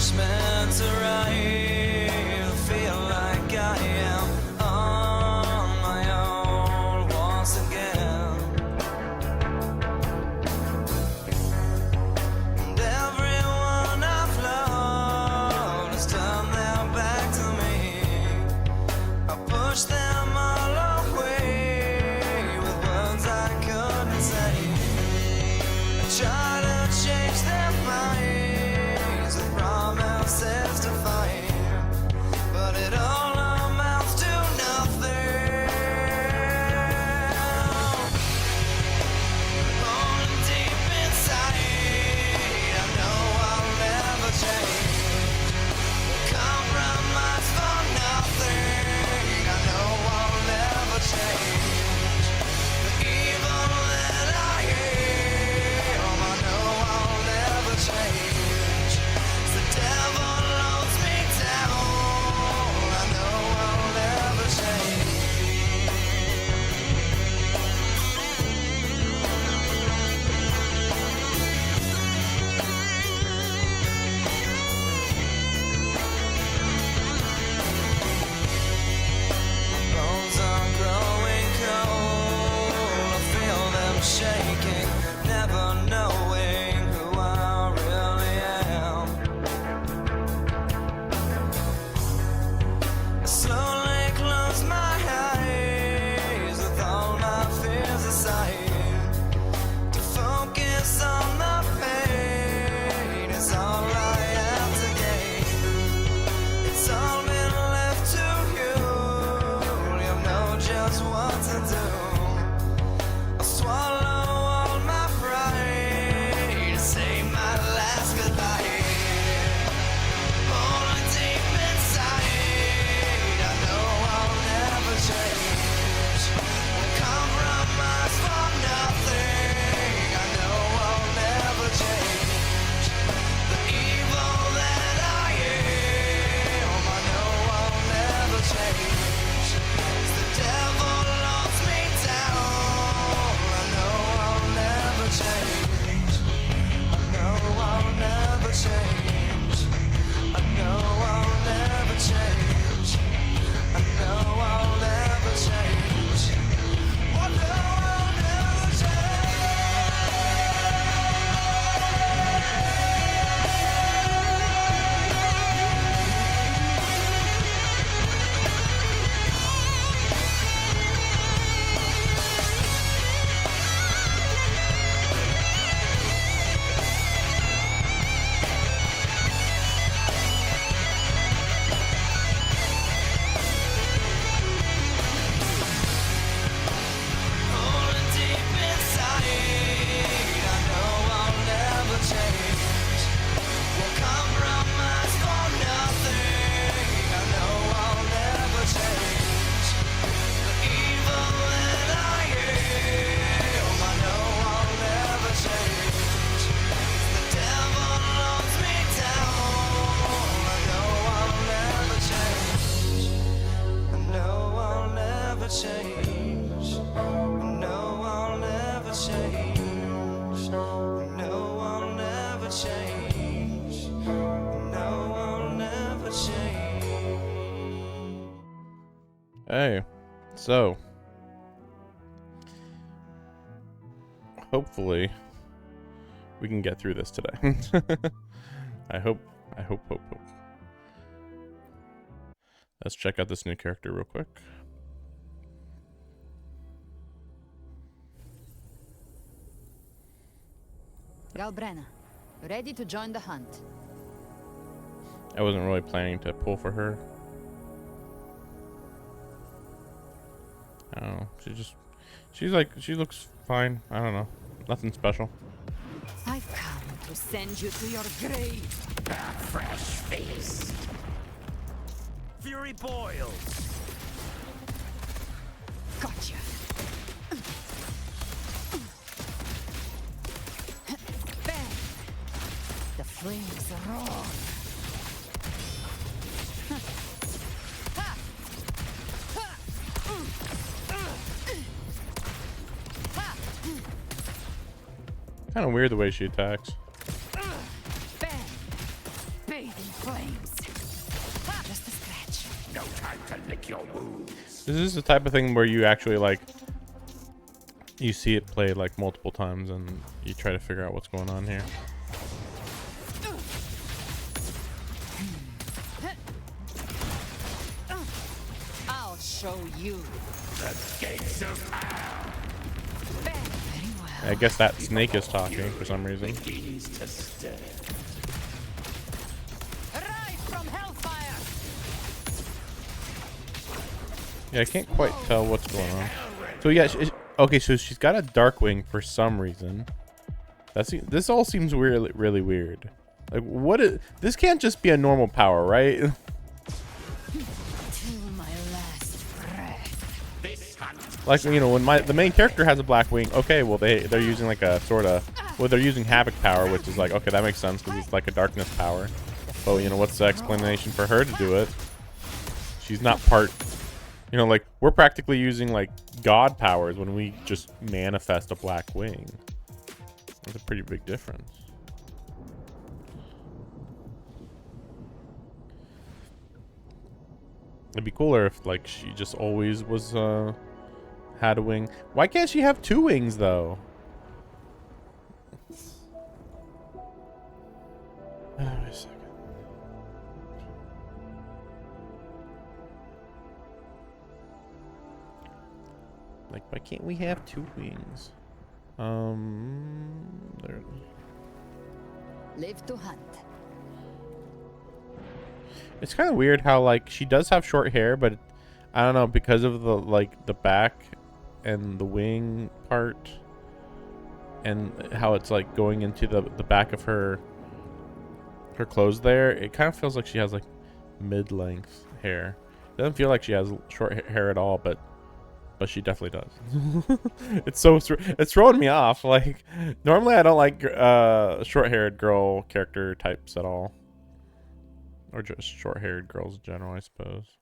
Punishment's arrive, feel like I am on my own once again. And everyone I've loved has turned their back to me. I push them all away with words I couldn't say. I try to change their minds with promises to find, but it all amounts to nothing. Falling deep inside, I know I'll never change. Compromise for nothing, I know I'll never change. The evil that I am, I know I'll never change. The devil loads me down, I know I'll never change. Bones are growing cold, I feel them shaking, never knowing who I really am. I slowly close my eyes with all my fears aside, to focus on the pain is all I have to gain. It's all been left to you, you know just what to do. I'll swallow all my pride to say my last goodbye. Falling deep inside, I know I'll never change. Won't compromise for nothing, I know I'll never change. The evil that I am, I know I'll never change. 'Cause the devil loves me down, I know I'll never change. I know I'll never change. I know I'll never change. I know I'll never change. I know I'll never change. Falling deep inside, I know I'll never change. Won't compromise for nothing, I know I'll never change. The evil that I am, I know I'll never change. The devil loads me down, I know I'll never change. I know I'll never change. I know I'll never change. I know I'll never change. I know I'll never change. Hey, so hopefully we can get through this today. I hope. Let's check out this new character real quick. Galbrenna, ready to join the hunt. I wasn't really planning to pull for her. I don't know. She looks fine. I don't know. Nothing special. I've come to send you to your grave. A fresh feast. Fury boils. Gotcha. Bang! The flames roar. Kind of weird the way she attacks. Bang! Bathe in flames. Just a scratch. No time to lick your wounds. This is the type of thing where you actually like, you see it played like multiple times and you try to figure out what's going on here. I'll show you. The gates of hell Bang! Very well. I guess that snake is talking for some reason. begins to stir. Rise from hellfire! Yeah, I can't quite tell what's going on. So yeah, okay, so she's got a Darkwing for some reason. This all seems really weird. Like, what is this? Can't just be a normal power, right? Till my last breath. This hunt Like, you know, when the main character has a black wing, okay, well they're using like a sort of, well, they're using Havoc power, which is like, okay, that makes sense because it's like a darkness power. But you know, what's the explanation for her to do it? She's not part. You know, like, we're practically using like god powers when we just manifest a black wing. That's a pretty big difference. It'd be cooler if like she just always was had a wing. Why can't she have two wings though? Wait a second. Like, why can't we have two wings? There. Live to hunt. It's kind of weird how like she does have short hair, but I don't know, because of the like the back and the wing part and how it's like going into the back of her clothes there, it kind of feels like she has like mid-length hair. It doesn't feel like she has short hair at all, but she definitely does. It's throwing me off. Like, normally I don't like short-haired girl character types at all. Or just short-haired girls in general, I suppose.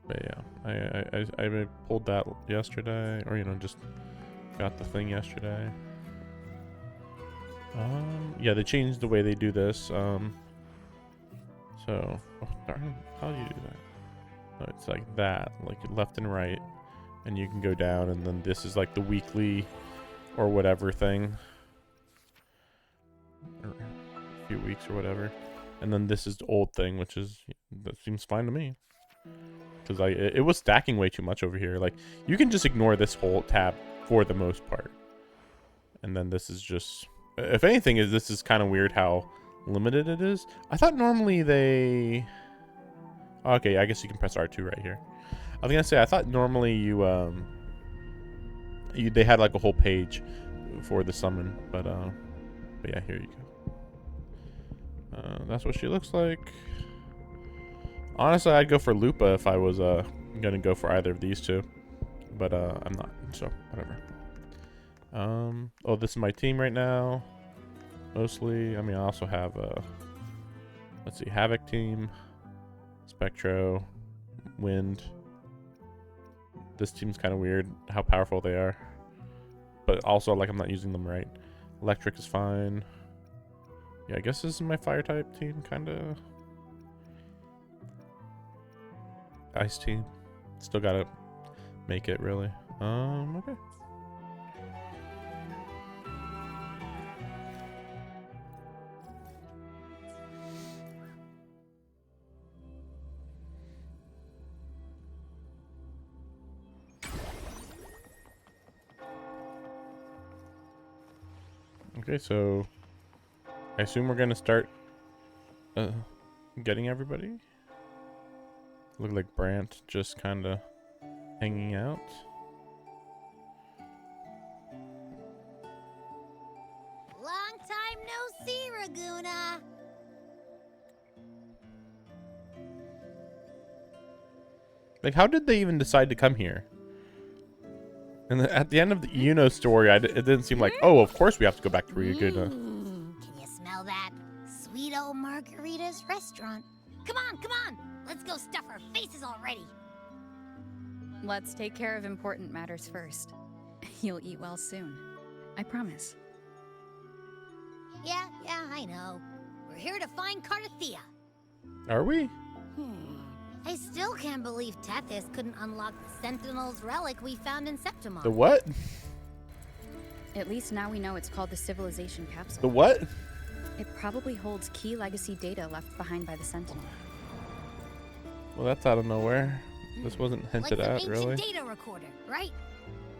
But yeah, I pulled that yesterday, or you know, just got the thing yesterday. Yeah, they changed the way they do this. So, oh, darn, how do you do that? No, it's like that, like left and right. And you can go down, and then this is like the weekly or whatever thing, or a few weeks or whatever, and then this is the old thing, which is, that seems fine to me, because it was stacking way too much over here. Like, you can just ignore this whole tab for the most part, and then this is just, if anything, this is kind of weird how limited it is. I thought normally they, okay, I guess you can press R2 right here. I was gonna say, I thought normally they had like a whole page for the summon, but yeah, here you go. That's what she looks like. Honestly, I'd go for Lupa if I was gonna go for either of these two, but I'm not, so whatever. Oh, this is my team right now, mostly. I mean, I also have let's see, Havoc team, Spectro, Wind. This team's kind of weird how powerful they are, but also like I'm not using them right. Electric is fine. Yeah, I guess this is my fire type team, kind of. Ice team, still gotta make it really. Okay. Okay, so I assume we're gonna start getting everybody. Look like Brant just kind of hanging out. Long time no see, Raguna. Like, how did they even decide to come here? And at the end of the Yuno story, it didn't seem like, oh, of course we have to go back to Ryaguna. Can you smell that? Sweet old Margarita's restaurant. Come on. Let's go stuff our faces already. Let's take care of important matters first. You'll eat well soon. I promise. Yeah, I know. We're here to find Cardathea. Are we? I still can't believe Tethys couldn't unlock the Sentinel's relic we found in Septimon. The what? At least now we know it's called the Civilization Capsule. The what? It probably holds key legacy data left behind by the Sentinel. Well, that's out of nowhere. This wasn't hinted like at, the really. ancient data recorder, right?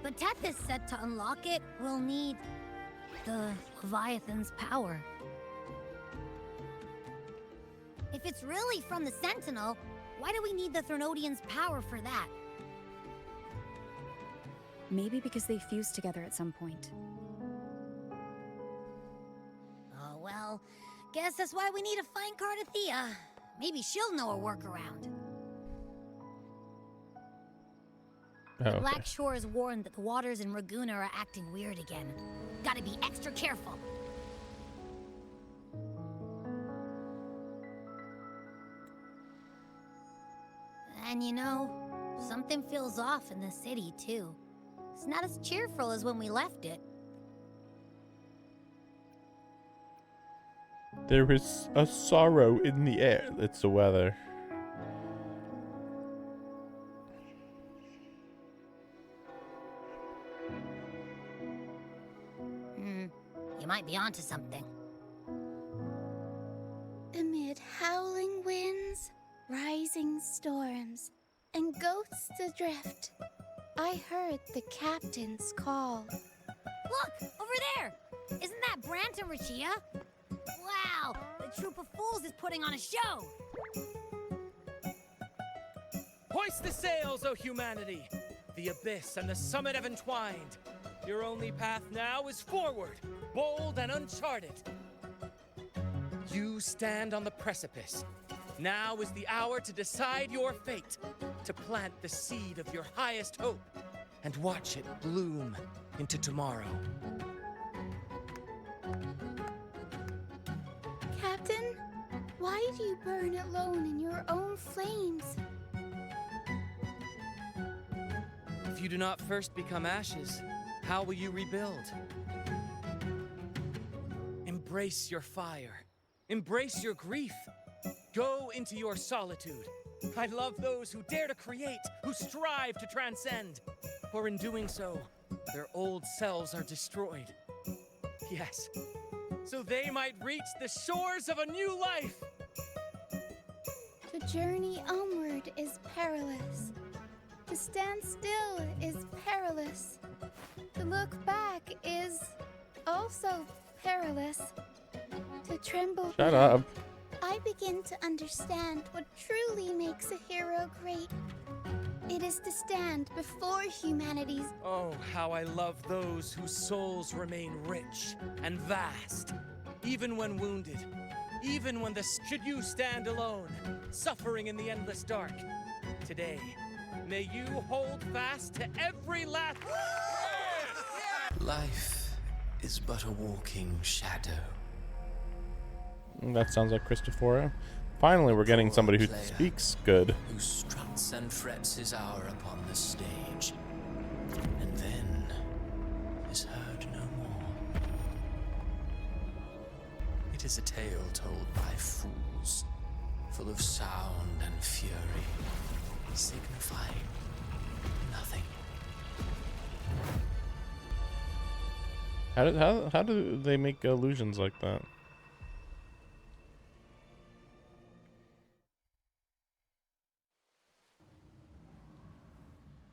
But Tethys said to unlock it, we'll need the Leviathan's power. If it's really from the Sentinel, why do we need the Threnodian's power for that? Maybe because they fused together at some point. Oh, well, guess that's why we need to find Cardathea. Maybe she'll know a workaround. Oh, The okay. Black Shore is warned that the waters in Raguna are acting weird again. Gotta be extra careful. And you know, something feels off in the city, too. It's not as cheerful as when we left it. There is a sorrow in the air. It's the weather. You might be onto something. Amid howling winds, rising storms, and ghosts adrift, I heard the captain's call. Look! Over there! Isn't that Brant and Rachia? Wow! The troop of fools is putting on a show! Hoist the sails, O humanity! The abyss and the summit have entwined. Your only path now is forward, bold and uncharted. You stand on the precipice. Now is the hour to decide your fate, to plant the seed of your highest hope, and watch it bloom into tomorrow. Captain, why do you burn alone in your own flames? If you do not first become ashes, how will you rebuild? Embrace your fire. Embrace your grief. Go into your solitude. I love those who dare to create, who strive to transcend. For in doing so, their old selves are destroyed. Yes, so they might reach the shores of a new life. The journey onward is perilous. To stand still is perilous. To look back is also perilous. To tremble Shut back, up. I begin to understand what truly makes a hero great. It is to stand before humanity's... Oh, how I love those whose souls remain rich and vast, even when wounded, even when should you stand alone, suffering in the endless dark. Today, may you hold fast to every last... Life is but a walking shadow. That sounds like Christophora. Finally, we're getting somebody who speaks good. Who struts and frets his hour upon the stage, and then is heard no more. It is a tale told by fools, full of sound and fury, signifying nothing. How do they make illusions like that?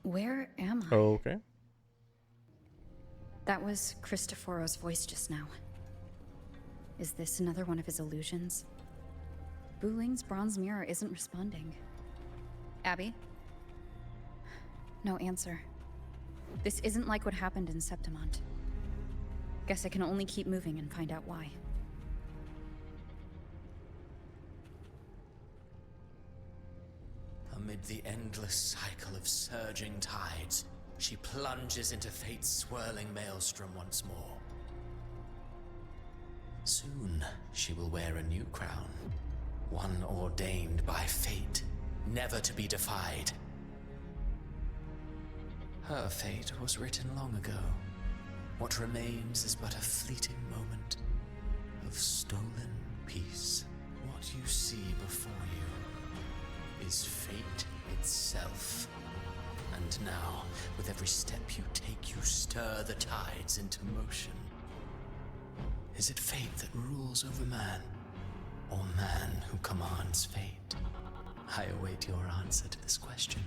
Where am I? Okay. That was Christophoro's voice just now. Is this another one of his illusions? Buling's bronze mirror isn't responding. Abby? No answer. This isn't like what happened in Septimont. Guess I can only keep moving and find out why. Amid the endless cycle of surging tides, she plunges into fate's swirling maelstrom once more. Soon, she will wear a new crown, one ordained by fate, never to be defied. Her fate was written long ago. What remains is but a fleeting moment of stolen peace. What you see before you is fate itself. And now, with every step you take, you stir the tides into motion. Is it fate that rules over man, or man who commands fate? I await your answer to this question.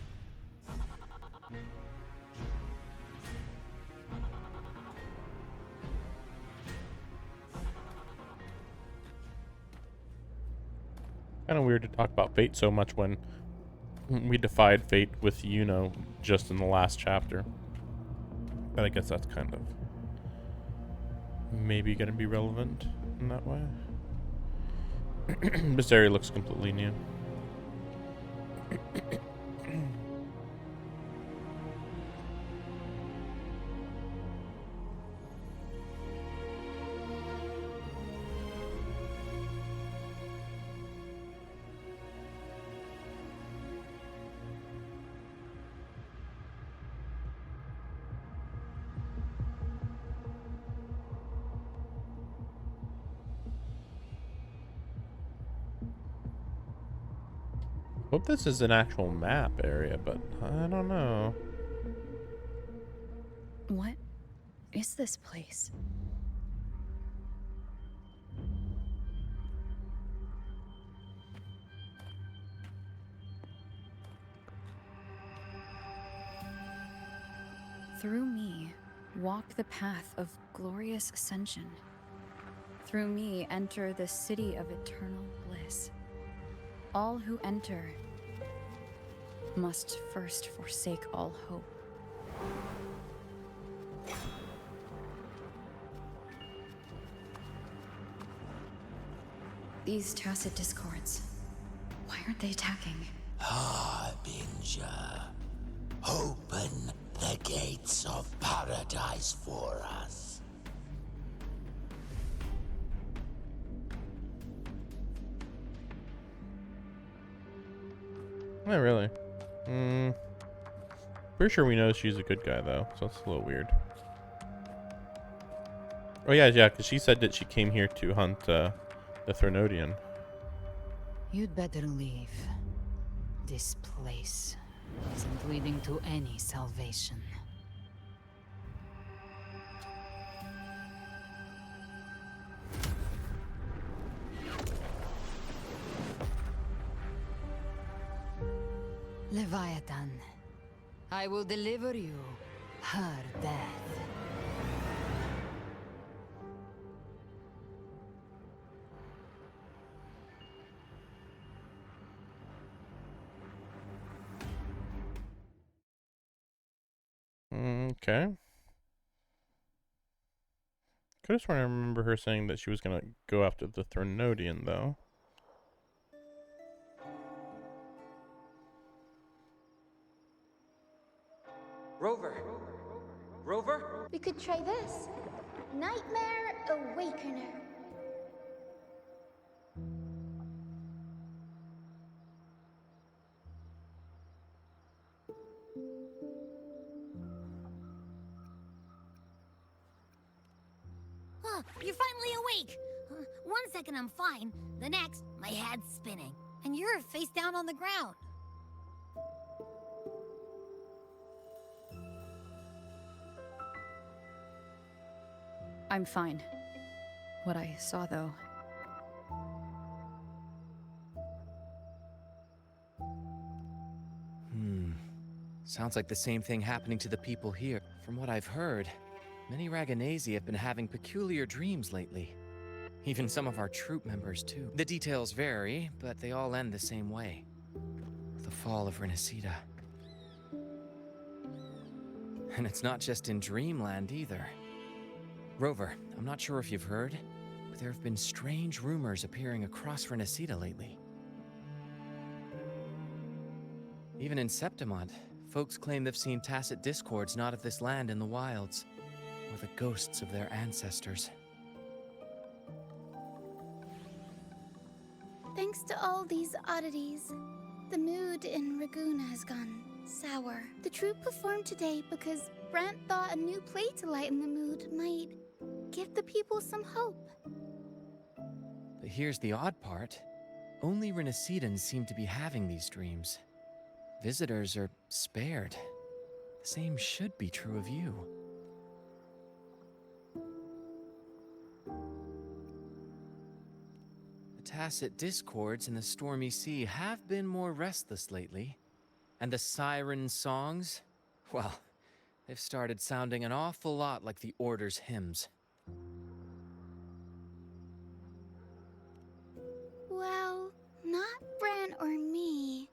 Kind of weird to talk about fate so much when we defied fate with Yuno just in the last chapter. But I guess that's kind of maybe going to be relevant in that way. This area looks completely new. Hope this is an actual map area, but I don't know. What is this place? Through me, walk the path of glorious ascension. Through me, enter the city of eternal bliss. All who enter must first forsake all hope. These tacit discords, why aren't they attacking? Harbinger, open the gates of paradise for us. Not really. Pretty sure we know she's a good guy, though, so it's a little weird. Oh, yeah, because she said that she came here to hunt the Threnodian. You'd better leave. This place isn't leading to any salvation. Leviathan, I will deliver you her death. Okay. Could have sworn I remember her saying that she was gonna go after the Threnodian, though. Rover! Rover? We could try this. Nightmare Awakener. You're finally awake! 1 second I'm fine, the next, my head's spinning. And you're face down on the ground. I'm fine. What I saw, though. Sounds like the same thing happening to the people here. From what I've heard, many Raganesi have been having peculiar dreams lately. Even some of our troop members, too. The details vary, but they all end the same way. The fall of Renacida. And it's not just in Dreamland, either. Rover, I'm not sure if you've heard, but there have been strange rumors appearing across Renacida lately. Even in Septimont, folks claim they've seen tacit discords not of this land in the wilds, or the ghosts of their ancestors. Thanks to all these oddities, the mood in Raguna has gone sour. The troupe performed today because Brant thought a new play to lighten the mood might give the people some hope. But here's the odd part. Only Renacidans seem to be having these dreams. Visitors are spared. The same should be true of you. The tacit discords in the stormy sea have been more restless lately. And the siren songs? Well, they've started sounding an awful lot like the Order's hymns. Well, not Bran or me,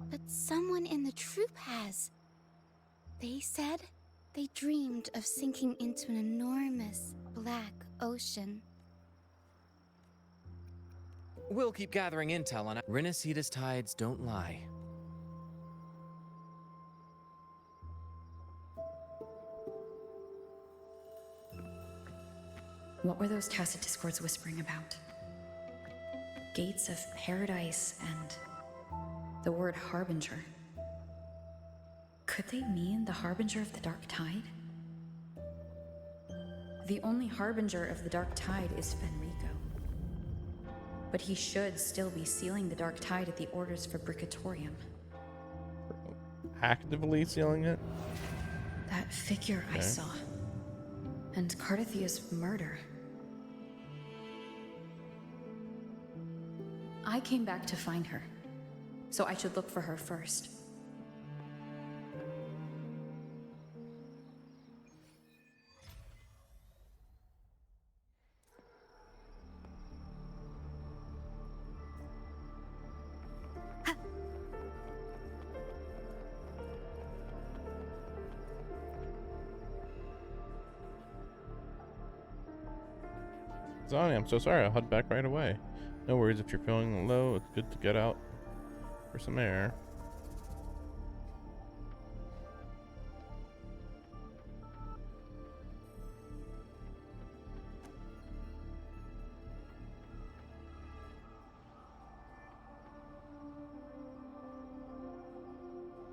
but someone in the troupe has. They said they dreamed of sinking into an enormous black ocean. We'll keep gathering intel on it. Renacida's tides don't lie. What were those tacit discords whispering about? Gates of paradise and the word harbinger. Could they mean the harbinger of the dark tide? The only harbinger of the dark tide is Fenrico. But he should still be sealing the dark tide at the Order's Fabricatorium. Actively sealing it? That figure I saw. And Cardathia's murder. I came back to find her, so I should look for her first. Zani, I'm so sorry. I'll head back right away. No worries if you're feeling low. It's good to get out for some air.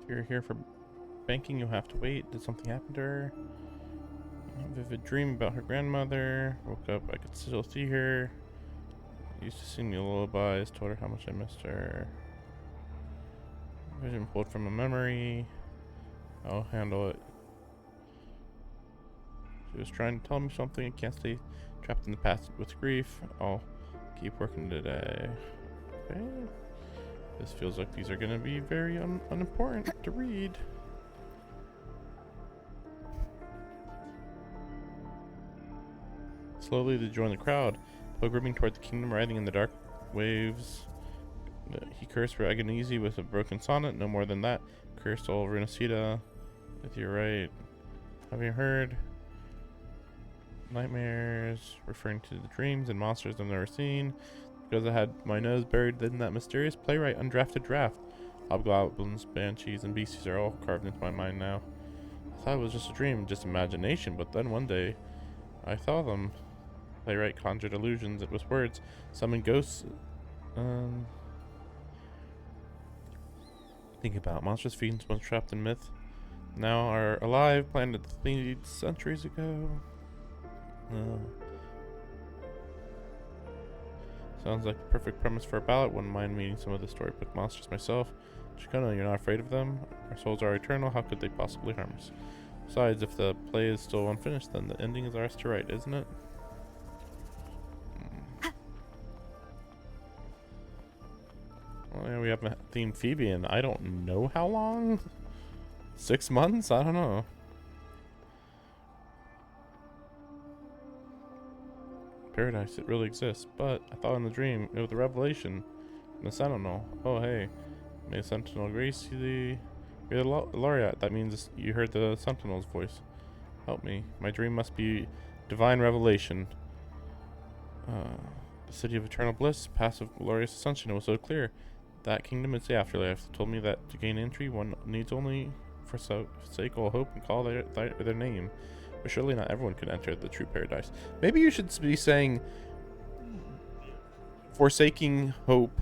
If you're here for banking, you'll have to wait. Did something happen to her? A vivid dream about her grandmother. Woke up, I could still see her. Used to sing me lullabies, told her how much I missed her. Vision pulled from a memory. I'll handle it. She was trying to tell me something. I can't stay trapped in the past with grief. I'll keep working today. Okay. This feels like these are going to be very unimportant to read. Slowly they join the crowd, pilgriming toward the kingdom, riding in the dark waves. He cursed for Agonese with a broken sonnet, no more than that. Cursed all Renacida with your right. Have you heard? Nightmares, referring to the dreams and monsters I've never seen. Because I had my nose buried in that mysterious playwright undrafted draft. Hobgoblins, banshees, and beasties are all carved into my mind now. I thought it was just a dream, just imagination, but then one day I saw them. Playwright conjured illusions with words, summoned ghosts. Think about monstrous fiends once trapped in myth, now are alive, planted seeds centuries ago. Sounds like the perfect premise for a ballad. Wouldn't mind meeting some of the storybook monsters myself. Chikona, you're not afraid of them? Our souls are eternal. How could they possibly harm us? Besides, if the play is still unfinished, then the ending is ours to write, isn't it? Well, yeah, we haven't themed Phoebe in I don't know how long? 6 months? I don't know. paradise, it really exists. But I thought in the dream, it was the revelation. And the sentinel. Oh, hey. May the sentinel grace you. You're the laureate. That means you heard the sentinel's voice. Help me. My dream must be divine revelation. The city of eternal bliss, path of glorious ascension. It was so clear. That kingdom is the afterlife. Told me that to gain entry, one needs only forsake all hope and call their name. But surely not everyone can enter the true paradise. Maybe you should be saying forsaking hope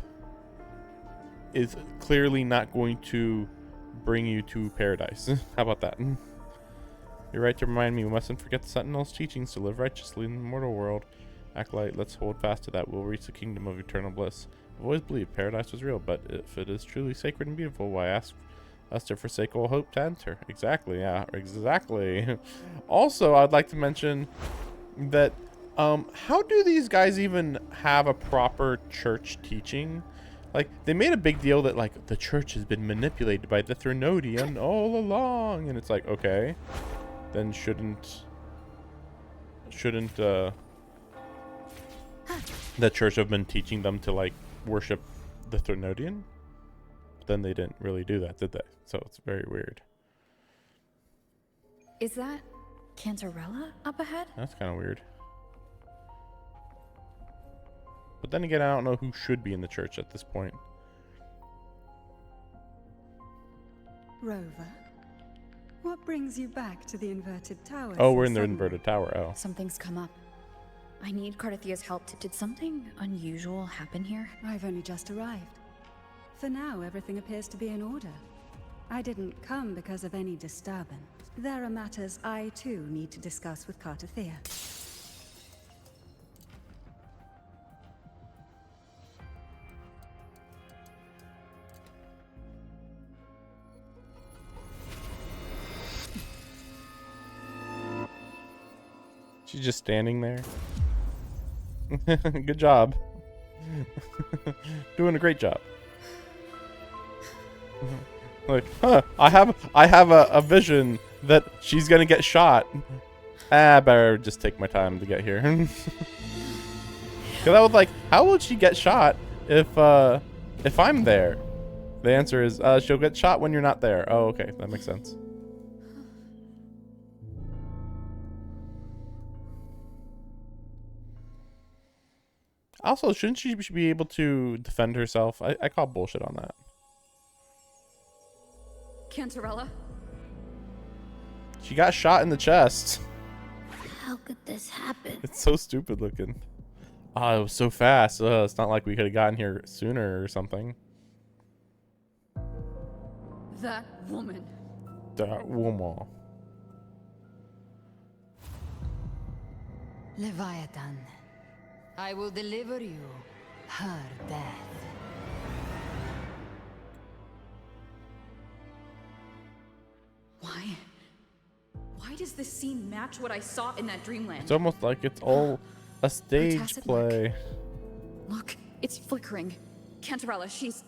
is clearly not going to bring you to paradise. How about that? You're right to remind me. We mustn't forget the Sentinel's teachings to live righteously in the mortal world. Acolyte, let's hold fast to that. We'll reach the kingdom of eternal bliss. I've always believed paradise was real, but if it is truly sacred and beautiful, why ask us to forsake all hope to enter? Exactly, yeah, exactly. Also, I'd like to mention that how do these guys even have a proper church teaching? Like, they made a big deal that, like, the church has been manipulated by the Threnodian all along. And it's like, okay, then shouldn't the church have been teaching them to, like, worship the Threnodian? Then they didn't really do that, did they? So it's very weird. Is that Cantarella up ahead? That's kind of weird. But then again, I don't know who should be in the church at this point. Rover, what brings you back to the inverted tower? Oh, we're in the inverted tower. Oh. Something's come up. I need Carthathia's help. Did something unusual happen here? I've only just arrived. For now, everything appears to be in order. I didn't come because of any disturbance. There are matters I, too, need to discuss with Cartathia. She's just standing there. Good job. Doing a great job. Like, huh, I have a vision that she's gonna get shot. Better just take my time to get here. Cause I was like, how will she get shot if I'm there? The answer is she'll get shot when you're not there. Oh, okay, that makes sense. Also, shouldn't she be able to defend herself? I call bullshit on that. Cantarella? She got shot in the chest. How could this happen? It's so stupid looking. Oh, it was so fast. It's not like we could have gotten here sooner or something. That woman. That woman. Leviathan, I will deliver you her death. Why does this scene match what I saw in that dreamland? It's almost like it's all a stage tacit play. Look, it's flickering. Cantarella, she's...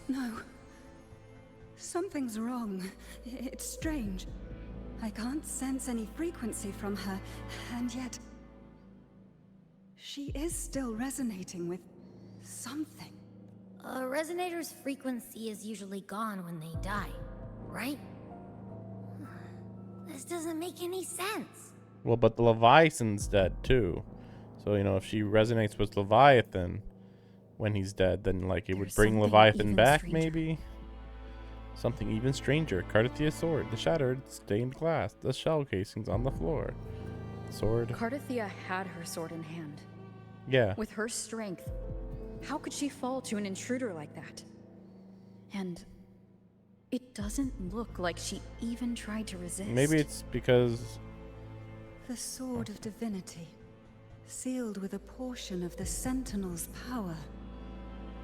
No. Something's wrong. It's strange. I can't sense any frequency from her, and yet... she is still resonating with something. A resonator's frequency is usually gone when they die, right? This doesn't make any sense. Well, but the Leviathan's dead too. So, you know, if she resonates with Leviathan when he's dead, then, like, it would bring Leviathan back, maybe? Something even stranger. Cartathia's sword. The shattered, stained glass. The shell casings on the floor. Sword. Cartathia had her sword in hand. Yeah. With her strength, how could she fall to an intruder like that? And it doesn't look like she even tried to resist. Maybe it's because... The sword of divinity, sealed with a portion of the Sentinel's power.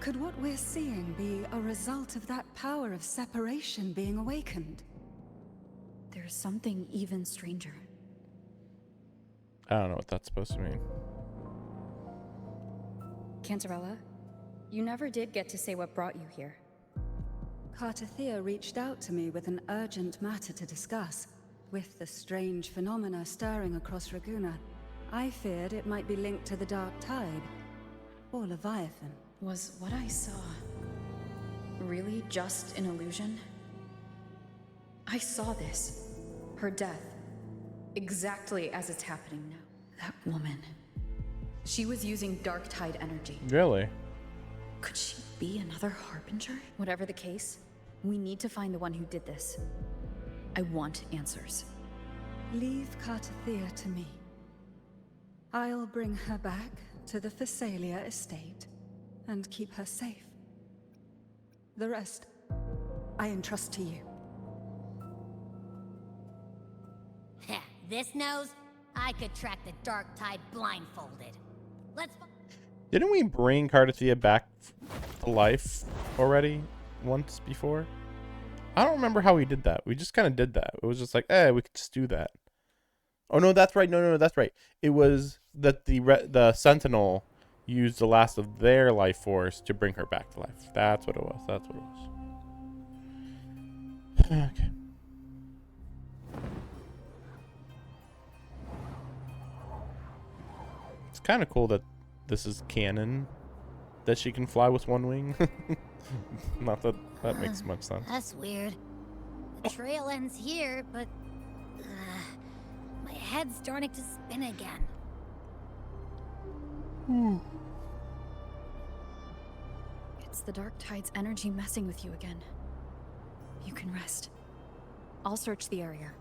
Could what we're seeing be a result of that power of separation being awakened? There's something even stranger. I don't know what that's supposed to mean. Cantarella, you never did get to say what brought you here. Cartathea reached out to me with an urgent matter to discuss. With the strange phenomena stirring across Raguna, I feared it might be linked to the Dark Tide, or Leviathan. Was what I saw really just an illusion? I saw this. Her death. Exactly as it's happening now. That woman. She was using Dark Tide energy. Really? Could she be another Harbinger? Whatever the case, we need to find the one who did this. I want answers. Leave Cartathea to me. I'll bring her back to the Phasalia estate and keep her safe. The rest, I entrust to you. Heh, this nose? I could track the Dark Tide blindfolded. Let's... Didn't we bring Cartathea back to life already once before? I don't remember how we did that. We just kind of did that. It was just like, we could just do that. Oh no, that's right. No, that's right. It was that the Sentinel used the last of their life force to bring her back to life. That's what it was. Okay. It's kind of cool that this is canon, that she can fly with one wing. Not that that makes much sense. That's weird. The trail ends here, but... my head's starting to spin again. It's the Dark Tide's energy messing with you again. You can rest. I'll search the area.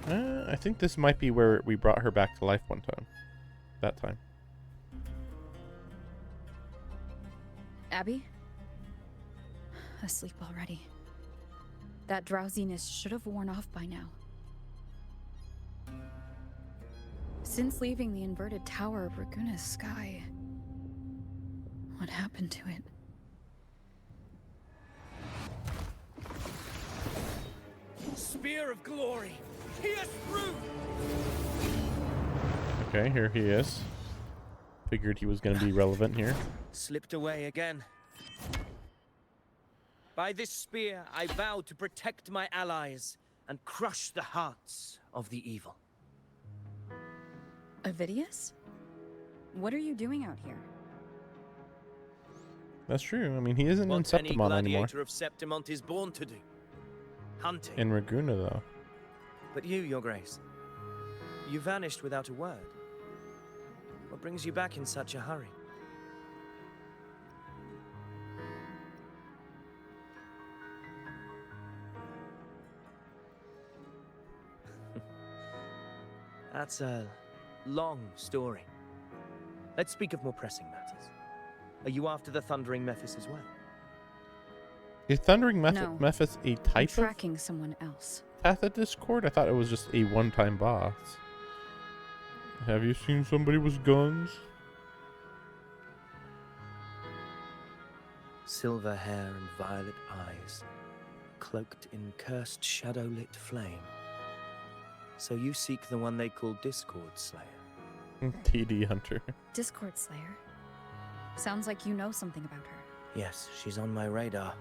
I think this might be where we brought her back to life one time. That time. Abby? Asleep already. That drowsiness should have worn off by now. Since leaving the inverted tower of Raguna's sky, what happened to it? Spear of glory! Pierce through! Okay, here he is. Figured he was going to be relevant here. Slipped away again. By this spear, I vow to protect my allies and crush the hearts of the evil. Avidius? What are you doing out here? That's true. I mean, he isn't in What any Septimon anymore. gladiator of Septimont is born to do. Hunting. In Raguna, though. But you, Your Grace, you vanished without a word. What brings you back in such a hurry? That's a long story. Let's speak of more pressing matters. Are you after the Thundering Mephis as well? Is Thundering No. Mephis a I'm type of tracking someone else. Path of Discord? I thought it was just a one-time boss. Have you seen somebody with guns? Silver hair and violet eyes, cloaked in cursed shadow-lit flame. So you seek the one they call Discord Slayer. TD Hunter. Discord Slayer? Sounds like you know something about her. Yes, she's on my radar.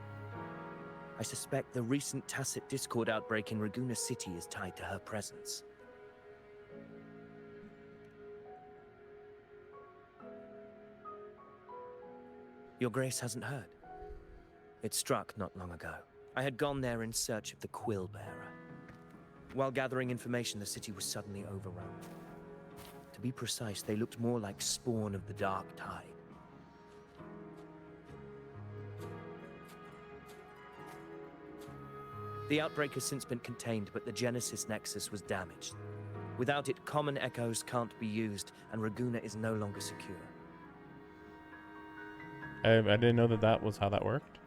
I suspect the recent tacit Discord outbreak in Raguna City is tied to her presence. Your Grace hasn't heard. It struck not long ago. I had gone there in search of the Quill Bearer. While gathering information, the city was suddenly overrun. To be precise, they looked more like spawn of the Dark Tide. The outbreak has since been contained, but the Genesis Nexus was damaged. Without it, common echoes can't be used, and Raguna is no longer secure. I didn't know that was how that worked.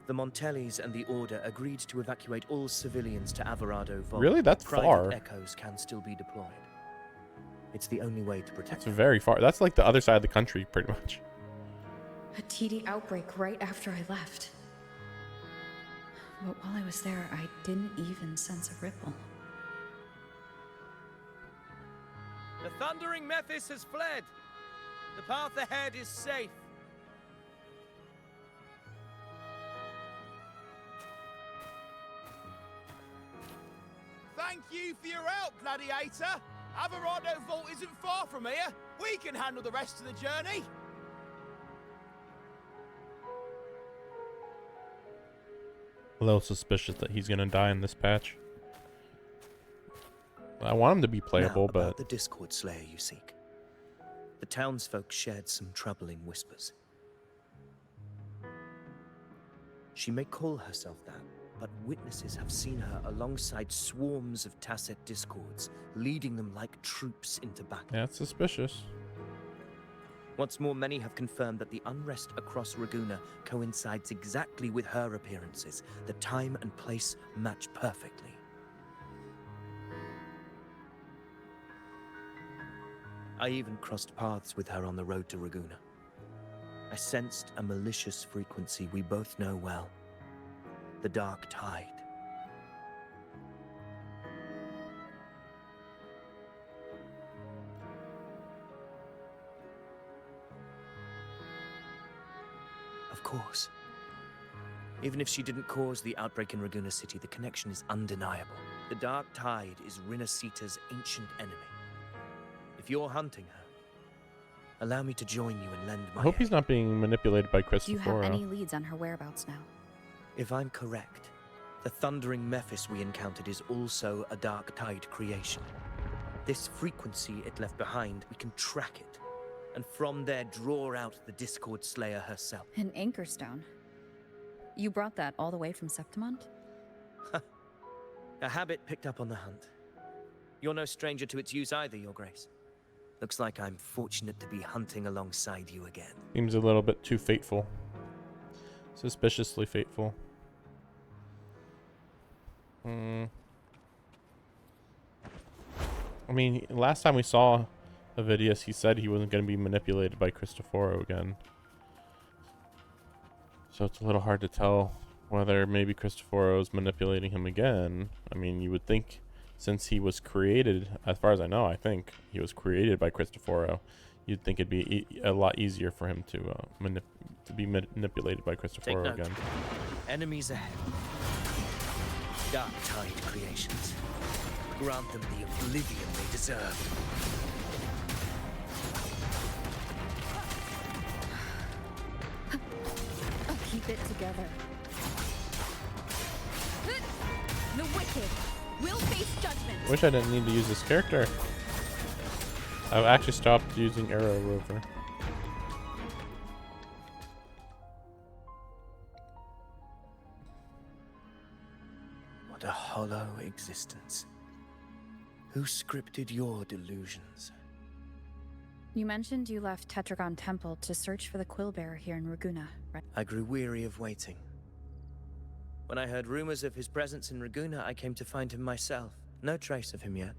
The Montellis and the Order agreed to evacuate all civilians to Alvarado Vault. Really? That's Private far. echoes can still be deployed. It's the only way to protect It's them. very far. That's like the other side of the country, pretty much. A TD outbreak right after I left. But while I was there, I didn't even sense a ripple. The Thundering Mephis has fled! The path ahead is safe. Thank you for your help, Gladiator. Averado Vault isn't far from here. We can handle the rest of the journey. A little suspicious that he's gonna die in this patch. I want him to be playable, Now, about but the Discord Slayer you seek. The townsfolk shared some troubling whispers. She may call herself that, but witnesses have seen her alongside swarms of Tacet Discords, leading them like troops into battle. yeah, it's suspicious. What's more, many have confirmed that the unrest across Raguna coincides exactly with her appearances. The time and place match perfectly. I even crossed paths with her on the road to Raguna. I sensed a malicious frequency we both know well. The Dark Tide. Of course. Even if she didn't cause the outbreak in Raguna City, the connection is undeniable. The Dark Tide is Rinasita's ancient enemy. If you're hunting her, allow me to join you and lend my I hope he's aid. not being manipulated by Do you have Christopher. any leads on her whereabouts now? If I'm correct, the thundering Mephis we encountered is also a Dark Tide creation. This frequency it left behind, we can track it, and from there draw out the Discord Slayer herself. An anchor stone. You brought that all the way from Septimont? A habit picked up on the hunt. You're no stranger to its use either, Your Grace. Looks like I'm fortunate to be hunting alongside you again. Seems a little bit too fateful. Suspiciously fateful. I mean, last time we saw Avidius, he said he wasn't going to be manipulated by Cristoforo again. So it's a little hard to tell whether maybe Cristoforo is manipulating him again. I mean, you would think since he was created, as far as I know, I think he was created by Cristoforo. You'd think it'd be a lot easier for him to be manipulated by Take Cristoforo note. again. Enemies ahead. Dark Tide creations. Grant them the oblivion they deserve. Keep it together. The wicked will face judgment. Wish I didn't need to use this character. I've actually stopped using Arrow Rover. What a hollow existence. Who scripted your delusions? You mentioned you left Tetragon Temple to search for the Quillbearer here in Raguna, right? I grew weary of waiting. When I heard rumors of his presence in Raguna, I came to find him myself. No trace of him yet.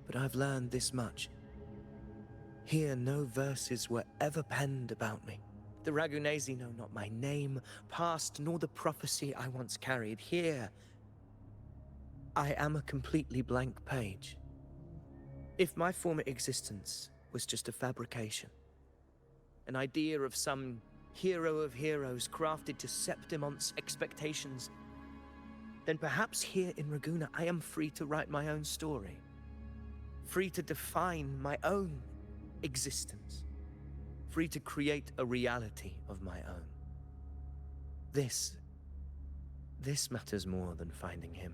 But I've learned this much. Here, no verses were ever penned about me. The Ragunesi know not my name, past, nor the prophecy I once carried. Here, I am a completely blank page. If my former existence was just a fabrication, an idea of some hero of heroes crafted to Septimont's expectations, then perhaps here in Raguna I am free to write my own story. Free to define my own existence. Free to create a reality of my own. This matters more than finding him.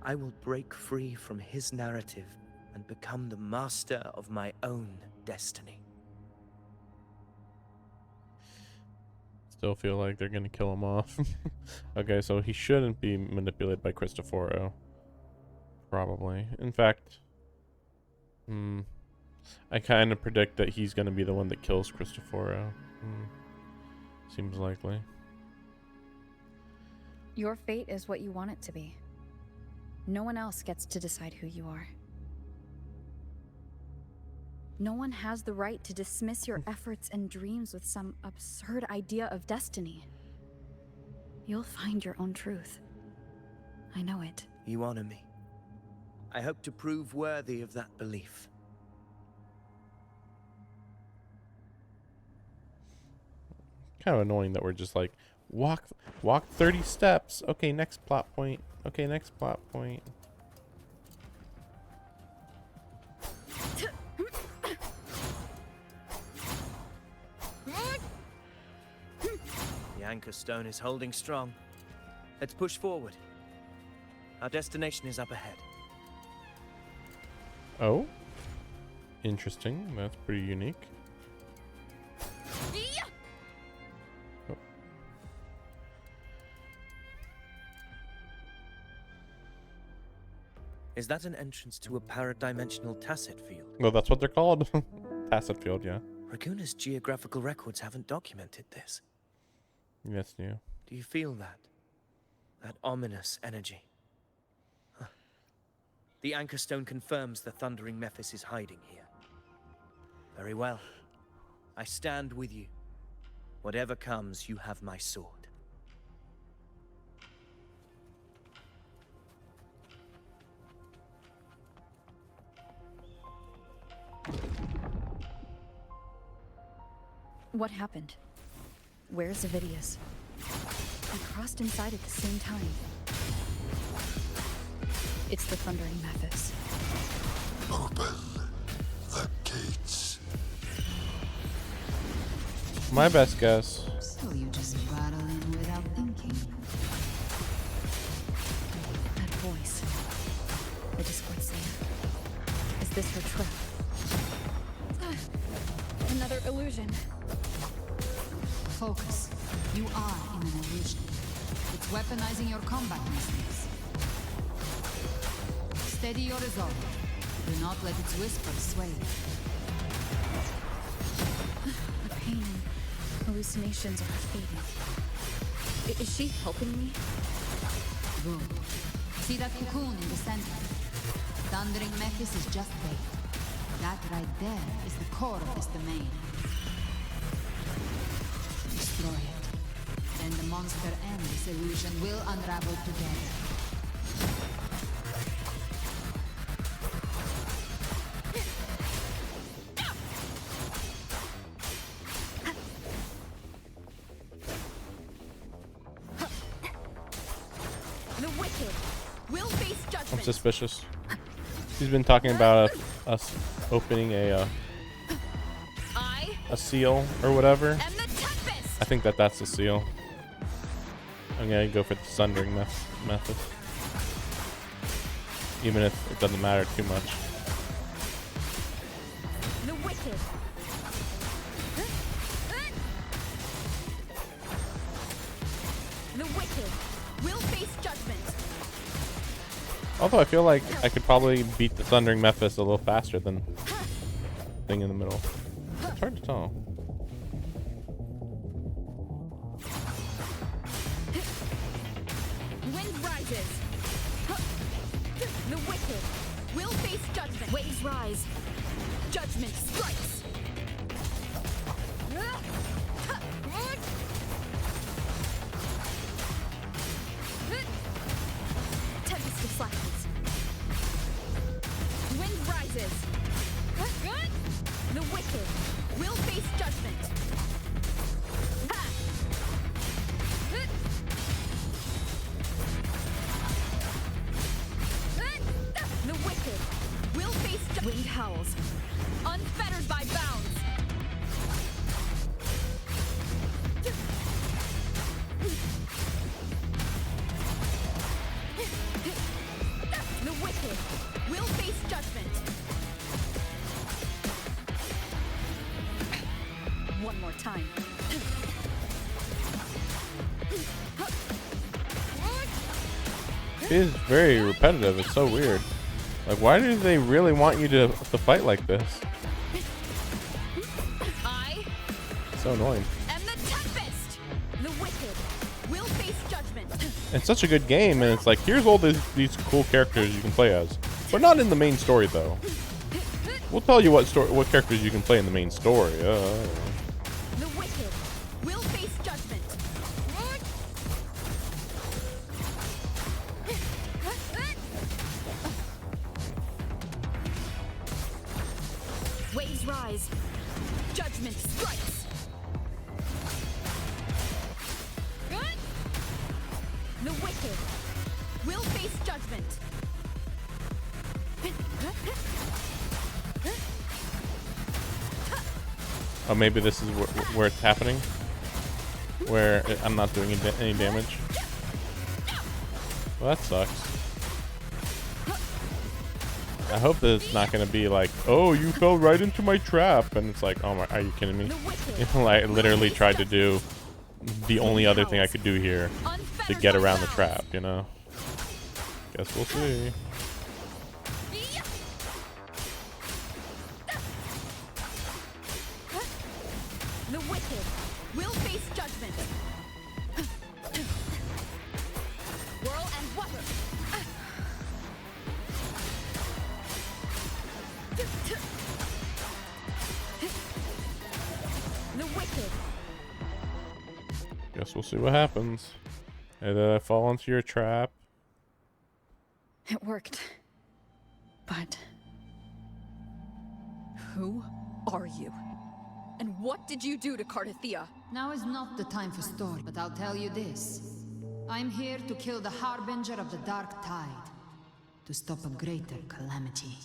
I will break free from his narrative and become the master of my own destiny. Still feel like they're gonna kill him off. Okay, so he shouldn't be manipulated by Cristoforo. Probably. In fact, I kind of predict that he's gonna be the one that kills Cristoforo. Seems likely. Your fate is what you want it to be. No one else gets to decide who you are. No one has the right to dismiss your efforts and dreams with some absurd idea of destiny. You'll find your own truth. I know it. You honor me. I hope to prove worthy of that belief. kind of annoying that we're just like, walk 30 steps. Okay, next plot point. Okay, next plot point. The anchor stone is holding strong. Let's push forward. Our destination is up ahead. Oh, interesting. That's pretty unique. Oh. Is that an entrance to a paradimensional tacit field? Well, that's what they're called. Tacit field, yeah. Raguna's geographical records haven't documented this. Yes, new. Do you feel that? That ominous energy? Huh. The anchor stone confirms the thundering Mephis is hiding here. Very well. I stand with you. Whatever comes, you have my sword. What happened? Where's Avidius? We crossed inside at the same time. It's the thundering Mephis. Open the gates. My best guess. So you just rattle in without thinking. That voice. The Discord singer. Is this her trap? Another illusion. Focus. You are in an illusion. It's weaponizing your combat instincts. Steady your resolve. Do not let its whispers sway you. The pain and hallucinations are fading. Is she helping me? Good. See that cocoon in the center? Thundering Mephis is just bait. That right there is the core of this domain. Destroy it. Then the monster and this illusion will unravel together. The wicked will face I'm judgment. suspicious. He's been talking about us opening a seal or whatever. I think that's the seal. I'm gonna go for the sundering method, even if it doesn't matter too much. The wicked. The wicked will face judgment. Although I feel like I could probably beat the thundering Mephis a little faster than thing in the middle. It's hard to tell. Wind rises. The wicked will face judgment. Waves rise. Judgment strikes. Tempest deflections. Wind rises. The wicked will face judgment. The wicked will face wind howls, unfettered by bounds. The wicked will face judgment. One more time. It is very repetitive. It's so weird. Like, why do they really want you to fight like this? I So annoying. am the tempest. The wicked will face judgment. It's such a good game, and it's like, here's all these cool characters you can play as. But not in the main story, though. We'll tell you what characters you can play in the main story. The wicked will face judgment. Waves rise. Judgment strikes. Oh, maybe this is where it's happening. Where I'm not doing any damage. Well, that sucks. I hope that it's not gonna be like, oh, you fell right into my trap, and it's like, oh my, are you kidding me? I literally tried to do the only other thing I could do here to get around the trap, you know? Guess we'll see. The wicked will face judgment. Whirl and water. The wicked. Guess we'll see what happens. And then I fall into your trap. It worked. But Who are you? And what did you do to Cardathia? Now is not the time for story, but I'll tell you this. I'm here to kill the Harbinger of the Dark Tide. To stop a greater calamity.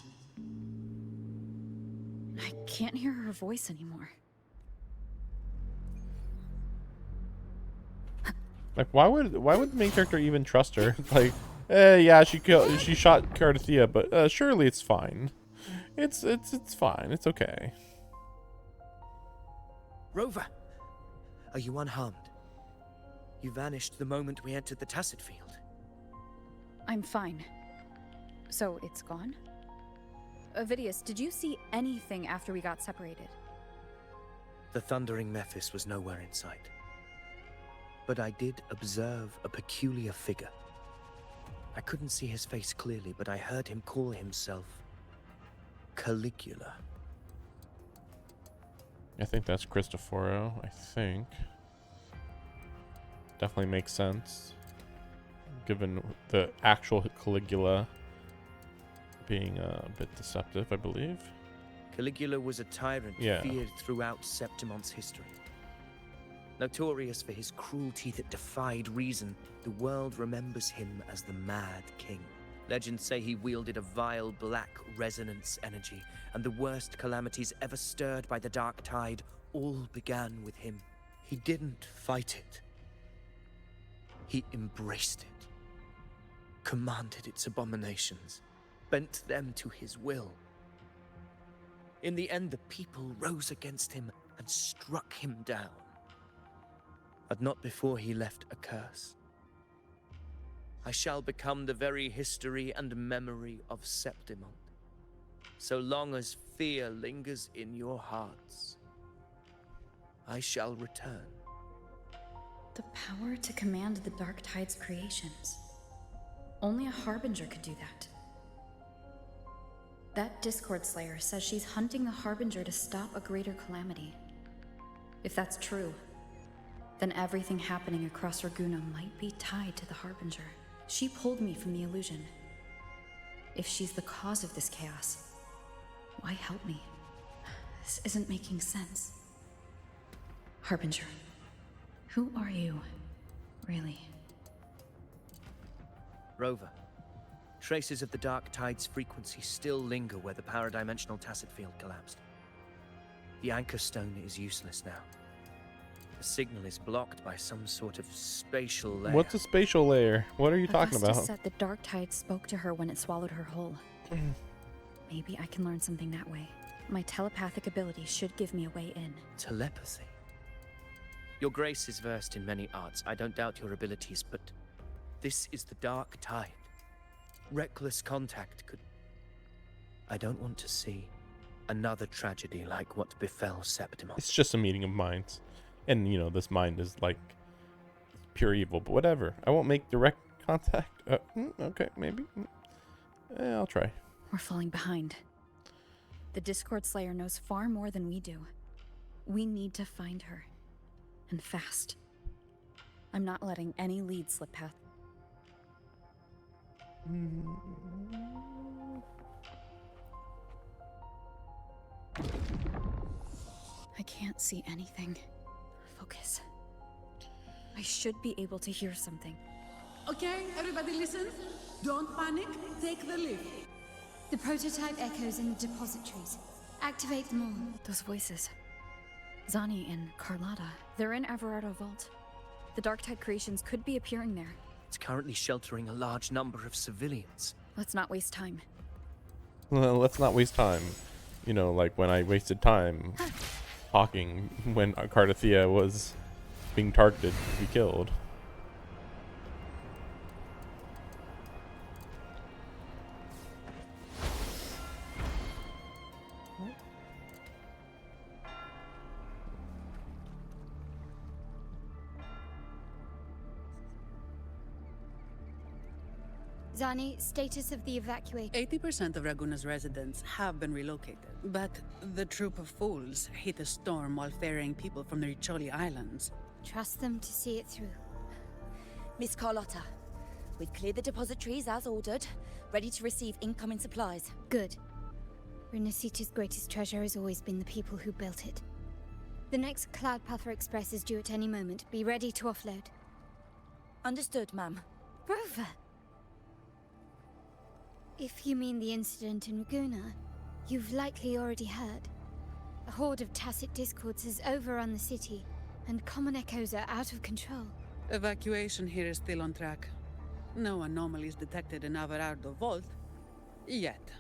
I can't hear her voice anymore. Like, why would the main character even trust her? Like, yeah, she shot Cardathia, but surely it's fine. It's fine. It's okay. Rover, are you unharmed? You vanished the moment we entered the Tacit Field. I'm fine. So it's gone? Ovidius, did you see anything after we got separated? The thundering Mephis was nowhere in sight. But I did observe a peculiar figure. I couldn't see his face clearly, but I heard him call himself Caligula. I think that's Cristoforo, I think. Definitely makes sense. Given the actual Caligula being a bit deceptive, I believe. Caligula was a tyrant Yeah. feared throughout Septimon's history. Notorious for his cruelty that defied reason, the world remembers him as the Mad King. Legends say he wielded a vile black resonance energy, and the worst calamities ever stirred by the Dark Tide all began with him. He didn't fight it. He embraced it, commanded its abominations, bent them to his will. In the end, the people rose against him and struck him down. But not before he left a curse. I shall become the very history and memory of Septimon, so long as fear lingers in your hearts. I shall return. The power to command the Dark Tide's creations. Only a Harbinger could do that. That Discord Slayer says she's hunting the Harbinger to stop a greater calamity. If that's true, then everything happening across Raguna might be tied to the Harbinger. She pulled me from the illusion. If she's the cause of this chaos, why help me? This isn't making sense. Harbinger, who are you, really? Rover, traces of the Dark Tide's frequency still linger where the paradimensional Tacit Field collapsed. The Anchor Stone is useless now. The signal is blocked by some sort of spatial layer. What's a spatial layer? What are you talking about? Augusta said the Dark Tide spoke to her when it swallowed her whole. Maybe I can learn something that way. My telepathic ability should give me a way in. Telepathy? Your Grace is versed in many arts. I don't doubt your abilities, but this is the Dark Tide. Reckless contact could... I don't want to see another tragedy like what befell Septimon. It's just a meeting of minds. And, you know, this mind is, like, pure evil. But whatever. I won't make direct contact. Okay, maybe. I'll try. We're falling behind. The Discord Slayer knows far more than we do. We need to find her. And fast. I'm not letting any lead slip past. I can't see anything. Focus. I should be able to hear something. Okay, everybody listen. Don't panic. Take the lift. The prototype echoes in the depositories. Activate them all. Those voices. Zani and Carlotta, they're in Everardo Vault. The Dark Tide creations could be appearing there. It's currently sheltering a large number of civilians. Let's not waste time. Well, let's not waste time. You know, like when I wasted time talking when Cardathia was being targeted to be killed. Zani, status of the evacuation. 80% of Raguna's residents have been relocated, but the troop of fools hit a storm while ferrying people from the Riccioli Islands. Trust them to see it through. Miss Carlotta, we've cleared the depositories as ordered, ready to receive incoming supplies. Good. Renacita's greatest treasure has always been the people who built it. The next Cloudpuffer Express is due at any moment. Be ready to offload. Understood, ma'am. Rover! If you mean the incident in Raguna, you've likely already heard. A horde of tacit discords has overrun the city, and common echoes are out of control. Evacuation here is still on track. No anomalies detected in Everardo Vault. Yet.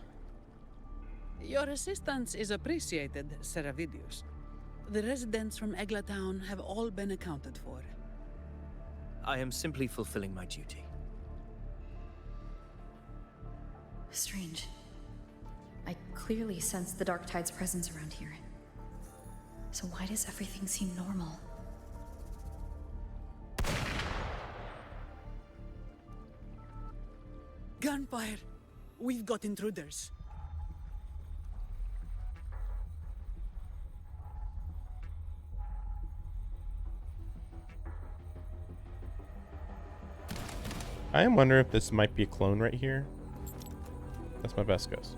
Your assistance is appreciated, Seravidius. The residents from Egla Town have all been accounted for. I am simply fulfilling my duty. Strange. I clearly sense the Dark Tide's presence around here. So why does everything seem normal? Gunfire! We've got intruders. I am wondering if this might be a clone right here. That's my best guess.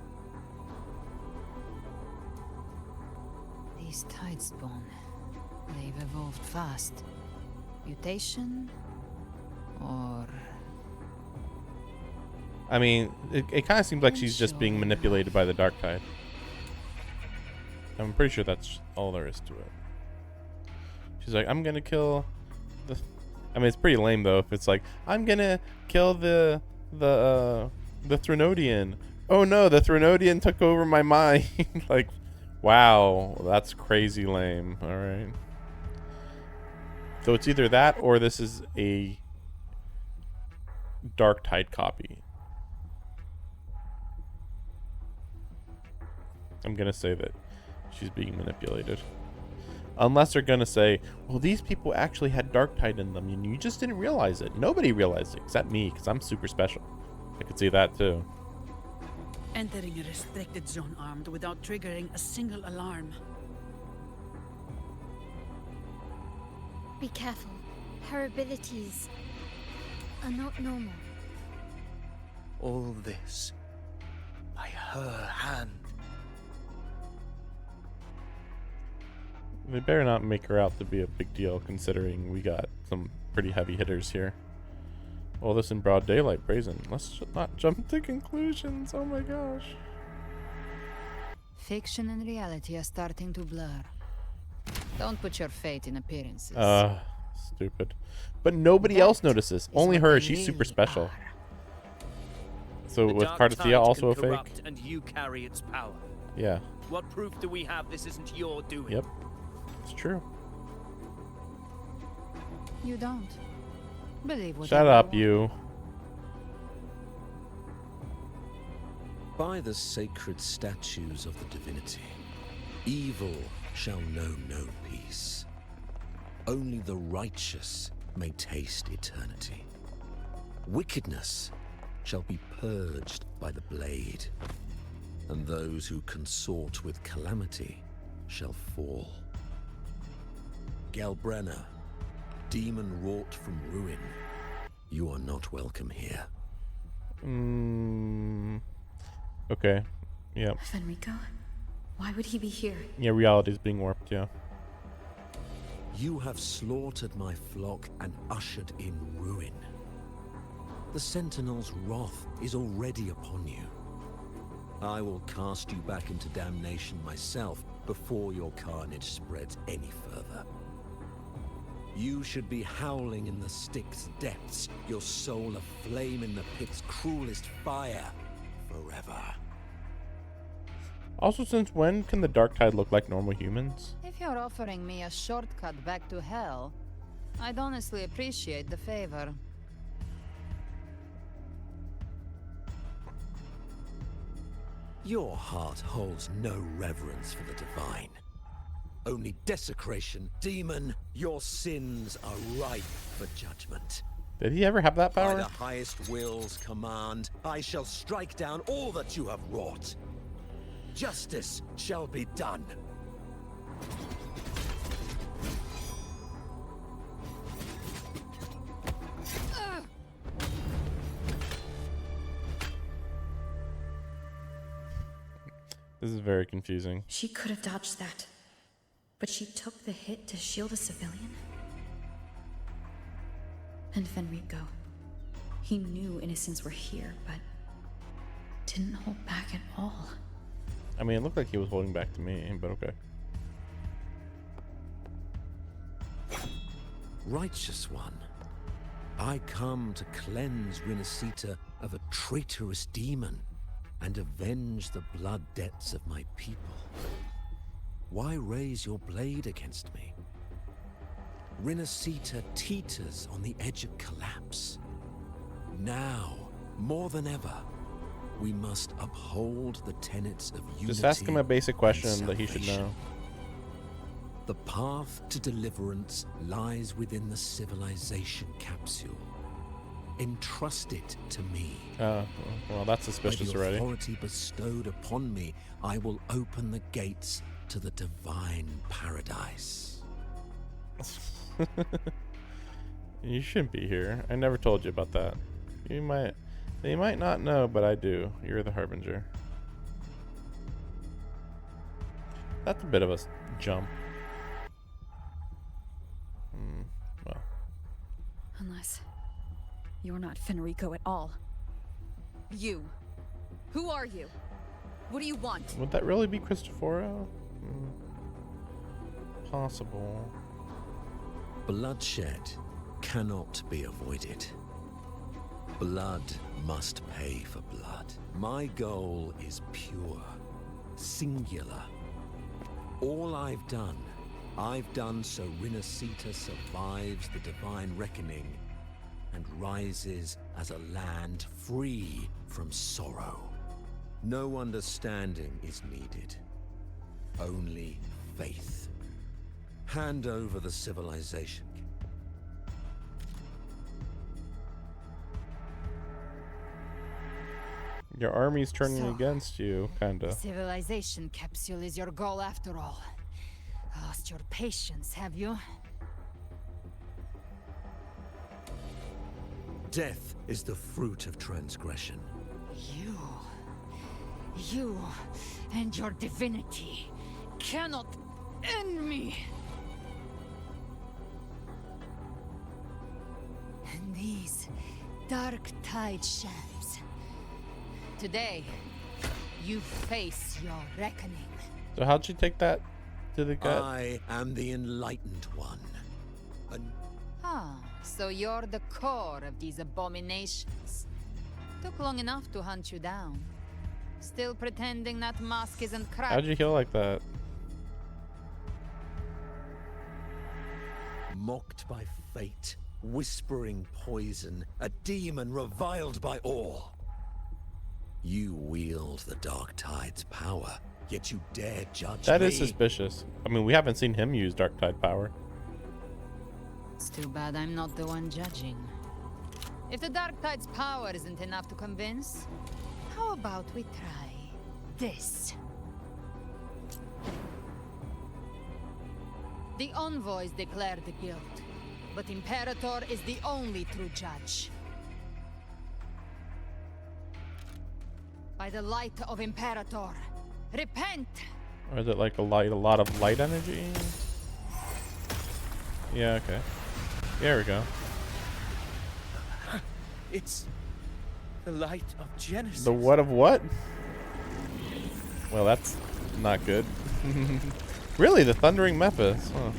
These Tidespawn, they've evolved fast. Mutation? Or... I mean, it kind of seems like she's just being manipulated by the Dark Tide. I'm pretty sure that's all there is to it. She's like, I'm gonna kill the... I mean, it's pretty lame though if it's like, I'm gonna kill the Threnodian. Oh no, the Threnodian took over my mind. Like, wow, that's crazy lame. All right. So it's either that or this is a Dark Tide copy. I'm going to say that she's being manipulated. Unless they're going to say, well, these people actually had Dark Tide in them and you just didn't realize it. Nobody realized it except me because I'm super special. I could see that too. Entering a restricted zone armed without triggering a single alarm. Be careful. Her abilities are not normal. All this by her hand. They better not make her out to be a big deal considering we got some pretty heavy hitters here. All this in broad daylight, brazen. Let's not jump to conclusions. Oh my gosh. Fiction and reality are starting to blur. Don't put your faith in appearances. Stupid. But nobody else notices. Only her. She's super special. So The was Dark Cardathia Tide also can a fake? corrupt and you carry its power. Yeah. What proof do we have this isn't your doing? Yep. It's true. You don't. Believe what Shut up, you. By the sacred statues of the divinity, evil shall know no peace. Only the righteous may taste eternity. Wickedness shall be purged by the blade, and those who consort with calamity shall fall. Galbrenna, demon wrought from ruin, you are not welcome here. Okay. Yep. Fenrico? Why would he be here? Yeah, reality's being warped, yeah. You have slaughtered my flock and ushered in ruin. The Sentinel's wrath is already upon you. I will cast you back into damnation myself before your carnage spreads any further. You should be howling in the Styx depths, your soul aflame in the pit's cruelest fire, forever. Also, since when can the Dark Tide look like normal humans? If you're offering me a shortcut back to hell, I'd honestly appreciate the favor. Your heart holds no reverence for the divine. Only desecration. Demon, your sins are ripe for judgment. Did he ever have that By power? the highest will's command, I shall strike down all that you have wrought. Justice shall be done. This is very confusing. She could have dodged that, but she took the hit to shield a civilian? And Fenrico. He knew innocents were here, but didn't hold back at all. I mean, it looked like he was holding back to me, but okay. Righteous one, I come to cleanse Rinascita of a traitorous demon and avenge the blood debts of my people. Why raise your blade against me? Rinascita teeters on the edge of collapse. Now, more than ever, we must uphold the tenets of unity. Just ask him a basic question that he should know. The path to deliverance lies within the civilization capsule. Entrust it to me. Oh, well, that's suspicious By the already. authority bestowed upon me, I will open the gates to the divine paradise. You shouldn't be here. I never told you about that. They might not know, but I do. You're the Harbinger. That's a bit of a jump. Well. Unless you're not Fenrico at all. You. Who are you? What do you want? Would that really be Cristoforo? Possible. Bloodshed cannot be avoided. Blood must pay for blood. My goal is pure, singular. All I've done so Rinascita survives the divine reckoning and rises as a land free from sorrow. No understanding is needed, only faith. Hand over the civilization. Your army's turning So, against you, kinda. Civilization capsule is your goal after all. Lost your patience, have you? Death is the fruit of transgression. You and your divinity cannot end me. And these dark tide shams. Today, you face your reckoning. So how'd you take that to the gut? I am the enlightened one. So you're the core of these abominations. Took long enough to hunt you down. Still pretending that mask isn't cracked. How'd you heal like that? Mocked by fate, whispering poison, a demon reviled by all. You wield the Dark Tide's power, yet you dare judge That me. is suspicious. I mean, we haven't seen him use Dark Tide power. It's too bad I'm not the one judging. If the Dark Tide's power isn't enough to convince, how about we try this? The envoys declare the guilt, but Imperator is the only true judge. By the light of Imperator, repent! Or is it like a lot of light energy? Yeah, okay. There we go. It's the light of Genesis. The what of what? Well, that's not good. Really, the Thundering Memphis. Huh.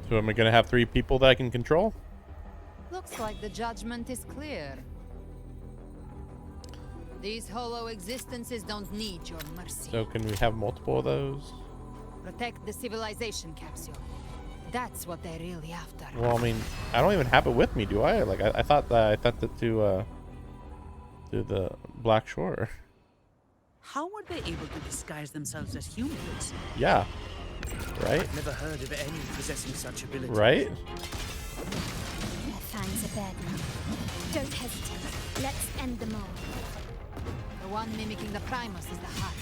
So am I gonna have 3 people that I can control? Looks like the judgment is clear. These hollow existences don't need your mercy. So can we have multiple of those? Protect the civilization capsule. That's what they're really after. Well, I mean, I don't even have it with me, do I? Like, I thought that I sent it to the Black Shore. How were they able to disguise themselves as humans? Yeah. Right? I've never heard of any possessing such ability. Right? Their fangs are bared now. Don't hesitate. Let's end them all. The one mimicking the Primus is the heart.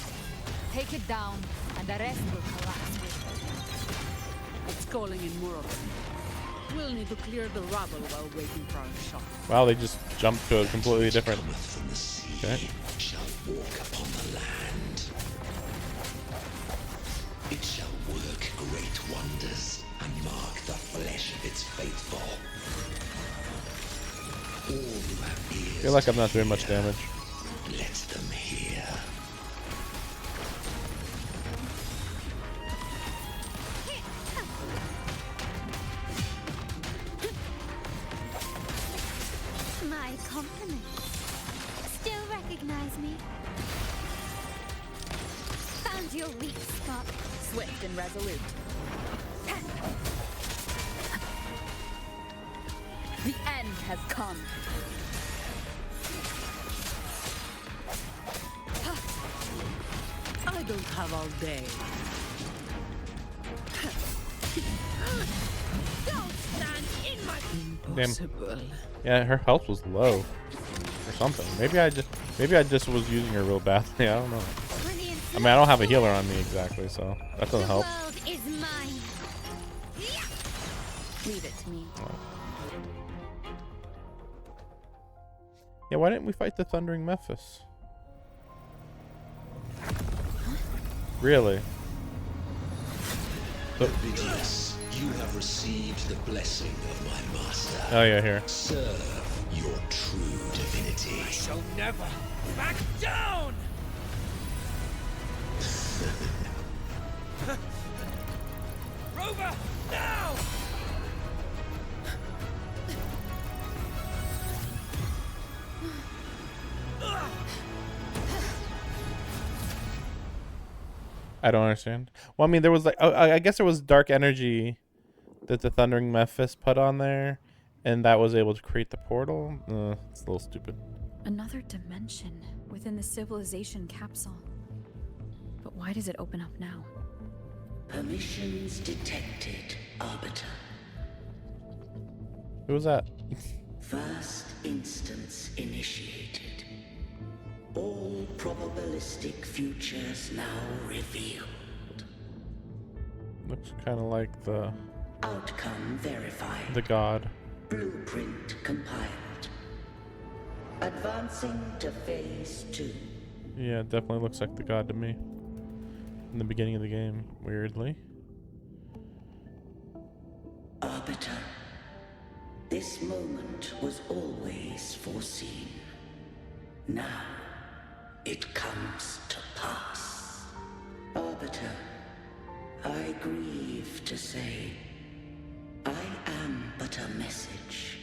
Take it down, and the rest will collapse with it. It's calling in more of them. We'll need to clear the rubble while waiting for our shot. Wow, they just jumped to a completely different. Okay. Shall walk upon the land. It shall work great wonders and mark the flesh of its faithful. All who have ears. I feel like I'm not doing much damage. Let them hear. My compliments. Still recognize me? Found your weak spot. Swift and resolute. The end has come. I don't have all day. Don't stand in my... Impossible. Yeah, her health was low or something. Maybe I just was using her real badly. I don't know. I mean, I don't have a healer on me exactly, so that doesn't help. The world is mine. Leave it to me. Yeah, why didn't we fight the Thundering Memphis? Really? Ovidius, you have received the blessing of my master. Oh yeah, here. Serve your true divinity. I shall never back down! Rover, now! I don't understand. Well, I mean, there was like, I guess there was dark energy that the Thundering Memphis put on there, and that was able to create the portal. It's a little stupid. Another dimension within the civilization capsule. But why does it open up now? Permissions detected, Arbiter. Who was that? First instance initiated. All probabilistic futures now revealed. Looks kind of like the Outcome verified. the god. Blueprint compiled. Advancing to phase 2. Yeah, it definitely looks like the god to me. In the beginning of the game, weirdly. Arbiter, this moment was always foreseen. Now, it comes to pass. Arbiter, I grieve to say, I am but a message,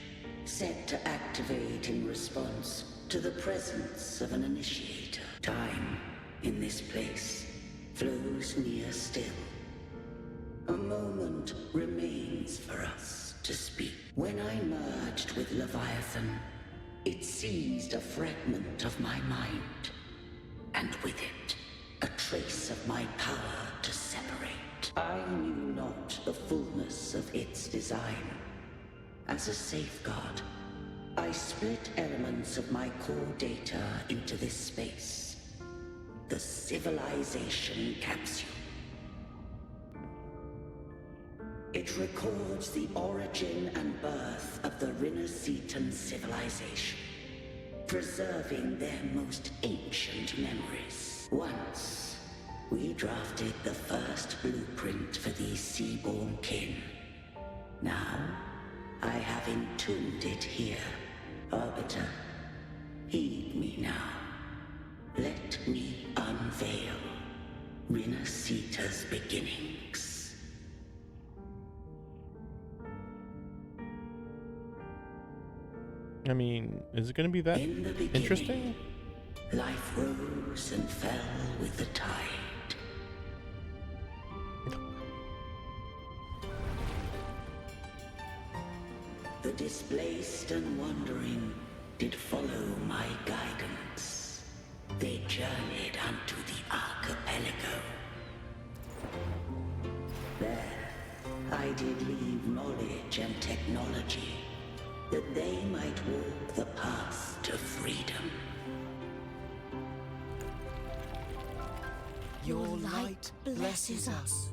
set to activate in response to the presence of an initiator. Time, in this place, flows near still. A moment remains for us to speak. When I merged with Leviathan, it seized a fragment of my mind, and with it, a trace of my power to separate. I knew not the fullness of its design. As a safeguard, I split elements of my core data into this space. The civilization capsule. It records the origin and birth of the Rinneseton civilization, preserving their most ancient memories. Once, we drafted the first blueprint for these seaborn kin. Now, I have entombed it here. Arbiter, heed me now. let me unveil Rinasita's beginnings. I mean, is it going to be that In the beginning, interesting? life rose and fell with the tide. The displaced and wandering did follow my guidance. They journeyed unto the archipelago. There, I did leave knowledge and technology, that they might walk the path to freedom. Your light blesses us.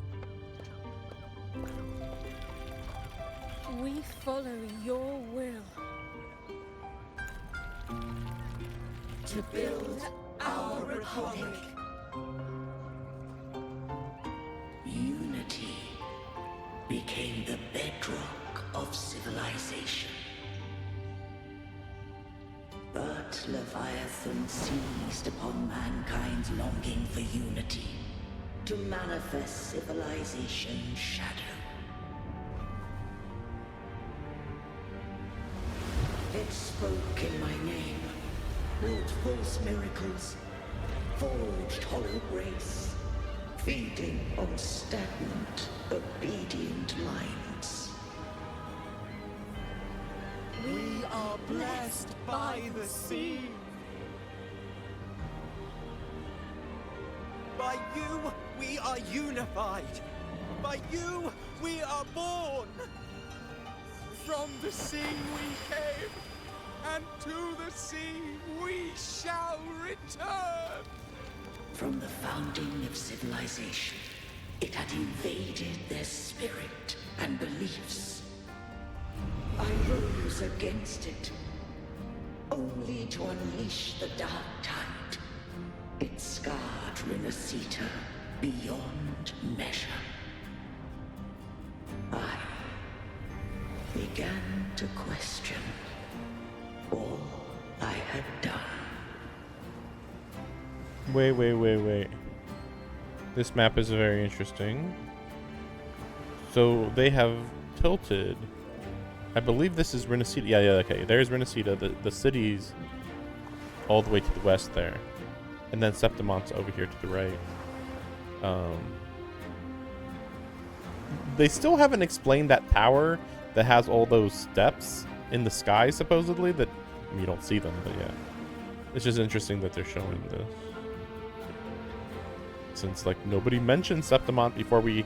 We follow your will. To build our republic. Unity became the bedrock of civilization. But Leviathan seized upon mankind's longing for unity to manifest civilization's shadow. It spoke in my name, wrought false miracles, forged hollow grace, feeding on stagnant, obedient minds. We are blessed by the sea. By you, we are unified. By you, we are born. From the sea we came, and to the sea we shall return. From the founding of civilization, it had invaded their spirit and beliefs. I rose against it, only to unleash the dark tide. It scarred Rinasita beyond measure. I began to question all I had done. Wait. This map is very interesting. So they have tilted. I believe this is Rinasita. Yeah, okay. There's Rinasita. The city's all the way to the west there. And then Septimont's over here to the right. They still haven't explained that tower that has all those steps in the sky, supposedly. That you don't see them, but yeah. It's just interesting that they're showing this. Since, like, nobody mentioned Septimont before we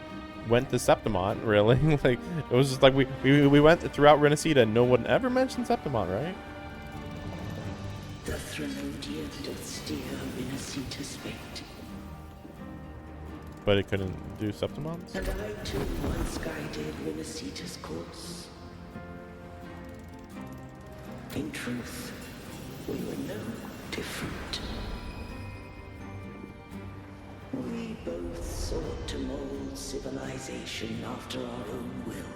went to Septimont, really. Like, it was just like we went throughout Rinasita and no one ever mentioned Septimont, right? The Threnodian doth steer Rinasita's fate. But it couldn't do Septimont? And I too once guided Rinasita's course. In truth, we were no different. We both sought to mold civilization after our own will.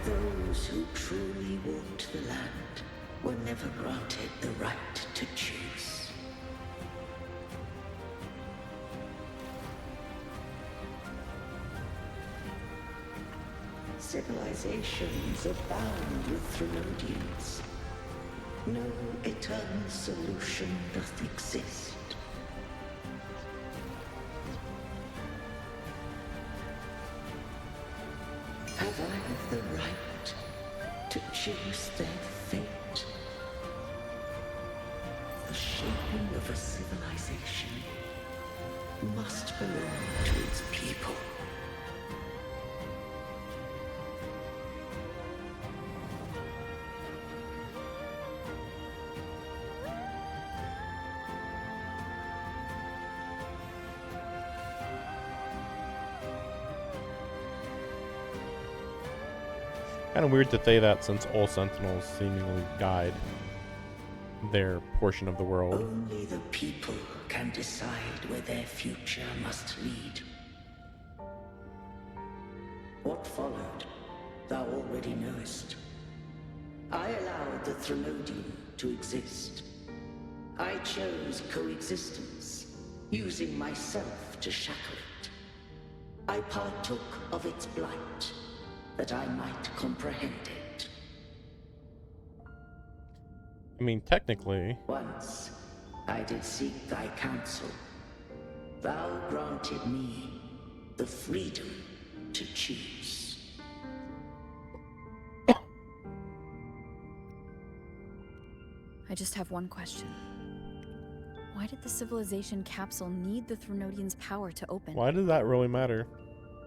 Those who truly walked the land were never granted the right to choose. Civilizations abound with Threnodians. No eternal solution doth exist. Have I the right to choose their fate? The shaping of a civilization must belong to its people. Kind of weird to say that, since all Sentinels seemingly guide their portion of the world. Only the people can decide where their future must lead. What followed, thou already knowest. I allowed the Threnodian to exist. I chose coexistence, using myself to shackle it. I partook of its blight, that I might comprehend it. I mean, technically. Once I did seek thy counsel. Thou granted me the freedom to choose. I just have one question. Why did the civilization capsule need the Threnodians' power to open? Why does that really matter?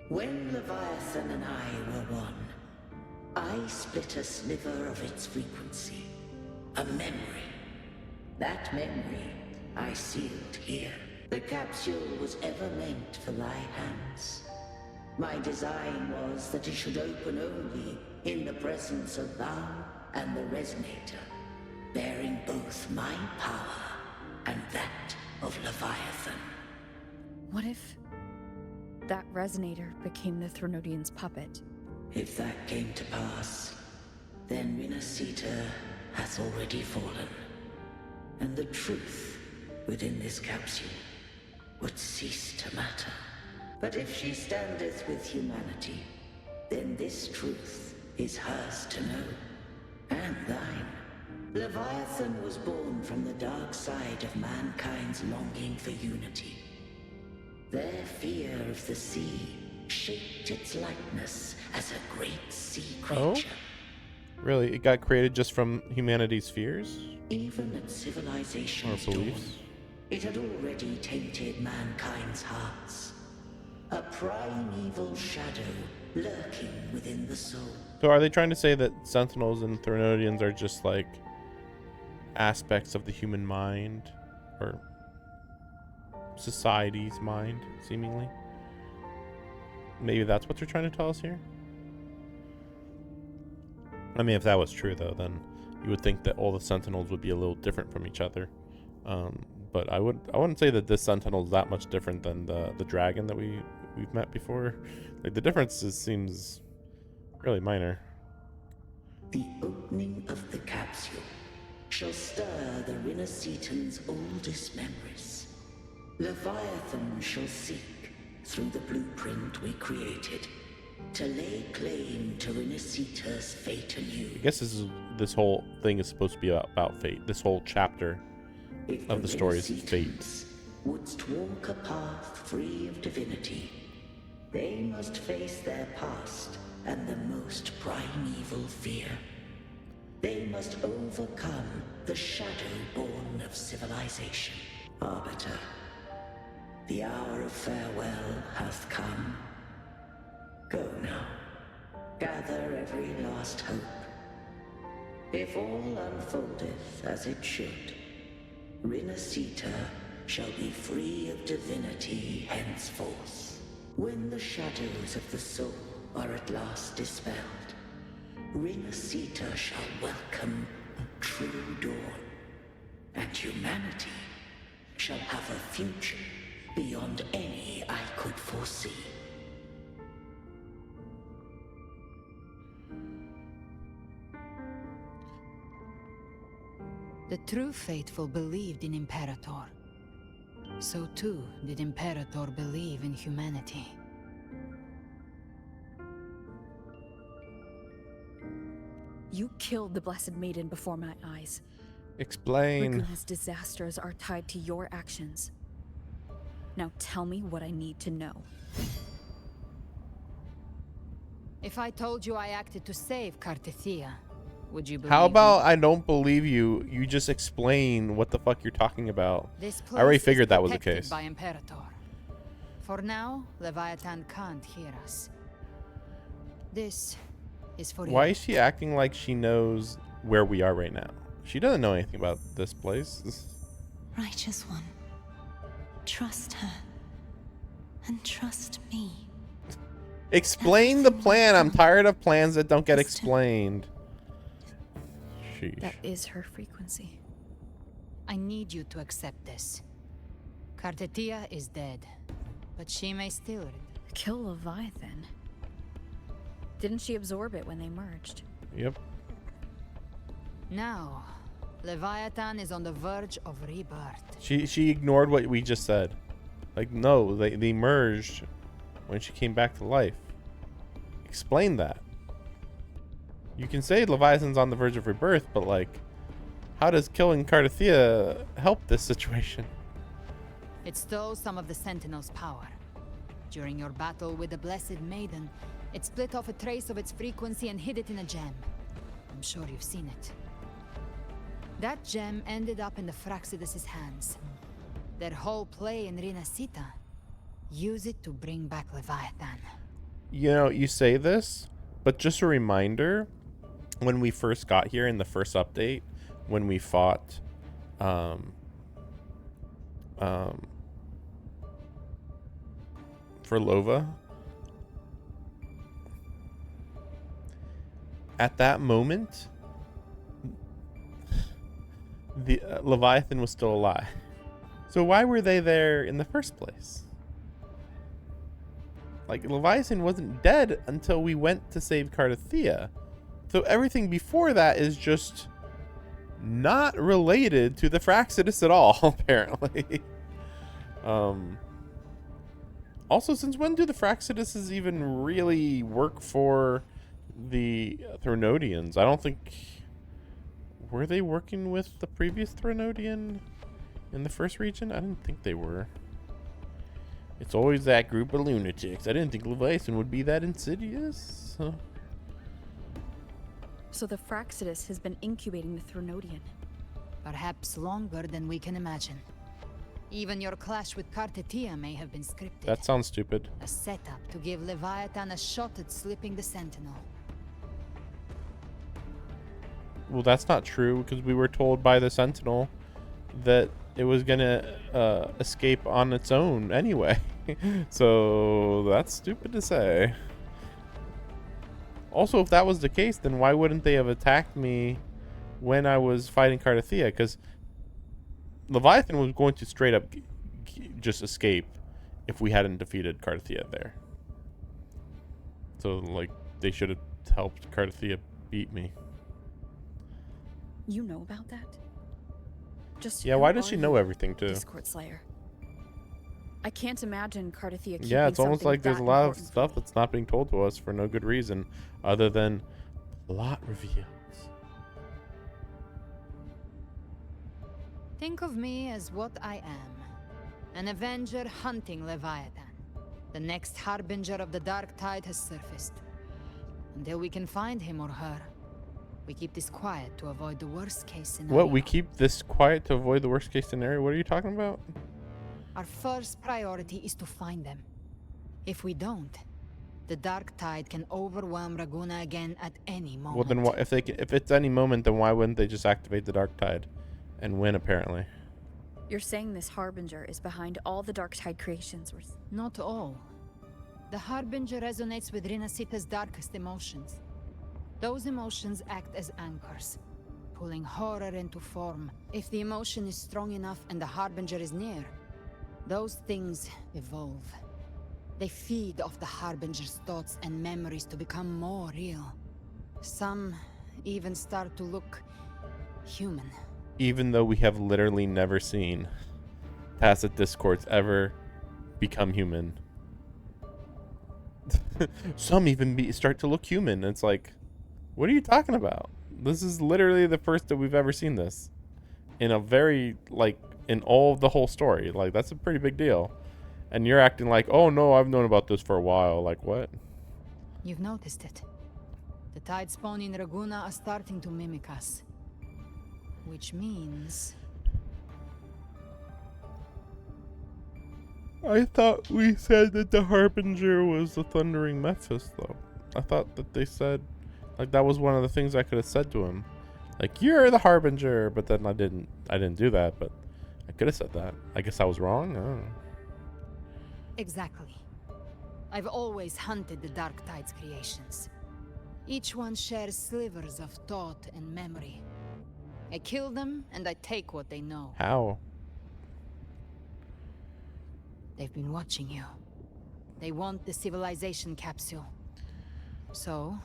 When Leviathan and I were one, I split a sliver of its frequency. A memory. That memory I sealed here. The capsule was ever meant for thy hands. My design was that it should open only in the presence of thou and the Resonator, bearing both my power and that of Leviathan. What if that Resonator became the Threnodians' puppet? If that came to pass, then Renacita hath already fallen, and the truth within this capsule would cease to matter. But if she standeth with humanity, then this truth is hers to know, and thine. Leviathan was born from the dark side of mankind's longing for unity. Their fear of the sea shaped its likeness as a great sea creature. Oh? Really? It got created just from humanity's fears? Even at civilization's or beliefs? dawn, it had already tainted mankind's hearts. A primeval shadow lurking within the soul. So are they trying to say that Sentinels and Threnodians are just like aspects of the human mind? Or society's mind, seemingly? Maybe that's what they're trying to tell us here? I mean, if that was true, though, then you would think that all the Sentinels would be a little different from each other. But I wouldn't say that this Sentinel is that much different than the dragon that we've met before. Like, the difference seems really minor. The opening of the capsule shall stir the Renacitans' oldest memories. Leviathan shall seek, through the blueprint we created, to lay claim to Renacita's fate anew. I guess this whole thing is supposed to be about fate. This whole chapter of the story is fate. Wouldst walk a path free of divinity, they must face their past and the most primeval fear. They must overcome the shadow born of civilization. Arbiter, the hour of farewell hath come. Go now. Gather every last hope. If all unfoldeth as it should, Renacita shall be free of divinity henceforth. When the shadows of the soul are at last dispelled, Renacita shall welcome a true dawn, and humanity shall have a future beyond any I could foresee. The true faithful believed in Imperator. So too did Imperator believe in humanity. You killed the Blessed Maiden before my eyes. Explain. Raguna's disasters are tied to your actions. Now tell me what I need to know. If I told you I acted to save Cartethia, would you believe How about me? I don't believe you? You just explain what the fuck you're talking about. This I already place figured is that was the protected case. by Imperator. For now, Leviathan can't hear us. This is for Why you. is she acting like she knows where we are right now? She doesn't know anything about this place. Righteous One, trust her. And trust me. Explain the plan. I'm tired of plans that don't get explained. Sheesh. That is her frequency. I need you to accept this. Cartethia is dead, but she may still... Kill Leviathan? Didn't she absorb it when they merged? Yep. Now, Leviathan is on the verge of rebirth. She ignored what we just said. Like, no, they merged when she came back to life. Explain that. You can say Leviathan's on the verge of rebirth, but like, how does killing Cardathia help this situation? It stole some of the Sentinel's power. During your battle with the Blessed Maiden, it split off a trace of its frequency and hid it in a gem. I'm sure you've seen it. That gem ended up in the Fraxidus' hands. Their whole play in Rinasita. Use it to bring back Leviathan. You know, you say this, but just a reminder, when we first got here in the first update, when we fought for Lova, at that moment the Leviathan was still alive. So why were they there in the first place? Like, Leviathan wasn't dead until we went to save Cardathia. So everything before that is just not related to the Fraxidus at all, apparently. Also, since when do the Fraxiduses even really work for the Thronodians? I don't think... Were they working with the previous Thronodian in the first region? I didn't think they were. It's always that group of lunatics. I didn't think Leviathan would be that insidious. Huh. So the Fraxidus has been incubating the Thronodian. Perhaps longer than we can imagine. Even your clash with Cardathia may have been scripted. That sounds stupid. A setup to give Leviathan a shot at slipping the Sentinel. Well, that's not true, because we were told by the Sentinel that it was gonna escape on its own anyway. So that's stupid to say. Also, if that was the case, then why wouldn't they have attacked me when I was fighting Cardathia? Because Leviathan was going to straight up just escape if we hadn't defeated Cardathia there. So, like, they should have helped Cardathia beat me. You know about that? Just yeah, why does she know everything too? Discord Slayer. I can't imagine Cardathia keeping Yeah, it's almost like there's a lot of important stuff that's not being told to us for no good reason other than plot reveals. Think of me as what I am. An Avenger hunting Leviathan. The next harbinger of the Dark Tide has surfaced. Until we can find him or her, we keep this quiet to avoid the worst case scenario. What, we keep this quiet to avoid the worst case scenario? What are you talking about? Our first priority is to find them. If we don't, the Dark Tide can overwhelm Raguna again at any moment. Well, then if it's any moment, then why wouldn't they just activate the Dark Tide and win, apparently? You're saying this Harbinger is behind all the Dark Tide creations? Not all. The Harbinger resonates with Rinasita's darkest emotions. Those emotions act as anchors, pulling horror into form. If the emotion is strong enough and the Harbinger is near, those things evolve. They feed off the Harbinger's thoughts and memories to become more real. Some even start to look human. Even though we have literally never seen Tacit Discords ever become human. Some even start to look human. It's like, what are you talking about? This is literally the first that we've ever seen this. In a very, like, in all of the whole story. Like, that's a pretty big deal. And you're acting like, oh no, I've known about this for a while. Like, what? You've noticed it. The tide spawn in Raguna are starting to mimic us. Which means... I thought we said that the Harbinger was the Thundering Memphis, though. I thought that they said... Like, that was one of the things I could have said to him. Like, you're the Harbinger, but then I didn't do that, but I could have said that. I guess I was wrong. I don't know. Exactly. I've always hunted the Dark Tide's creations. Each one shares slivers of thought and memory. I kill them, and I take what they know. How? They've been watching you. They want the civilization capsule. So,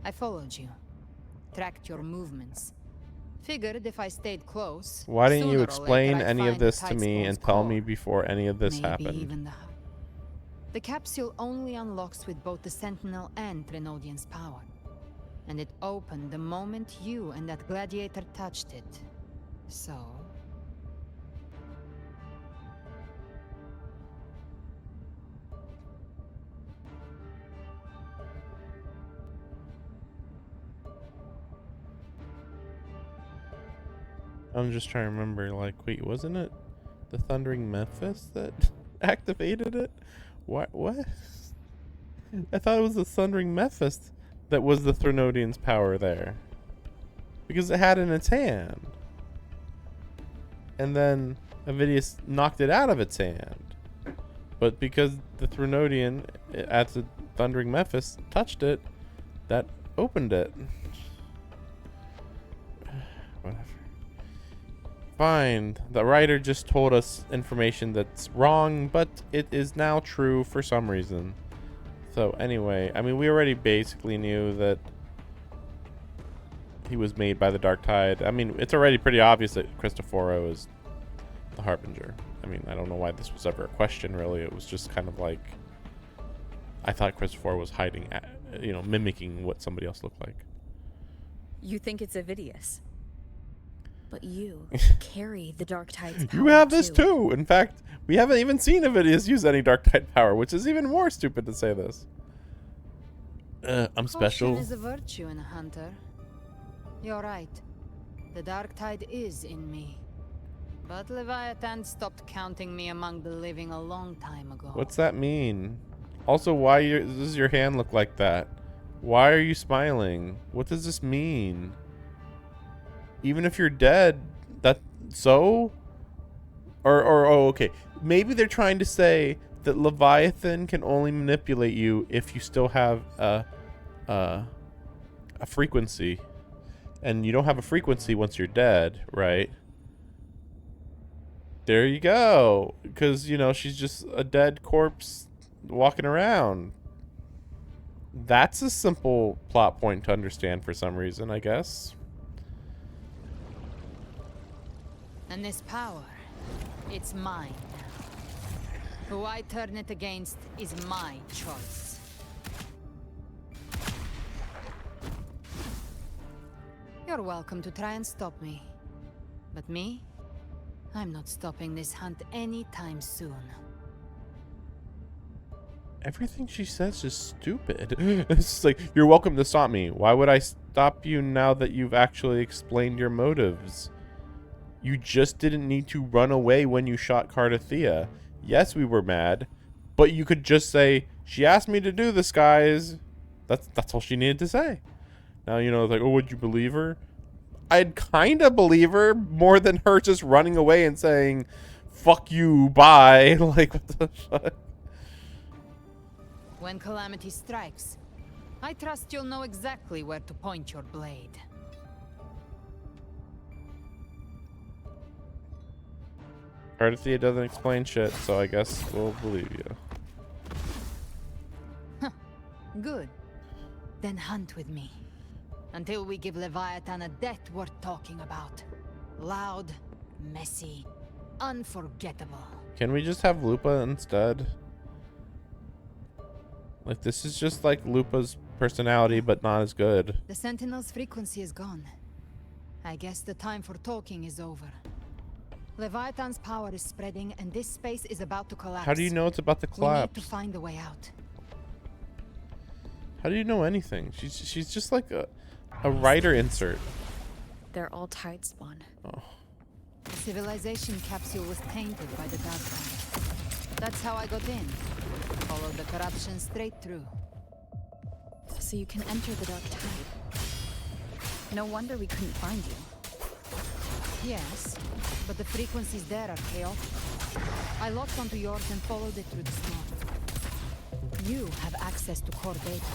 I followed you. Tracked your movements. Figured if I stayed close. Why didn't you sooner or explain later I'd any of find the this to Tide me Scroll's and tell core. me before any of this Maybe happened? even the capsule only unlocks with both the Sentinel and Trinodian's power. And it opened the moment you and that gladiator touched it. So... I'm just trying to remember, like, wait, wasn't it the Thundering Memphis that activated it? What? I thought it was the Thundering Memphis that was the Trinodian's power there. Because it had in its hand. And then Avidius knocked it out of its hand. But because the Trinodian, at the Thundering Memphis, touched it, that opened it. Whatever. Fine. The writer just told us information that's wrong, but it is now true for some reason. So anyway, I mean, we already basically knew that he was made by the Dark Tide. I mean, it's already pretty obvious that Cristoforo is the Harbinger. I mean, I don't know why this was ever a question, really. It was just kind of like, I thought Cristoforo was hiding, mimicking what somebody else looked like. You think it's Avidius. But you carry the Dark Tide's power. You have this too. In fact, we haven't even seen Avidius use any Dark Tide power, which is even more stupid to say this. I'm special. Caution is a virtue in a hunter. You're right. The Dark Tide is in me. But Leviathan stopped counting me among the living a long time ago. What's that mean? Also, why does your hand look like that? Why are you smiling? What does this mean? Even if you're dead, oh, okay. Maybe they're trying to say that Leviathan can only manipulate you if you still have a frequency. And you don't have a frequency once you're dead, right? There you go. Because, she's just a dead corpse walking around. That's a simple plot point to understand for some reason, I guess. And this power, it's mine now. Who I turn it against is my choice. You're welcome to try and stop me. But me? I'm not stopping this hunt anytime soon. Everything she says is stupid. It's just like, you're welcome to stop me. Why would I stop you now that you've actually explained your motives? You just didn't need to run away when you shot Cardathea. Yes, we were mad, but you could just say, she asked me to do this, guys. That's all she needed to say. Now, like, oh, would you believe her? I'd kind of believe her more than her just running away and saying, fuck you, bye. Like, what the fuck? When calamity strikes, I trust you'll know exactly where to point your blade. Cardathea doesn't explain shit, so I guess we'll believe you. Huh. Good. Then hunt with me. Until we give Leviathan a death worth talking about. Loud, messy, unforgettable. Can we just have Lupa instead? Like, this is just like Lupa's personality, but not as good. The Sentinel's frequency is gone. I guess the time for talking is over. Leviathan's power is spreading, and this space is about to collapse. How do you know it's about to collapse? We need to find a way out. How do you know anything? She's just like a writer insert. They're all Tide spawn. Oh. The civilization capsule was tainted by the Dark Tide. That's how I got in. Followed the corruption straight through. So you can enter the Dark Tide. No wonder we couldn't find you. Yes, but the frequencies there are chaotic. I locked onto yours and followed it through the storm. You have access to core data,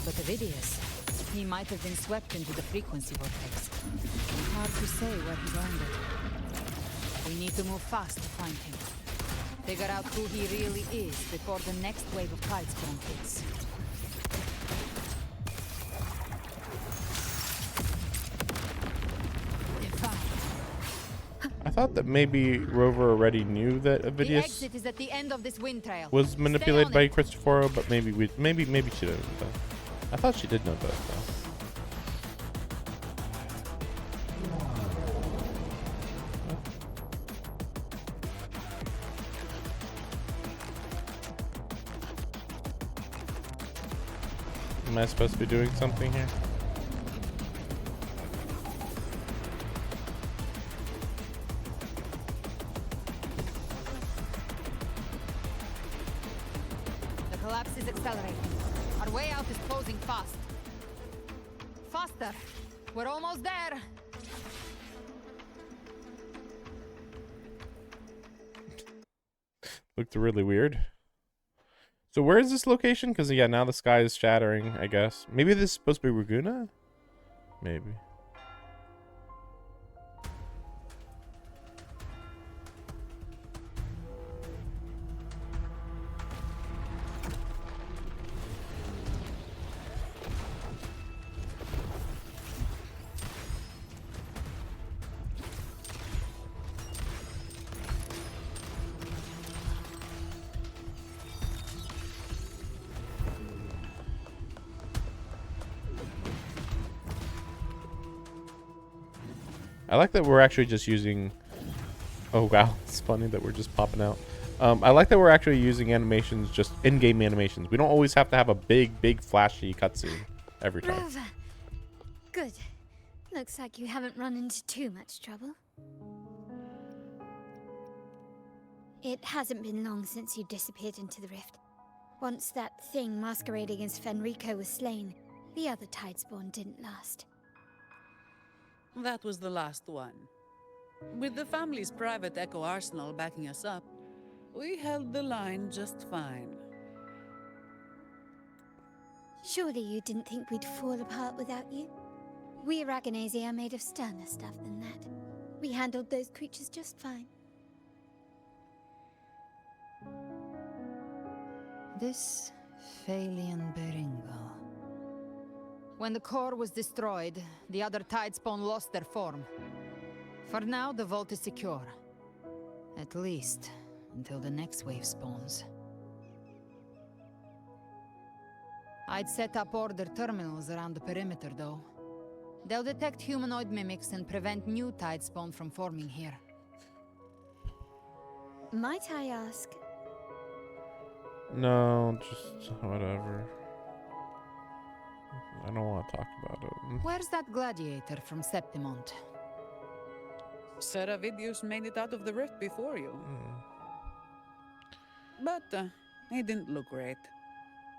but Avidius, he might have been swept into the frequency vortex. Hard to say where he landed. We need to move fast to find him. Figure out who he really is before the next wave of Tidestorm hits. thought that maybe Rover already knew that The Avidius exit is at the end of this wind trail. was manipulated by Stay on it. Cristoforo, but maybe she didn't. I thought she did know that though. Am I supposed to be doing something here? The collapse is accelerating. Our way out is closing fast. Faster. We're almost there. Looked really weird. So where is this location? Because yeah, now the sky is shattering, I guess. Maybe this is supposed to be Ragunna? Maybe. I like that we're actually just using... Oh wow, it's funny that we're just popping out. I like that we're actually using animations, just in-game animations. We don't always have to have a big flashy cutscene every time. Rover. Good. Looks like you haven't run into too much trouble. It hasn't been long since you disappeared into the rift. Once that thing masquerading as Fenrico was slain, the other Tidespawn didn't last. That was the last one. With the family's private Echo Arsenal backing us up, we held the line just fine. Surely you didn't think we'd fall apart without you? We Aragonese are made of sterner stuff than that. We handled those creatures just fine. This Phalian Beringal. When the core was destroyed, the other Tidespawn lost their form. For now, the vault is secure. At least, until the next wave spawns. I'd set up order terminals around the perimeter, though. They'll detect humanoid mimics and prevent new Tidespawn from forming here. Might I ask? No, just whatever. I don't want to talk about it. Where's that gladiator from Septimont? Seravidius made it out of the rift before you. But he didn't look great.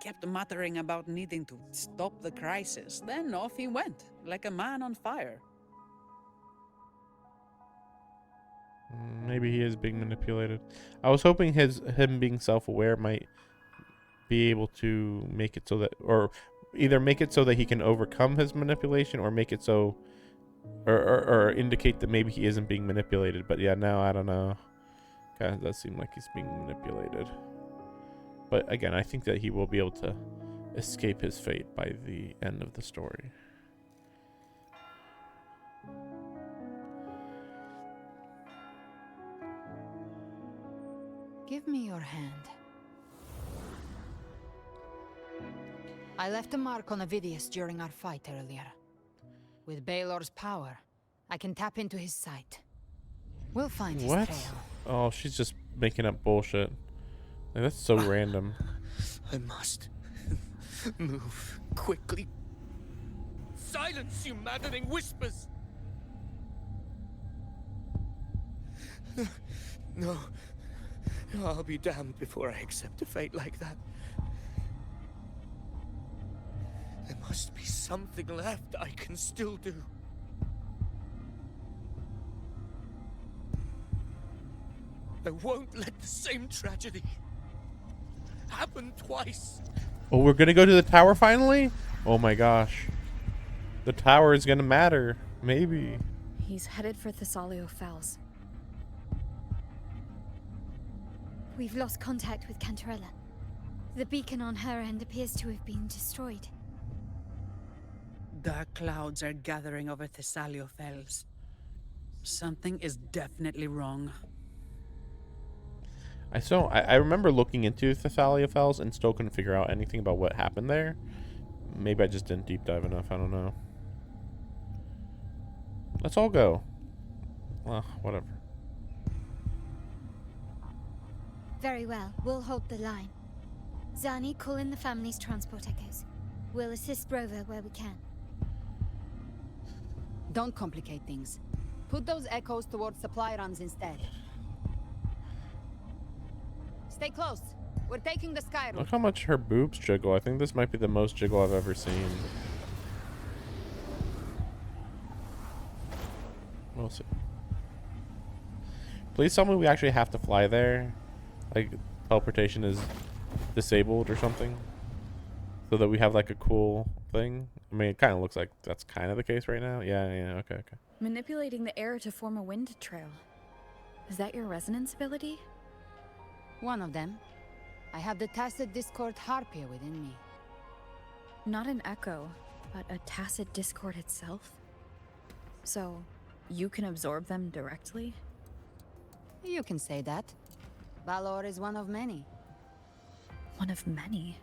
Kept muttering about needing to stop the crisis. Then off he went, like a man on fire. Maybe he is being manipulated. I was hoping him being self-aware might be able to make it so that, or either make it so that he can overcome his manipulation, or make it so, or indicate that maybe he isn't being manipulated. But yeah, now I don't know. Kind of does seem like he's being manipulated. But again, I think that he will be able to escape his fate by the end of the story. Give me your hand. I left a mark on Avidius during our fight earlier. With Baelor's power, I can tap into his sight. We'll find his What? trail. Oh, she's just making up bullshit. Like, that's so random. I must move quickly. Silence, you maddening whispers! No. I'll be damned before I accept a fate like that. There must be something left I can still do. I won't let the same tragedy happen twice. Oh, we're gonna go to the tower finally? Oh my gosh. The tower is gonna matter. Maybe. He's headed for Thessalio Fells. We've lost contact with Cantarella. The beacon on her end appears to have been destroyed. Dark clouds are gathering over Thessalio Fells. Something is definitely wrong. I remember looking into Thessalia Fells and still couldn't figure out anything about what happened there. Maybe I just didn't deep dive enough. I don't know. Let's all go. Well, whatever. Very well. We'll hold the line. Zani, call in the family's transport echoes. We'll assist Rover where we can. Don't complicate things. Put those echoes towards supply runs instead. Stay close. We're taking the sky route. Look how much her boobs jiggle. I think this might be the most jiggle I've ever seen. We'll see. Please tell me we actually have to fly there. Like, teleportation is disabled or something. So that we have, like, a cool thing. I mean, it kind of looks like that's kind of the case right now. Yeah, okay. Manipulating the air to form a wind trail. Is that your resonance ability? One of them. I have the tacit discord harpia within me. Not an echo, but a tacit discord itself? So, you can absorb them directly? You can say that. Valor is one of many. One of many?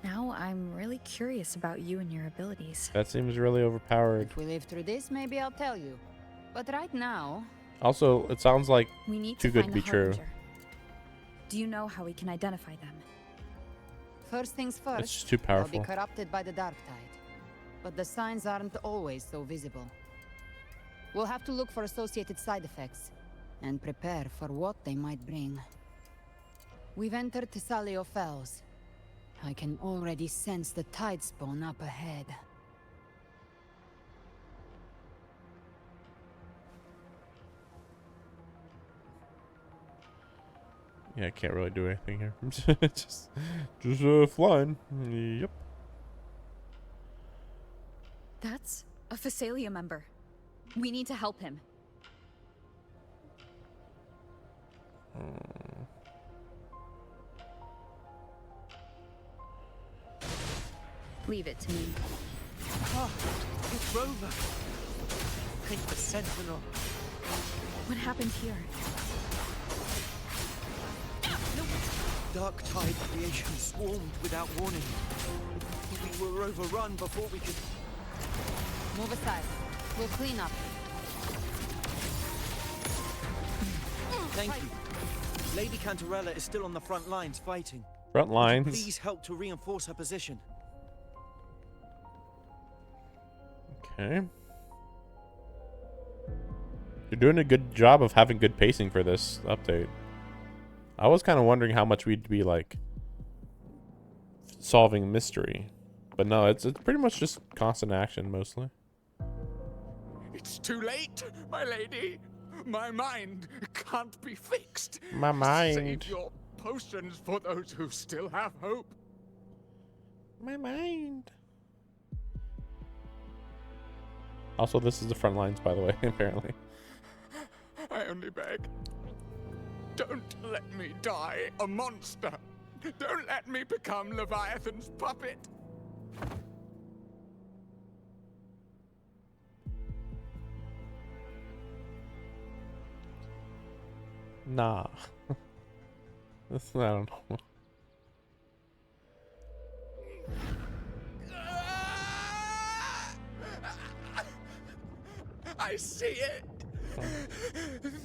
Now I'm really curious about you and your abilities. That seems really overpowered. If we live through this, maybe I'll tell you. But right now... Also, it sounds like we need too to good find to be the true. Harbinger. Do you know how we can identify them? First things first, It's just too I'll powerful. be corrupted by the dark tide. But the signs aren't always so visible. We'll have to look for associated side effects and prepare for what they might bring. We've entered Thessalia Fells. I can already sense the tide spawn up ahead. Yeah, I can't really do anything here. just flying. Yep. That's a Thessalia member. We need to help him. Leave it to me. Oh, it's Rover. Ain't the Sentinel. What happened here? Dark tide creation swarmed without warning. We were overrun before we could... Move aside. We'll clean up. Thank you. Lady Cantarella is still on the front lines fighting. Front lines? Please help to reinforce her position. Okay. You're doing a good job of having good pacing for this update. I was kind of wondering how much we'd be, like, solving mystery. But no, it's pretty much just constant action, mostly. It's too late, my lady. My mind can't be fixed. My mind. Save your potions for those who still have hope. My mind. Also, this is the front lines, by the way, apparently. I only beg. Don't let me die a monster. Don't let me become Leviathan's puppet. Nah. I don't know. I see it.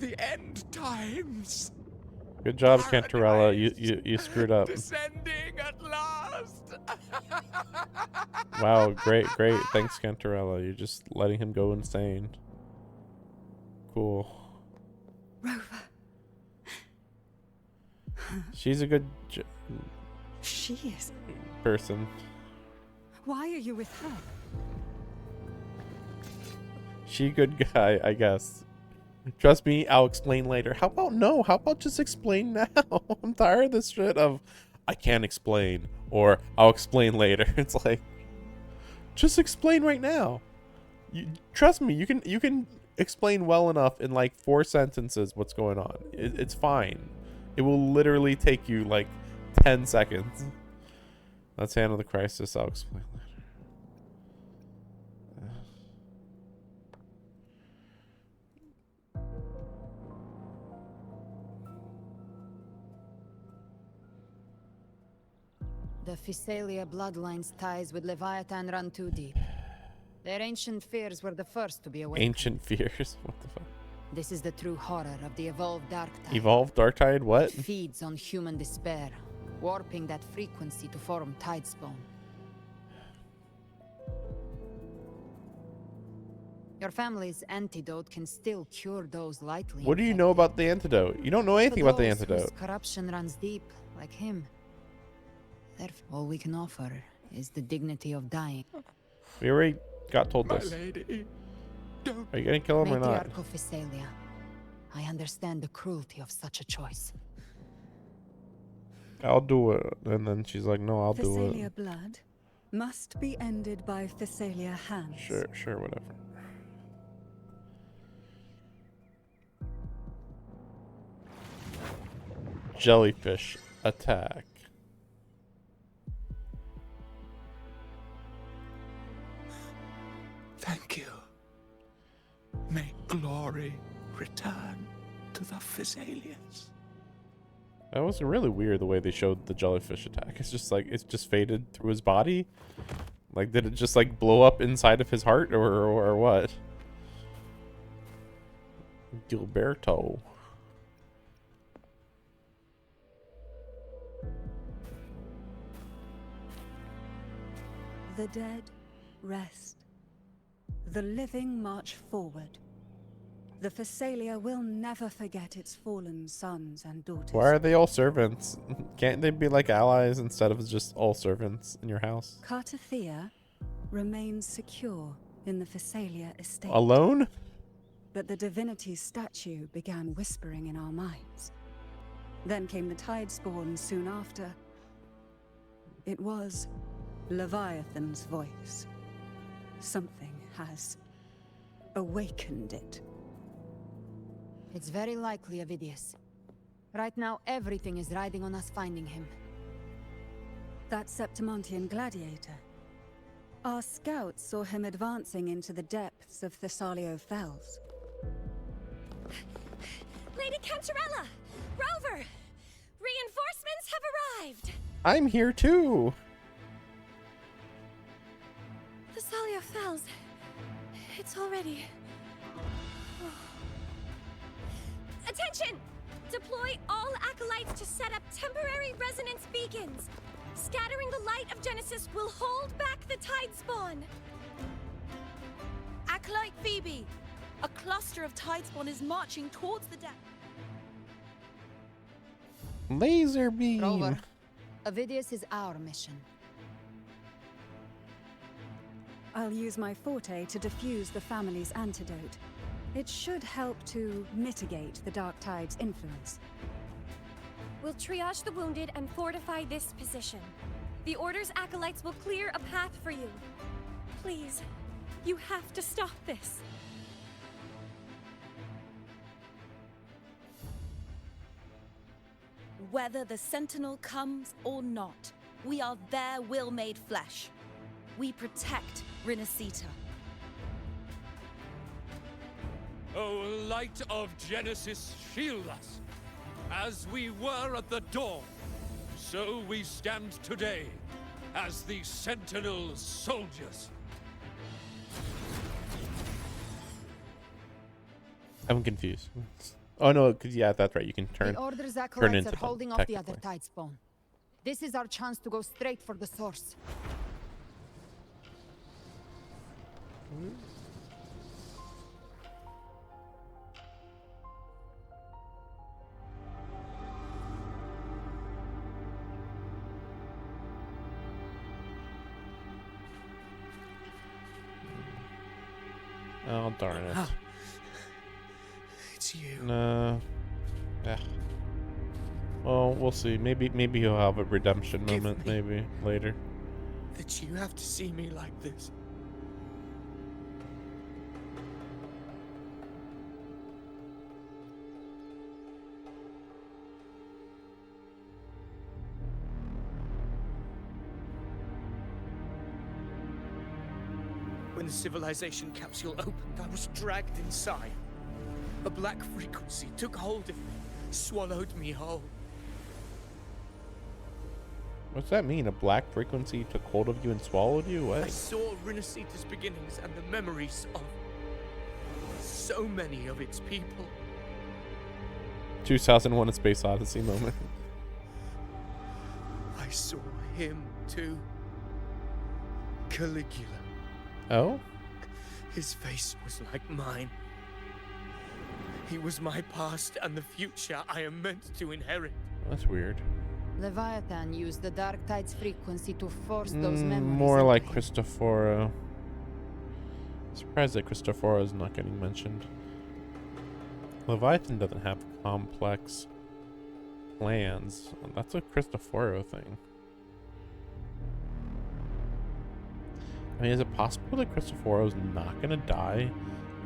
The end times. Good job, Cantarella. You screwed up. Descending at last. Wow, great. Thanks, Cantarella. You're just letting him go insane. Cool. Rover. She's a good She is. person. Why are you with her? She good guy, I guess. Trust me, I'll explain later. How about no? How about just explain now? I'm tired of this shit of I can't explain or I'll explain later. It's like just explain right now. Trust me, you can explain well enough in like 4 sentences what's going on. It's fine. It will literally take you like 10 seconds. Let's handle the crisis. I'll explain later. The Physalia bloodline's ties with Leviathan run too deep. Their ancient fears were the first to be awakened. Ancient fears? What the fuck? This is the true horror of the evolved Dark Tide. Evolved Dark Tide? What? It feeds on human despair, warping that frequency to form Tidespawn. Your family's antidote can still cure those lightly. What do you know about the antidote? You don't know anything about the antidote. Whose corruption runs deep, like him. Therefore, all we can offer is the dignity of dying. We already got told My this. lady, don't. Are you gonna kill him or not? Matriarch of Physalia, I understand the cruelty of such a choice. I'll do it. And then she's like, no, I'll do Physalia it. blood must be ended by Physalia hands. Sure, whatever. Jellyfish attack. Thank you. May glory return to the Physalians. That was really weird the way they showed the jellyfish attack. It's just like it's just faded through his body. Like, did it just like blow up inside of his heart or what? Gilberto. The dead rest. The living march forward. The Physalia will never forget its fallen sons and daughters. Why are they all servants? Can't they be like allies instead of just all servants in your house? Cartathea remains secure in the Physalia estate. Alone? But the divinity's statue began whispering in our minds. Then came the Tidespawn soon after. It was Leviathan's voice. Something has awakened it. It's very likely, Avidius. Right now, everything is riding on us finding him. That Septimontian gladiator. Our scouts saw him advancing into the depths of Thessalio Fells. Lady Cantarella! Rover! Reinforcements have arrived! I'm here too! Thessalio Fells. It's already... Attention! Deploy all acolytes to set up temporary resonance beacons. Scattering the light of Genesis will hold back the Tidespawn. Acolyte Phoebe! A cluster of Tidespawn is marching towards the depth. Laser beam! Rover, Avidius is our mission. I'll use my forte to defuse the family's antidote. It should help to mitigate the Dark Tide's influence. We'll triage the wounded and fortify this position. The Order's acolytes will clear a path for you. Please, you have to stop this. Whether the Sentinel comes or not, we are their will made flesh. We protect Rinasita. O light of Genesis, shield us. As we were at the dawn, so we stand today as the Sentinel soldiers. I'm confused. Oh no, because yeah, that's right. You can turn. The Order's turn acolytes into are them, holding off the other technically. Tidespawn. This is our chance to go straight for the source. Oh darn it! It's you. No. Yeah. Well, we'll see. Maybe he'll have a redemption moment. Maybe later. That you have to see me like this. When the civilization capsule opened, I was dragged inside. A black frequency took hold of me, swallowed me whole. What's that mean? A black frequency took hold of you and swallowed you? What? I saw Rinasita's beginnings and the memories of so many of its people. 2001: A Space Odyssey moment. I saw him too. Caligula. Oh? His face was like mine. He was my past and the future I am meant to inherit. That's weird. Leviathan used the Dark Tide's frequency to force those memories. More into like him. Cristoforo. Surprised that Cristoforo is not getting mentioned. Leviathan doesn't have complex plans. That's a Cristoforo thing. I mean, is it possible that Cristoforo's not gonna die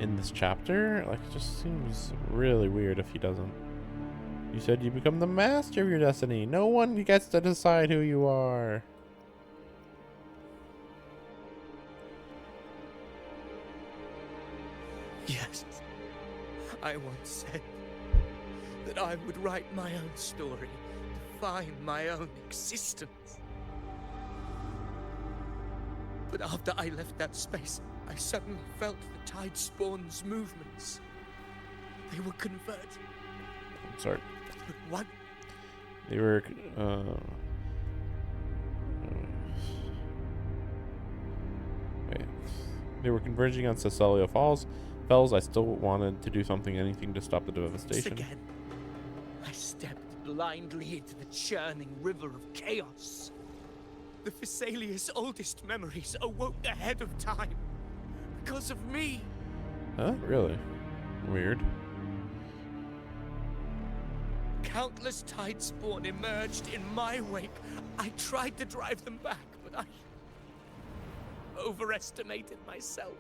in this chapter? Like, it just seems really weird if he doesn't. You said you become the master of your destiny. No one gets to decide who you are. Yes. I once said that I would write my own story, define my own existence. But after I left that space, I suddenly felt the Tide Spawn's movements. They were converging. I'm sorry. What? They were, wait. They were converging on Cecilia Falls. I still wanted to do anything to stop the Once devastation. again, I stepped blindly into the churning river of chaos. The Thessalia's oldest memories awoke ahead of time. Because of me. Huh? Really? Weird. Countless Tide Spawn emerged in my wake. I tried to drive them back, but I overestimated myself.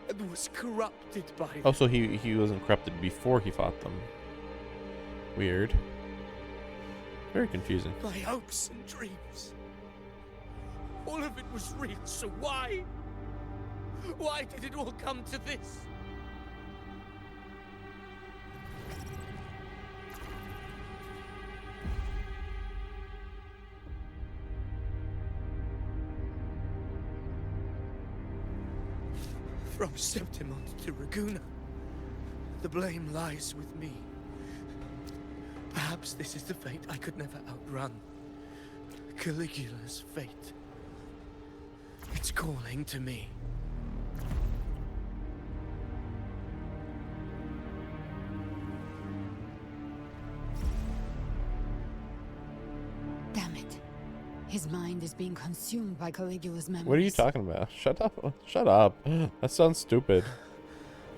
And was corrupted by them. Oh, so he wasn't corrupted before he fought them. Weird. Very confusing. My hopes and dreams. All of it was real, so why? Why did it all come to this? From Septimont to Raguna, the blame lies with me. Perhaps this is the fate I could never outrun. Caligula's fate. It's calling to me. Damn it. His mind is being consumed by Caligula's memories. What are you talking about? Shut up. Shut up. That sounds stupid.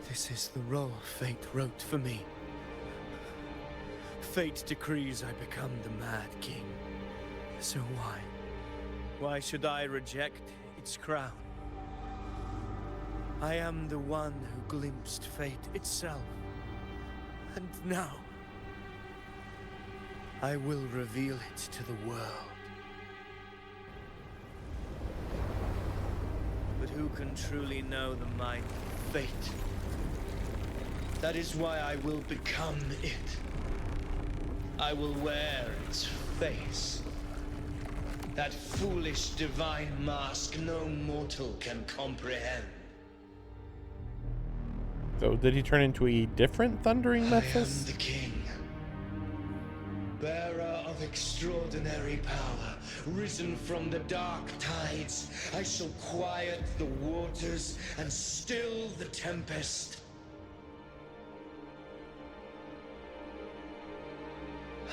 This is the role fate wrote for me. Fate decrees I become the Mad King. So why? Why should I reject its crown? I am the one who glimpsed fate itself. And now, I will reveal it to the world. But who can truly know the mind of fate? That is why I will become it. I will wear its face. That foolish divine mask no mortal can comprehend. So did he turn into a different Thundering Memphis? I am the king. Bearer of extraordinary power, risen from the dark tides, I shall quiet the waters and still the tempest.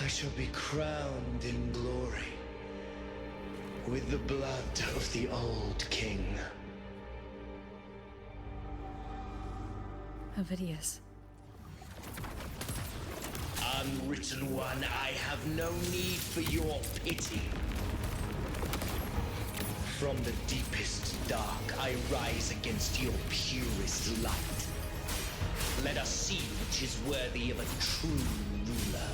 I shall be crowned in glory with the blood of the old king. Ovidius. Unwritten one, I have no need for your pity. From the deepest dark, I rise against your purest light. Let us see which is worthy of a true ruler.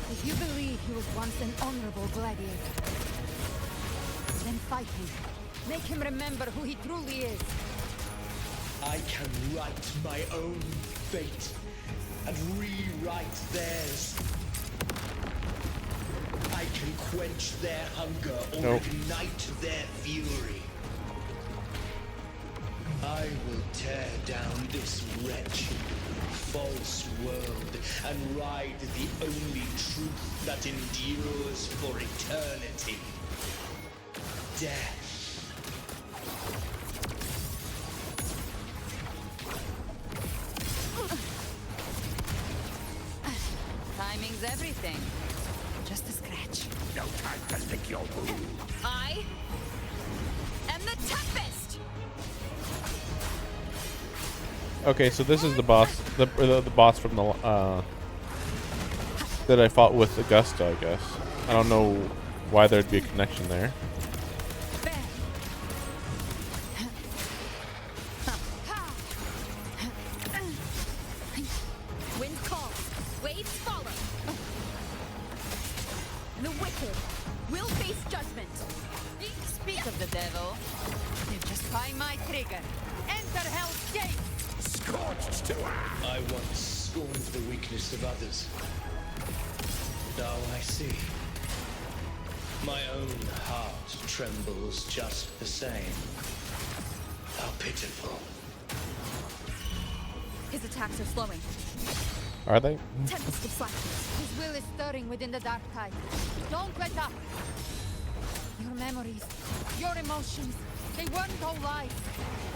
If you believe he was once an honorable gladiator, then fight him. Make him remember who he truly is. I can write my own fate and rewrite theirs. quench their hunger or Nope. ignite their fury. I will tear down this wretched, false world and ride the only truth that endures for eternity. Death. Timing's everything. Just a scratch. No time to lick your wound. I am the toughest! Okay, so this is the boss, the boss from the that I fought with Augusta, I guess. I don't know why there'd be a connection there. Wind calls, waves follow. The wicked will face judgment. Speak of the devil. You just find my trigger. Enter Hell's Gate. Scorched to I once scorned the weakness of others. Now I see. My own heart trembles just the same. How pitiful. His attacks are slowing. Are they? Tempest of slackness. His will is stirring within the dark tide. Don't let up. Your memories, your emotions, they weren't all lies.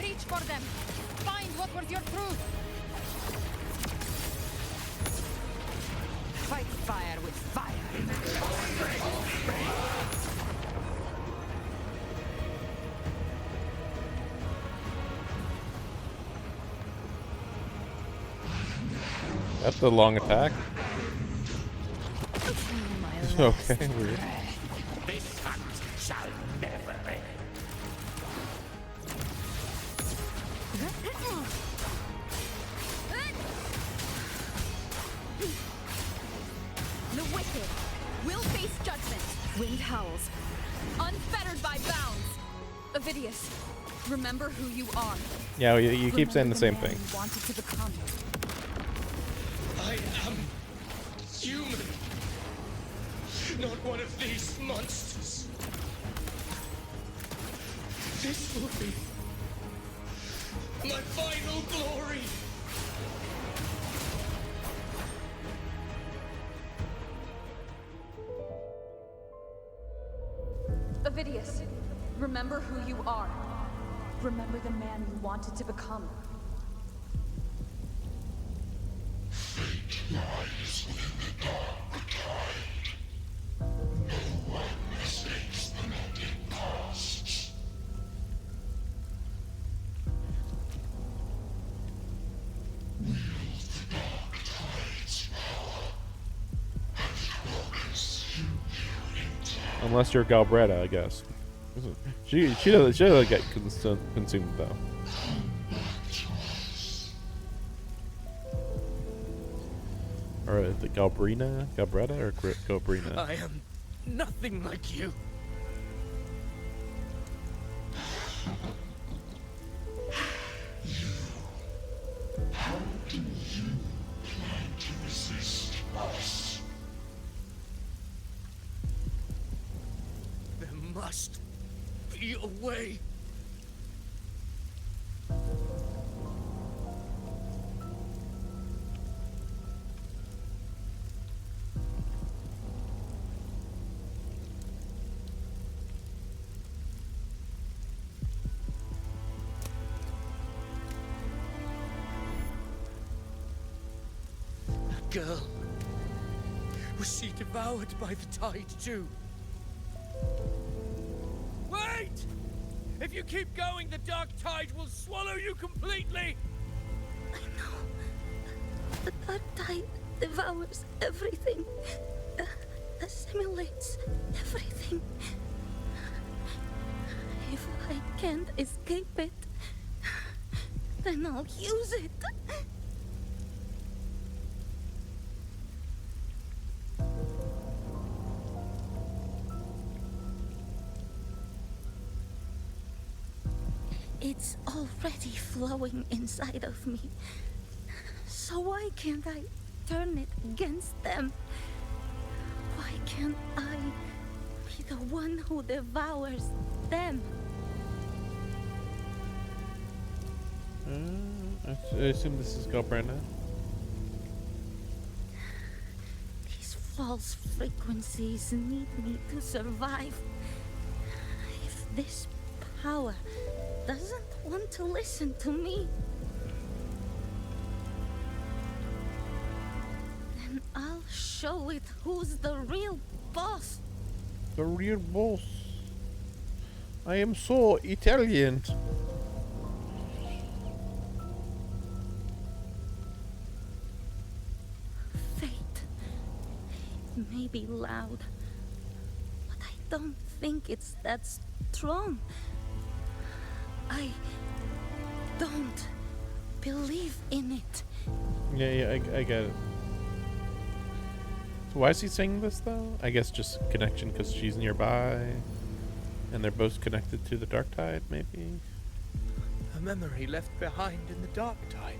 Reach for them. Find what was your truth. Fight fire with fire. That's the long attack. Okay, weird. This hunt shall never end. The wicked will face judgment. Wind howls, unfettered by bounds. Ovidius, remember who you are. Yeah, you keep saying the same man thing. you wanted to become. I am human. Not one of these monsters. This will be my final glory. Ovidius, remember who you are. Remember the man you wanted to become. Lies within the dark tide. No one mistakes the mending past. Wield the dark tide's power, and it will consume you in time. Unless you're Galbretta, I guess. She doesn't get consumed though. Or the Galbretta or Galbrina? I am nothing like you. How do you plan to resist us? There must be a way. Girl, was she devoured by the tide too? Wait! If you keep going, the dark tide will swallow you completely! The dark tide devours everything, assimilates everything. If I can't escape it, then I'll use it. It's already flowing inside of me. So why can't I turn it against them? Why can't I one who devours them. I assume this is Brenda. These false frequencies need me to survive. If this power doesn't want to listen to me, then I'll show it who's the real boss. The real boss. I am so Italian. Fate. It may be loud, but I don't think it's that strong. I don't believe in it. Yeah, I get it. So why is he saying this though? I guess just connection because she's nearby, and they're both connected to the dark tide, maybe. A memory left behind in the dark tide.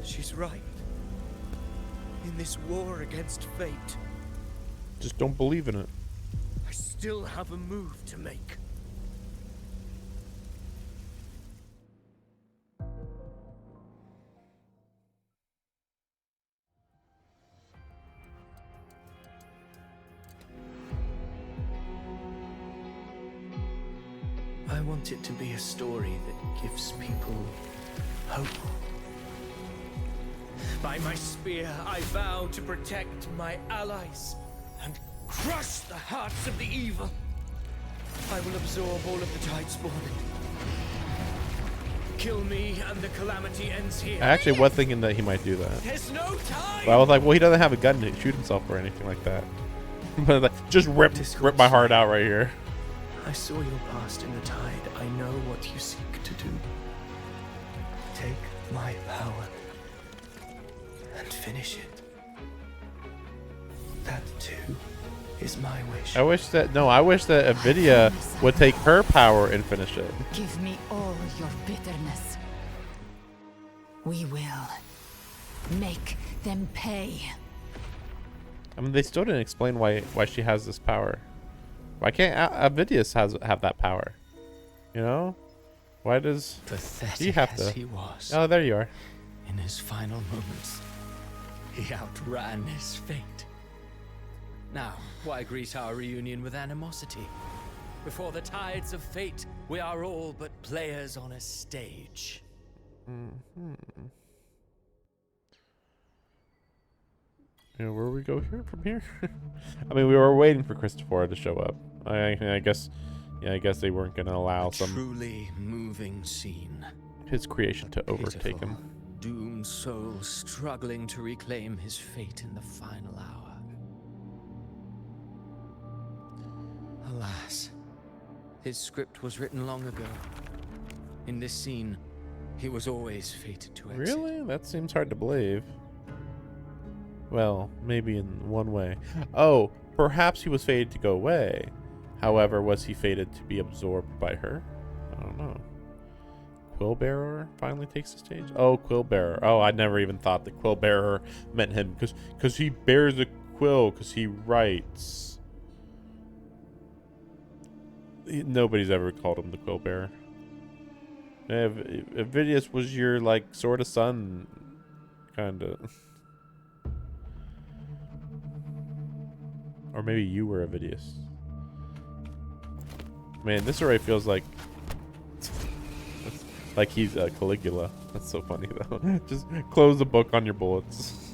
She's right. In this war against fate, Just don't believe in it. I still have a move to make. I want it to be a story that gives people hope. By my spear, I vow to protect my allies and crush the hearts of the evil. I will absorb all of the Tidespawn. Kill me and the calamity ends here. I actually was thinking that he might do that. There's no time. But I was like, well, he doesn't have a gun to shoot himself or anything like that. But like, just rip my heart out right here. I saw your past in the tide. I know what you seek to do. Take my power and finish it. That too is my wish. I wish that Avidia would take her power and finish it. Give me all your bitterness. We will make them pay. I mean, they still didn't explain why she has this power. Why can't Avidius have that power? You know? Why does he have to? He was. Oh, there you are. In his final moments, he outran his fate. Now, why greet our reunion with animosity? Before the tides of fate, we are all but players on a stage. Yeah, where we go here from here? I mean, we were waiting for Christopher to show up. I guess they weren't going to allow some truly moving scene. His creation to overtake him. Doomed soul struggling to reclaim his fate in the final hour. Alas, his script was written long ago. In this scene, he was always fated to exit. Really? That seems hard to believe. Well, maybe in one way. Oh, perhaps he was fated to go away. However, was he fated to be absorbed by her? I don't know. Quillbearer finally takes the stage? Oh, Quillbearer. Oh, I never even thought that Quillbearer meant him because he bears a quill because he writes. Nobody's ever called him the Quillbearer. If Avidius was your like sort of son, kind of. Or maybe you were Avidius. Man, this already feels like he's Caligula. That's so funny though. Just close the book on your bullets.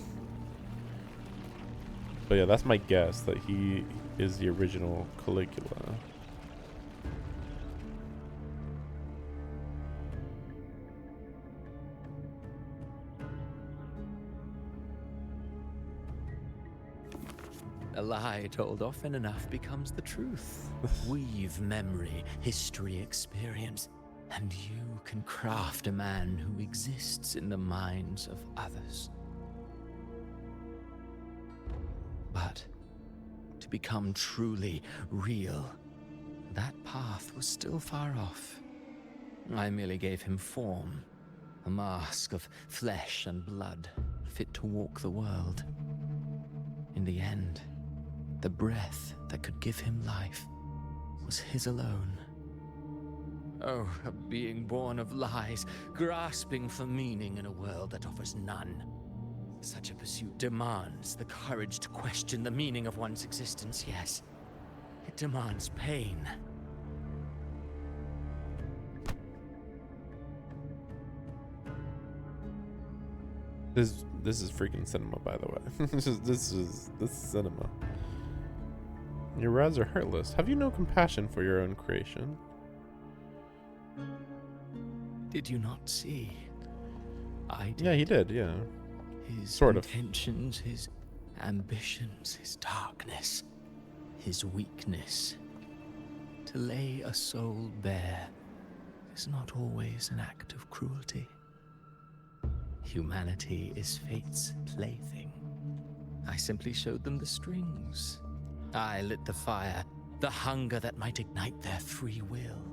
But yeah, that's my guess that he is the original Caligula. A lie told often enough becomes the truth. Weave memory, history, experience, and you can craft a man who exists in the minds of others. But to become truly real, that path was still far off. I merely gave him form, a mask of flesh and blood, fit to walk the world. In the end, the breath that could give him life was his alone. Oh, a being born of lies, grasping for meaning in a world that offers none. Such a pursuit demands the courage to question the meaning of one's existence, yes. It demands pain. This is freaking cinema, by the way. this is cinema. Your rads are heartless. Have you no compassion for your own creation? Did you not see? I did. Yeah, he did, yeah. His Sort of. intentions, his ambitions, his darkness, his weakness. To lay a soul bare is not always an act of cruelty. Humanity is fate's plaything. I simply showed them the strings. I lit the fire, the hunger that might ignite their free will.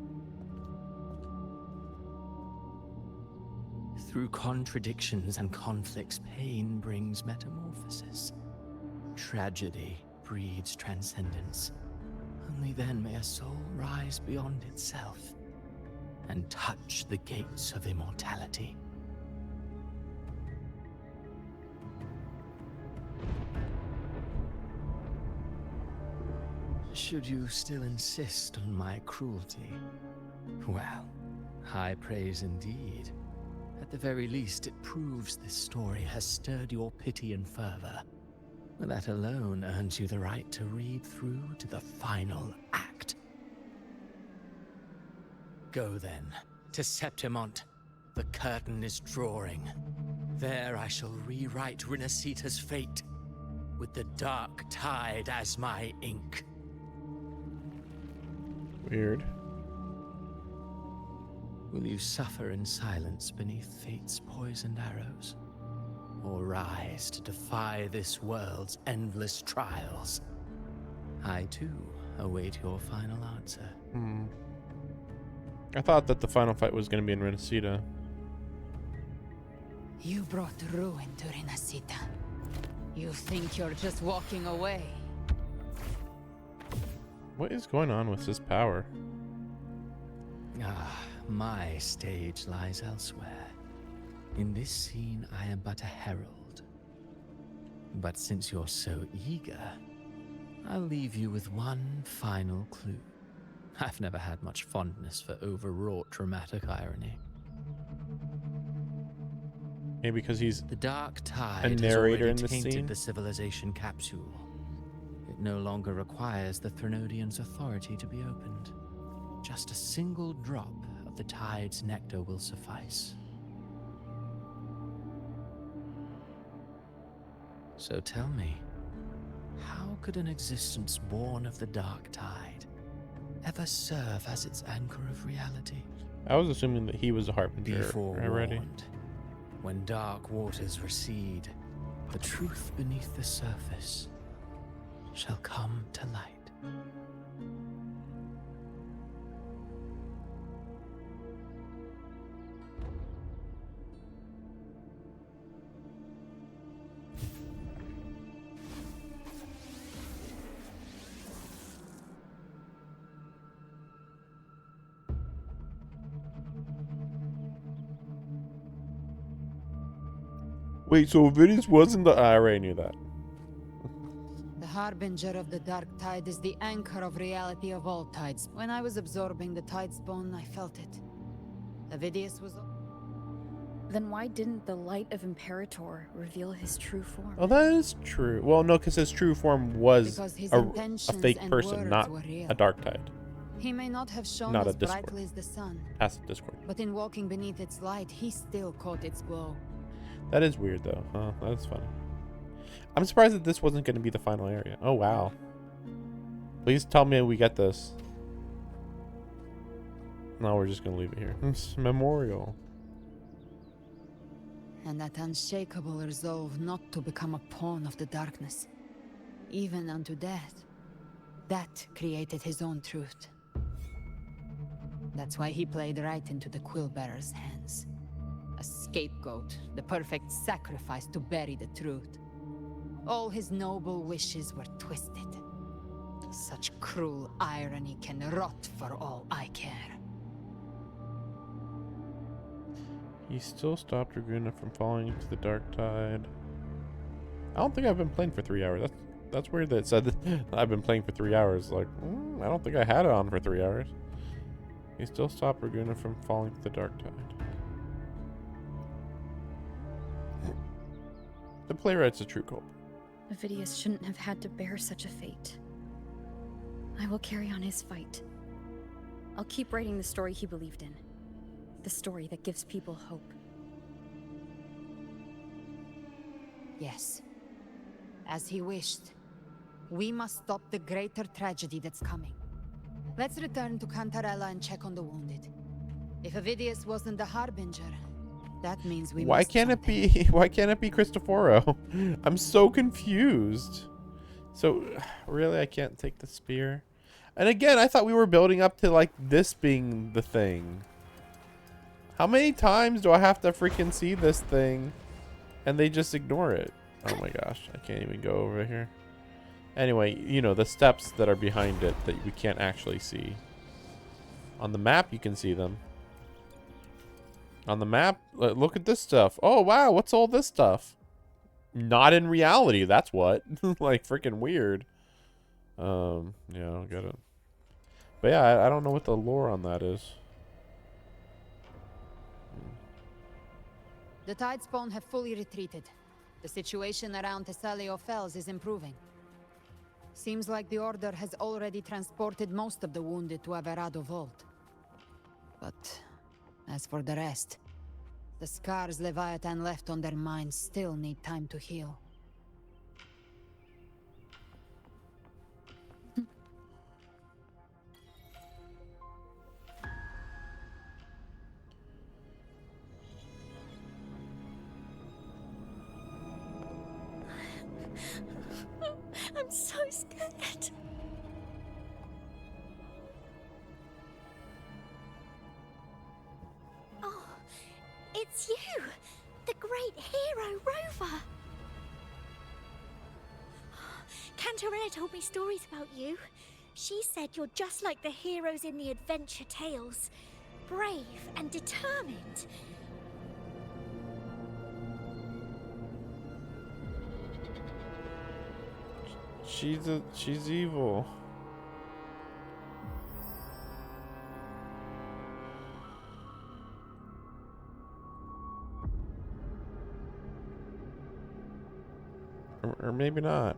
Through contradictions and conflicts, pain brings metamorphosis. Tragedy breeds transcendence. Only then may a soul rise beyond itself and touch the gates of immortality. Should you still insist on my cruelty? Well, high praise indeed. At the very least, it proves this story has stirred your pity and fervor. That alone earns you the right to read through to the final act. Go then, to Septimont. The curtain is drawing. There I shall rewrite Rinasita's fate, with the dark tide as my ink. Weird. Will you suffer in silence beneath fate's poisoned arrows? Or rise to defy this world's endless trials? I too await your final answer. I thought that the final fight was going to be in Renacita. You brought ruin to Rinasita. You think you're just walking away? What is going on with his power? Ah, my stage lies elsewhere. In this scene, I am but a herald. But since you're so eager, I'll leave you with one final clue. I've never had much fondness for overwrought dramatic irony. Maybe because he's the dark tide a narrator in has the already tainted scene. the civilization capsule. It no longer requires the Threnodian's authority to be opened. Just a single drop of the tide's nectar will suffice. So tell me, how could an existence born of the dark tide ever serve as its anchor of reality? I was assuming that he was a harbinger Be forewarned. already. When dark waters recede, the truth beneath the surface shall come to light. Wait, so Vidius wasn't the... I already knew that. The harbinger of the dark tide is the anchor of reality of all tides. When I was absorbing the tide's bone, I felt it. Avidius was... Then why didn't the light of Imperator reveal his true form? Oh, that is true. Well, no, because his true form was Because his a intentions fake and person, words not were real. a dark tide. He may not have shone Not a as Discord. brightly as the sun, Passive Discord. but in walking beneath its light, he still caught its glow. That is weird, though. Huh? That's funny. I'm surprised that this wasn't going to be the final area. Oh, wow. Please tell me we get this. No, we're just going to leave it here. It's memorial. And that unshakable resolve not to become a pawn of the darkness, even unto death, that created his own truth. That's why he played right into the Quillbearer's hands. A scapegoat, the perfect sacrifice to bury the truth. All his noble wishes were twisted. Such cruel irony can rot for all I care. He still stopped Raguna from falling into the dark tide. I don't think I've been playing for 3 hours. That's weird that it said that I've been playing for 3 hours. Like, I don't think I had it on for 3 hours. He still stopped Raguna from falling to the dark tide. The playwright's a true culprit. Avidius shouldn't have had to bear such a fate. I will carry on his fight. I'll keep writing the story he believed in. The story that gives people hope. Yes. As he wished. We must stop the greater tragedy that's coming. Let's return to Cantarella and check on the wounded. If Avidius wasn't the Harbinger, that means we Why missed can't something. it be? Why can't it be Cristoforo? I'm so confused. So, really, I can't take the spear. And again, I thought we were building up to like this being the thing. How many times do I have to freaking see this thing, and they just ignore it? Oh my gosh, I can't even go over here. Anyway, you know, the steps that are behind it that we can't actually see. On the map, you can see them. On the map, look at this stuff. Oh, wow, what's all this stuff? Not in reality, that's what. Like, freaking weird. Yeah, I don't get it. But yeah, I don't know what the lore on that is. The Tidespawn have fully retreated. The situation around Thessalio Fells is improving. Seems like the Order has already transported most of the wounded to Averado Vault. But as for the rest, the scars Leviathan left on their minds still need time to heal. I'm so scared. Oh, it's you, the great hero Rover. Cantarella told me stories about you. She said you're just like the heroes in the adventure tales, brave and determined. She's evil. Or maybe not.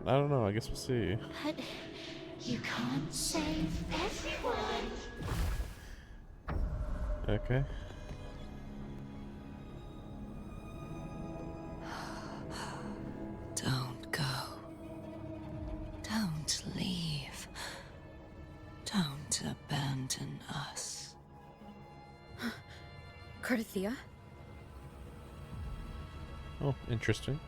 I don't know. I guess we'll see. But you can't save everyone. Okay. Don't go. Don't leave. Don't abandon us. Carthea? Oh, interesting.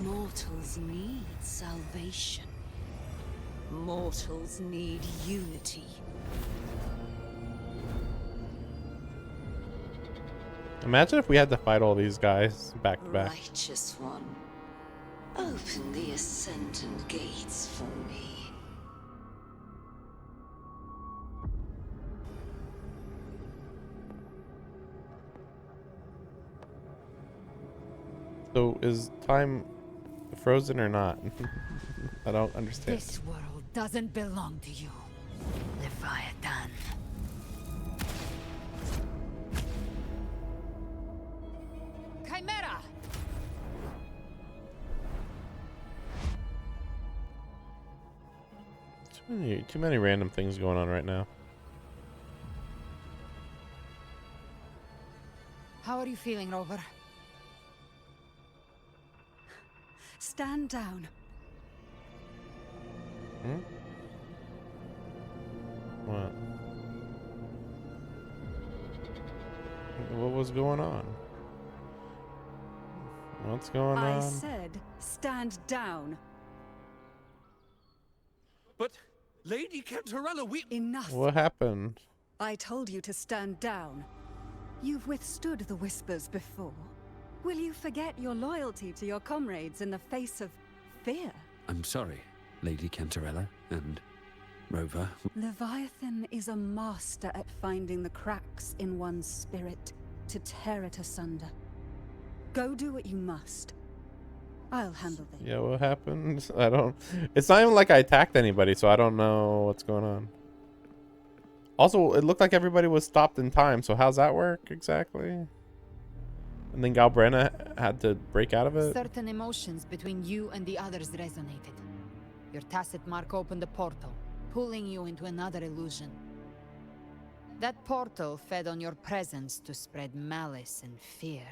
Mortals need salvation. Mortals need unity. Imagine if we had to fight all these guys back to back. Righteous one, open the ascendant gates for me. So is time frozen or not? I don't understand. This world doesn't belong to you, Leviathan. Chimera! Too many random things going on right now. How are you feeling, Rover? Stand down. Hmm? What? What was going on? What's going on? I said, stand down. But, Lady Cantarella, we... Enough. What happened? I told you to stand down. You've withstood the whispers before. Will you forget your loyalty to your comrades in the face of fear? I'm sorry, Lady Cantarella and Rover. Leviathan is a master at finding the cracks in one's spirit to tear it asunder. Go do what you must. I'll handle this. Yeah, what happened? I don't... It's not even like I attacked anybody, so I don't know what's going on. Also, it looked like everybody was stopped in time, so how's that work exactly? And then Galbrenna had to break out of it? Certain emotions between you and the others resonated. Your tacit mark opened a portal, pulling you into another illusion. That portal fed on your presence to spread malice and fear.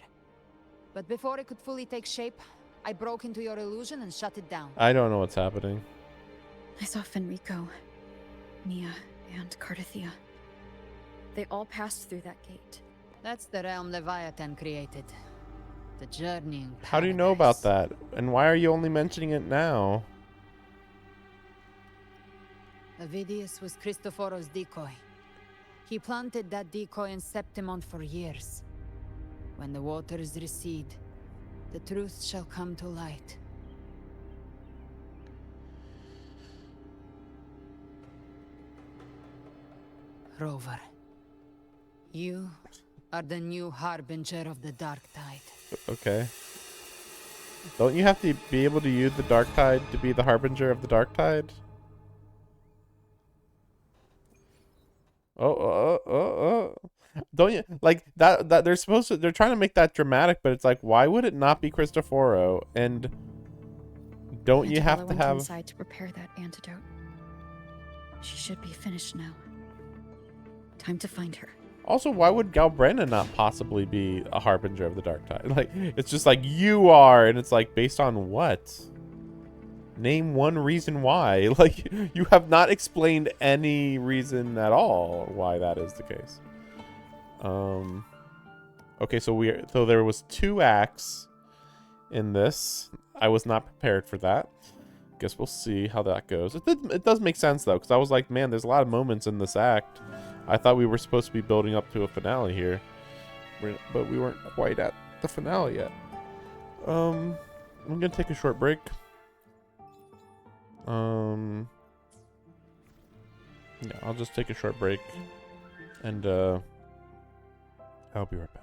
But before it could fully take shape, I broke into your illusion and shut it down. I don't know what's happening. I saw Fenrico, Mia, and Cardathia. They all passed through that gate. That's the realm Leviathan created. The journeying paradise. How do you know about that? And why are you only mentioning it now? Avidius was Cristoforo's decoy. He planted that decoy in Septimont for years. When the waters recede, the truth shall come to light. Rover, you are the new harbinger of the Dark Tide. Okay. Don't you have to be able to use the Dark Tide to be the harbinger of the Dark Tide? Don't you like that they're supposed to, they're trying to make that dramatic, but it's like, why would it not be Cristoforo? And don't you have to have inside to prepare that antidote. She should be finished now. Time to find her. Also, why would Galbrenna not possibly be a harbinger of the Dark Tide? Like, it's just like, you are, and it's like, based on what? Name one reason why. Like, you have not explained any reason at all why that is the case. Okay, so there was 2 acts in this. I was not prepared for that. Guess we'll see how that goes. It does make sense though, because I was like, man, there's a lot of moments in this act. I thought we were supposed to be building up to a finale here, but we weren't quite at the finale yet. I'm gonna take a short break. Yeah, I'll just take a short break, and I'll be right back.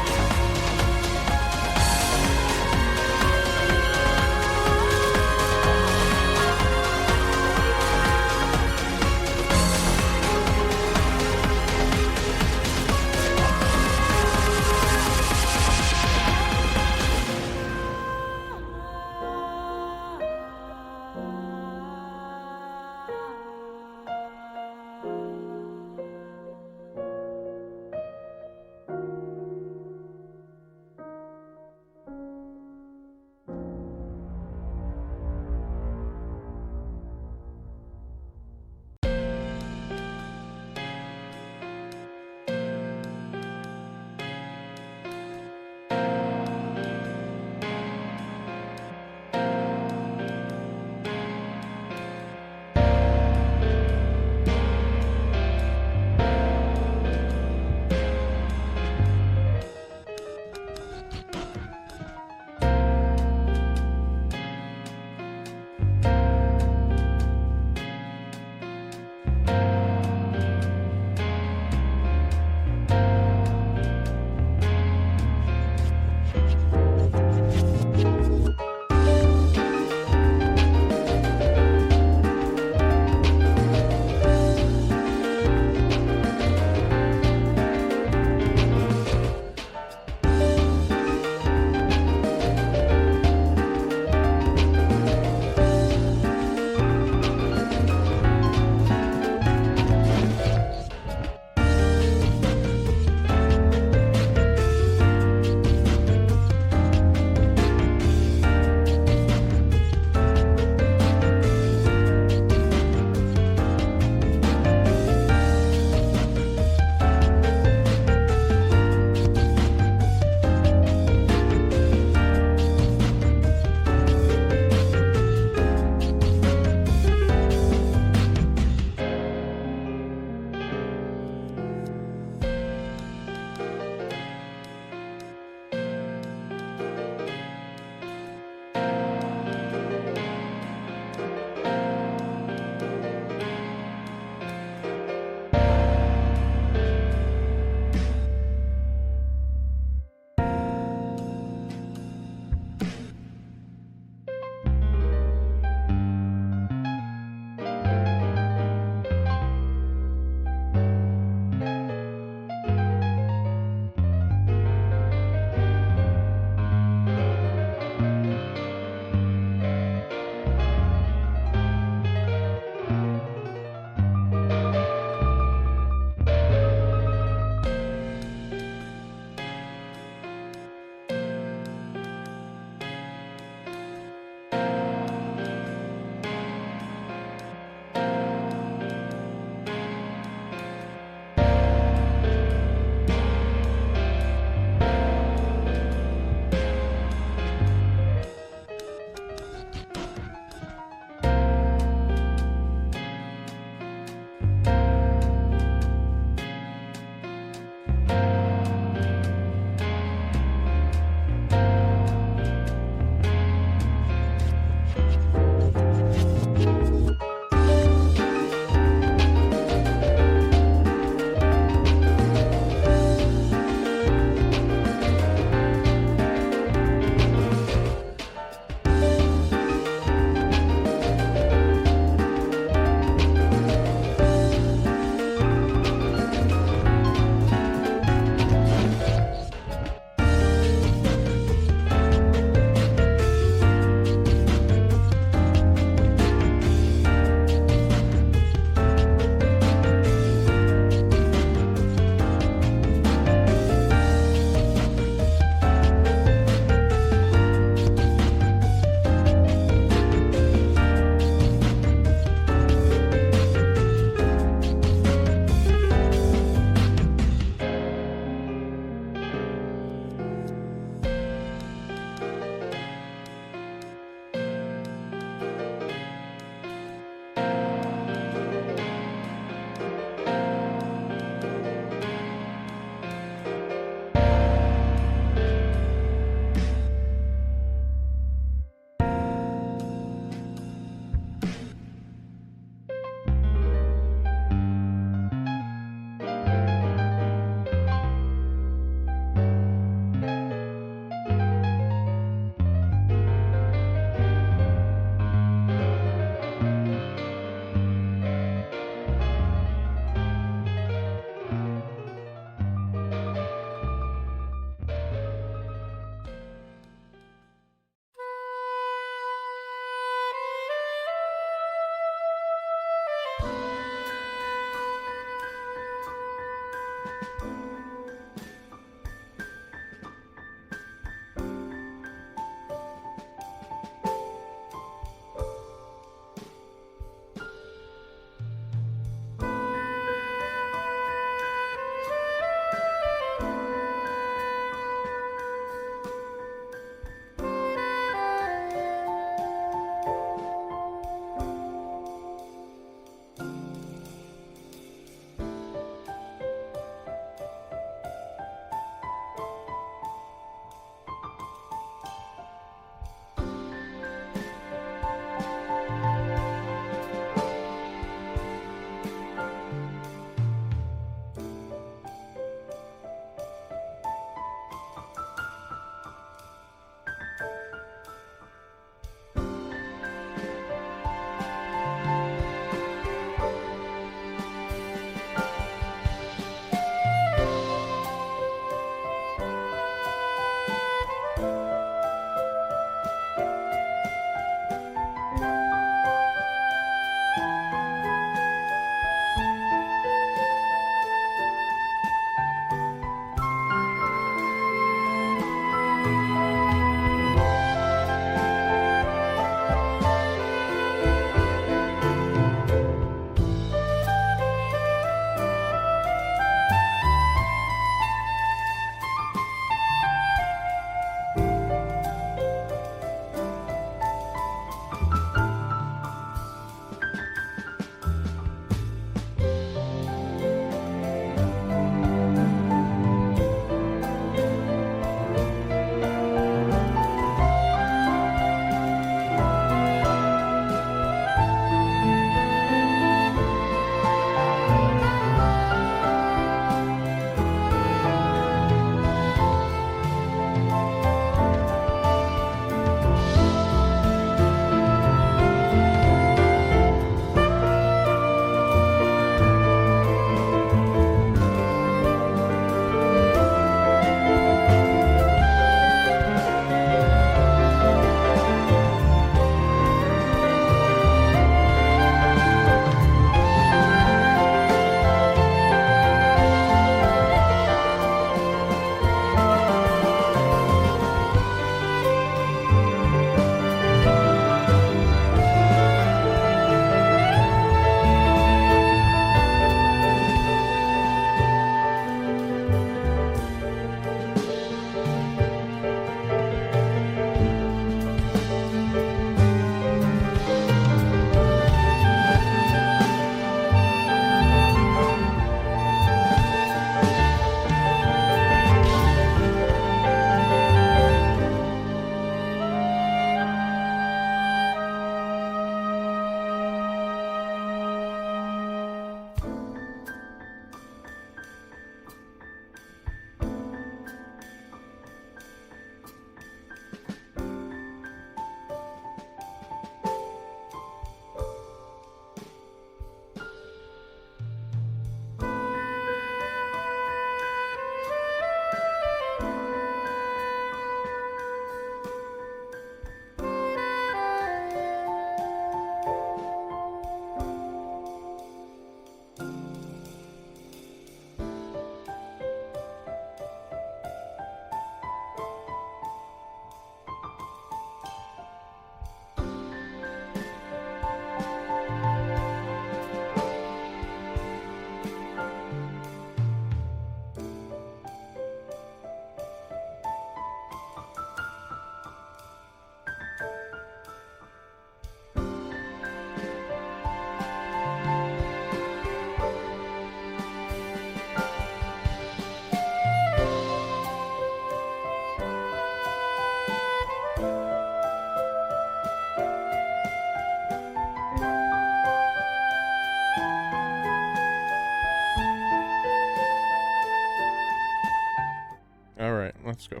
All right, let's go.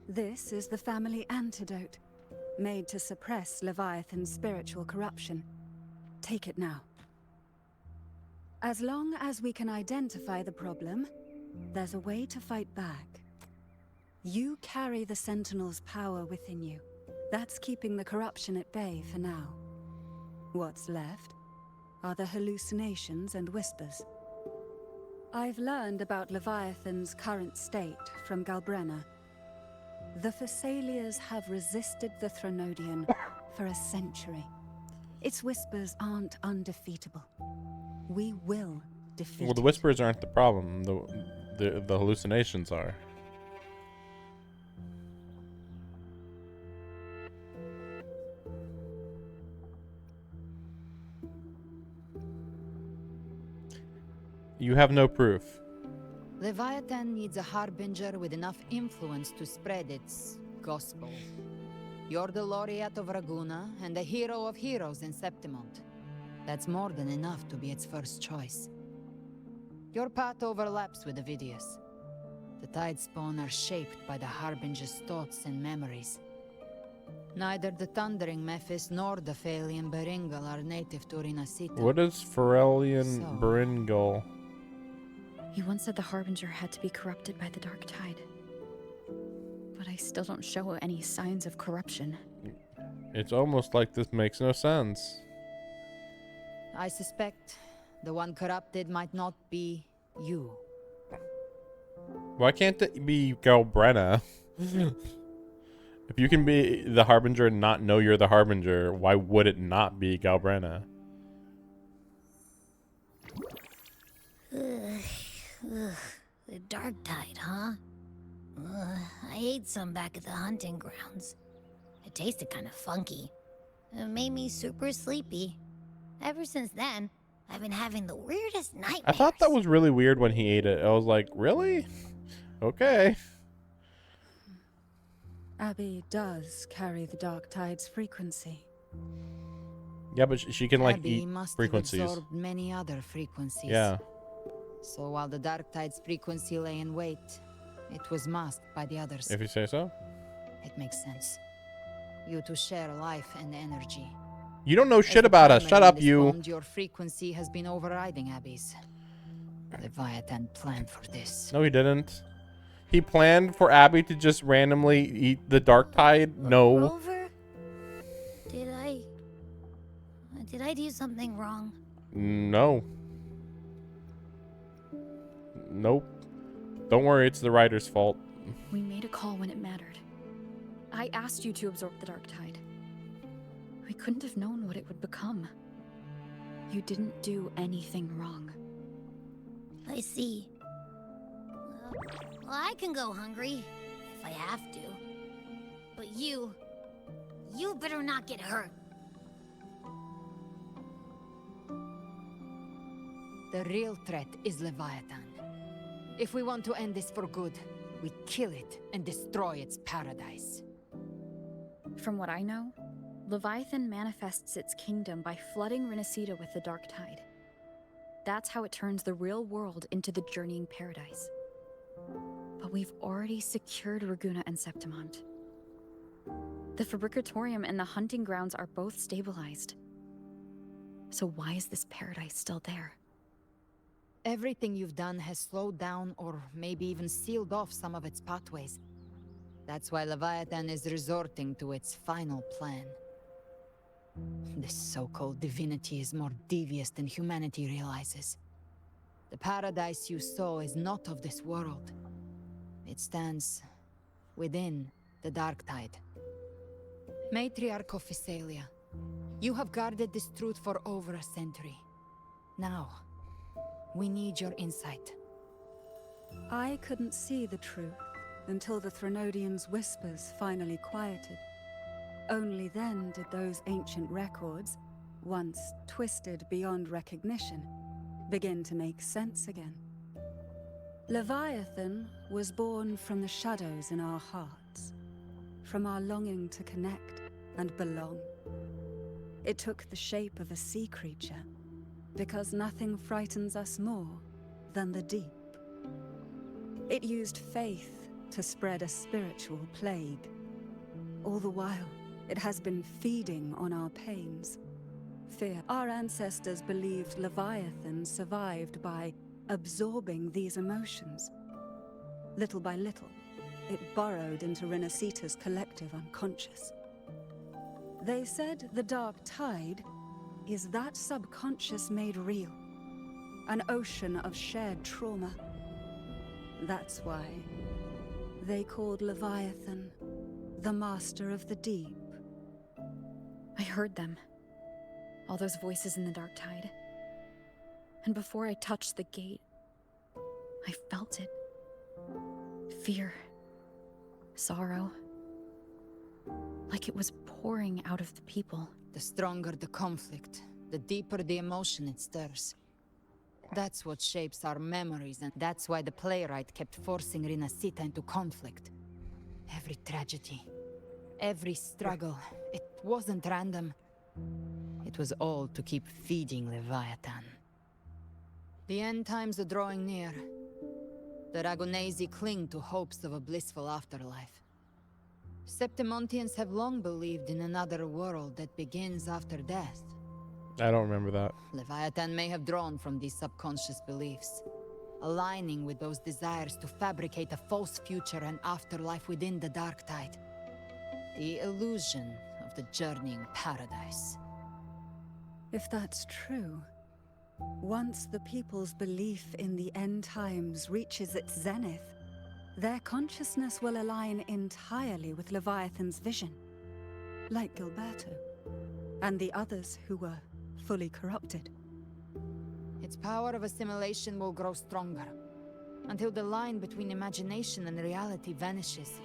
This is the family antidote, made to suppress Leviathan's spiritual corruption. Take it now. As long as we can identify the problem, there's a way to fight back. You carry the Sentinel's power within you. That's keeping the corruption at bay for now. What's left are the hallucinations and whispers. I've learned about Leviathan's current state from Galbrenna. The Thessalias have resisted the Threnodian for a century. Its whispers aren't undefeatable. We will defeat Well, the whispers aren't the problem. The hallucinations are. You have no proof. Leviathan needs a harbinger with enough influence to spread its gospel. You're the laureate of Raguna and the hero of heroes in Septimont. That's more than enough to be its first choice. Your path overlaps with Avidius. The Tidespawn are shaped by the harbinger's thoughts and memories. Neither the Thundering Mephis nor the Phalian Beringal are native to Rinasita. What is Pharrelian Beringal? You once said the Harbinger had to be corrupted by the Dark Tide. But I still don't show any signs of corruption. It's almost like this makes no sense. I suspect the one corrupted might not be you. Why can't it be Galbrenna? If you can be the Harbinger and not know you're the Harbinger, why would it not be Galbrenna? The Dark Tide, huh? I ate some back at the hunting grounds. It tasted kind of funky. It made me super sleepy. Ever since then, I've been having the weirdest nightmares. I thought that was really weird when he ate it. I was like, really? Okay. Abby does carry the Dark Tide's frequency. Yeah, but she can like Abby eat must frequencies. have absorbed many other frequencies. Yeah. So while the Dark Tide's frequency lay in wait, it was masked by the others. If you say so. It makes sense. You two share life and energy. You don't know shit about us. Shut up, you. Your frequency has been overriding Abby's. Leviathan planned for this. No, he didn't. He planned for Abby to just randomly eat the Dark Tide? No. Rover? Did I do something wrong? No. Nope. Don't worry, it's the writer's fault. We made a call when it mattered. I asked you to absorb the Dark Tide. We couldn't have known what it would become. You didn't do anything wrong. I see. Well, I can go hungry if I have to. But you better not get hurt. The real threat is Leviathan. If we want to end this for good, we kill it and destroy its paradise. From what I know, Leviathan manifests its kingdom by flooding Rinasita with the Dark Tide. That's how it turns the real world into the journeying paradise. But we've already secured Raguna and Septimont. The Fabricatorium and the hunting grounds are both stabilized. So why is this paradise still there? Everything you've done has slowed down or maybe even sealed off some of its pathways. That's why Leviathan is resorting to its final plan. This so-called divinity is more devious than humanity realizes. The paradise you saw is not of this world. It stands within the Dark Tide. Matriarch of Physalia, you have guarded this truth for over a century. Now, we need your insight. I couldn't see the truth until the Threnodian's whispers finally quieted. Only then did those ancient records, once twisted beyond recognition, begin to make sense again. Leviathan was born from the shadows in our hearts. from our longing to connect and belong. It took the shape of a sea creature, because nothing frightens us more than the deep. It used faith to spread a spiritual plague. All the while, it has been feeding on our pains. Fear. Our ancestors believed Leviathan survived by absorbing these emotions. Little by little, it burrowed into Renacita's collective unconscious. They said the dark tide is that subconscious made real, an ocean of shared trauma. That's why they called Leviathan the Master of the Deep. I heard them. All those voices in the dark tide. And before I touched the gate, I felt it. Fear. Sorrow. Like it was pouring out of the people. The stronger the conflict, the deeper the emotion it stirs. That's what shapes our memories, and that's why the playwright kept forcing Renacita into conflict. Every tragedy, every struggle, it wasn't random. It was all to keep feeding Leviathan. The end times are drawing near. The Ragonesi cling to hopes of a blissful afterlife. Septimontians have long believed in another world that begins after death. I don't remember that. Leviathan may have drawn from these subconscious beliefs, aligning with those desires to fabricate a false future and afterlife within the dark tide. The illusion of the journeying paradise. If that's true, once the people's belief in the end times reaches its zenith, their consciousness will align entirely with Leviathan's vision, like Gilberto, and the others who were fully corrupted. Its power of assimilation will grow stronger, until the line between imagination and reality vanishes.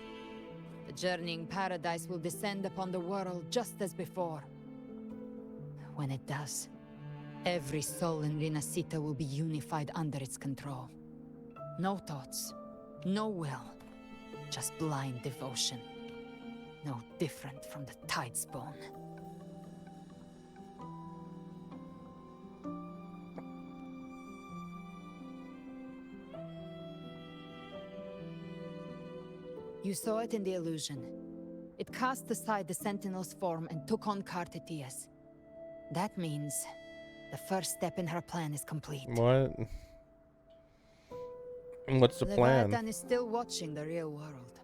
The journeying paradise will descend upon the world just as before. When it does, every soul in Renacita will be unified under its control. No thoughts, no will, just blind devotion. No different from the Tidespawn. You saw it in the illusion. It cast aside the Sentinel's form and took on Cartetias. That means the first step in her plan is complete. What? And what's the plan? Leviathan is still watching the real world.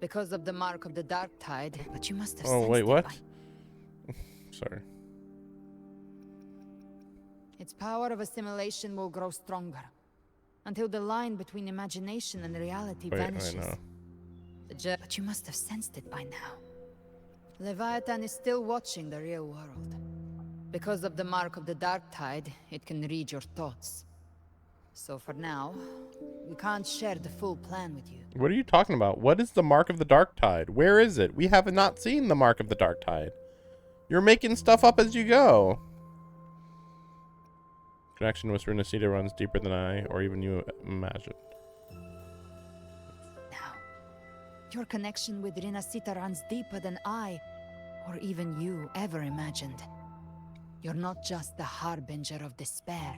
Because of the mark of the dark tide, but you must have Oh, sensed wait, it what? by... Sorry. Its power of assimilation will grow stronger, until the line between imagination and reality vanishes. I know. But you must have sensed it by now. Leviathan is still watching the real world. Because of the mark of the dark tide, it can read your thoughts. So for now, we can't share the full plan with you. What are you talking about? What is the mark of the dark tide? Where is it? We have not seen the mark of the dark tide. You're making stuff up as you go. Connection with Renacita runs deeper than I or even you imagined. Your connection with Renacita runs deeper than I, or even you, ever imagined. You're not just the harbinger of despair.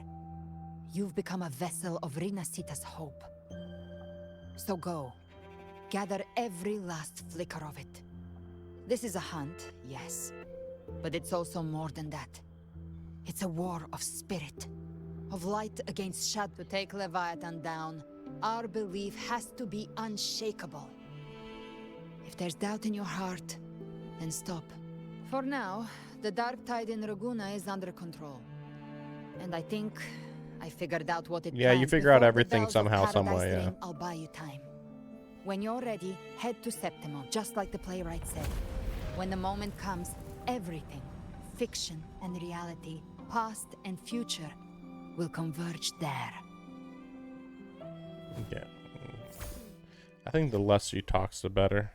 You've become a vessel of Renacita's hope. So go. Gather every last flicker of it. This is a hunt, yes. But it's also more than that. It's a war of spirit. Of light against Ch2. To take Leviathan down, our belief has to be unshakable. If there's doubt in your heart, then stop. For now, the dark tide in Raguna is under control. And I think I figured out what it Yeah, you plans figure before out the everything bells of somehow, some Paradise way, yeah. ring. I'll buy you time. When you're ready, head to Septimo, just like the playwright said. When the moment comes, everything, fiction and reality, past and future, will converge there. Yeah. I think the less she talks, the better.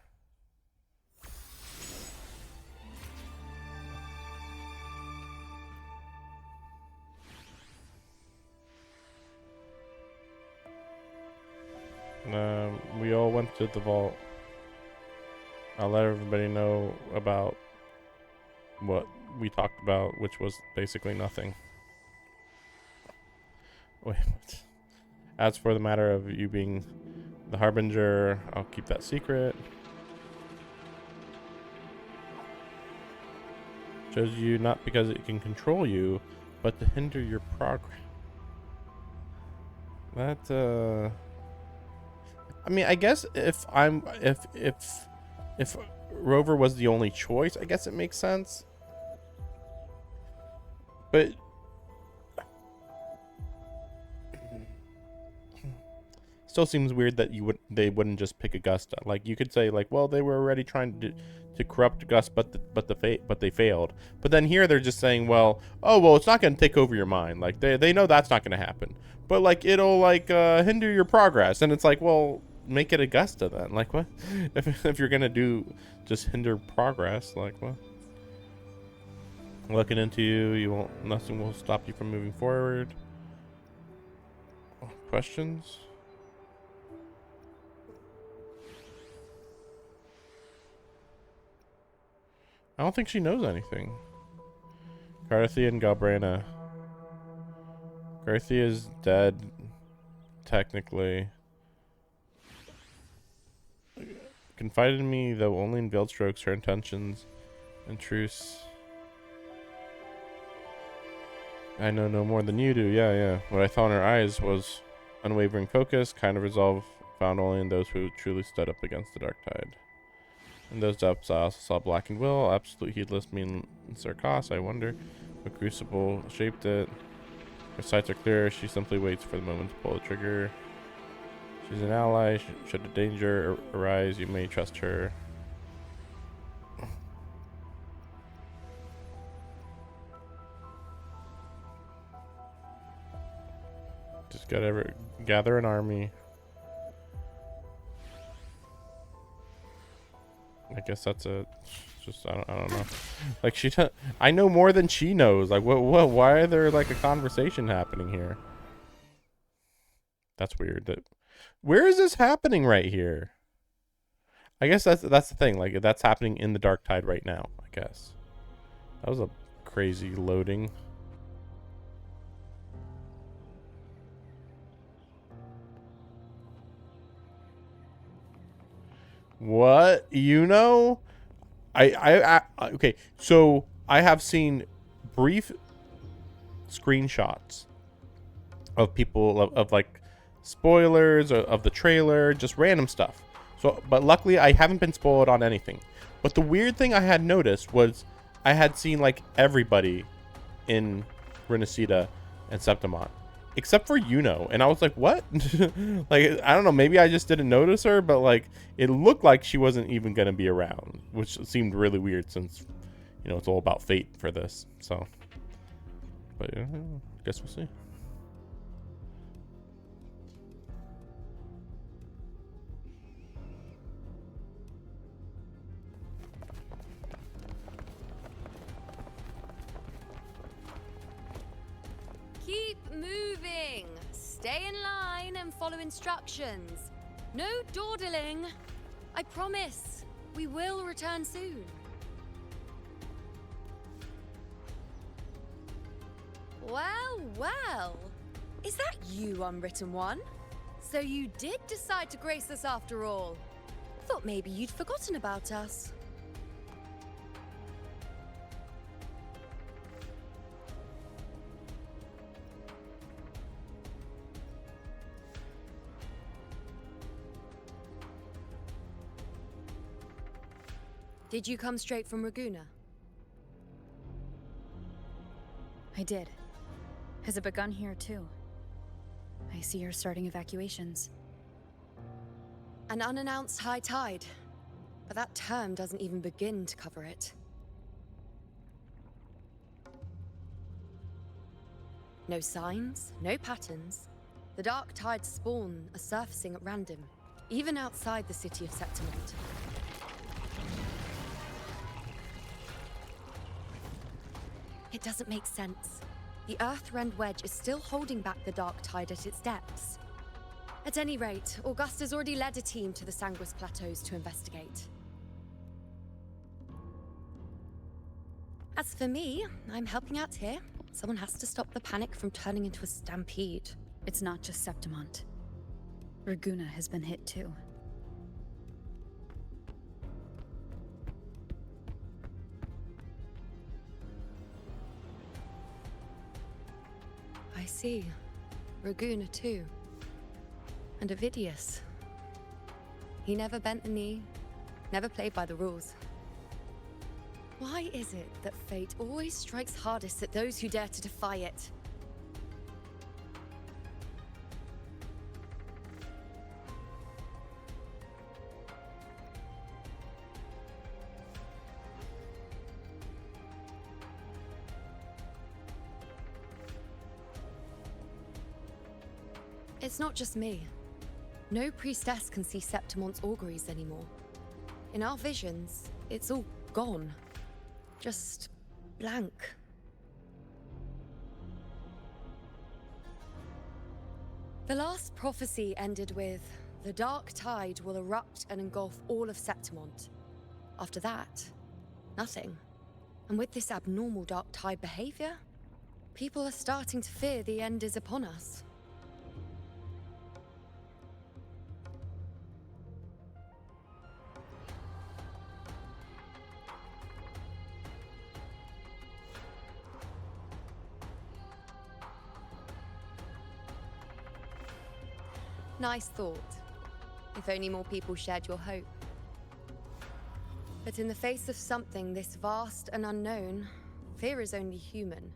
We all went to the vault. I'll let everybody know about what we talked about, which was basically nothing. Wait, what? As for the matter of you being the Harbinger, I'll keep that secret. Shows you not because it can control you, but to hinder your progress. That, I mean, I guess if Rover was the only choice, I guess it makes sense. But still seems weird that they wouldn't just pick Augusta. Like, you could say, like, well, they were already trying to corrupt Augusta, but they failed. But then here they're just saying, well, oh well, it's not going to take over your mind. Like, they know that's not going to happen. But like, it'll like hinder your progress, and it's like, well, make it Augusta then. Like, what? If you're gonna do just hinder progress, like, what? Looking into you, nothing will stop you from moving forward. Questions? I don't think she knows anything. Garthia and Galbrana. Garthia is dead, technically. Confided in me, though only in veiled strokes, her intentions and truce. I know no more than you do. Yeah. What I saw in her eyes was unwavering focus, kind of resolve found only in those who truly stood up against the dark tide. In those depths, I also saw blackened will, absolute heedless, mean Sarkos. I wonder what crucible shaped it. Her sights are clear. She simply waits for the moment to pull the trigger. She's an ally. Should a danger arise, you may trust her. Just gotta gather an army. I guess that's it. Just I don't know. Like, I know more than she knows. Like, what? Why are there like a conversation happening here? That's weird. Where is this happening right here? I guess that's the thing. Like, that's happening in the dark tide right now. I guess that was a crazy loading. What? You know? I okay, so I have seen brief screenshots of people of like spoilers of the trailer, just random stuff. So, but luckily I haven't been spoiled on anything. But the weird thing I had noticed was I had seen like everybody in Renacida and Septimon, except for Yuno, and I was like, what? Like, I don't know, maybe I just didn't notice her, but like, it looked like she wasn't even gonna be around, which seemed really weird since, you know, it's all about fate for this. So, but yeah, I guess we'll see. Keep moving. Stay in line and follow instructions. No dawdling. I promise. We will return soon. Well, well. Is that you, Unwritten One? So you did decide to grace us after all. Thought maybe you'd forgotten about us. Did you come straight from Raguna? I did. Has it begun here too? I see you're starting evacuations. An unannounced high tide. But that term doesn't even begin to cover it. No signs, no patterns. The dark tide's spawn are surfacing at random, even outside the city of Septimont. It doesn't make sense. The Earth-rend wedge is still holding back the dark tide at its depths. At any rate, Augusta's already led a team to the Sanguis Plateaus to investigate. As for me, I'm helping out here. Someone has to stop the panic from turning into a stampede. It's not just Septimont. Raguna has been hit too. I see. Raguna too. And Ovidius. He never bent the knee, never played by the rules. Why is it that fate always strikes hardest at those who dare to defy it? It's not just me. No priestess can see Septimont's auguries anymore. In our visions, it's all gone. Just blank. The last prophecy ended with, the dark tide will erupt and engulf all of Septimont. After that, nothing. And with this abnormal dark tide behavior, people are starting to fear the end is upon us. Nice thought. If only more people shared your hope. But in the face of something this vast and unknown, fear is only human.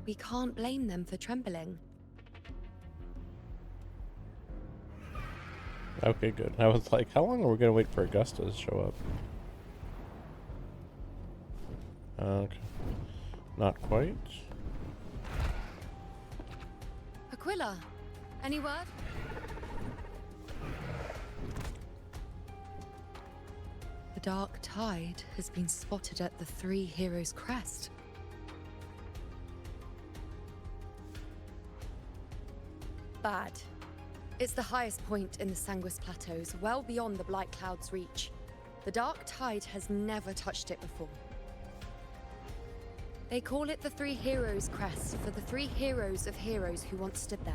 We can't blame them for trembling. Okay, good. I was like, how long are we gonna wait for Augusta to show up? Okay. Not quite. Aquila, any word? The dark tide has been spotted at the Three Heroes Crest. Bad. It's the highest point in the Sanguis Plateaus, well beyond the Blight Cloud's reach. The dark tide has never touched it before. They call it the Three Heroes Crest for the three heroes of heroes who once stood there.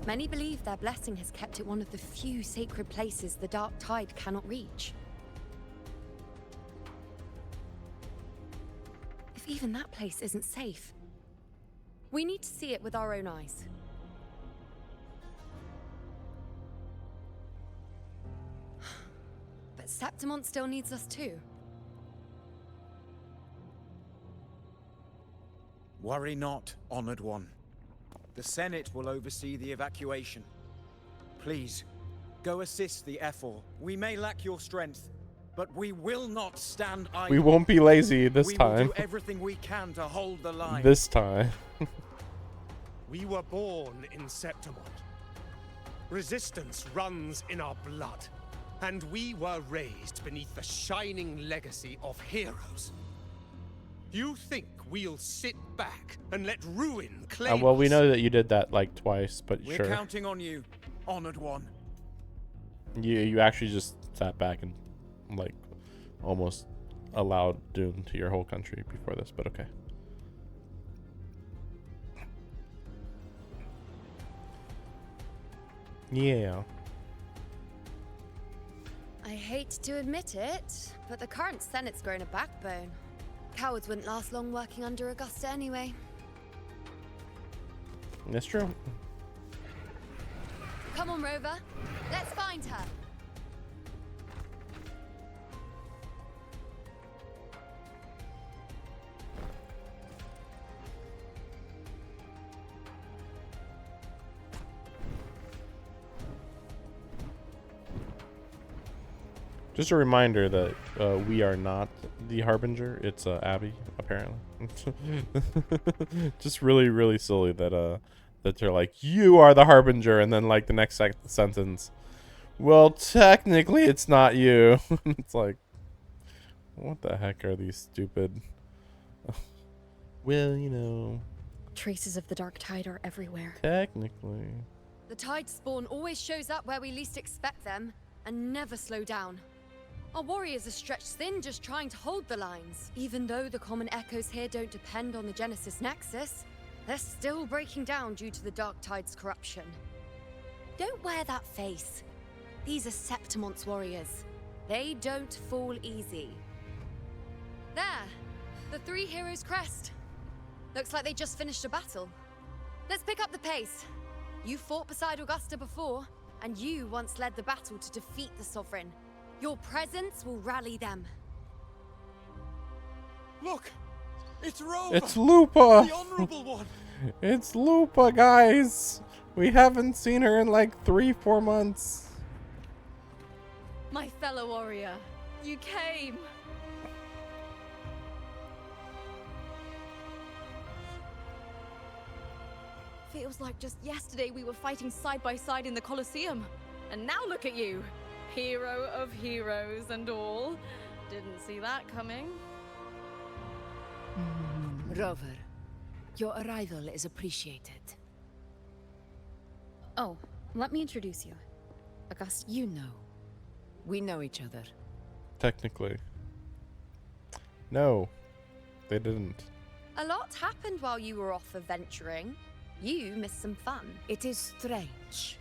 Many believe their blessing has kept it one of the few sacred places the dark tide cannot reach. If even that place isn't safe, we need to see it with our own eyes. But Septimont still needs us too. Worry not, Honored One. The Senate will oversee the evacuation. Please, go assist the Ephor. We may lack your strength, but we will not stand idle. We won't be lazy this we time. We will do everything we can to hold the line. This time. We were born in Septimont. Resistance runs in our blood. And we were raised beneath the shining legacy of heroes. You think we'll sit back and let ruin claim Well, we us? know that you did that like twice, but We're sure. counting on you, Honored One. You actually just sat back and like almost allowed doom to your whole country before this, but okay. Yeah. I hate to admit it, but the current Senate's grown a backbone. Cowards wouldn't last long working under Augusta anyway. That's true. Come on, Rover. Let's find her. Just a reminder that we are not the Harbinger. It's Abby, apparently. Just really, really silly that that they're like, you are the Harbinger, and then like the next sentence, well, technically it's not you. It's like, what the heck are these stupid? Well, you know. Traces of the dark tide are everywhere. Technically. The tide spawn always shows up where we least expect them, and never slow down. Our warriors are stretched thin just trying to hold the lines. Even though the common echoes here don't depend on the Genesis Nexus, they're still breaking down due to the Dark Tide's corruption. Don't wear that face. These are Septimont's warriors. They don't fall easy. There! The three heroes' crest. Looks like they just finished a battle. Let's pick up the pace. You fought beside Augusta before, and you once led the battle to defeat the Sovereign. Your presence will rally them. Look! It's Rover! It's Lupa! The Honorable One! It's Lupa, guys! We haven't seen her in like 3-4 months. My fellow warrior, you came. Feels like just yesterday we were fighting side by side in the Colosseum. And now look at you. Hero of heroes and all. Didn't see that coming. Rover, your arrival is appreciated. Oh, let me introduce you. Augusta. You know. We know each other. Technically. No, they didn't. A lot happened while you were off adventuring. You missed some fun. It is strange.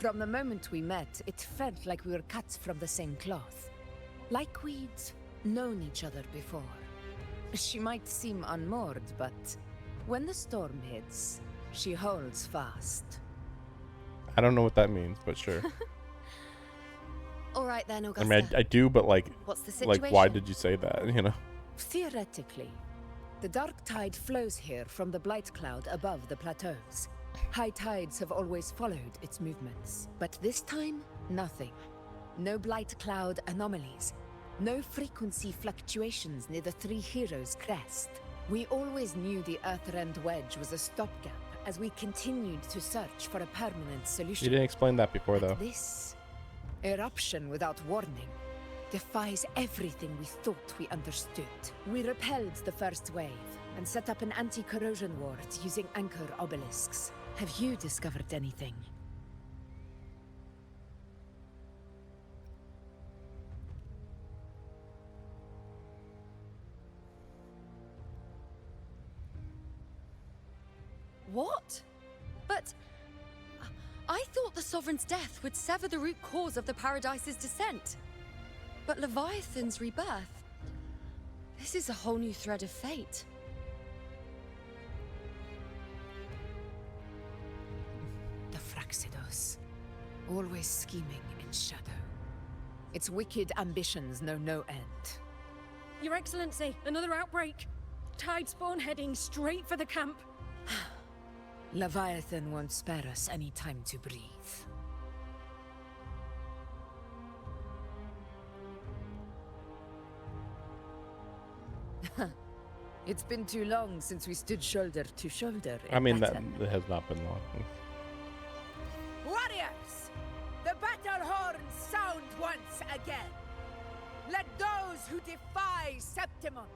From the moment we met, it felt like we were cut from the same cloth. Like we'd known each other before. She might seem unmoored, but when the storm hits, she holds fast. I don't know what that means, but sure. All right then, I Augusta. mean, I do, but like, What's the like, why situation? did you say that? You know. Theoretically, the dark tide flows here from the blight cloud above the plateaus. High tides have always followed its movements, but this time, nothing. No blight cloud anomalies. No frequency fluctuations near the Three Heroes' crest. We always knew the Earthrend Wedge was a stopgap as we continued to search for a permanent solution. You didn't explain that before, though. This eruption without warning defies everything we thought we understood. We repelled the first wave and set up an anti-corrosion ward using anchor obelisks. Have you discovered anything? What? But I thought the Sovereign's death would sever the root cause of the Paradise's descent. But Leviathan's rebirth... This is a whole new thread of fate. The Fraxidos. Always scheming in shadow. Its wicked ambitions know no end. Your Excellency, another outbreak. Tide spawn heading straight for the camp. Leviathan won't spare us any time to breathe. It's been too long since we stood shoulder to shoulder. I mean, that battle. has not been long. Warriors! The battle horns sound once again. Let those who defy Septimont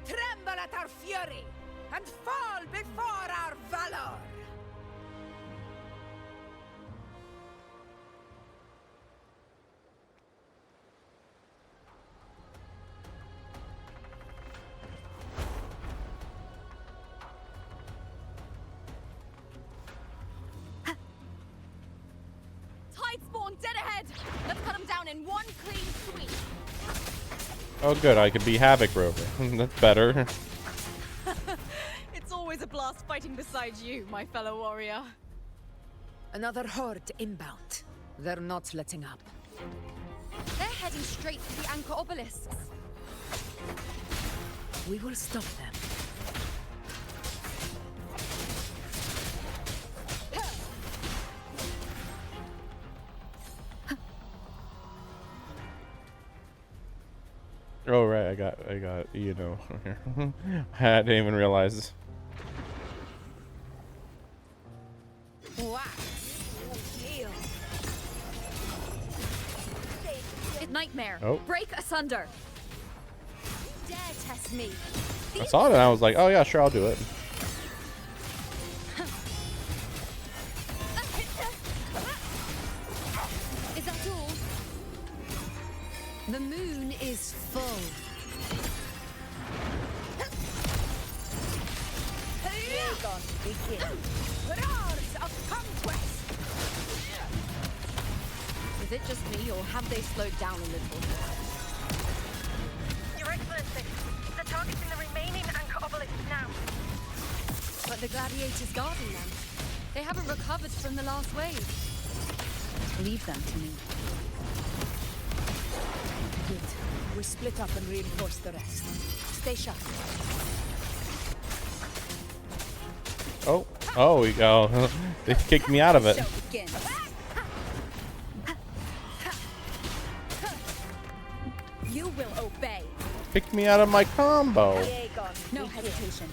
tremble at our fury and fall before our valor! Tide spawn dead ahead! Let's cut them down in one clean sweep! Oh, good. I could be Havoc Rover. That's better. It's always a blast fighting beside you, my fellow warrior. Another horde inbound. They're not letting up. They're heading straight for the anchor obelisks. We will stop them. Oh right, I got you know. I didn't even realize. Nightmare. Oh. Break asunder. Dare test me. I saw it and I was like, oh yeah, sure, I'll do it. Is that all? The moon is full. Aegon begins. Roars of conquest! Is it just me, or have they slowed down a little? Your Excellency, the target's in the remaining anchor obelisk now. But the gladiators guarding them, they haven't recovered from the last wave. Leave them to me. Good. We split up and reinforce the rest. Stay sharp. Oh, we go. They kicked me out of it. Show begins. You will obey. Kicked me out of my combo. Aegon, no hesitation.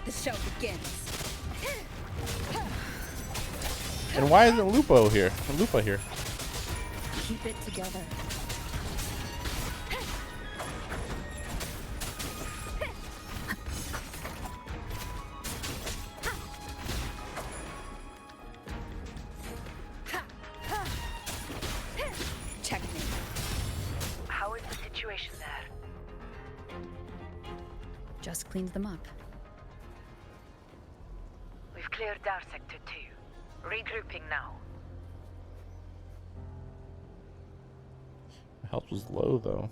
The show begins. And why isn't Lupa here? Keep it together. Checkmate. How is the situation there? Just cleaned them up. We've cleared our sector 2. Regrouping now. Health was low though.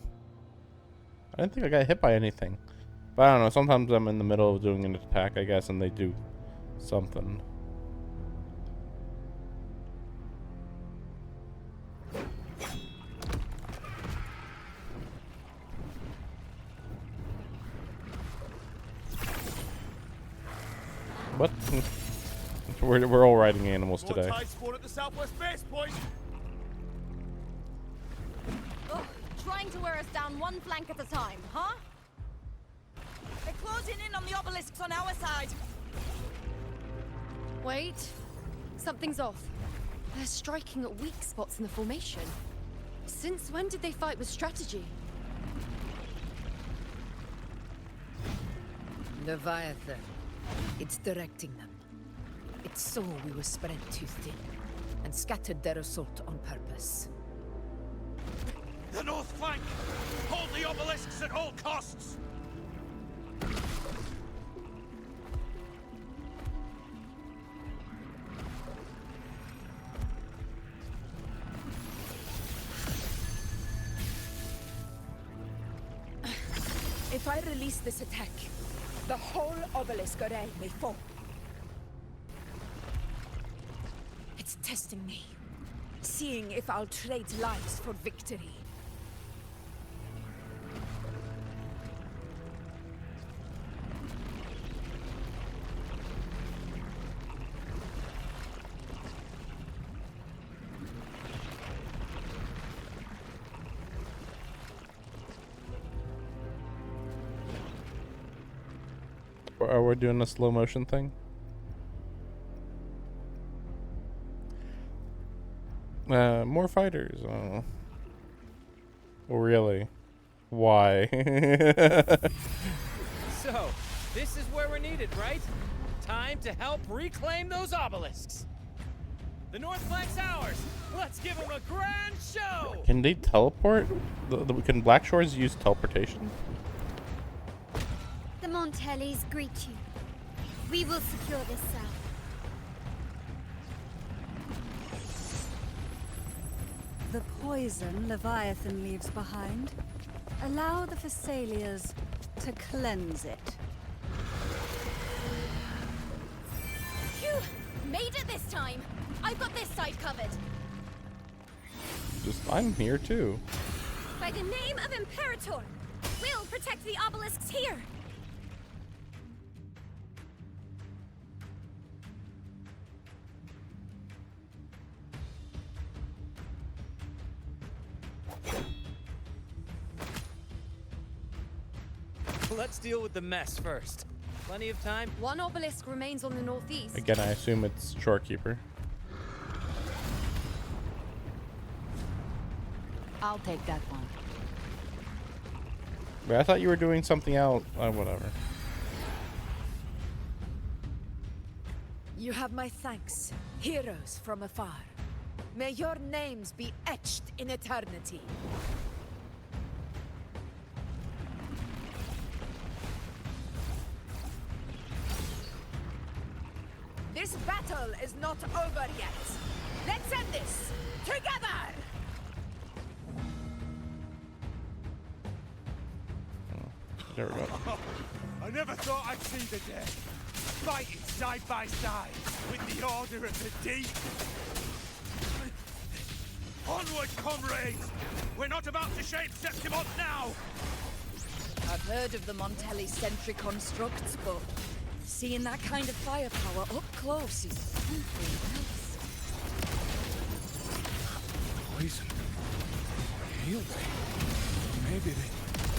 I didn't think I got hit by anything. But I don't know, sometimes I'm in the middle of doing an attack, I guess, and they do something. What? We're all riding animals today. Tide spawn at the southwest base point. Ugh, trying to wear us down one flank at a time, huh? They're closing in on the obelisks on our side. Wait. Something's off. They're striking at weak spots in the formation. Since when did they fight with strategy? Leviathan. It's directing them. It saw we were spread too thin, and scattered their assault on purpose. The north flank! Hold the obelisks at all costs! If I release this attack, the whole obelisk array may fall. It's testing me, seeing if I'll trade lives for victory. We're doing a slow motion thing. More fighters. Oh. Really? Why? So, this is where we're needed, right? Time to help reclaim those obelisks. The north flank's ours. Let's give them a grand show. Can they teleport? Can Black Shores use teleportation? The Montellis greet you. We will secure this cell. The poison Leviathan leaves behind, allow the Thessalias to cleanse it. Phew! Made it this time! I've got this side covered. I'm here too. By the name of Imperator, we'll protect the obelisks here. Let's deal with the mess first. Plenty of time. One obelisk remains on the northeast. Again, I assume it's Shorekeeper. I'll take that one. But I thought you were doing something else. Whatever. You have my thanks, heroes from afar. May your names be etched in eternity. This battle is not over yet. Let's end this together! There we go. I never thought I'd see the day. Fighting side by side with the Order of the Deep. Onward, comrades! We're not about to shape Septimont now! I've heard of the Montelli sentry constructs, but seeing that kind of firepower up close is something else. Poison. Healed. Maybe the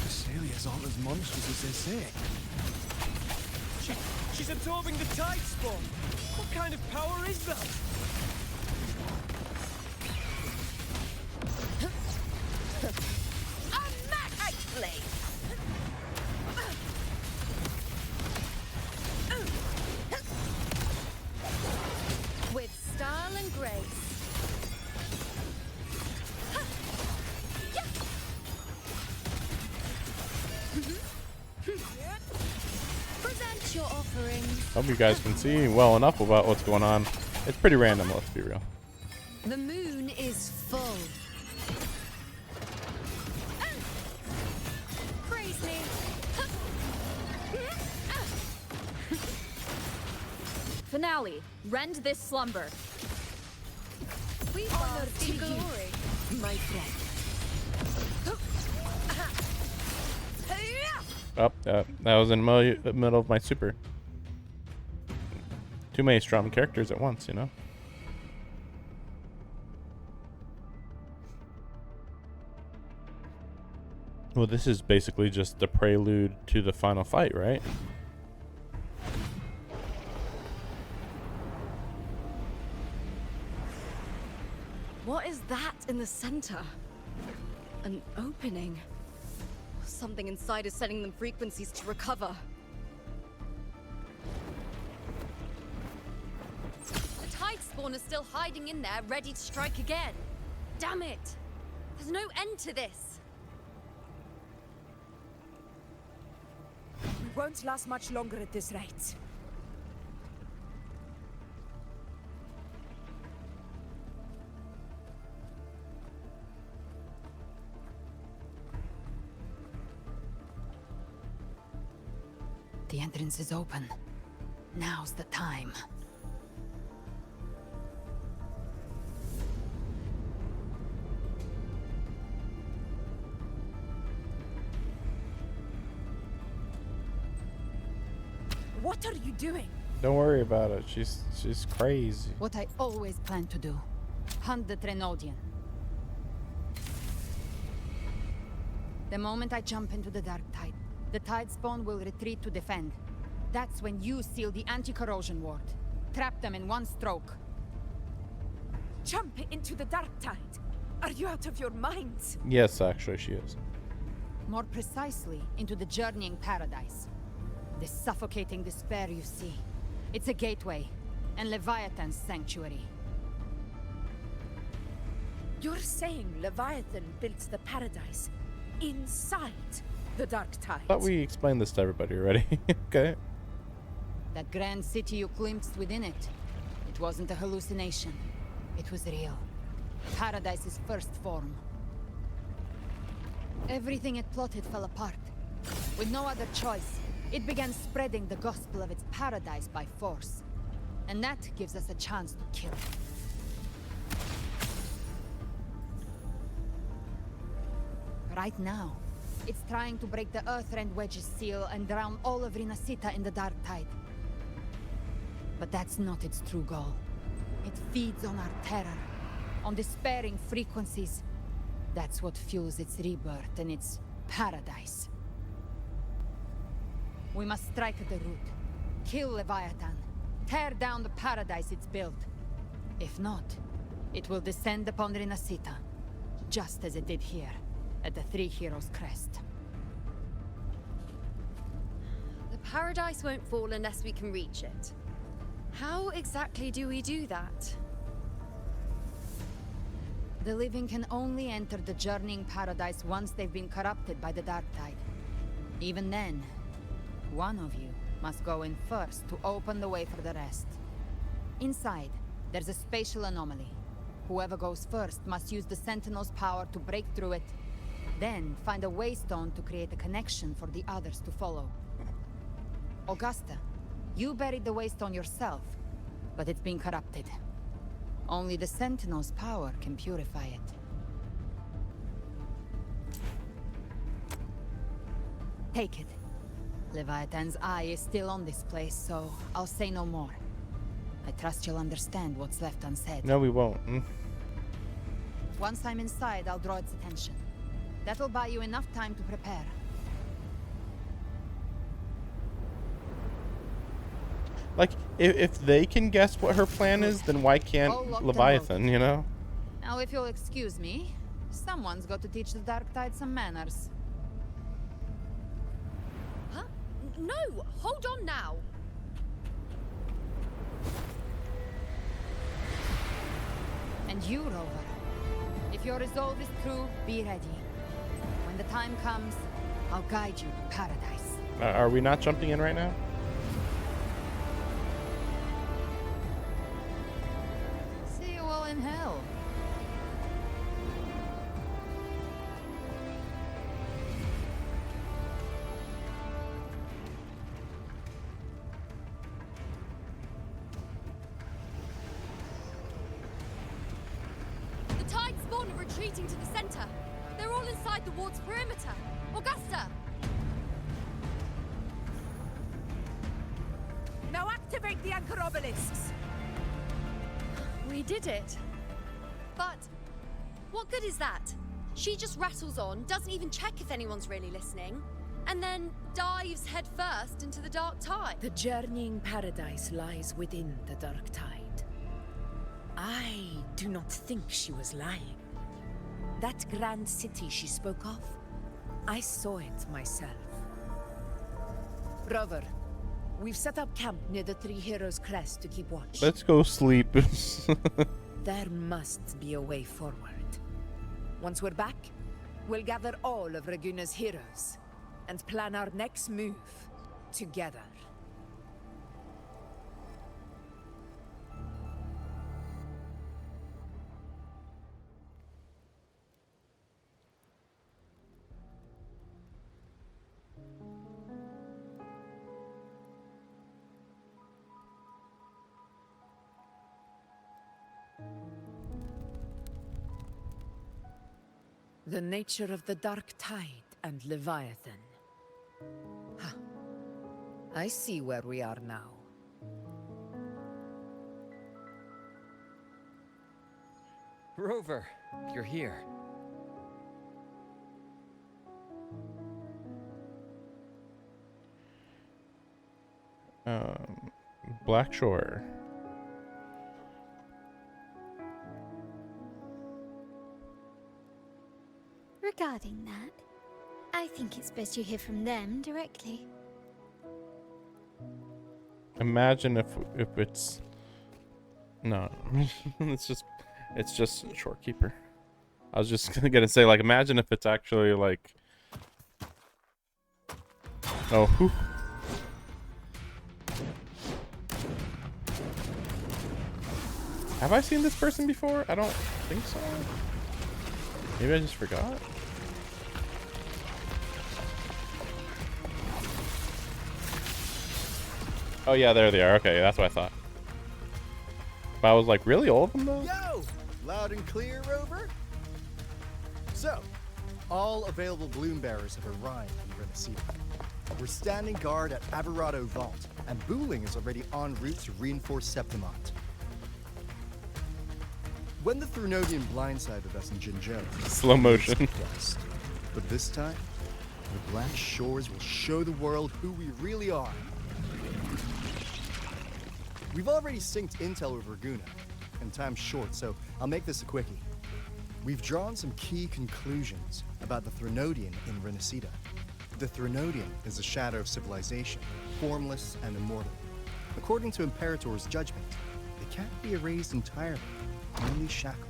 Celia's aren't as monstrous as they say. She's absorbing the tide spawn. What kind of power is that? Unmatchedly! With style and grace. Present your offerings. Hope you guys can see well enough about what's going on. It's pretty random, let's be real. The moon is full. Praise me. Finale. Rend this slumber. We honor to glory, my friend. Oh, that was in the middle of my super. Too many strong characters at once, you know? Well, this is basically just the prelude to the final fight, right? What is that in the center? An opening. Something inside is sending them frequencies to recover. The tide spawn is still hiding in there, ready to strike again. Damn it! There's no end to this. We won't last much longer at this rate. The entrance is open. Now's the time. What are you doing? Don't worry about it. She's crazy. What I always planned to do. Hunt the Trenodian. The moment I jump into the dark tide, the tide spawn will retreat to defend. That's when you seal the anti-corrosion ward. Trap them in one stroke. Jump into the dark tide. Are you out of your minds? Yes, actually, she is. More precisely, into the journeying paradise. This suffocating despair you see. It's a gateway, and Leviathan's sanctuary. You're saying Leviathan built the paradise inside the dark tide? I thought we explained this to everybody already. Okay. That grand city you glimpsed within it. It wasn't a hallucination. It was real. Paradise's first form. Everything it plotted fell apart. With no other choice, it began spreading the gospel of its paradise by force. And that gives us a chance to kill it. Right now, it's trying to break the Earthrend Wedge's seal and drown all of Rinasita in the dark tide. But that's not its true goal. It feeds on our terror, on despairing frequencies. That's what fuels its rebirth and its paradise. We must strike at the root, kill Leviathan, tear down the paradise it's built. If not, it will descend upon Rinasita, just as it did here, at the Three Heroes Crest. The paradise won't fall unless we can reach it. How exactly do we do that? The living can only enter the journeying paradise once they've been corrupted by the dark tide. Even then, one of you must go in first to open the way for the rest. Inside, there's a spatial anomaly. Whoever goes first must use the Sentinel's power to break through it, then find a waystone to create a connection for the others to follow. Augusta, you buried the waystone yourself, but it's been corrupted. Only the Sentinel's power can purify it. Take it. Leviathan's eye is still on this place, so I'll say no more. I trust you'll understand what's left unsaid. No, we won't. Once I'm inside, I'll draw its attention. That'll buy you enough time to prepare. Like, if they can guess what her plan is, then why can't Leviathan, you know? Now, if you'll excuse me, someone's got to teach the Dark Tide some manners. Huh? No! Hold on now! And you, Rover. If your resolve is true, be ready. When the time comes, I'll guide you to paradise. Are we not jumping in right now? See you all in hell. The tide spawn are retreating to the center. They're all inside the ward's perimeter. Augusta! Now activate the anchor obelisks! We did it. But what good is that? She just rattles on, doesn't even check if anyone's really listening, and then dives headfirst into the dark tide. The journeying paradise lies within the dark tide. I do not think she was lying. That grand city she spoke of, I saw it myself. Rover, we've set up camp near the Three Heroes crest to keep watch. Let's go sleep. There must be a way forward. Once we're back, we'll gather all of Raguna's heroes and plan our next move together. The nature of the dark tide and Leviathan. Huh. I see where we are now. Rover, you're here. Blackshore. Regarding that, I think it's best you hear from them directly. Imagine if it's no, it's just Shorekeeper. I was just gonna say, like, imagine if it's actually like, oh, whew. Have I seen this person before? I don't think so. Maybe I just forgot. Oh yeah, there they are. Okay, that's what I thought. But I was like, really, all of them though? Yo! Loud and clear, Rover? So, all available bloom bearers have arrived in Renesita. We're standing guard at Averado Vault, and Booling is already en route to reinforce Septimont. When the Thrunodian blindsided us in Jinzhou, Slow motion. we were surprised. But this time, the Black Shores will show the world who we really are. We've already synced intel with Raguna, and time's short, so I'll make this a quickie. We've drawn some key conclusions about the Thrunodian in Renesita. The Thrunodian is a shadow of civilization, formless and immortal. According to Imperator's judgment, they can't be erased entirely, only shackled.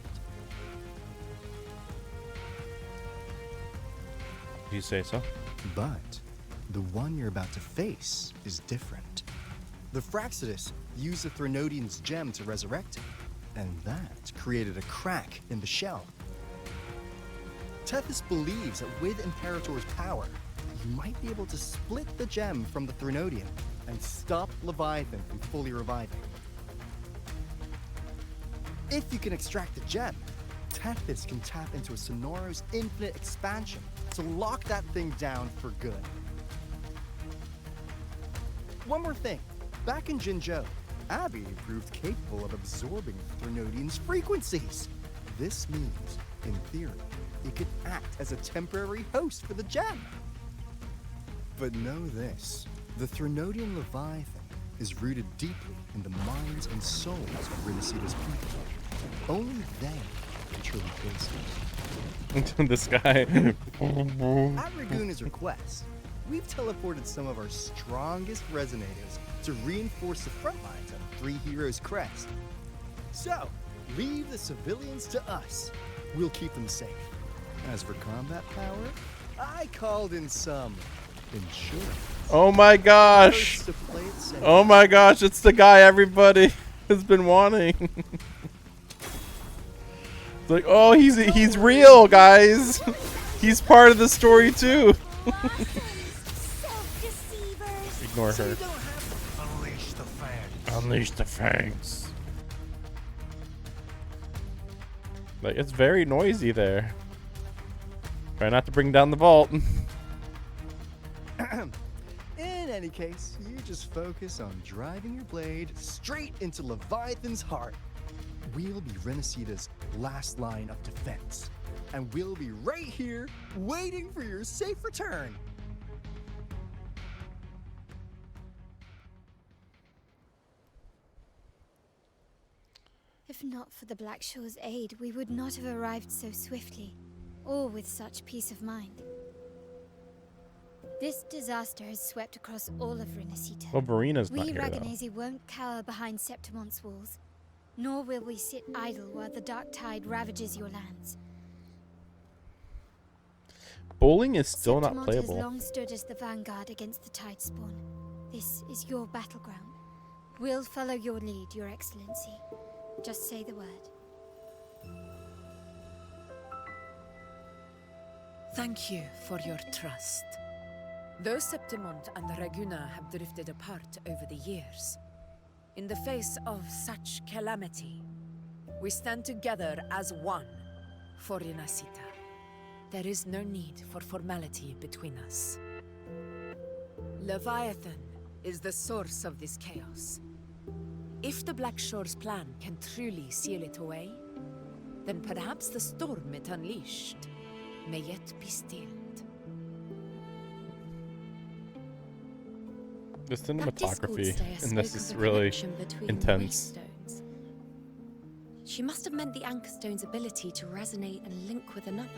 You say so? But the one you're about to face is different. The Fraxidus used the Threnodian's gem to resurrect him, and that created a crack in the shell. Tethys believes that with Imperator's power, you might be able to split the gem from the Threnodian and stop Leviathan from fully reviving. If you can extract the gem, Tethys can tap into a Sonoros infinite expansion to lock that thing down for good. One more thing. Back in Jinzhou, Abby proved capable of absorbing Threnodian's frequencies. This means, in theory, it could act as a temporary host for the gem. But know this, the Threnodian Leviathan is rooted deeply in the minds and souls of Renicida's people. Only they can truly face it. This guy. At Raguna's request, we've teleported some of our strongest resonators to reinforce the front lines on Three Heroes Crest. So, leave the civilians to us. We'll keep them safe. As for combat power, I called in some insurance. Oh my gosh! Oh my gosh, it's the guy everybody has been wanting. It's like, oh, he's real, guys. He's part of the story too. Ignore her. Unleash the fangs. Unleash the fangs. Like, it's very noisy there. Try not to bring down the vault. In any case, you just focus on driving your blade straight into Leviathan's heart. We'll be Renicida's last line of defense. And we'll be right here, waiting for your safe return. If not for the Black Shore's aid, we would not have arrived so swiftly, or with such peace of mind. This disaster has swept across all of Renicida. Well, Verina's not We here, though. Raganesi won't cower behind Septimon's walls, nor will we sit idle while the dark tide ravages your lands. Bowling is still not Septimont playable. has long stood as the vanguard against the tide spawn. This is your battleground. We'll follow your lead, Your Excellency. Just say the word. Thank you for your trust. Though Septimont and Raguna have drifted apart over the years, in the face of such calamity, we stand together as one for Renacita. There is no need for formality between us. Leviathan is the source of this chaos. If the Black Shore's plan can truly seal it away, then perhaps the storm it unleashed may yet be stilled. The That Discord cinematography stayer in this spoke is of the really connection between intense. Stones. She must have meant the Anchor Stone's ability to resonate and link with another.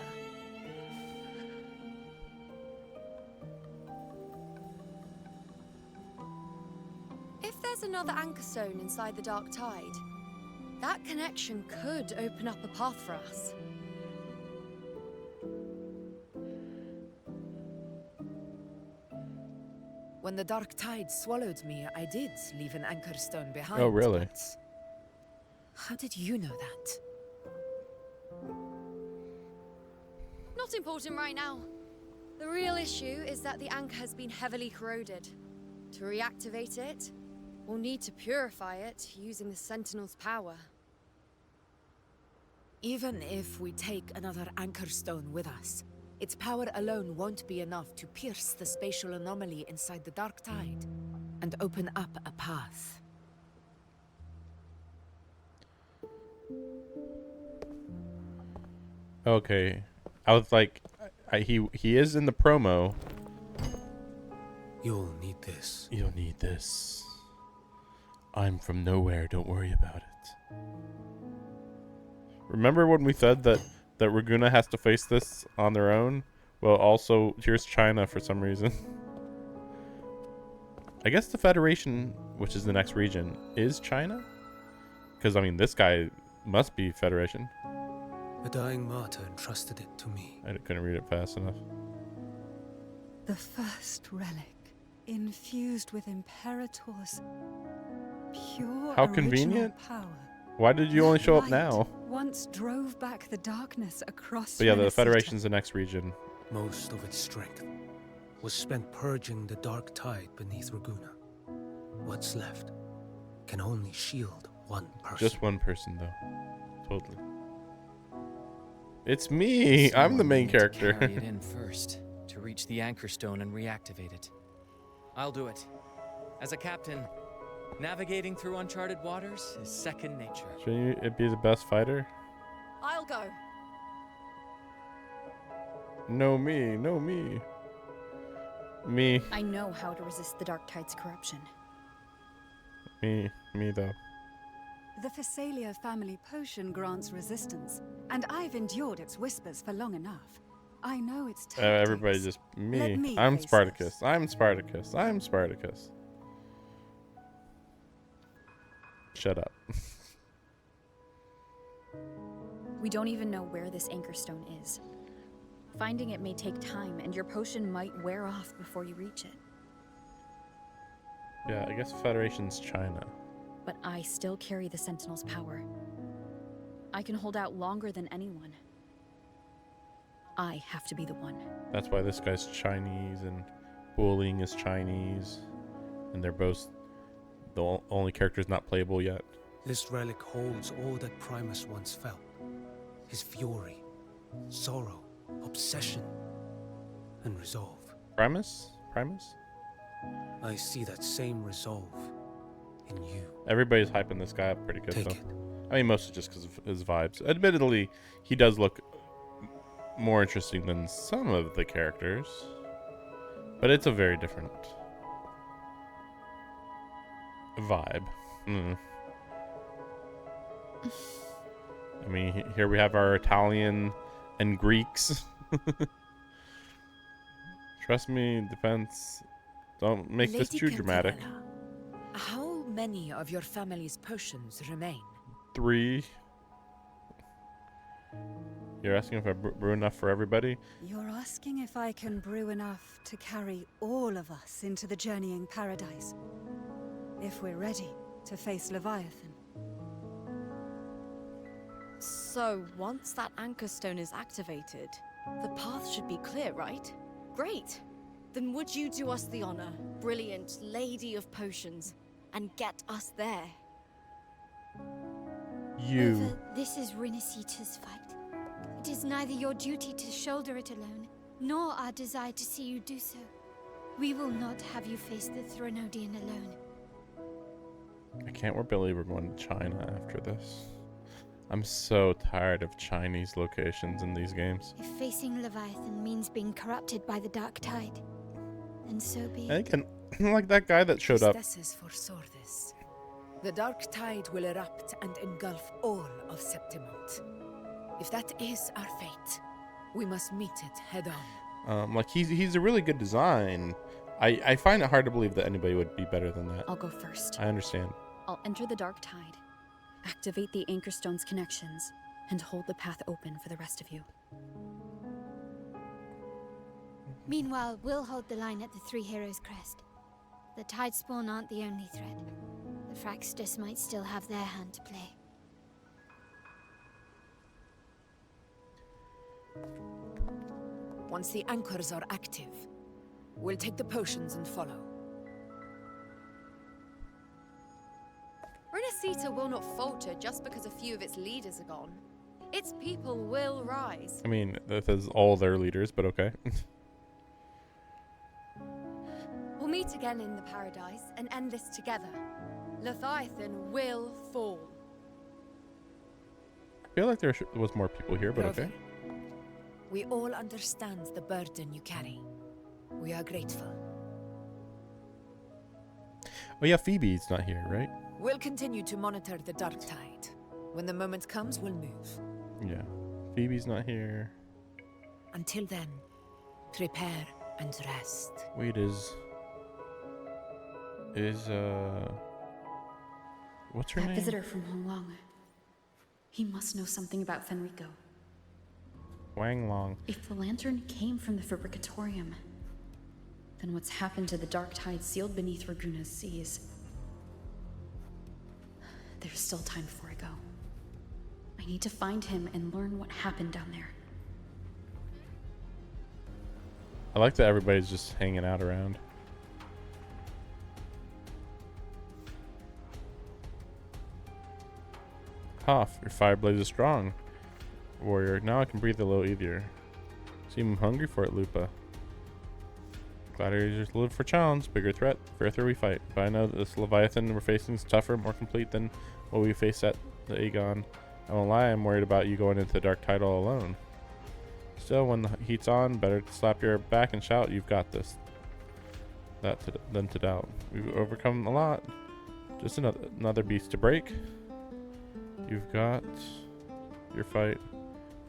If there's another Anchor Stone inside the Dark Tide, that connection could open up a path for us. When the Dark Tide swallowed me, I did leave an Anchor Stone behind. Oh, really? But how did you know that? Not important right now. The real issue is that the anchor has been heavily corroded. To reactivate it, we'll need to purify it using the Sentinel's power. Even if we take another Anchor Stone with us, its power alone won't be enough to pierce the spatial anomaly inside the Dark Tide and open up a path. Okay, I was like, he is in the promo. You'll need this. You'll need this. I'm from nowhere. Don't worry about it. Remember when we said that Raguna has to face this on their own? Well, also, here's China for some reason. I guess the Federation, which is the next region, is China? Because, I mean, this guy must be Federation. A dying martyr entrusted it to me. I couldn't read it fast enough. The first relic, infused with Imperator's pure How original convenient. power. Why did you only show up Light now? once drove back the darkness across But yeah, the Renesita. Federation's the next region. Most of its strength was spent purging the dark tide beneath Raguna. What's left can only shield one person. Just one person, though. Totally. It's me. I'm the main character. Carry it in first to reach the anchor stone and reactivate it. I'll do it. As a captain, navigating through uncharted waters is second nature. Shouldn't it be the best fighter? I'll go. No me. No me. Me. I know how to resist the Dark Tide's corruption. Me though. The Phasalia family potion grants resistance, and I've endured its whispers for long enough. I know its tactics. Everybody just Let me. me I'm face Spartacus. I'm Spartacus. I'm Spartacus. Shut up. We don't even know where this anchor stone is. Finding it may take time, and your potion might wear off before you reach it. Yeah, I guess Federation's China. But I still carry the Sentinel's power. I can hold out longer than anyone. I have to be the one. That's why this guy's Chinese and Wuthering is Chinese, and they're both the only characters not playable yet. This relic holds all that Primus once felt. His fury, sorrow, obsession, and resolve. Primus? I see that same resolve in you. Everybody's hyping this guy up pretty good, Take though. it. I mean, mostly just because of his vibes. Admittedly, he does look more interesting than some of the characters, but it's a very different vibe. I mean, here we have our Italian and Greeks. Trust me, defense. Don't make this too dramatic. How many of your family's potions remain? 3. You're asking if I brew enough for everybody? You're asking if I can brew enough to carry all of us into the journeying paradise. If we're ready to face Leviathan. So, once that anchor stone is activated, the path should be clear, right? Great! Then would you do us the honor, brilliant Lady of Potions, and get us there? You. This is Renesita's fight. It is neither your duty to shoulder it alone, nor our desire to see you do so. We will not have you face the Threnodian alone. I can't believe we're going to China after this. I'm so tired of Chinese locations in these games. If facing Leviathan means being corrupted by the Dark Tide, then so be it. I can like that guy that showed up. Justice for Sordis. The Dark Tide will erupt and engulf all of Septimont. If that is our fate, we must meet it head on. Like he's a really good design. I find it hard to believe that anybody would be better than that. I'll go first. I understand. I'll enter the Dark Tide, activate the Anchor Stone's connections, and hold the path open for the rest of you. Meanwhile, we'll hold the line at the Three Heroes Crest. The Tidespawn aren't the only threat. The Fraxtus might still have their hand to play. Once the anchors are active, we'll take the potions and follow. Renesita will not falter just because a few of its leaders are gone. Its people will rise. I mean, that is all their leaders, but okay. We'll meet again in the paradise and end this together. Leviathan will fall. I feel like there was more people here, but okay. We all understand the burden you carry. We are grateful. Oh yeah, Phoebe's not here, right? We'll continue to monitor the Dark Tide. When the moment comes, we'll move. Yeah. Phoebe's not here. Until then, prepare and rest. Wait, what's her That name? visitor from Hong. He must know something about Fenrico. Wang Long. If the lantern came from the Fabricatorium, then what's happened to the dark tide sealed beneath Raguna's seas? There's still time before I go. I need to find him and learn what happened down there. I like that everybody's just hanging out around. Cough, your fire blaze is strong. Warrior, now I can breathe a little easier. Seem hungry for it, Lupa. Gladiators live for challenge, bigger threat, further we fight. But I know that this Leviathan we're facing is tougher, more complete than what we faced at the Aegon. I won't lie, I'm worried about you going into the Dark Tide all alone. Still, when the heat's on, better to slap your back and shout, you've got this. Than to doubt. We've overcome a lot. Just another beast to break. You've got your fight.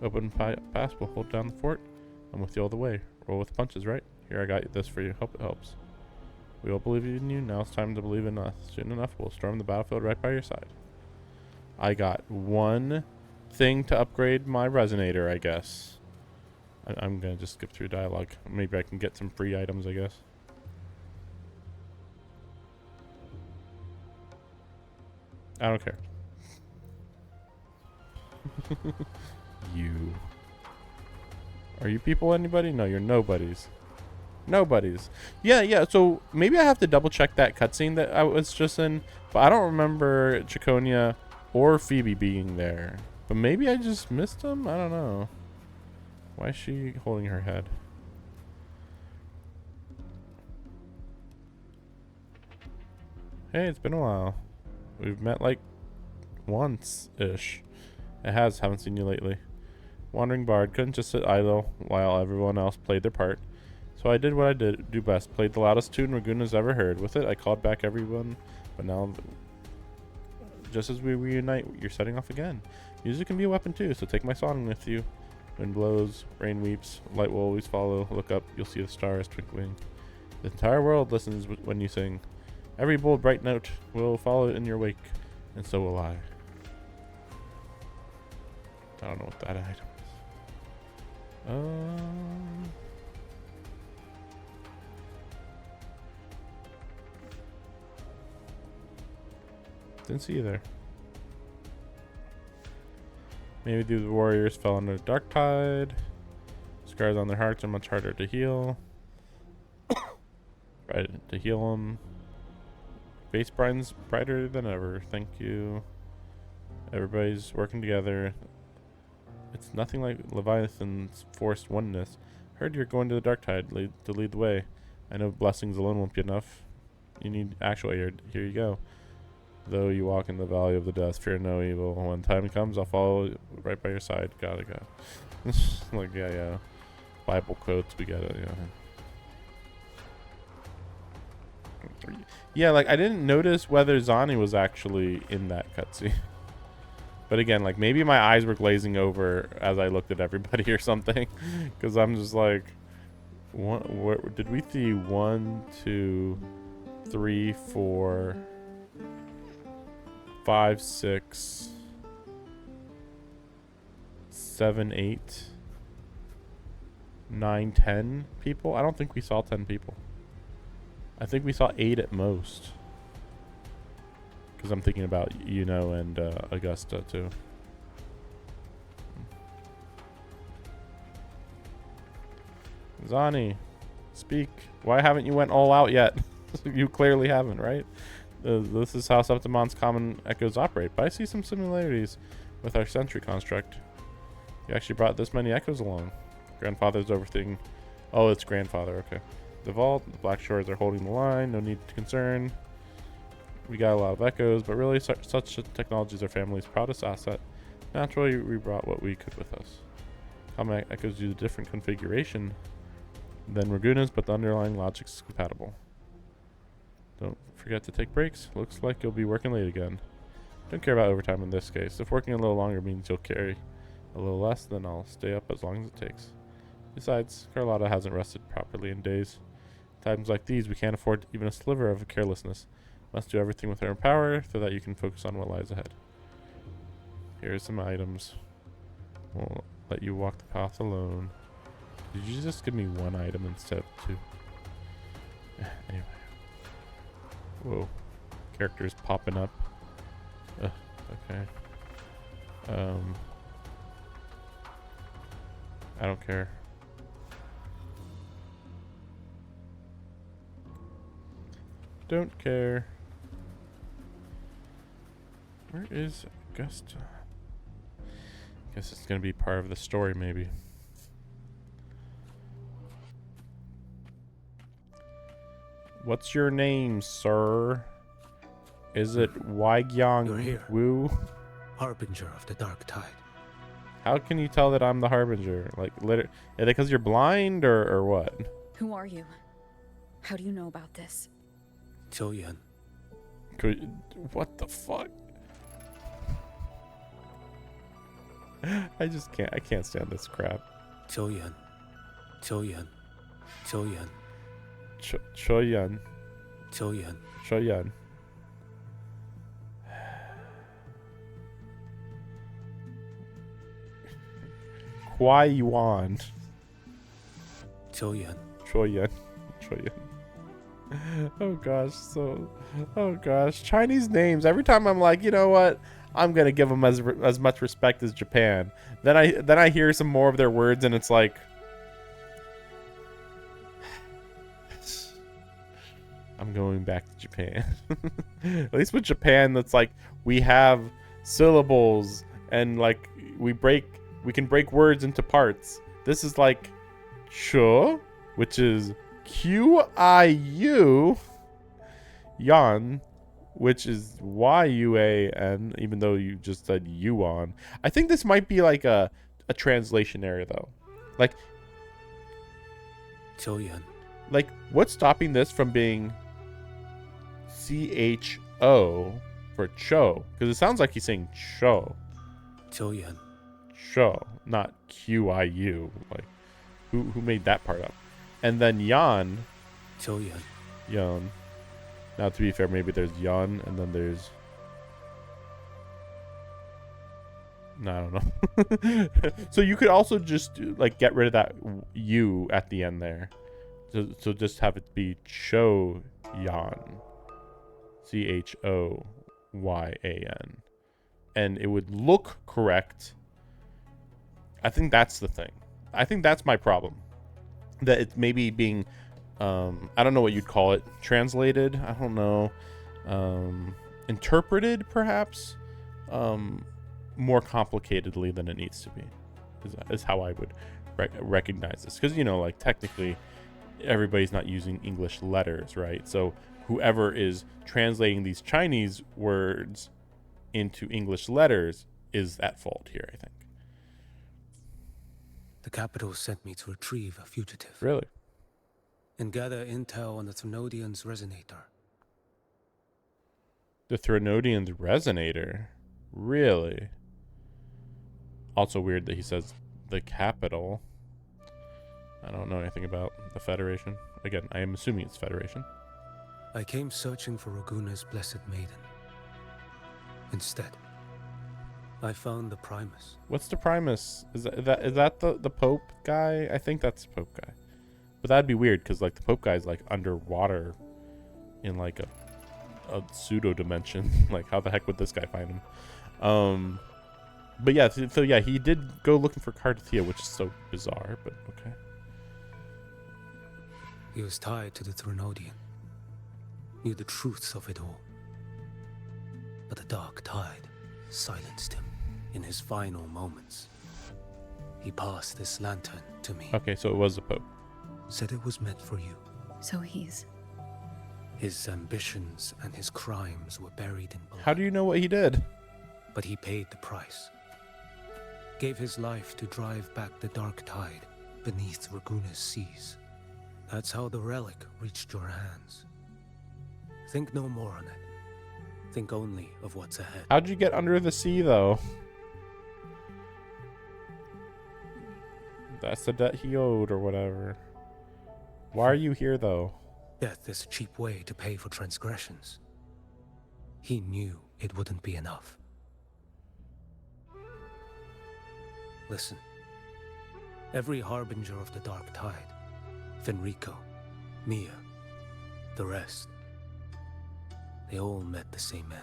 Open pass will hold down the fort. I'm with you all the way. Roll with punches, right? Here, I got this for you. Hope it helps. We all believe in you. Now it's time to believe in us. Soon enough, we'll storm the battlefield right by your side. I got one thing to upgrade my resonator, I guess. I'm going to just skip through dialogue. Maybe I can get some free items, I guess. I don't care. You. Are you people anybody? No, you're nobodies. Nobodies. Yeah, so maybe I have to double check that cutscene that I was just in. But I don't remember Chiconia or Phoebe being there. But maybe I just missed them? I don't know. Why is she holding her head? Hey, it's been a while. We've met like once-ish. Haven't seen you lately. Wandering bard, couldn't just sit idle while everyone else played their part. So I did what I do best. Played the loudest tune Raguna's ever heard. With it, I called back everyone. But now, just as we reunite, you're setting off again. Music can be a weapon too, so take my song with you. Wind blows, rain weeps, light will always follow. Look up, you'll see the stars twinkling. The entire world listens when you sing. Every bold, bright note will follow in your wake, and so will I. I don't know what that item is. Didn't see you there. Maybe the warriors fell under the dark tide. Scars on their hearts are much harder to heal. Right, to heal them. Face brighten's brighter than ever. Thank you. Everybody's working together. It's nothing like Leviathan's forced oneness. Heard you're going to the dark tide to lead the way. I know blessings alone won't be enough. You need actual aid. Here you go. Though you walk in the valley of the death, fear no evil. When time comes, I'll follow right by your side. Gotta go. Like, yeah. Bible quotes, we got it, yeah. Yeah, like, I didn't notice whether Zani was actually in that cutscene. But again, like, maybe my eyes were glazing over as I looked at everybody or something. Because I'm just like, where did we see 1, 2, 3, 4... 5, 6, 7, 8, 9, 10 people? I don't think we saw 10 people. I think we saw 8 at most. Because I'm thinking about Yuno and Augusta too. Zani, speak. Why haven't you went all out yet? You clearly haven't, right? This is how Septimon's common echoes operate, but I see some similarities with our sentry construct. You actually brought this many echoes along. Grandfather's overthinking. Oh, it's grandfather, okay. The vault, the Black Shores are holding the line, no need to concern. We got a lot of echoes, but really such technology is our family's proudest asset. Naturally, we brought what we could with us. Common echoes use a different configuration than Raguna's, but the underlying logic is compatible. Don't forget to take breaks. Looks like you'll be working late again. Don't care about overtime in this case. If working a little longer means you'll carry a little less, then I'll stay up as long as it takes. Besides, Carlotta hasn't rested properly in days. Times like these, we can't afford even a sliver of carelessness. Must do everything within our power so that you can focus on what lies ahead. Here are some items. We'll let you walk the path alone. Did you just give me one item instead of 2? Anyway. Whoa. Characters popping up. Okay. I don't care. Don't care. Where is Augusta? Guess it's gonna be part of the story, maybe. What's your name, sir? Is it Waigyong Wu? Harbinger of the Dark Tide. How can you tell that I'm the Harbinger? Like, is it because you're blind or what? Who are you? How do you know about this? Choyan. What the fuck? I just can't. I can't stand this crap. Choyan. Choyan. Choyan. Choyan. Choyan. Choyan. Kwai Yuan. Choyan. Choyan. Choyan. Oh gosh, Chinese names. Every time I'm like, you know what? I'm gonna give them as much respect as Japan. Then I hear some more of their words, and it's like, I'm going back to Japan. At least with Japan, that's like we have syllables, and like we can break words into parts. This is like Ch, which is Qiu, Yan, which is Yuan, even though you just said Yuan. I think this might be like a translation error though. Like Choyan. Like, what's stopping this from being CHO for Cho? Because it sounds like he's saying Cho. Choyan. Cho, not QIU. Like, who made that part up? And then Yan. Choyan. Yan. Now, to be fair, maybe there's Yan, and then there's... No, I don't know. So you could also just, like, get rid of that U at the end there. So just have it be Cho Yan. CHOYAN. And it would look correct. I think that's the thing. I think that's my problem. That it's maybe being, I don't know what you'd call it, translated, I don't know, interpreted perhaps, more complicatedly than it needs to be, is how I would recognize this. Because, you know, like, technically, everybody's not using English letters, right? So whoever is translating these Chinese words into English letters is at fault here, I think. The capital sent me to retrieve a fugitive. Really? And gather intel on the Threnodian's resonator. The Threnodian's resonator? Really? Also weird that he says the capital. I don't know anything about the Federation. Again, I am assuming it's Federation. I came searching for Raguna's Blessed Maiden. Instead, I found the Primus. What's the Primus? Is that the Pope guy? I think that's the Pope guy. But that'd be weird because, like, the Pope guy's like underwater in like a pseudo dimension. Like, how the heck would this guy find him? But yeah, so yeah, he did go looking for Cardathia, which is so bizarre, but okay. He was tied to the Threnodian. Knew the truths of it all. But the Dark Tide silenced him in his final moments. He passed this lantern to me. Okay, so it was the Pope. Said it was meant for you. So he's... His ambitions and his crimes were buried in blood. How do you know what he did? But he paid the price. Gave his life to drive back the Dark Tide beneath Raguna's seas. That's how the relic reached your hands. Think no more on it. Think only of what's ahead. How'd you get under the sea, though? That's the debt he owed, or whatever. Why are you here, though? Death is a cheap way to pay for transgressions. He knew it wouldn't be enough. Listen. Every harbinger of the Dark Tide, Fenrico, Mia, The rest, they all met the same end.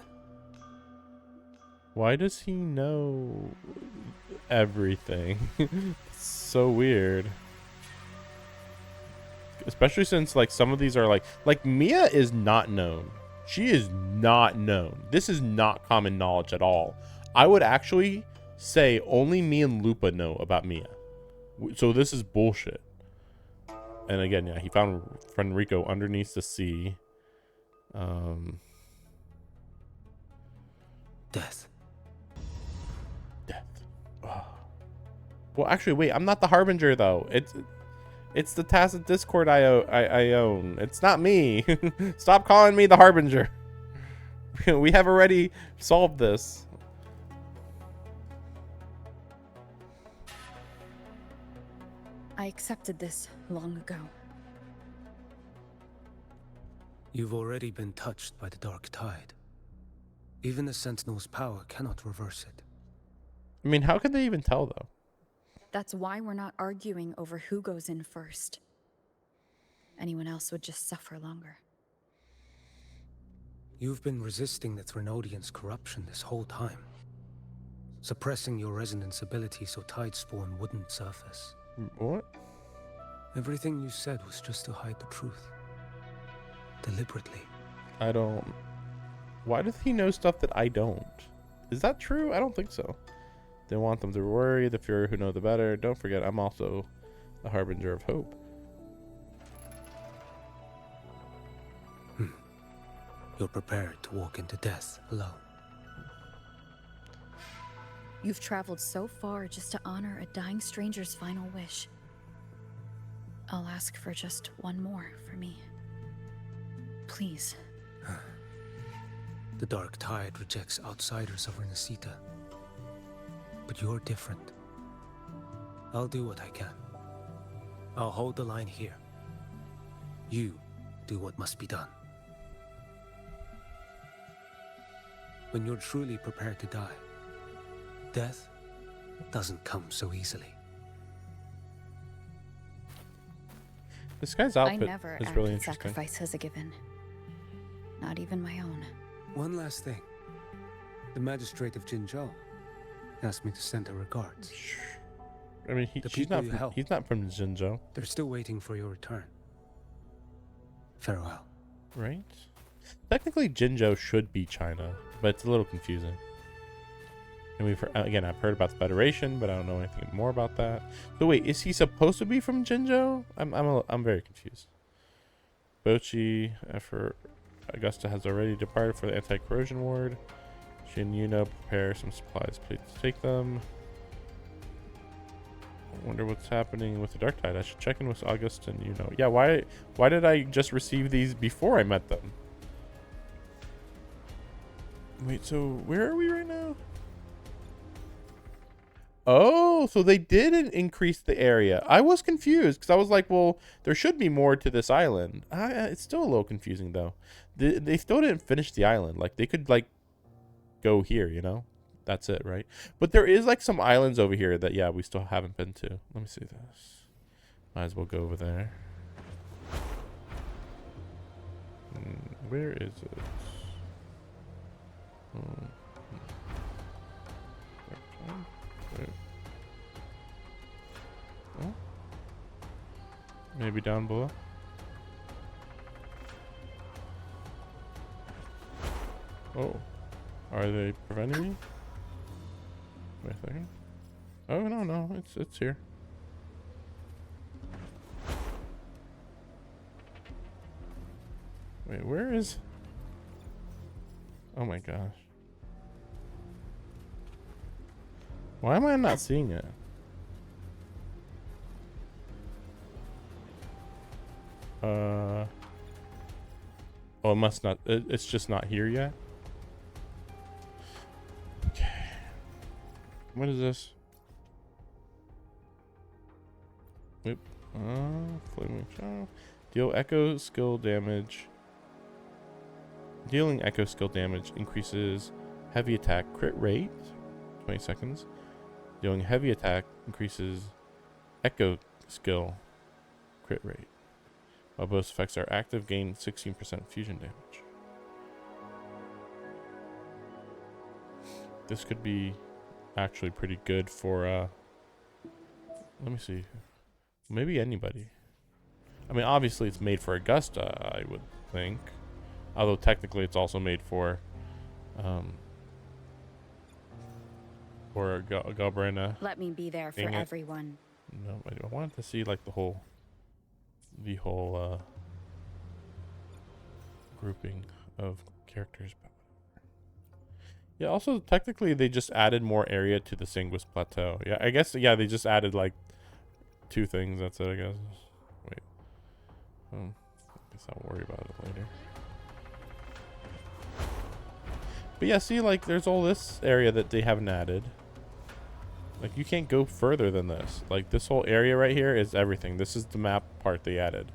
Why does he know everything? It's so weird. Especially since like some of these are like Mia is not known. She is not known. This is not common knowledge at all. I would actually say only me and Lupa know about Mia. So this is bullshit. And again, yeah, he found friend Rico underneath the sea. Death. Oh. Well, actually, wait. I'm not the Harbinger though. It's the tacit Discord I own. It's not me. Stop calling me the Harbinger. We have already solved this. I accepted this long ago. You've already been touched by the Dark Tide. Even the Sentinel's power cannot reverse it. I mean, how could they even tell, though? That's why we're not arguing over who goes in first. Anyone else would just suffer longer. You've been resisting the Threnodian's corruption this whole time. Suppressing your resonance ability so Tidespawn wouldn't surface. What? Everything you said was just to hide the truth. Deliberately. I don't... Why does he know stuff that I don't? Is that true? I don't think so. They want them to worry. The fewer who know the better. Don't forget, I'm also the Harbinger of Hope. You're prepared to walk into death alone. You've traveled so far just to honor a dying stranger's final wish. I'll ask for just one more for me. Please. The Dark Tide rejects outsiders of Renacita. But you're different. I'll do what I can. I'll hold the line here. You do what must be done. When you're truly prepared to die, death doesn't come so easily. This guy's outfit I never is acted really interesting. sacrifice as a given. Not even my own. One last thing. The magistrate of Jinzhou asked me to send her regards. I mean, he's not from Jinzhou. They're still waiting for your return. Farewell. Right? Technically, Jinzhou should be China, but it's a little confusing. And I've heard about the Federation, but I don't know anything more about that. So wait, is he supposed to be from Jinzhou? I'm very confused. Bochi, for Augusta has already departed for the anti-corrosion ward. Shin Yuno, prepare some supplies, please take them. I wonder what's happening with the Dark Tide. I should check in with August and Yuno. Yeah, why did I just receive these before I met them? Wait, so where are we right now? Oh, so they did increase the area. I was confused because I was like, well, there should be more to this island. It's still a little confusing though. They still didn't finish the island. Like they could like go here, you know? That's it, right? But there is like some islands over here that, yeah, we still haven't been to. Let me see this. Might as well go over there. Where is it? Oh. Maybe down below. Oh. Are they preventing me? Wait a second. Oh, no, it's here. Wait, where is... Oh my gosh. Why am I not seeing it? Oh, it must not... It's just not here yet? Okay. What is this? Oop. Flaming Shadow. Deal echo skill damage. Dealing echo skill damage increases heavy attack crit rate. 20 seconds. Dealing heavy attack increases echo skill crit rate. While both effects are active, gain 16% fusion damage. This could be actually pretty good for, let me see. Maybe anybody. I mean, obviously it's made for Augusta, I would think. Although technically it's also made for Galbrina. Let me be there for everyone. No, I wanted to see like the whole grouping of characters. Yeah, also technically they just added more area to the Sanguis Plateau. Yeah, I guess, yeah, they just added like 2 things. That's it, I guess. Wait. I guess I'll worry about it later. But yeah, see, like, there's all this area that they haven't added. Like, you can't go further than this. Like, this whole area right here is everything. This is the map part they added.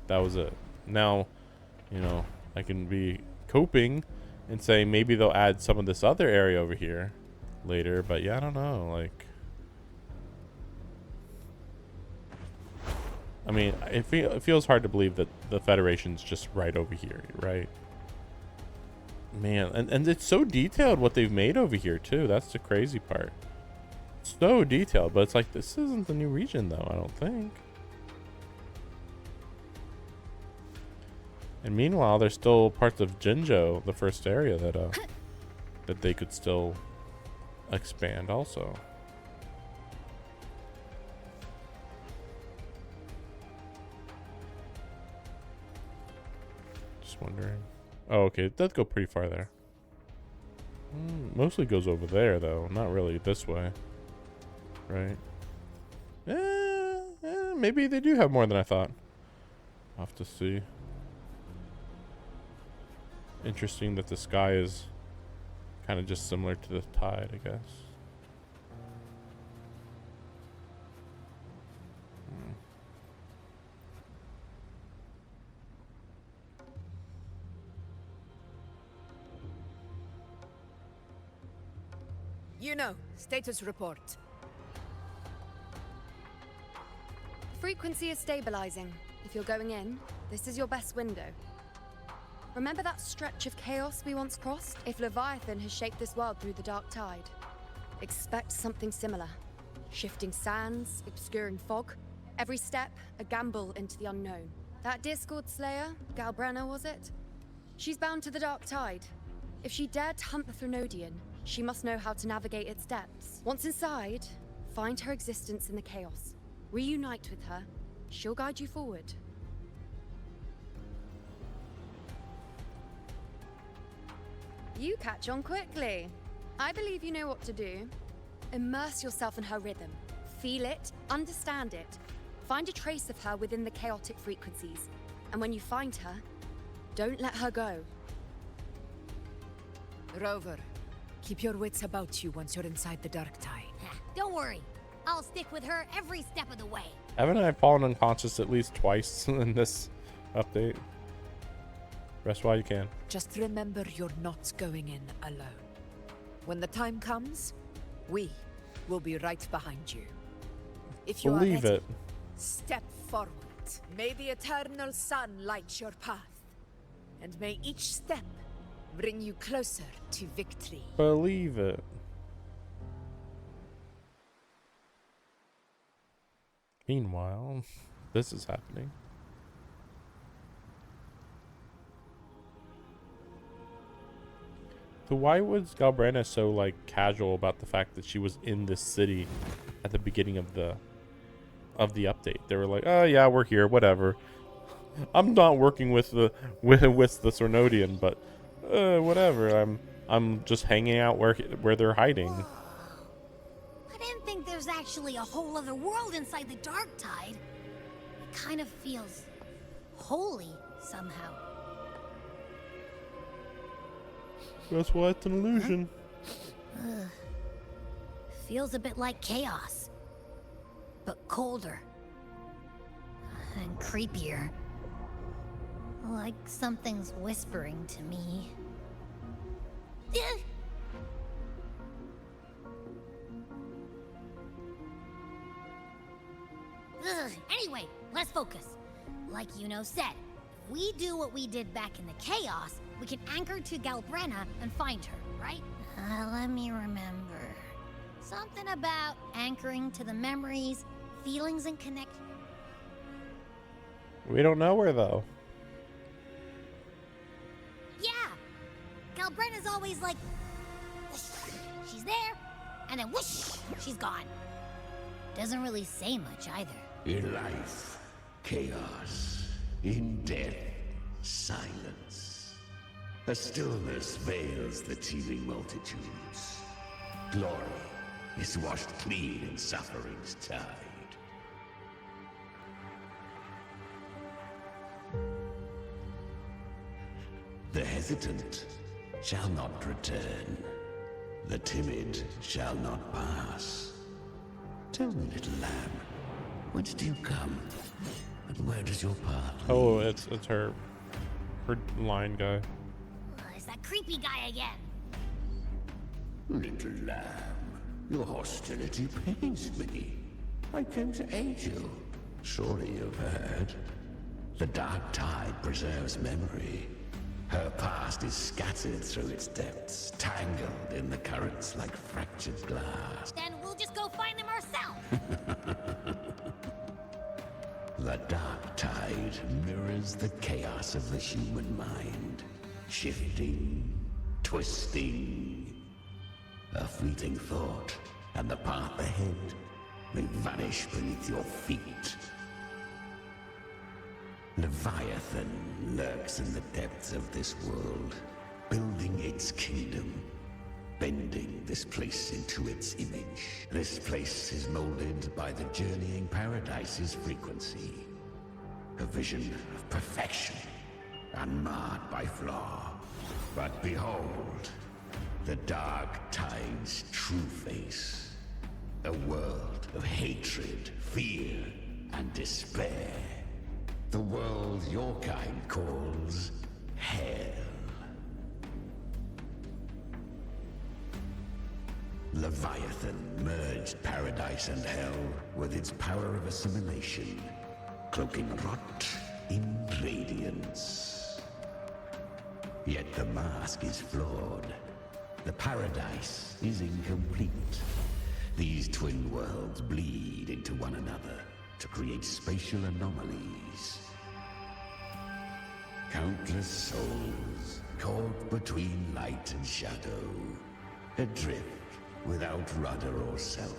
That was it. Now, you know, I can be coping and say maybe they'll add some of this other area over here later. But yeah, I don't know. Like, I mean, it feels hard to believe that the Federation's just right over here, right? Man, and it's so detailed what they've made over here too. That's the crazy part. So detailed, but it's like, this isn't the new region though, I don't think. And meanwhile, there's still parts of Jinzhou, the first area, that they could still expand also. Just wondering. Oh, okay, it does go pretty far there. Mostly goes over there, though. Not really this way. Right? Maybe they do have more than I thought. I'll have to see. Interesting that the sky is kind of just similar to the tide, I guess. You know, status report. Frequency is stabilizing. If you're going in, this is your best window. Remember that stretch of chaos we once crossed? If Leviathan has shaped this world through the dark tide, expect something similar. Shifting sands, obscuring fog. Every step, a gamble into the unknown. That Discord Slayer, Galbrina was it? She's bound to the dark tide. If she dared to hunt the Threnodian, she must know how to navigate its depths. Once inside, find her existence in the chaos. Reunite with her. She'll guide you forward. You catch on quickly. I believe you know what to do. Immerse yourself in her rhythm. Feel it, understand it. Find a trace of her within the chaotic frequencies. And when you find her, don't let her go. Rover, keep your wits about you once you're inside the dark tide. Don't worry. I'll stick with her every step of the way. Haven't I fallen unconscious at least twice in this update? Rest while you can. Just remember you're not going in alone. When the time comes, we will be right behind you. If you Believe are ready, it. step forward. May the eternal sun light your path. And may each step bring you closer to victory. Believe it. Meanwhile, this is happening. So why was Galbrina so like casual about the fact that she was in this city at the beginning of the update? They were like, "Oh yeah, we're here, whatever. I'm not working with the Threnodian, but whatever. I'm just hanging out where they're hiding." I didn't think there's actually a whole other world inside the dark tide. It kind of feels holy somehow. That's why it's an illusion. Ugh. Feels a bit like chaos, but colder and creepier. Like something's whispering to me. Ugh. Anyway, let's focus. like Yuno said, if we do what we did back in the Chaos, we can anchor to Galbrenna and find her, right? Let me remember. Something about anchoring to the memories, feelings, and connection. We don't know her, though. Yeah! Galbrenna's always like, whoosh, she's there, and then whoosh, she's gone. Doesn't really say much either. In life, chaos. In death, silence. A stillness veils the teeming multitudes. Glory is washed clean in suffering's tide. The hesitant shall not return. The timid shall not pass. Tell me, little lamb, whence do you come? And where does your path lead? Oh, it's her line guy. It's that creepy guy again. Little lamb, your hostility pains me. I came to aid you. Surely you've heard. The dark tide preserves memory. Her past is scattered through its depths, tangled in the currents like fractured glass. Then we'll just go find them ourselves. The dark tide mirrors the chaos of the human mind. Shifting, twisting. A fleeting thought, and the path ahead may vanish beneath your feet. Leviathan lurks in the depths of this world, building its kingdom, bending this place into its image. This place is molded by the journeying paradise's frequency. A vision of perfection, unmarred by flaw. But behold, the dark tide's true face. A world of hatred, fear, and despair. The world your kind calls hell. Leviathan merged paradise and hell with its power of assimilation, cloaking rot in radiance. Yet the mask is flawed. The paradise is incomplete. These twin worlds bleed into one another to create spatial anomalies. Countless souls caught between light and shadow, adrift without rudder or self.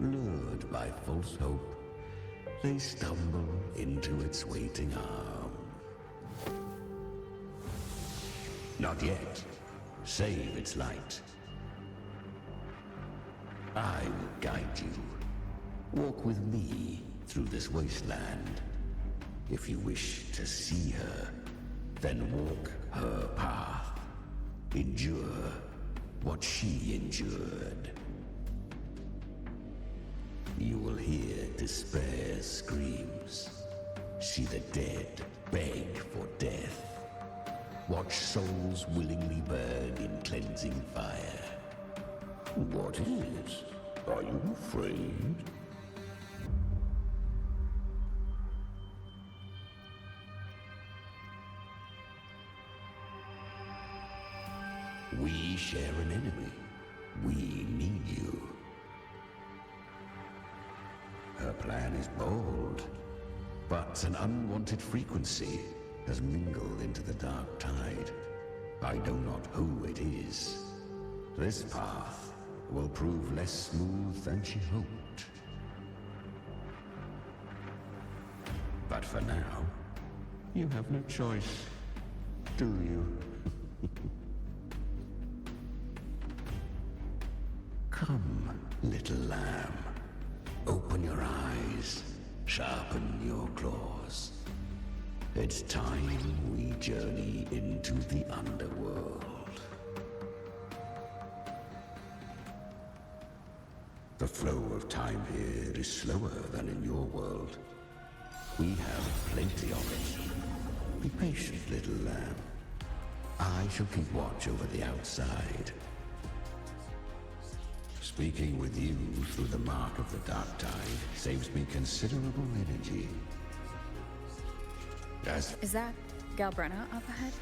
Lured by false hope, they stumble into its waiting arms. Not yet. Save its light. I will guide you. Walk with me through this wasteland. If you wish to see her, then walk her path. Endure what she endured. You will hear despair's screams. See the dead beg for death. Watch souls willingly burn in cleansing fire. What is? Are you afraid? We share an enemy. We need you. Her plan is bold, but an unwanted frequency has mingled into the dark tide. I know not who it is. This path will prove less smooth than she hoped. But for now, you have no choice, do you? Come, little lamb. Open your eyes, sharpen your claws. It's time we journey into the underworld. The flow of time here is slower than in your world. We have plenty of it. Be patient, little lamb. I shall keep watch over the outside. Speaking with you through the mark of the dark tide saves me considerable energy. Is that Galbrenna up ahead?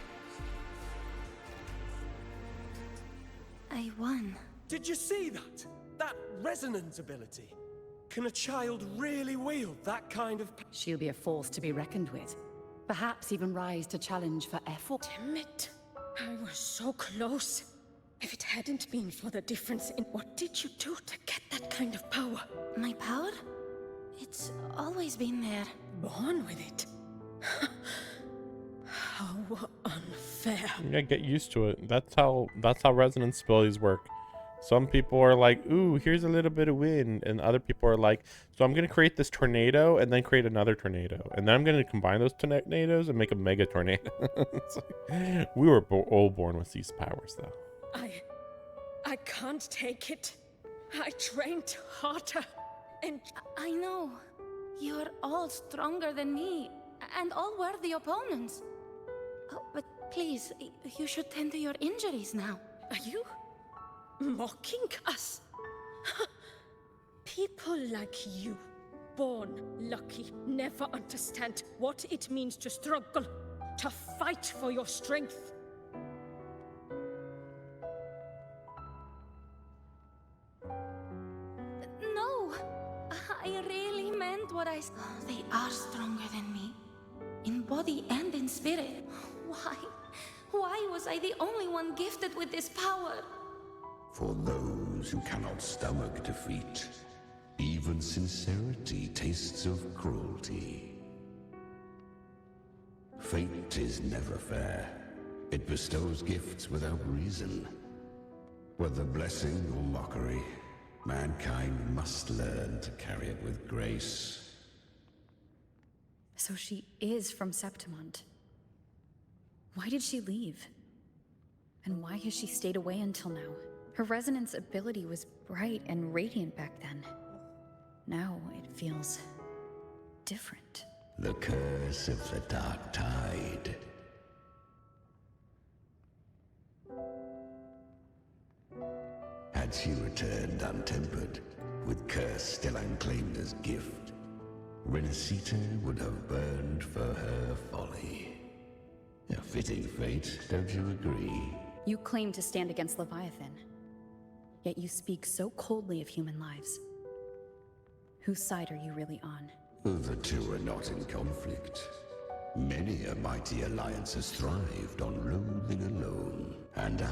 I won. Did you see that? That resonance ability? Can a child really wield that kind of... She'll be a force to be reckoned with. Perhaps even rise to challenge for effort. Damn it. I was so close. If it hadn't been for the difference in what did you do to get that kind of power? My power? It's always been there. Born with it. How unfair. You gotta get used to it. That's how resonance abilities work. Some people are like, ooh, here's a little bit of wind, and other people are like, so I'm gonna create this tornado and then create another tornado, and then I'm gonna combine those tornadoes and make a mega tornado. It's like, we were all born with these powers, though. I can't take it. I trained harder, and I know. You're all stronger than me, and all worthy opponents. Oh, but please, you should tend to your injuries now. Are you mocking us? People like you, born lucky, never understand what it means to struggle, to fight for your strength. No, I really meant what I said. They are stronger than me, in body and in spirit. Why was I the only one gifted with this power? For those who cannot stomach defeat, even sincerity tastes of cruelty. Fate is never fair. It bestows gifts without reason. Whether blessing or mockery, mankind must learn to carry it with grace. So she is from Septimont. Why did she leave? And why has she stayed away until now? Her resonance ability was bright and radiant back then. Now it feels different. The curse of the Dark Tide. Had she returned untempered, with curse still unclaimed as gift, Renacita would have burned for her folly. A fitting fate, don't you agree? You claim to stand against Leviathan, yet you speak so coldly of human lives. Whose side are you really on? The two are not in conflict. Many a mighty alliance has thrived on loathing alone. And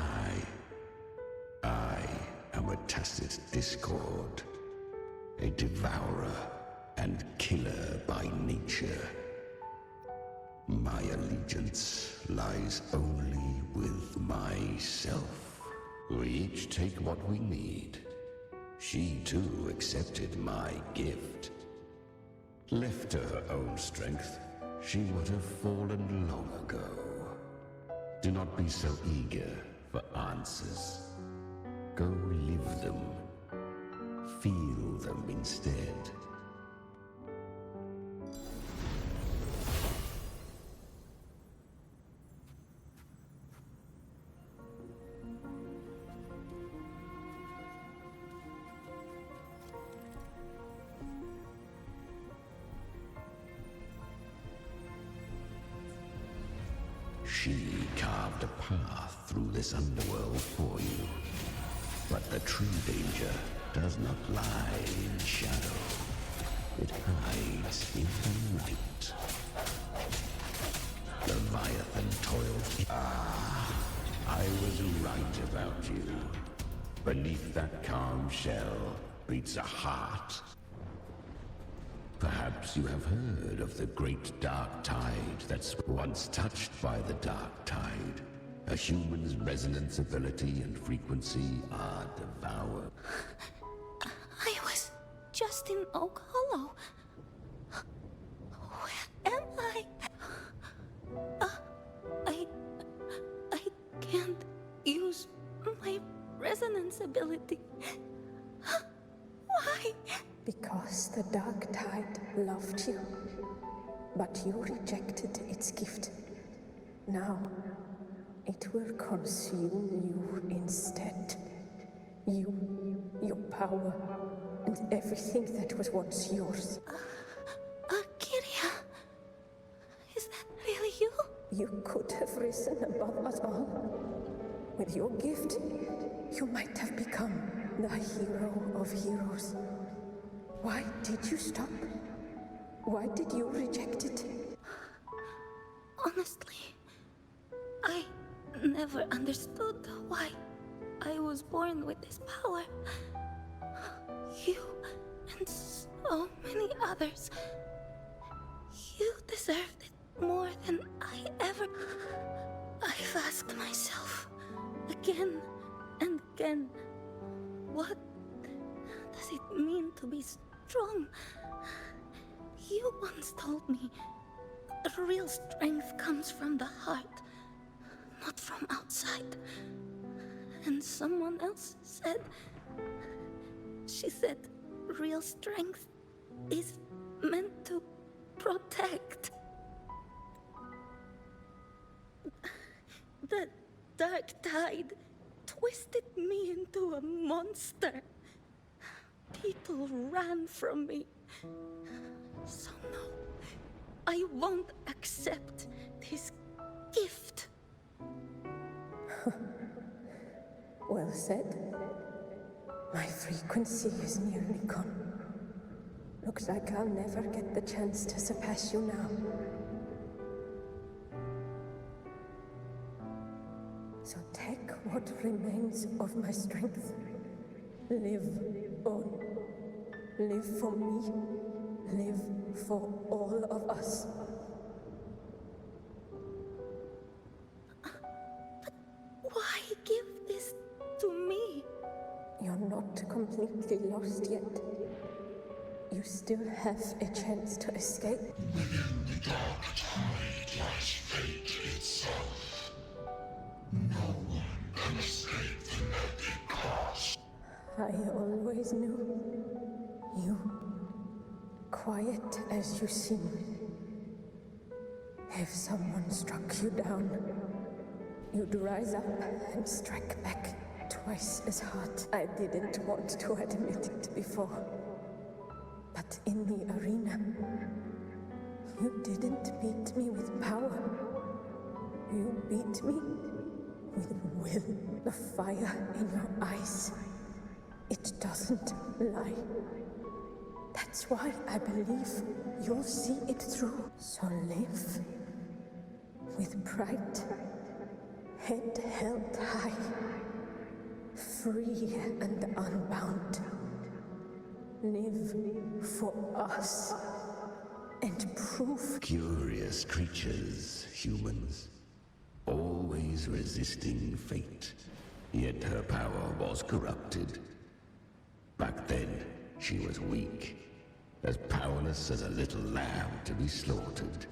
I am a tacit discord. A devourer and killer by nature. My allegiance lies only with myself. We each take what we need. She too accepted my gift. Left to her own strength, she would have fallen long ago. Do not be so eager for answers. Go live them. Feel them instead. She carved a path through this underworld for you. But the true danger does not lie in shadow. It hides in the night. Leviathan toiled. I was right about you. Beneath that calm shell beats a heart. Perhaps you have heard of the great Dark Tide that's once touched by the Dark Tide. A human's resonance ability and frequency are devoured. I was just in Oak Hollow. Where am I? I can't use my resonance ability. Why? Because the Dark Tide loved you, but you rejected its gift. Now, it will consume you instead. You, your power, and everything that was once yours. Kyria, Is that really you? You could have risen above us all. With your gift, you might have become the hero of heroes. Why did you stop? Why did you reject it? Honestly, I never understood why I was born with this power. You and so many others. You deserved it more than I ever... I've asked myself again and again, what does it mean to be strong? You once told me real strength comes from the heart, not from outside. And someone else said... She said real strength is meant to protect. The dark tide twisted me into a monster. People ran from me. So no, I won't accept this gift. Well said. My frequency is nearly gone. Looks like I'll never get the chance to surpass you now. So take what remains of my strength. Live on. Live for me. Live for all of us. But why give this to me? You're not completely lost yet. You still have a chance to escape. Within the dark tide lies fate itself. No one can escape the epic cost. I always knew. You, quiet as you seem. If someone struck you down, you'd rise up and strike back twice as hard. I didn't want to admit it before. But in the arena, you didn't beat me with power. You beat me with will. The fire in your eyes, it doesn't lie. That's why I believe you'll see it through. So live with pride, head held high, free and unbound. Live for us and prove. Curious creatures, humans, always resisting fate. Yet her power was corrupted. Back then, she was weak, as powerless as a little lamb to be slaughtered.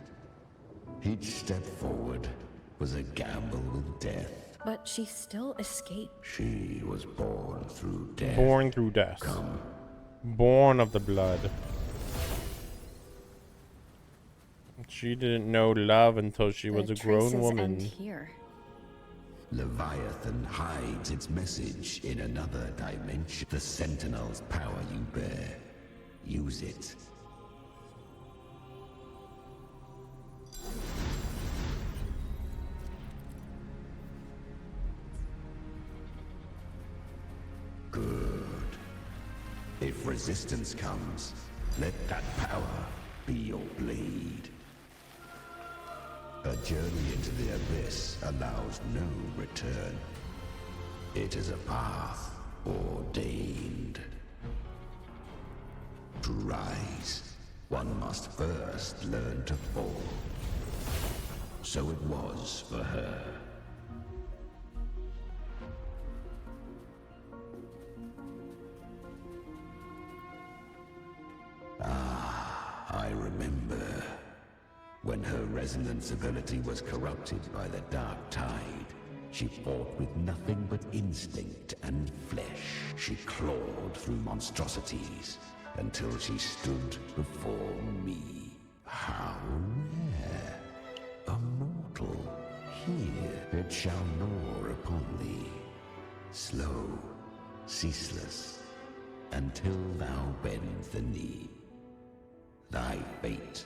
Each step forward was a gamble with death. But she still escaped. She was born through death. Born through death. Come. Born of the blood. She didn't know love until she was a grown woman. End here. Leviathan hides its message in another dimension. The Sentinel's power you bear. Use it. Good. If resistance comes, let that power be your blade. A journey into the abyss allows no return. It is a path ordained. To rise, one must first learn to fall. So it was for her. I remember. When her resonance ability was corrupted by the dark tide, she fought with nothing but instinct and flesh. She clawed through monstrosities until she stood before me. How rare! A mortal here. It shall gnaw upon thee. Slow, ceaseless, until thou bend the knee. Thy fate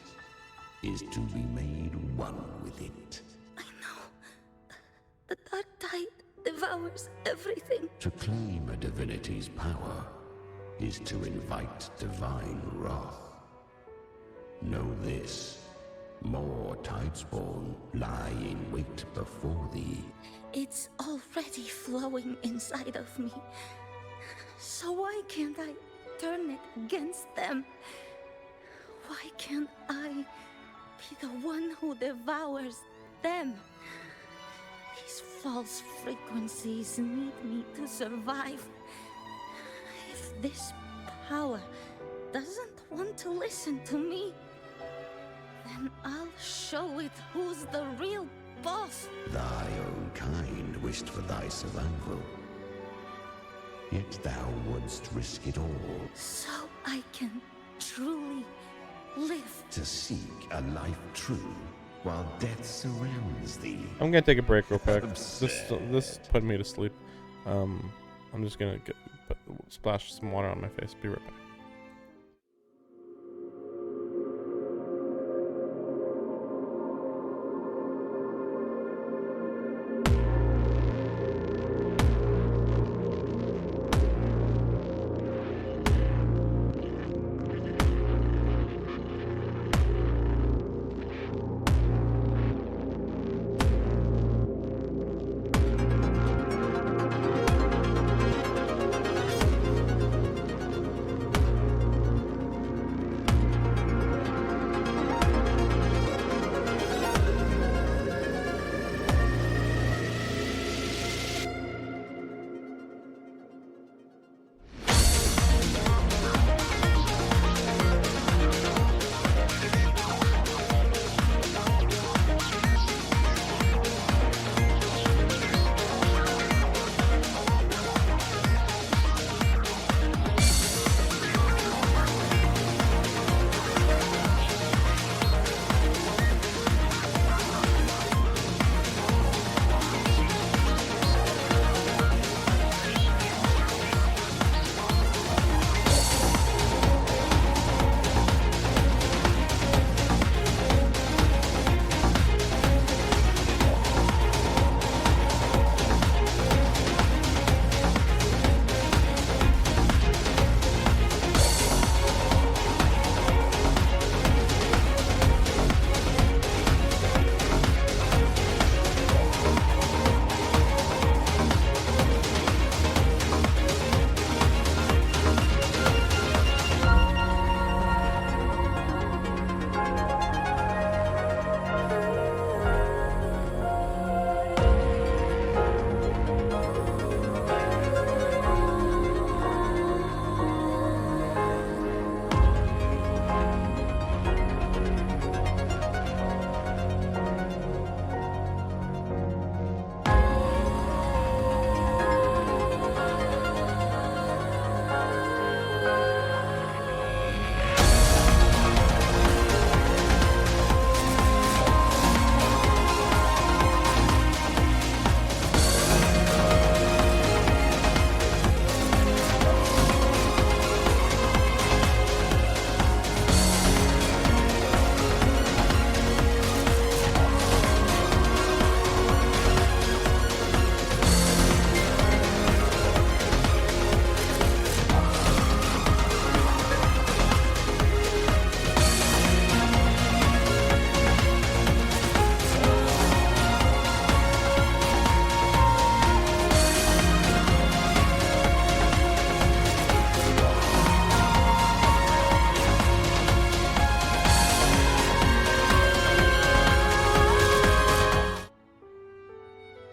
is to be made one with it. The dark tide devours everything. To claim a divinity's power is to invite divine wrath. Know this. More Tidespawn lie in wait before thee. It's already flowing inside of me. So why can't I turn it against them? Why can't I be the one who devours them? These false frequencies need me to survive. If this power doesn't want to listen to me, then I'll show it who's the real boss. Thy own kind wished for thy survival. Yet thou wouldst risk it all. So I can truly live. To seek a life true, while death surrounds thee. I'm gonna take a break real quick. This put me to sleep. I'm just gonna splash some water on my face. Be right back.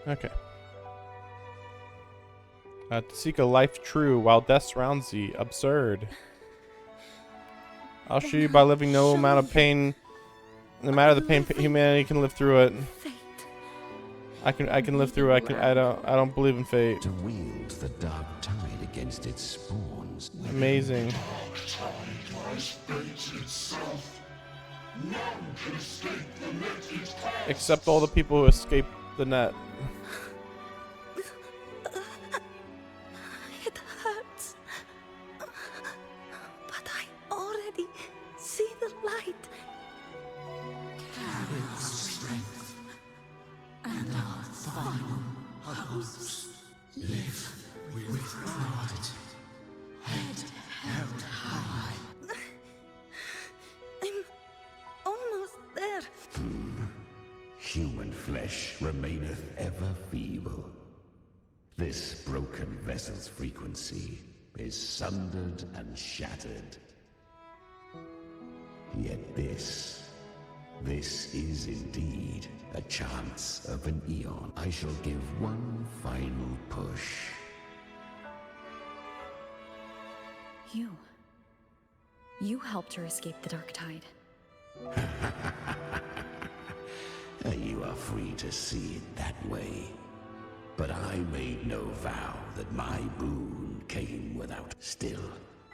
Okay. To seek a life true while death surrounds thee. Absurd. I'll show you by living no amount of pain, no matter the pain humanity can live through it. I can live through it. I don't believe in fate. To wield the dark tide against its spawns. Amazing. Except all the people who escape the net. It hurts. But I already see the light. Ghosts live with pride, head held high. I'm almost there. Human flesh remaineth ever feeble. This broken vessel's frequency is sundered and shattered. Yet this is indeed a chance of an eon. I shall give one final push. You helped her escape the Dark Tide. You are free to see it that way. But I made no vow that my boon came without. Still,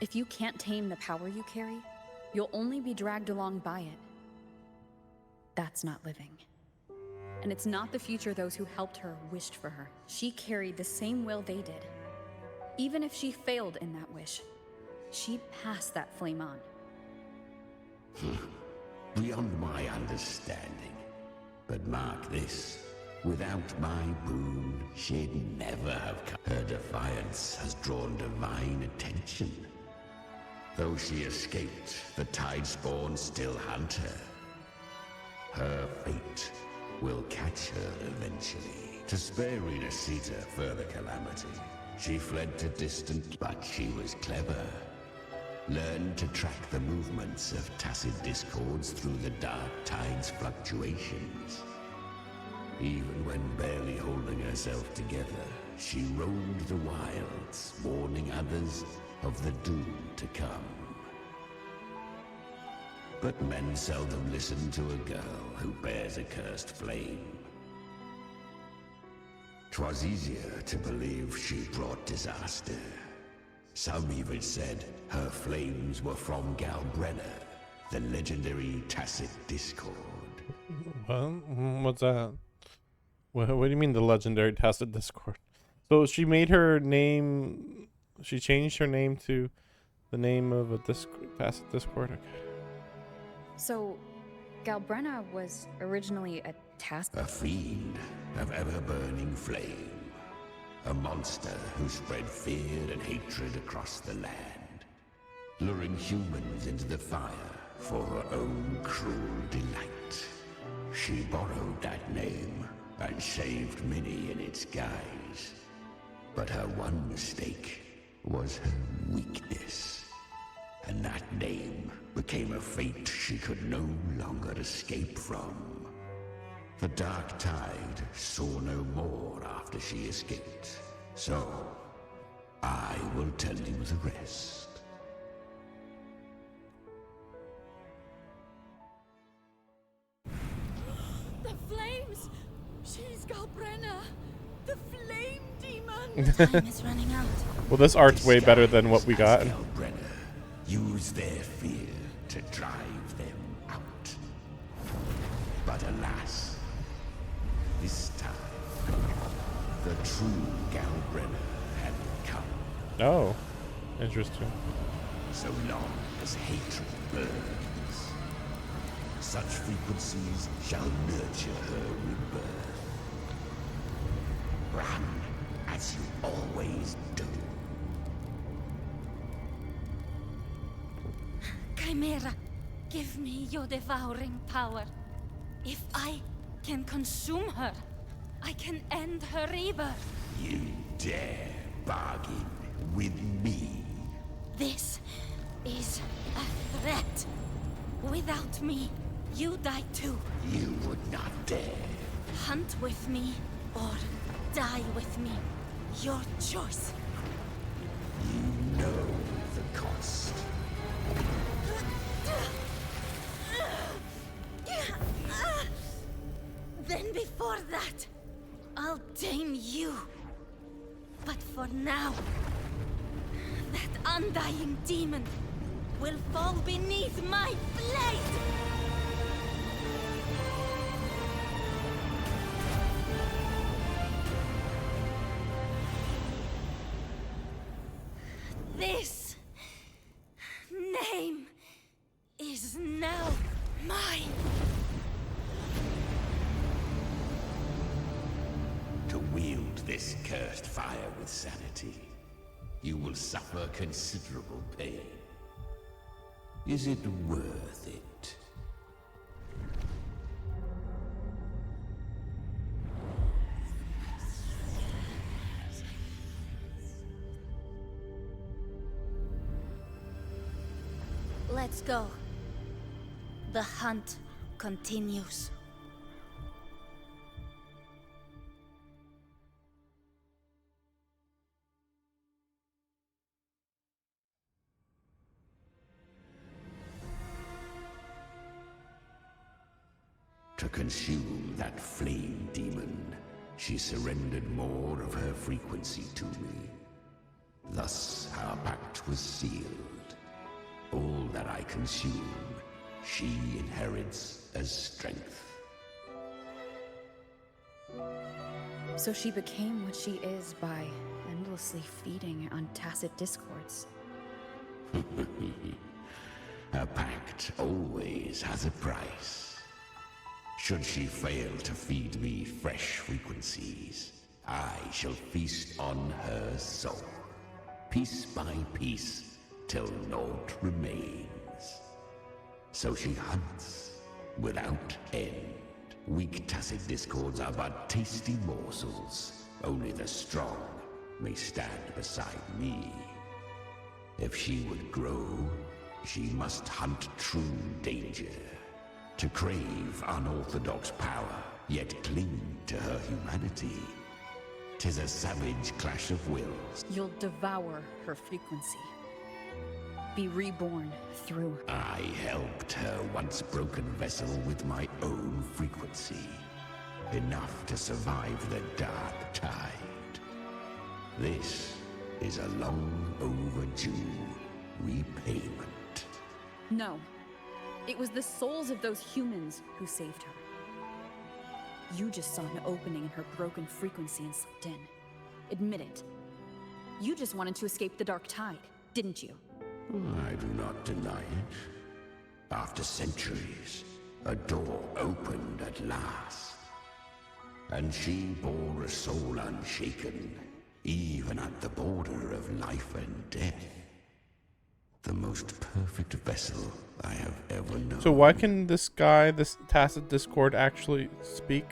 If you can't tame the power you carry, you'll only be dragged along by it. That's not living. And it's not the future those who helped her wished for her. She carried the same will they did. Even if she failed in that wish, she'd pass that flame on. beyond my understanding. But mark this, without my boon, she'd never have come. Her defiance has drawn divine attention. Though she escaped, the Tidespawn still hunt her. Her fate will catch her eventually. To spare Renacita further calamity, she fled to distant, but she was clever. Learned to track the movements of tacit discords through the Dark Tide's fluctuations. Even when barely holding herself together, she roamed the wilds, warning others of the doom to come. But men seldom listen to a girl who bears a cursed flame. 'Twas easier to believe she brought disaster. Some even said her flames were from Galbrenna, the legendary tacit discord. What's that? What do you mean the legendary tacit discord? So she made her name. She changed her name to the name of a tacit discord. Okay. So, Galbrenna was originally a task. A fiend of ever-burning flame. A monster who spread fear and hatred across the land, luring humans into the fire for her own cruel delight. She borrowed that name and saved many in its guise. But her one mistake was her weakness. And that name became a fate she could no longer escape from. The Dark Tide saw no more after she escaped. So, I will tell you the rest. The flames! She's Galbrenna! The flame demon! Time is running out. Well, this art's way better than what we got. Galbrenna use their fear to drive them out. But alas, this time, the true Galbrenna had come. Oh, interesting. So long as hatred burns, such frequencies shall nurture her rebirth. Run as you always do. Chimera, give me your devouring power. If I can consume her, I can end her rebirth. You dare bargain with me? This is a threat. Without me, you die too. You would not dare. Hunt with me or die with me. Your choice. You know the cost. Then before that, I'll tame you. But for now, that undying demon will fall beneath my blade! This name is now mine. To wield this cursed fire with sanity, you will suffer considerable pain. Is it worth it? Let's go. The hunt continues. To consume that flame demon, she surrendered more of her frequency to me. Thus our pact was sealed. All that I consume, she inherits as strength. So she became what she is by endlessly feeding on tacit discords. A pact always has a price. Should she fail to feed me fresh frequencies, I shall feast on her soul, piece by piece, till naught remains. So she hunts without end. Weak tacit discords are but tasty morsels. Only the strong may stand beside me. If she would grow, she must hunt true danger. To crave unorthodox power, yet cling to her humanity. 'Tis a savage clash of wills. You'll devour her frequency. Be reborn through her. I helped her once broken vessel with my own frequency. Enough to survive the dark tide. This is a long overdue repayment. No. It was the souls of those humans who saved her. You just saw an opening in her broken frequency and slipped in. Admit it. You just wanted to escape the dark tide, didn't you? I do not deny it. After centuries, a door opened at last. And she bore a soul unshaken, even at the border of life and death. The most perfect vessel I have ever known. So why can this guy, this tacit discord, actually speak?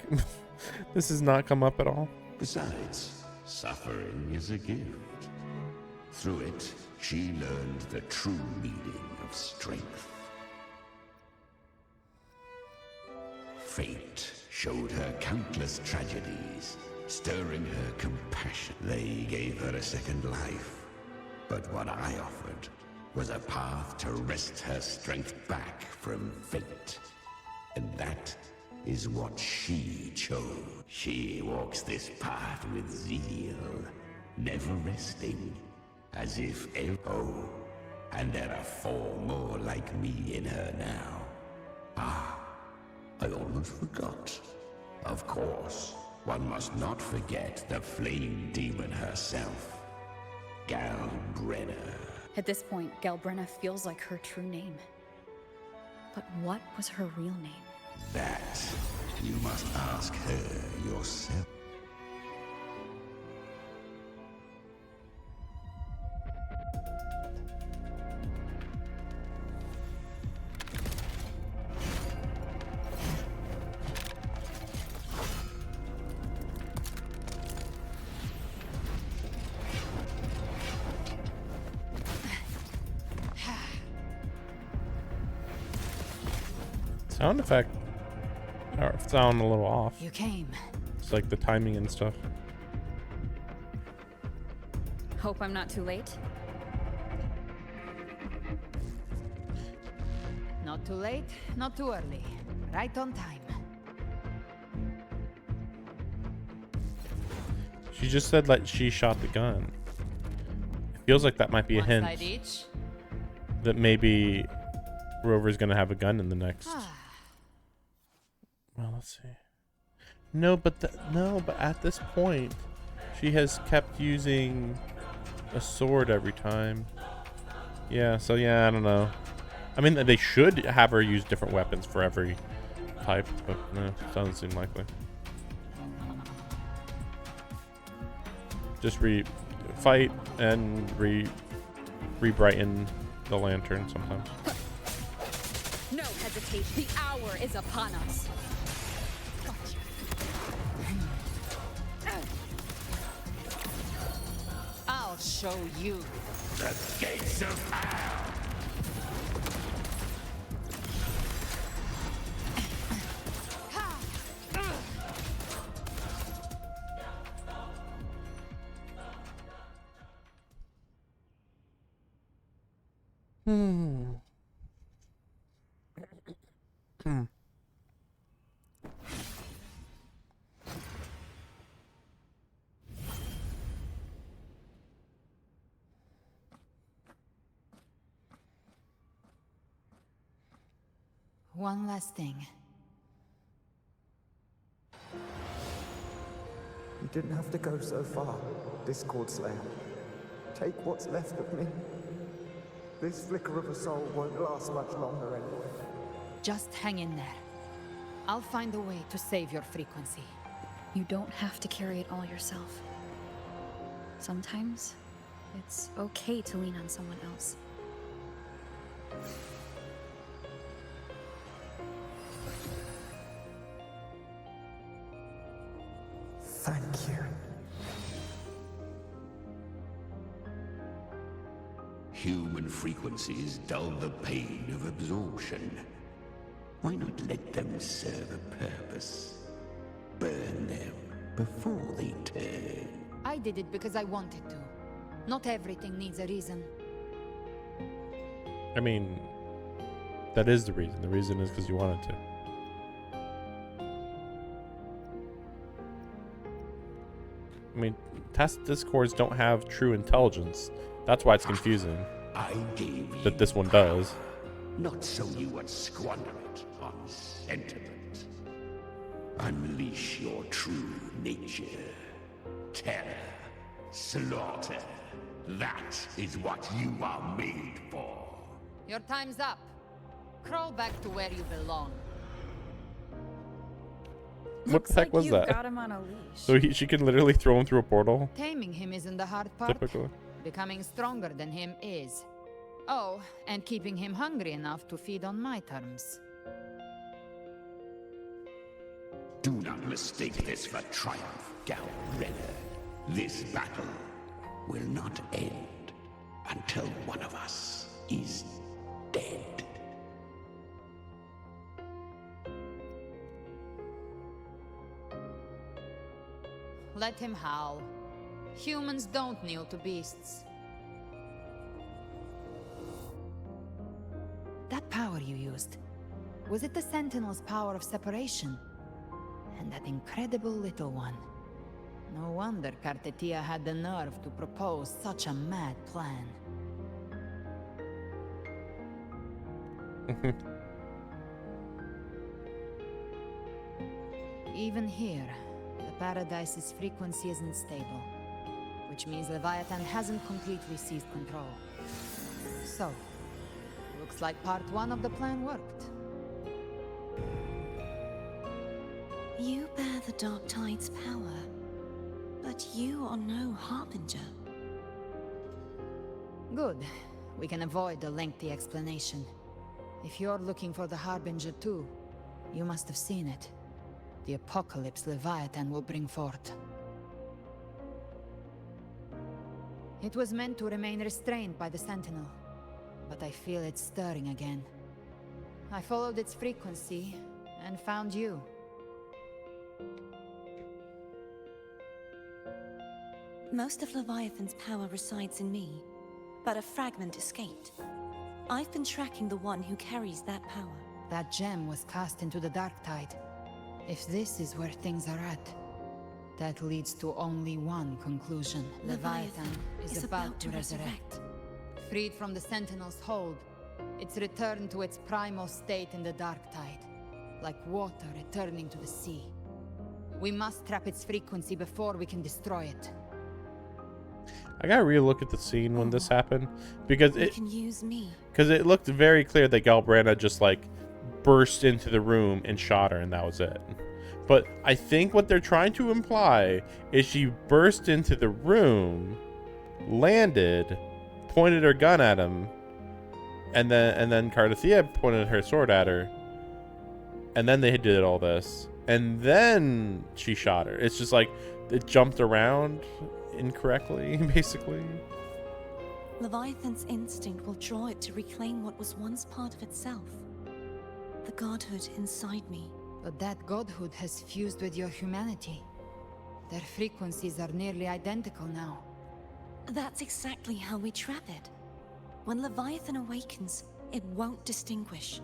This has not come up at all. Besides, suffering is a gift. Through it, she learned the true meaning of strength. Fate showed her countless tragedies, stirring her compassion. They gave her a second life, but what I offered was a path to wrest her strength back from fate. And that is what she chose. She walks this path with zeal, never resting, as if oh, and there are 4 more like me in her now. Ah, I almost forgot. Of course, one must not forget the flame demon herself, Galbrenna. At this point, Galbrenna feels like her true name. But what was her real name? That you must ask her yourself. Sound effect or sound a little off. You came. It's like the timing and stuff. Hope I'm not too late. Not too late, not too early. Right on time. She just said like she shot the gun. It feels like that might be a hint that maybe Rover's gonna have a gun in the next. Well, let's see. No, but at this point, she has kept using a sword every time. Yeah, so yeah, I don't know. I mean, they should have her use different weapons for every type, but no, doesn't seem likely. Just fight and re-brighten the lantern sometimes. No hesitation. The hour is upon us. I'll show you. The gates of hell! One last thing. You didn't have to go so far, Discord Slayer. Take what's left of me. This flicker of a soul won't last much longer anyway. Just hang in there. I'll find a way to save your frequency. You don't have to carry it all yourself. Sometimes, it's okay to lean on someone else. Thank you. Human frequencies dull the pain of absorption. Why not let them serve a purpose? Burn them before they turn. I did it because I wanted to. Not everything needs a reason. I mean, that is the reason. The reason is because you wanted to. I mean, test discords don't have true intelligence. That's why it's confusing. I gave you that this one does. Not so you would squander it on sentiment. Unleash your true nature. Terror. Slaughter. That is what you are made for. Your time's up. Crawl back to where you belong. What the heck was you've that? got him on a leash. So she can literally throw him through a portal? Taming him isn't the hard part. Typically. Becoming stronger than him is. Oh, and keeping him hungry enough to feed on my terms. Do not mistake this for triumph, Galrena. This battle will not end until one of us is dead. Let him howl. Humans don't kneel to beasts. That power you used, was it the Sentinel's power of separation? And that incredible little one. No wonder Cartetia had the nerve to propose such a mad plan. Even here, the Paradise's frequency isn't stable, which means Leviathan hasn't completely seized control. So, looks like part one of the plan worked. You bear the Dark Tide's power, but you are no Harbinger. Good. We can avoid a lengthy explanation. If you're looking for the Harbinger too, you must have seen it. The apocalypse Leviathan will bring forth. It was meant to remain restrained by the Sentinel, but I feel it stirring again. I followed its frequency and found you. Most of Leviathan's power resides in me, but a fragment escaped. I've been tracking the one who carries that power. That gem was cast into the Dark Tide. If this is where things are at, that leads to only one conclusion. Leviathan is about to resurrect. Freed from the Sentinel's hold, it's returned to its primal state in the Dark Tide, like water returning to the sea. We must trap its frequency before we can destroy it. I gotta re-look at the scene when this happened, because You can use me. Because it looked very clear that Galbrana just like burst into the room and shot her, and that was it. But I think what they're trying to imply is she burst into the room, landed, pointed her gun at him, and then Cardathia pointed her sword at her, and then they did all this, and then she shot her. It's just like it jumped around incorrectly, basically. Leviathan's instinct will draw it to reclaim what was once part of itself. The godhood inside me. But that godhood has fused with your humanity. Their frequencies are nearly identical now. That's exactly how we trap it. When Leviathan awakens, it won't distinguish.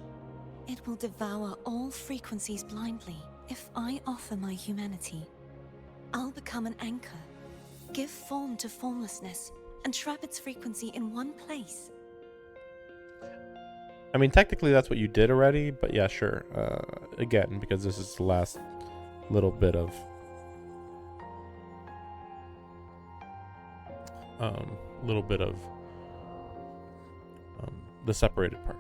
It will devour all frequencies blindly. If I offer my humanity, I'll become an anchor, give form to formlessness, and trap its frequency in one place. I mean, technically that's what you did already, but yeah, sure. Again, because this is the last little bit of the separated part.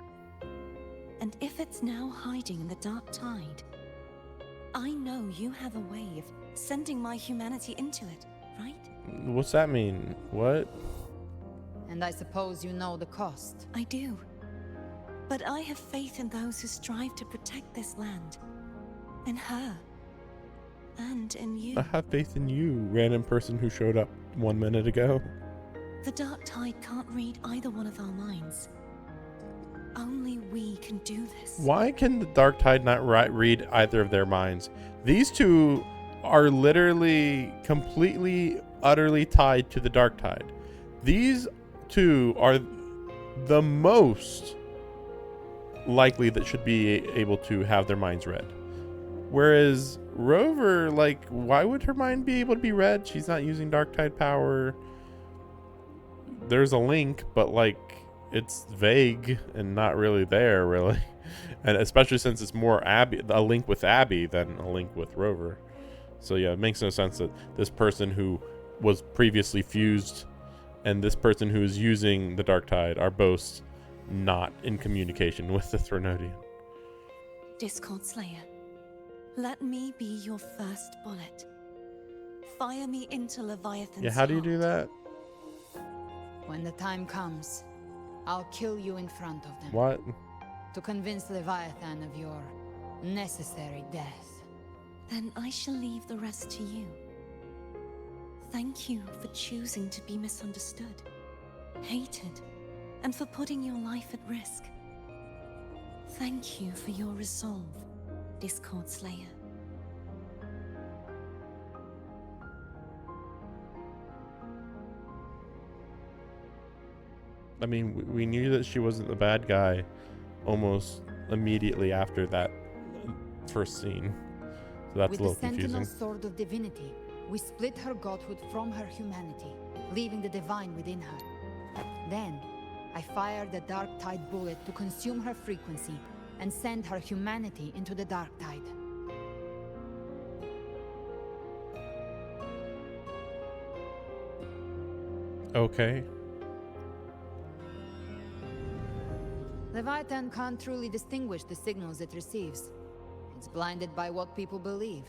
And if it's now hiding in the dark tide, I know you have a way of sending my humanity into it, right? What's that mean? What? And I suppose you know the cost. I do. But I have faith in those who strive to protect this land. In her. And in you. I have faith in you, random person who showed up 1 minute ago. The dark tide can't read either one of our minds. Only we can do this. Why can the dark tide not read either of their minds? These two are literally completely, utterly tied to the dark tide. These two are the most likely that should be able to have their minds read. Whereas Rover, like, why would her mind be able to be read? She's not using dark tide power. There's a link, but like it's vague and not really there, really. And especially since it's more Abby, a link with Abby than a link with Rover. So yeah, it makes no sense that this person who was previously fused and this person who is using the dark tide are both not in communication with the Threnodian. Discord Slayer, let me be your first bullet. Fire me into Leviathan's Yeah, how do you do heart. that? When the time comes, I'll kill you in front of them. What? To convince Leviathan of your necessary death. Then I shall leave the rest to you. Thank you for choosing to be misunderstood, hated, and for putting your life at risk. Thank you for your resolve, Discord Slayer. I mean, we knew that she wasn't the bad guy almost immediately after that first scene. So that's With a little the Sentinel confusing. Sword of Divinity, we split her godhood from her humanity, leaving the divine within her. Then, I fired the Dark Tide bullet to consume her frequency and send her humanity into the Dark Tide. Okay. Leviathan can't truly distinguish the signals it receives. It's blinded by what people believe.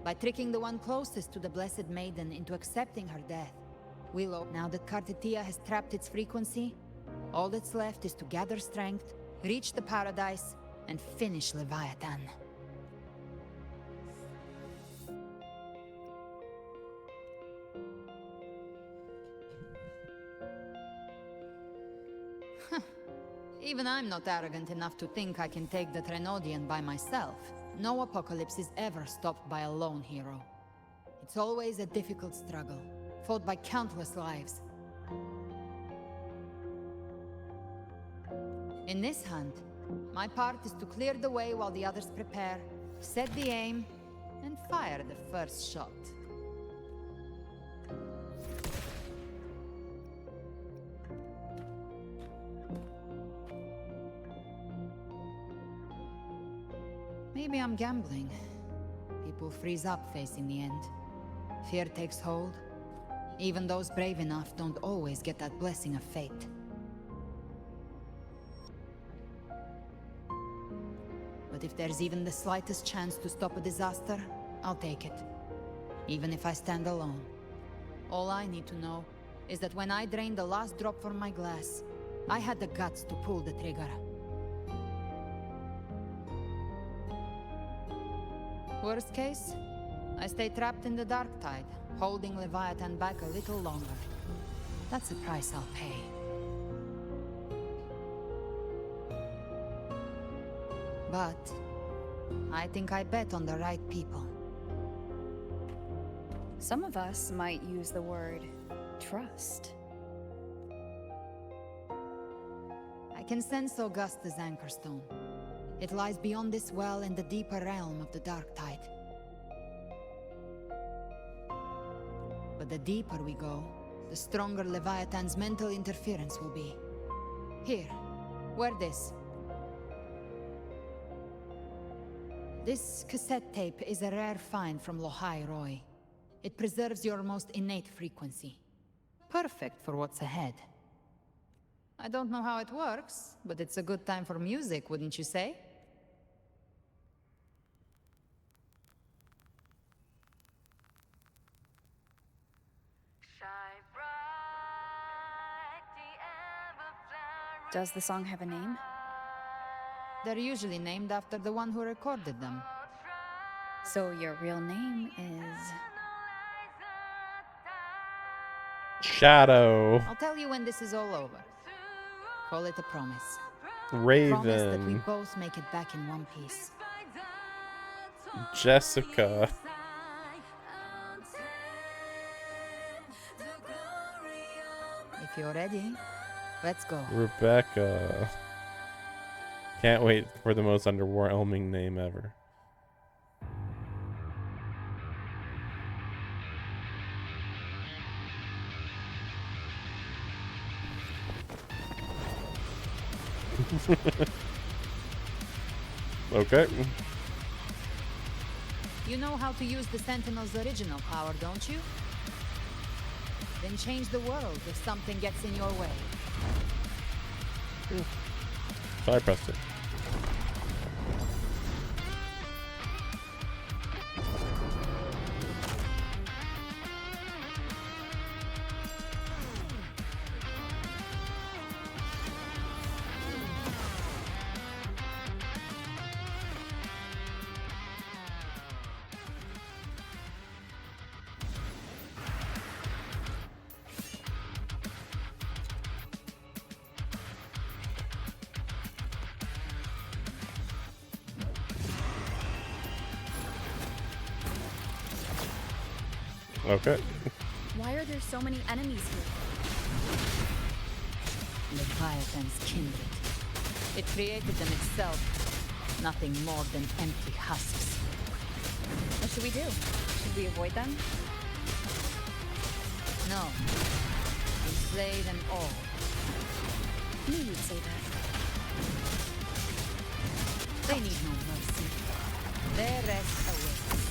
By tricking the one closest to the Blessed Maiden into accepting her death, now that Cardathia has trapped its frequency, all that's left is to gather strength, reach the paradise, and finish Leviathan. Even I'm not arrogant enough to think I can take the Threnodian by myself. No apocalypse is ever stopped by a lone hero. It's always a difficult struggle, fought by countless lives. In this hunt, my part is to clear the way while the others prepare, set the aim, and fire the first shot. Maybe I'm gambling. People freeze up facing the end. Fear takes hold. Even those brave enough don't always get that blessing of fate. But But if there's even the slightest chance to stop a disaster, I'll take it. Even if I stand alone. All I need to know is that when I drained the last drop from my glass, I had the guts to pull the trigger. Worst case, I stay trapped in the dark tide, holding Leviathan back a little longer. That's the price I'll pay. But I think I bet on the right people. Some of us might use the word trust. I can sense Augusta's anchor stone. It lies beyond this well in the deeper realm of the dark tide. But the deeper we go, the stronger Leviathan's mental interference will be. Here, wear this. This cassette tape is a rare find from Lohai Roy. It preserves your most innate frequency. Perfect for what's ahead. I don't know how it works, but it's a good time for music, wouldn't you say? Does the song have a name? They're usually named after the one who recorded them. So your real name is... Ch2. I'll tell you when this is all over. Call it a promise. Raven. Promise that we both make it back in one piece. Jessica. If you're ready, let's go. Rebecca. Can't wait for the most underwhelming name ever. Okay. You know how to use the Sentinel's original power, don't you? Then change the world if something gets in your way. So I pressed it. Okay. Why are there so many enemies here? Leviathan's kindred. It created them itself. Nothing more than empty husks. What should we do? Should we avoid them? No. We slay them all. Knew you'd say that. They need no mercy. Their rest awaits.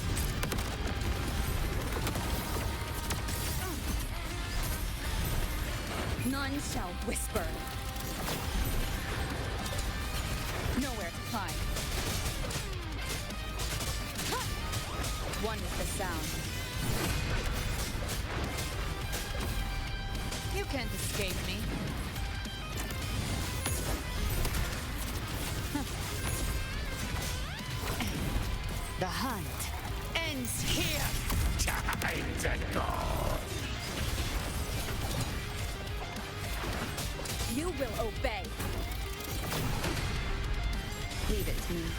None shall whisper. Nowhere to climb. One with the sound. You can't escape me. The hunt ends here. Time to go. You will obey. Leave it to me.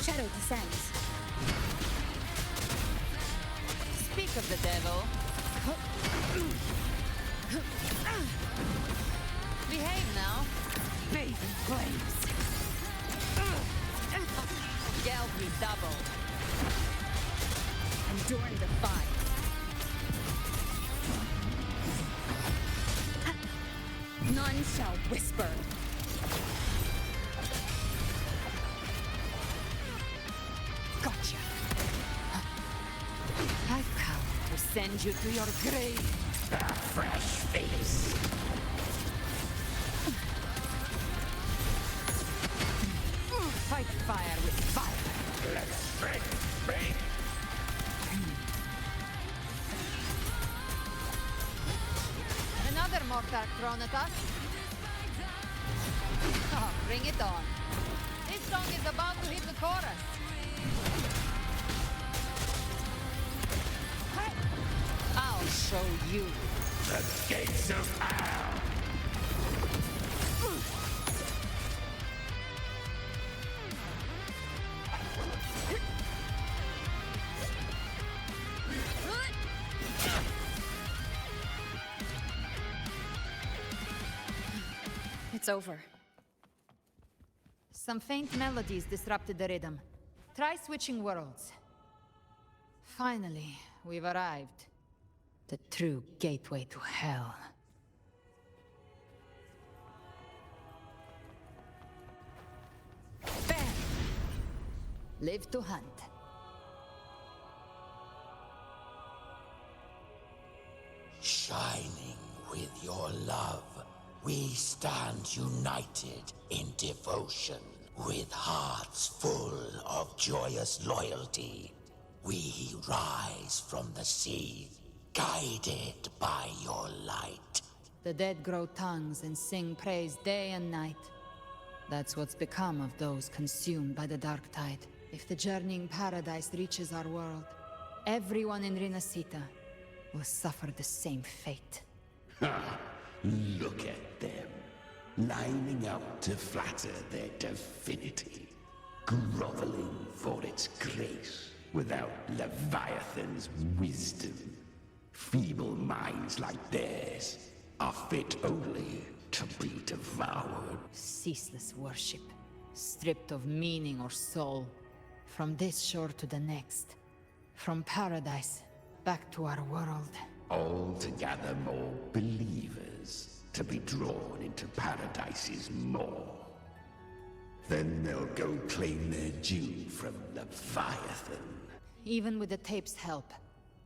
Shadow descends. Speak of the devil. Behave now. Bathe in flames. Geld me double. Endure and defy. None shall whisper. Gotcha. I've come to send you to your grave. A fresh face. Fight fire with fire. Let's break. Another mortar thrown at us. Oh, bring it on. This song is about to hit the chorus. I'll show you. The gates of hell. It's over. Some faint melodies disrupted the rhythm. Try switching worlds. Finally, we've arrived. The true gateway to hell. Bam! Live to hunt. Shining with your love, we stand united in devotion. With hearts full of joyous loyalty, we rise from the sea, guided by your light. The dead grow tongues and sing praise day and night. That's what's become of those consumed by the dark tide. If the journeying paradise reaches our world, everyone in Renacita will suffer the same fate. Ha! Look at them, lining up to flatter their divinity, groveling for its grace without Leviathan's wisdom. Feeble minds like theirs are fit only to be devoured. Ceaseless worship, stripped of meaning or soul. From this shore to the next. From paradise back to our world. All to gather more believers to be drawn into Paradise's maw. Then they'll go claim their due from Leviathan. Even with the tape's help,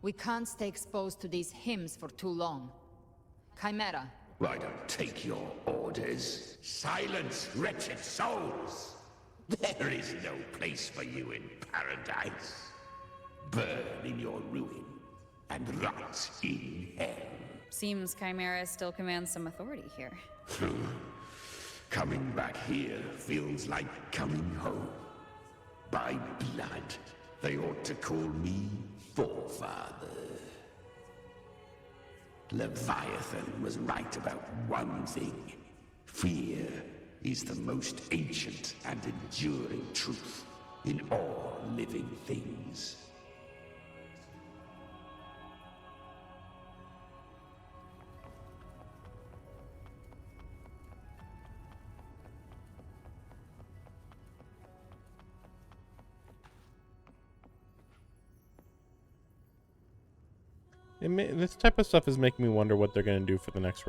we can't stay exposed to these hymns for too long. Chimera. I don't take your orders. Silence, wretched souls! There is no place for you in Paradise. Burn in your ruin and rot in hell. Seems Chimera still commands some authority here. Coming back here feels like coming home. By blood, they ought to call me Forefather. Leviathan was right about one thing. Fear is the most ancient and enduring truth in all living things. This type of stuff is making me wonder what they're going to do for the next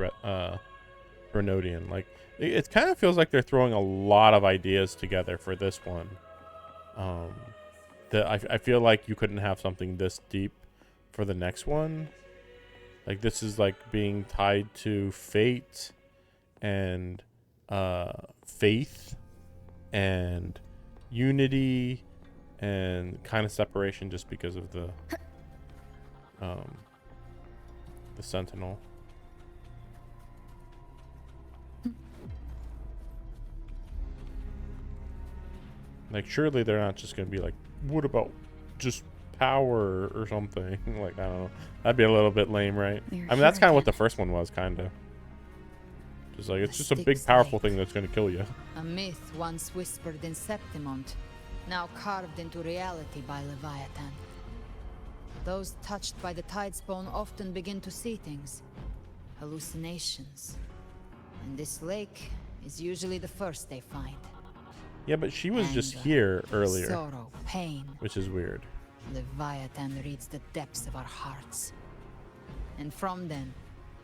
Renodian. Like, it kind of feels like they're throwing a lot of ideas together for this one. I feel like you couldn't have something this deep for the next one. Like, this is like being tied to fate and faith and unity and kind of separation just because of the Sentinel. Like, surely they're not just gonna be like, what about just power or something? Like, I don't know. That'd be a little bit lame, right? I mean, that's kind of what the first one was, kind of. Just like, it's just a big, powerful thing that's gonna kill you. A myth once whispered in Septimont, now carved into reality by Leviathan. Those touched by the Tidespawn often begin to see things. Hallucinations. And this lake is usually the first they find. Yeah, but she was Anger, just here earlier. Sorrow, pain. Which is weird. Leviathan reads the depths of our hearts. And from them,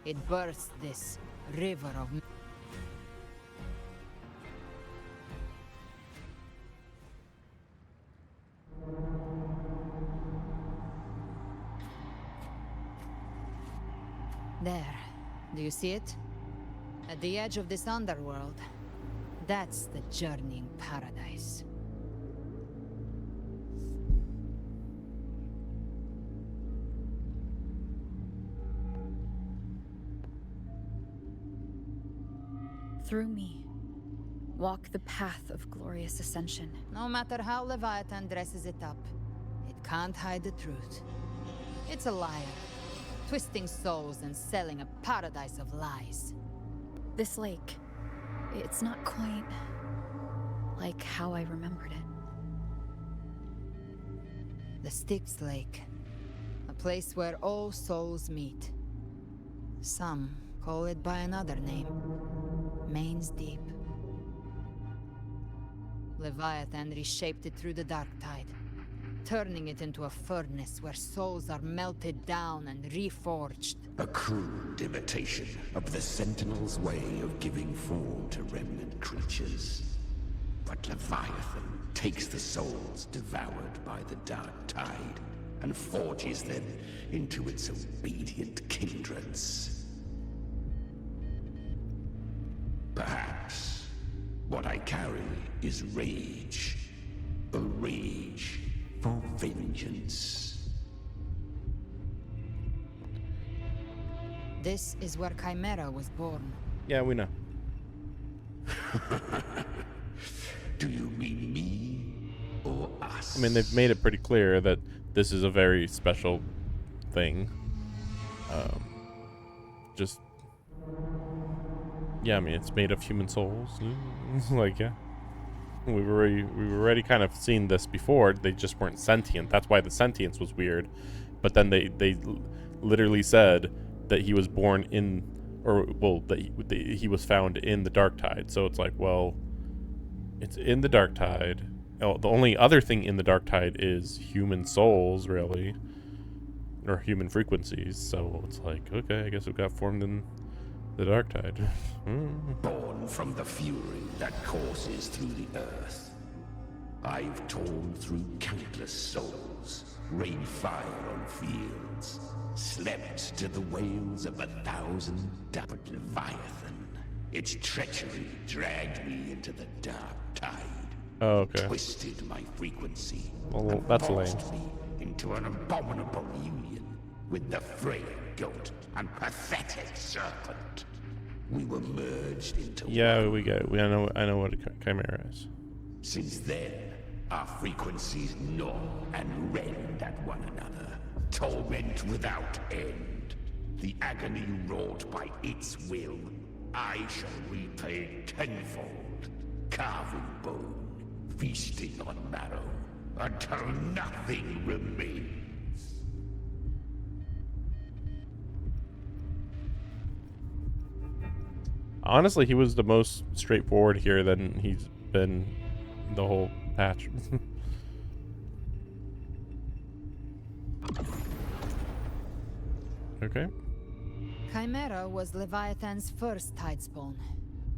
it births this river of... There. Do you see it? At the edge of this underworld. That's the journeying paradise. through me. Walk the path of glorious ascension. No matter how Leviathan dresses it up, it can't hide the truth. It's a liar, twisting souls and selling a paradise of lies. This lake, it's not quite like how I remembered it. The Styx Lake, a place where all souls meet. Some call it by another name, Main's Deep. Leviathan reshaped it through the dark tide, turning it into a furnace where souls are melted down and reforged. A crude imitation of the Sentinel's way of giving form to remnant creatures. But Leviathan takes the souls devoured by the dark tide and forges them into its obedient kindreds. Perhaps what I carry is rage. A rage for vengeance. This is where Chimera was born. Yeah, we know. Do you mean me or us? I mean, they've made it pretty clear that this is a very special thing. Just, yeah, I mean, it's made of human souls. Like, yeah, we were already kind of seen this before. They just weren't sentient. That's why the sentience was weird. But then they literally said that he was born in, or well, that he was found in the dark tide. So it's like, well, it's in the dark tide. Oh, the only other thing in the dark tide is human souls, really, or human frequencies. So it's like, okay, I guess it got formed in the dark tide. Born from the fury that courses through the earth. I've torn through countless souls, rained fire on fields, slept to the wails of 1,000 but Leviathan. Its treachery dragged me into the dark tide. Oh, okay. Twisted my frequency. Well, and that's lame. forced me into an abominable union with the frail goat and pathetic serpent. We were merged into Yeah, one. we get it. I know what a chimera is. Since then, our frequencies gnaw and rend at one another. Torment without end. The agony wrought by its will, I shall repay tenfold. Carving bone, feasting on marrow, until nothing remains. Honestly, he was the most straightforward here than he's been the whole patch. Okay. Chimera was Leviathan's first tide spawn,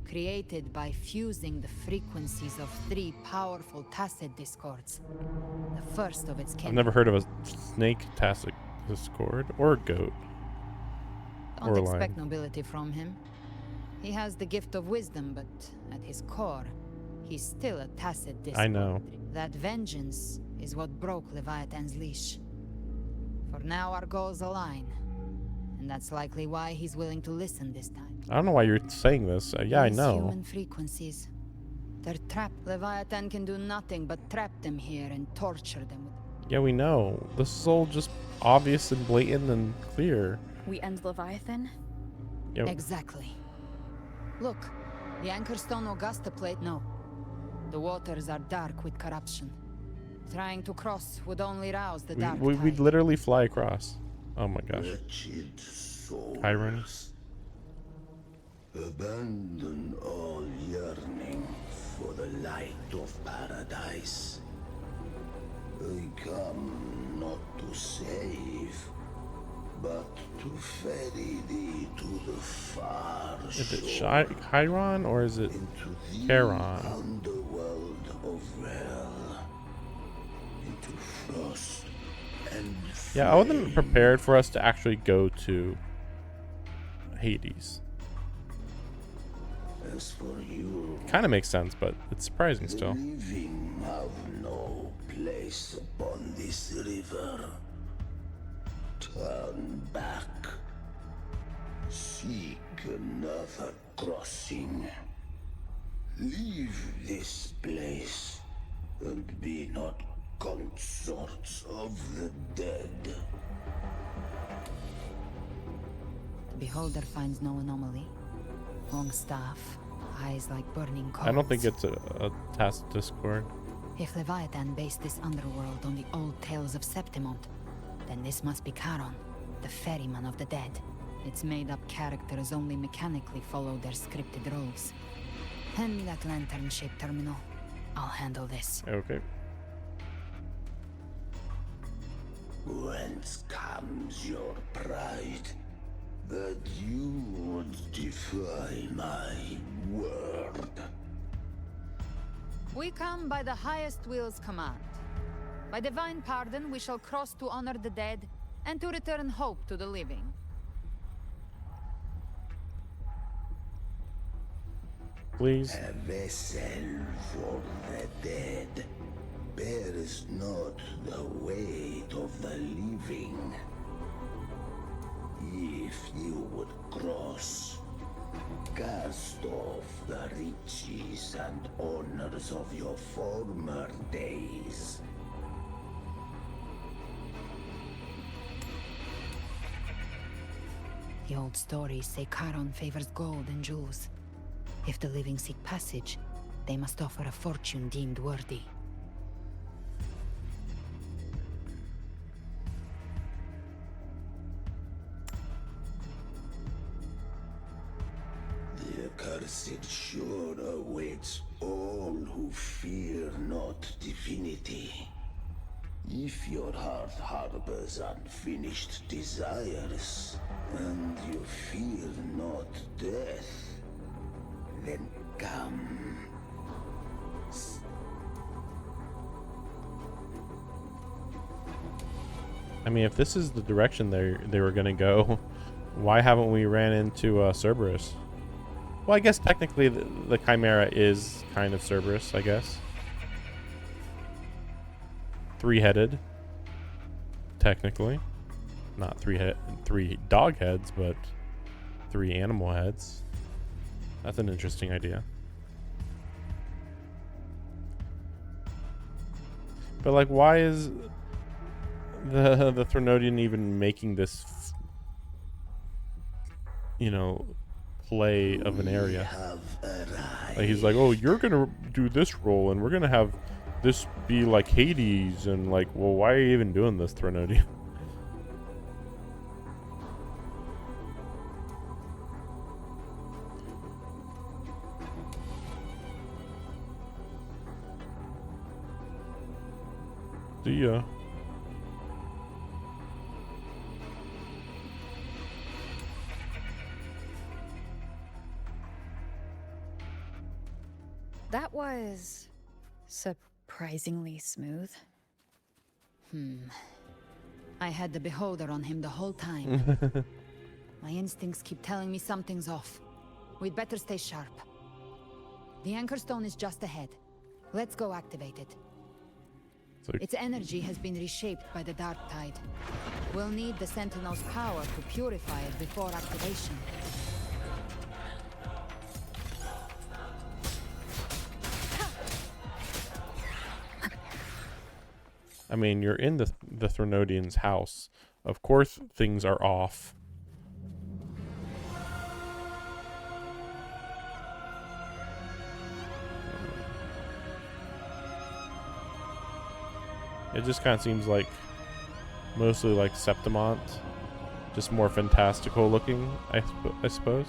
created by fusing the frequencies of 3 powerful tacit discords. The first of its kind. I've never heard of a snake tacit discord or a goat. Don't or a expect lion. nobility from him. He has the gift of wisdom, but at his core, he's still a tacit discord. I know. That vengeance is what broke Leviathan's leash. For now, our goals align. And that's likely why he's willing to listen this time. I don't know why you're saying this. Yeah, I These know. human frequencies. They're trapped. Leviathan can do nothing but trap them here and torture them. Yeah, we know. This is all just obvious and blatant and clear. We end Leviathan? Yep. Exactly. Look, the Anchorstone Augusta plate, no. The waters are dark with corruption. Trying to cross would only rouse the dark We'd tide. literally fly across. Oh my gosh. Wretched souls. Chiron. Abandon all yearning for the light of paradise. I come not to save, but to ferry thee to the far Is it shore. Chiron or is it Charon? Underworld of Hell. Into frost and Yeah, I wasn't prepared for us to actually go to Hades. As for you, Kind of makes sense, but it's surprising the still. living have no place upon this river. Turn back. Seek another crossing. Leave this place and be not consorts of the dead. The beholder finds no anomaly. Long staff, eyes like burning coals. I don't think it's a task discord. If Leviathan based this underworld on the old tales of Septimont, then this must be Charon, the ferryman of the dead. Its made-up characters only mechanically follow their scripted roles. Hand me that lantern-shaped terminal. I'll handle this. Okay. Whence comes your pride that you would defy my word? We come by the highest will's command. By divine pardon, we shall cross to honor the dead and to return hope to the living. Please. A vessel for the dead bears not the weight of the living. If you would cross, cast off the riches and honors of your former days. The old stories say Charon favors gold and jewels. If the living seek passage, they must offer a fortune deemed worthy. The accursed sure awaits all who fear not divinity. If your heart harbors unfinished desires, and you fear not death, then come. I mean, if this is the direction they were gonna go, why haven't we ran into Cerberus? Well, I guess technically the Chimera is kind of Cerberus, I guess. Three-headed, technically. Not three dog heads, but 3 animal heads. That's an interesting idea. But like, why is the Threnodian even making this, you know, play of an area? Like, he's like, oh, you're gonna do this role, and we're gonna have this be like Hades, and like, well, why are you even doing this, Threnodian? See ya. That was surprisingly smooth. I had the beholder on him the whole time. My instincts keep telling me something's off. We'd better stay sharp. The anchor stone is just ahead. Let's go activate it. Its energy has been reshaped by the dark tide. We'll need the Sentinel's power to purify it before activation. I mean, you're in the Threnodian's house. Of course things are off. It just kind of seems like mostly like Septimont, just more fantastical looking, I suppose.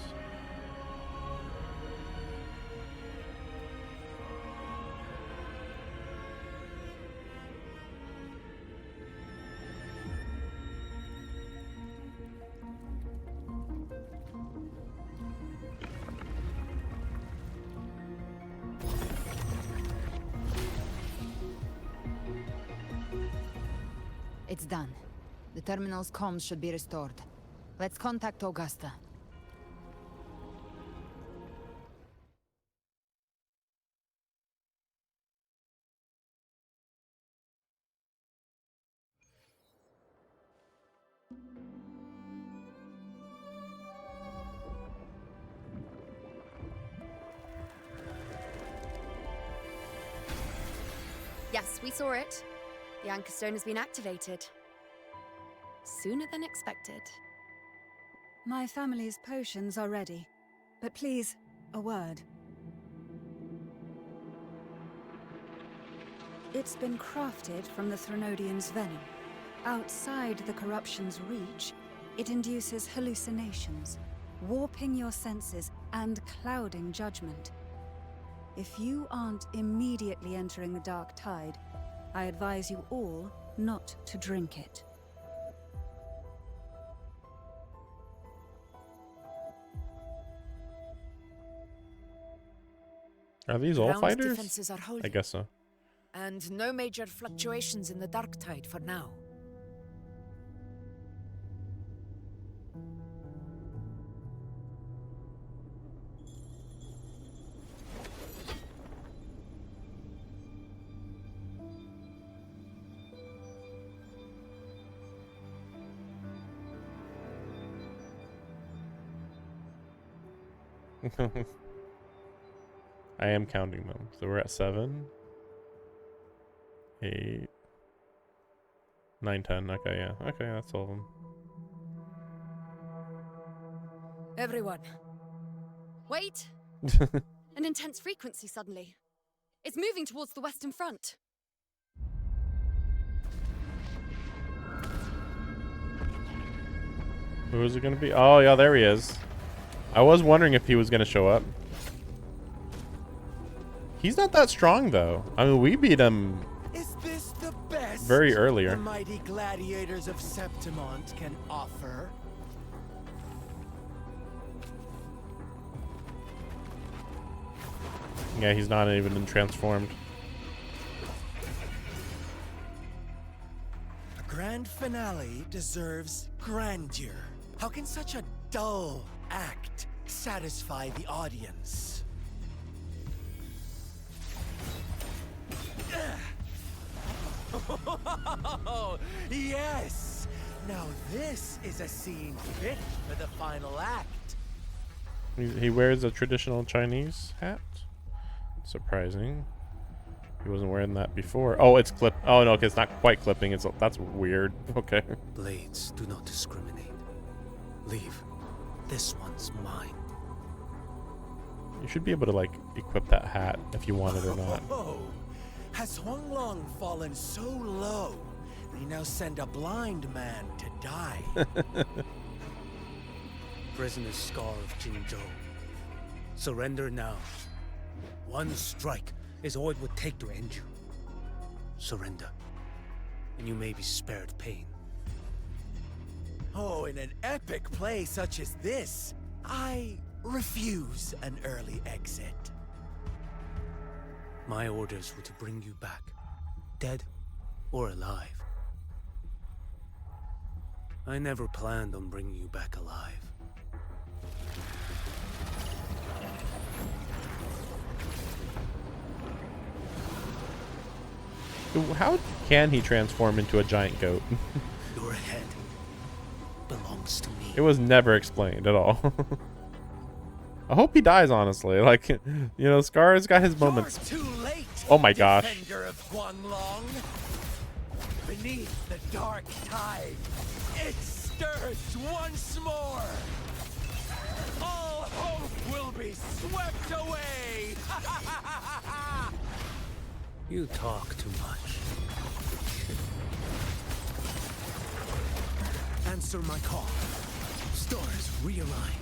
It's done. The terminal's comms should be restored. Let's contact Augusta. Yes, we saw it. The Anchor Stone has been activated. Sooner than expected. My family's potions are ready. But please, a word. It's been crafted from the Threnodian's venom. Outside the corruption's reach, it induces hallucinations, warping your senses and clouding judgment. If you aren't immediately entering the dark tide, I advise you all not to drink it. Are these all Ground fighters? defenses are holding. I guess so. And no major fluctuations in the dark tide for now. I am counting them. So we're at 7, 8, 9, 10. Okay, yeah. Okay, that's all of them. Everyone. Wait! An intense frequency suddenly. It's moving towards the western front. Who is it going to be? Oh, yeah, there he is. I was wondering if he was going to show up. He's not that strong, though. I mean, we beat him Is this the best very earlier. the mighty gladiators of Septimont can offer? Yeah, he's not even been transformed. A grand finale deserves grandeur. How can such a dull act satisfy the audience? Yes! Now this is a scene fit for the final act. He wears a traditional Chinese hat. Surprising. He wasn't wearing that before. Oh, it's clip. Oh no, okay, it's not quite clipping. That's weird. Okay. Blades do not discriminate. Leave. This one's mine. You should be able to like equip that hat if you want it or not. Oh, has Huanglong fallen so low? They now send a blind man to die. Prisoner's Scar of Jingzhou. Surrender now. One strike is all it would take to end you. Surrender, and you may be spared pain. Oh, in an epic play such as this, I refuse an early exit. My orders were to bring you back, dead or alive. I never planned on bringing you back alive. How can he transform into a giant goat? Your head belongs to me. It was never explained at all. I hope he dies, honestly. Like, you know, Scar's got his moments. You're too late, oh my gosh. defender of Huanglong. Beneath the dark tide, it stirs once more. All hope will be swept away. You talk too much. Answer my call. Stars realign.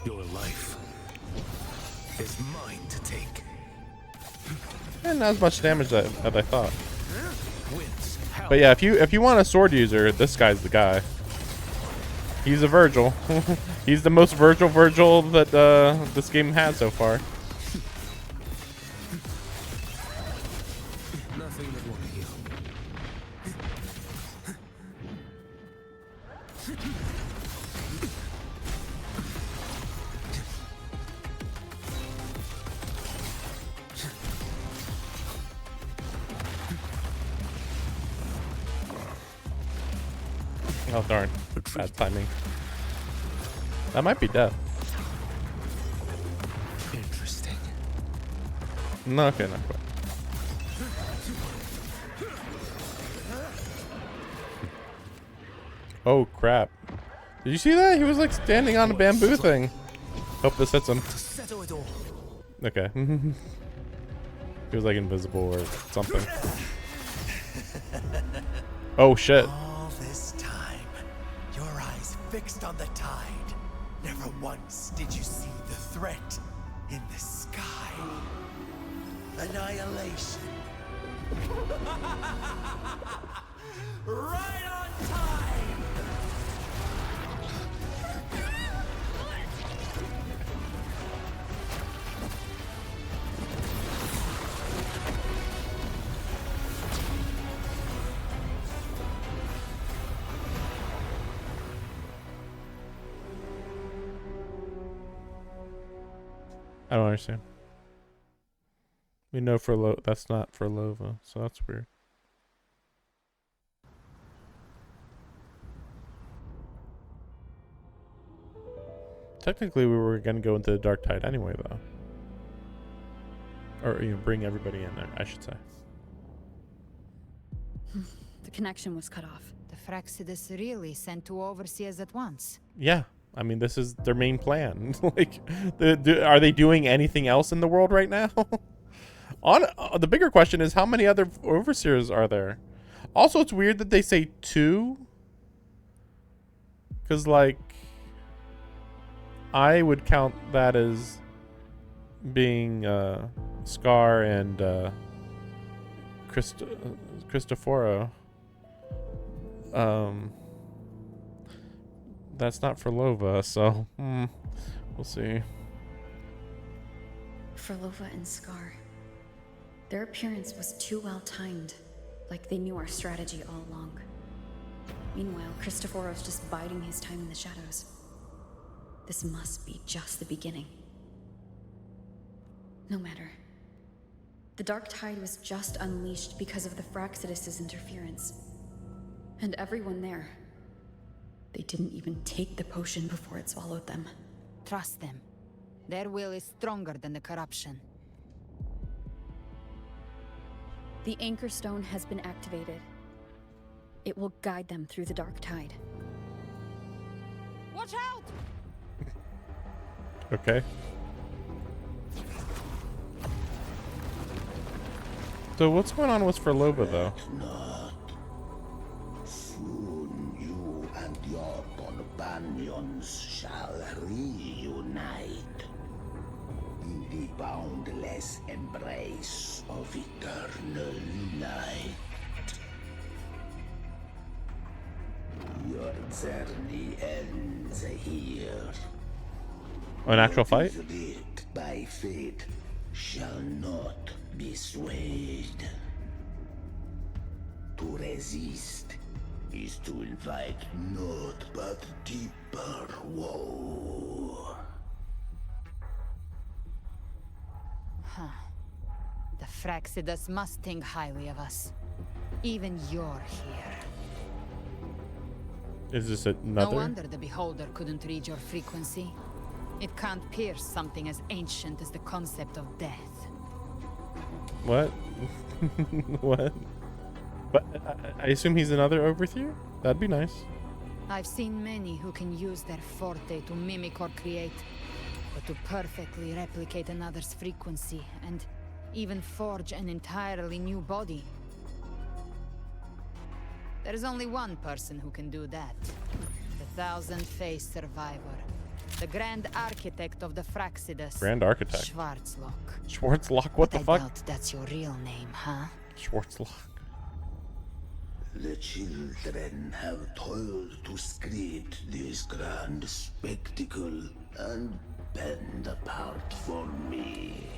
Your life is mine to take. And not as much damage as I thought. But yeah, if you want a sword user, this guy's the guy. He's a Virgil. He's the most Virgil that this game has so far. Nothing that won't heal. Oh darn. Bad timing. That might be death. Interesting. No, okay, not quite. Oh crap. Did you see that? He was like standing on a bamboo thing. Hope this hits him. Okay. He was like invisible or something. Oh shit. All this time, your eyes fixed on the tide. Never once did you see the threat in the sky. Annihilation. Right on time! I don't understand. We know that's not for Lova, so that's weird. Technically, we were going to go into the Dark Tide anyway, though. Or, you know, bring everybody in there, I should say. The connection was cut off. The Fraxidus really sent two overseers at once. Yeah. I mean, this is their main plan. Like, are they doing anything else in the world right now? The bigger question is, how many other overseers are there? Also, it's weird that they say 2. Because, like, I would count that as being Scar and Cristoforo. That's not for Lova, so we'll see. For Lova and Scar, their appearance was too well timed, like they knew our strategy all along. Meanwhile, Cristoforo's just biding his time in the shadows. This must be just the beginning. No matter. The Dark Tide was just unleashed because of the Fraxidus' interference. And everyone there, they didn't even take the potion before it swallowed them. Trust them. Their will is stronger than the corruption. The Anchor Stone has been activated. It will guide them through the Dark Tide. Watch out! Okay. So what's going on with for Lova, though? Soon you and your companions shall reunite in the boundless embrace of eternal light. Your journey ends here. An actual fight? What is writ by fate shall not be swayed. To resist is to invite naught but deeper woe. Huh. The Fraxidus must think highly of us. Even you're here. Is this another? No wonder the Beholder couldn't read your frequency. It can't pierce something as ancient as the concept of death. What? What? But I assume he's another overseer? That'd be nice. I've seen many who can use their forte to mimic or create, but to perfectly replicate another's frequency and even forge an entirely new body. There's only one person who can do that. The thousand-faced survivor. The Grand Architect of the Fraxidus. Grand Architect? Schwarzlock. Schwarzlock? What the fuck? I doubt that's your real name, huh? Schwarzlock. The children have toiled to script this grand spectacle and bend apart for me.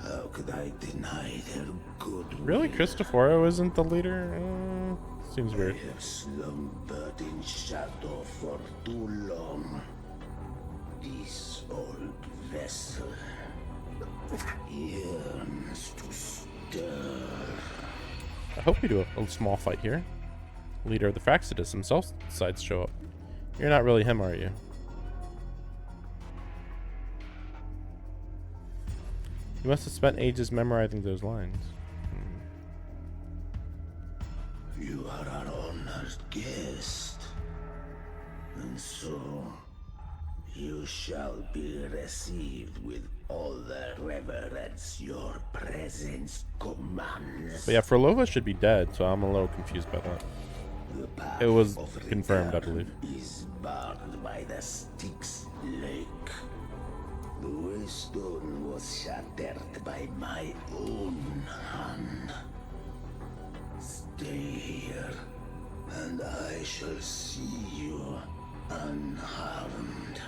How could I deny their good Really? Cristoforo isn't the leader? Seems weird. I have slumbered in shadow for too long. This old vessel yearns to stir. I hope we do a small fight here. Leader of the Fraxidus himself decides to show up. You're not really him, are you? You must have spent ages memorizing those lines. You are our honored guest, and so you shall be received with all the reverence your presence commands. But yeah, Frolova should be dead, so I'm a little confused by that. The path It was of confirmed, I return believe. is barred by the Styx Lake. The waystone was shattered by my own hand. Stay here, and I shall see you unharmed.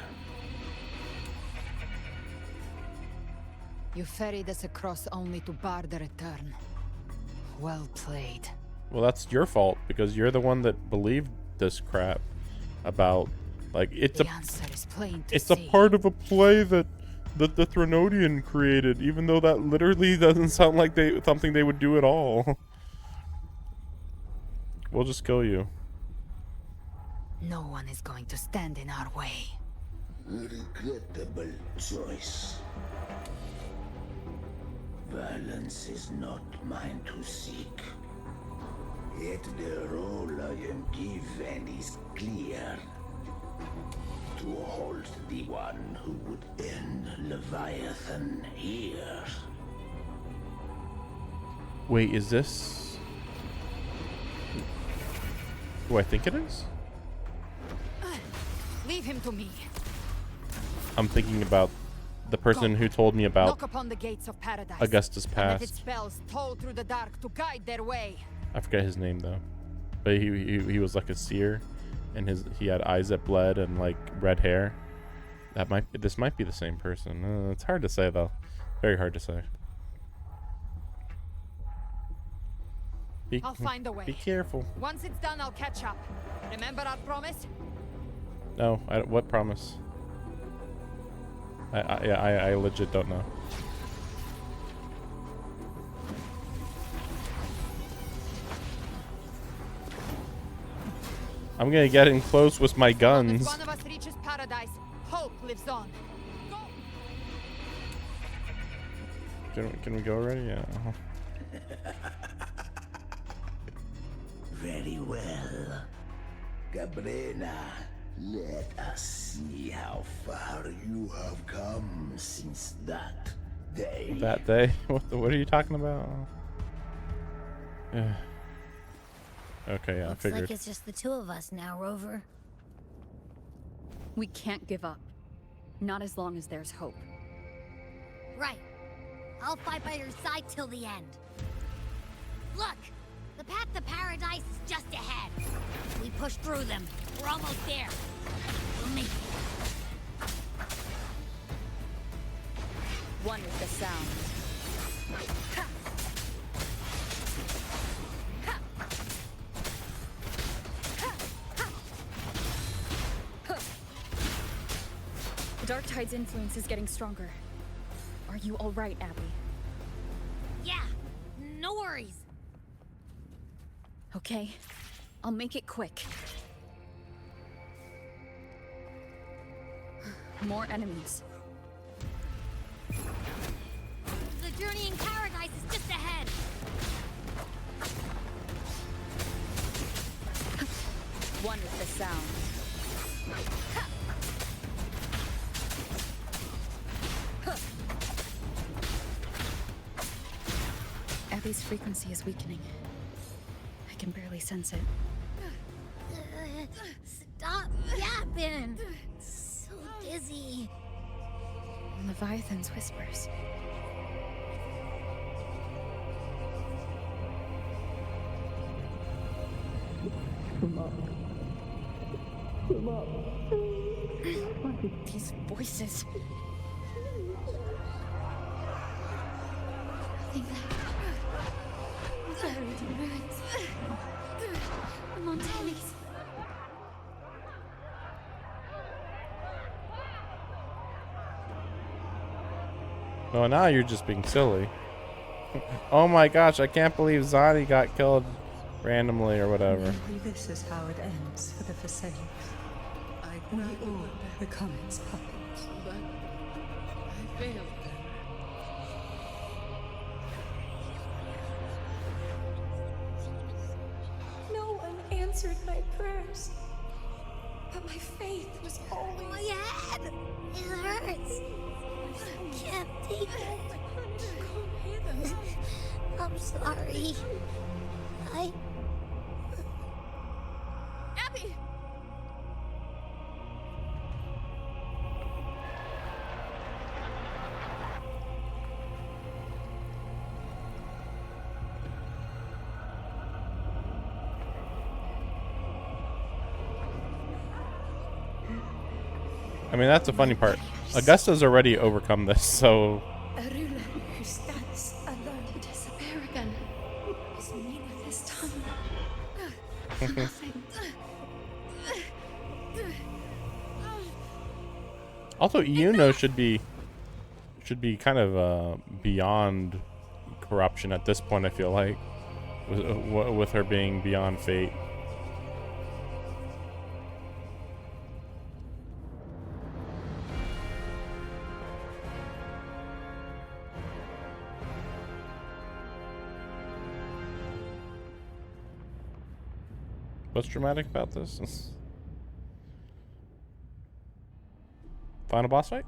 You ferried us across only to bar the return. Well played. Well, that's your fault because you're the one that believed this crap about like it's The answer is plain to it's a see. part of a play that the Threnodian created, even though that literally doesn't sound like something they would do at all. We'll just kill you. No one is going to stand in our way. Regrettable choice. Violence is not mine to seek. Yet the role I am given is clear. To hold the one who would end Leviathan here. Wait, is this who I think it is? Leave him to me. I'm thinking about the person who told me about Knock upon the gates of paradise. Augustus And let its Past. spells toll through the dark to guide their way. I forget his name though, but he was like a seer, and he had eyes that bled and like red hair. This might be the same person. It's hard to say though, very hard to say. I'll find a way. Be careful. Once it's done, I'll catch up. Remember our promise? No, what promise? I legit don't know. I'm gonna get in close with my guns. One of us reaches paradise. Hope lives on. Can we go already? Yeah. Very well. Cabrera, let us see how far you have come since that day. That day? What are you talking about? Yeah. Okay, yeah, I Looks figured. like it's just the two of us now, Rover. We can't give up. Not as long as there's hope. Right. I'll fight by your side till the end. Look! The path to paradise is just ahead. We push through them. We're almost there. We'll make it. One with the sound. The Dark Tide's influence is getting stronger. Are you all right, Abby? Yeah, no worries. Okay, I'll make it quick. More enemies. The journey in paradise is just ahead. One with the sound. Abby's frequency is weakening. I can barely sense it. Stop yapping. So dizzy. Leviathan's whispers. Come up. Come up. These voices. I'm on tennis. No, now you're just being silly. Oh my gosh, I can't believe Zani got killed randomly or whatever. Maybe this is how it ends for the Phasaelus. We all become its puppets. But I failed them. No one answered my prayers. But my faith was always... My head! It hurts. I can't take it. I'm sorry. Abby! I mean, that's the funny part. Augusta's already overcome this, so... A ruler who stands alone to disappear again. Is me with his tongue. For nothing. Also, Iuno should be kind of beyond corruption at this point, I feel like. With her being beyond fate. What's dramatic about this? Final boss fight?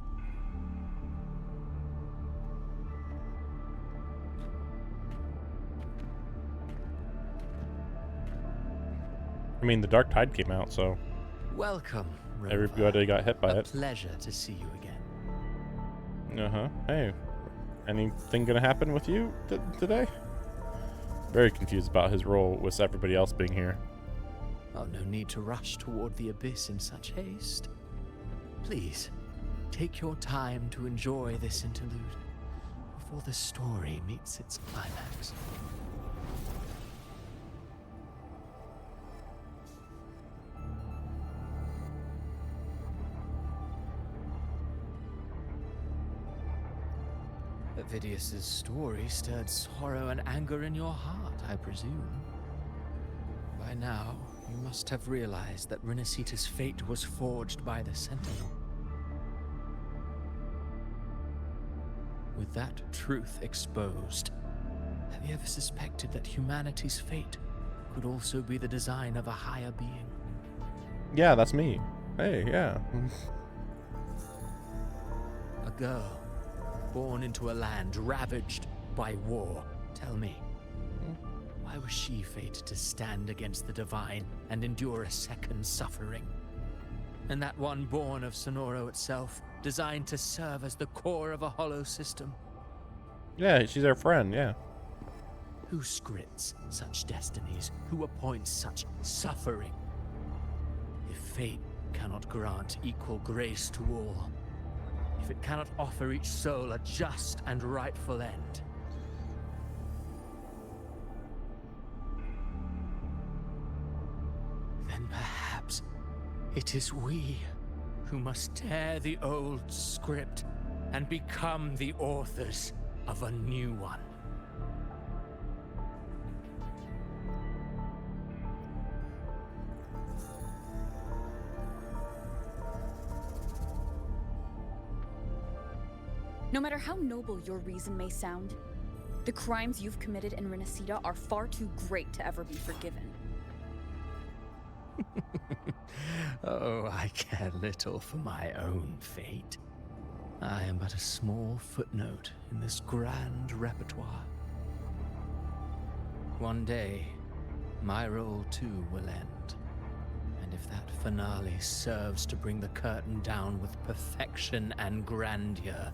I mean, the Dark Tide came out, so Welcome, Rover. everybody got hit by A it. pleasure to see you again. Uh-huh. Hey, anything gonna happen with you today? Very confused about his role with everybody else being here. Oh, no need to rush toward the abyss in such haste. Please, take your time to enjoy this interlude before the story meets its climax. Vidius's story stirred sorrow and anger in your heart, I presume. By now, you must have realized that Renacita's fate was forged by the Sentinel. With that truth exposed, have you ever suspected that humanity's fate could also be the design of a higher being? Yeah, that's me. Hey, yeah. A girl born into a land ravaged by war. Tell me, why was she fated to stand against the divine and endure a second suffering? And that one born of Sonoro itself, designed to serve as the core of a hollow system? Yeah, she's our friend, yeah. Who scripts such destinies? Who appoints such suffering? If fate cannot grant equal grace to all, if it cannot offer each soul a just and rightful end, then perhaps it is we who must tear the old script and become the authors of a new one. No matter how noble your reason may sound, the crimes you've committed in Renacita are far too great to ever be forgiven. Oh, I care little for my own fate. I am but a small footnote in this grand repertoire. One day, my role too will end. And if that finale serves to bring the curtain down with perfection and grandeur,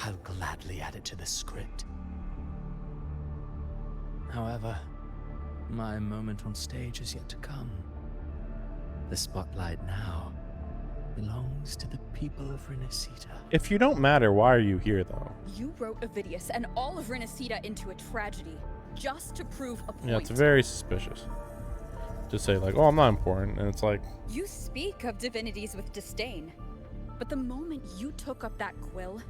I'll gladly add it to the script. However, my moment on stage is yet to come. The spotlight now belongs to the people of Renacita. If you don't matter, why are you here, though? You wrote Avidius and all of Renacita into a tragedy, just to prove a point. Yeah, it's very suspicious. To say, like, oh, I'm not important, and it's like... You speak of divinities with disdain, but the moment you took up that quill,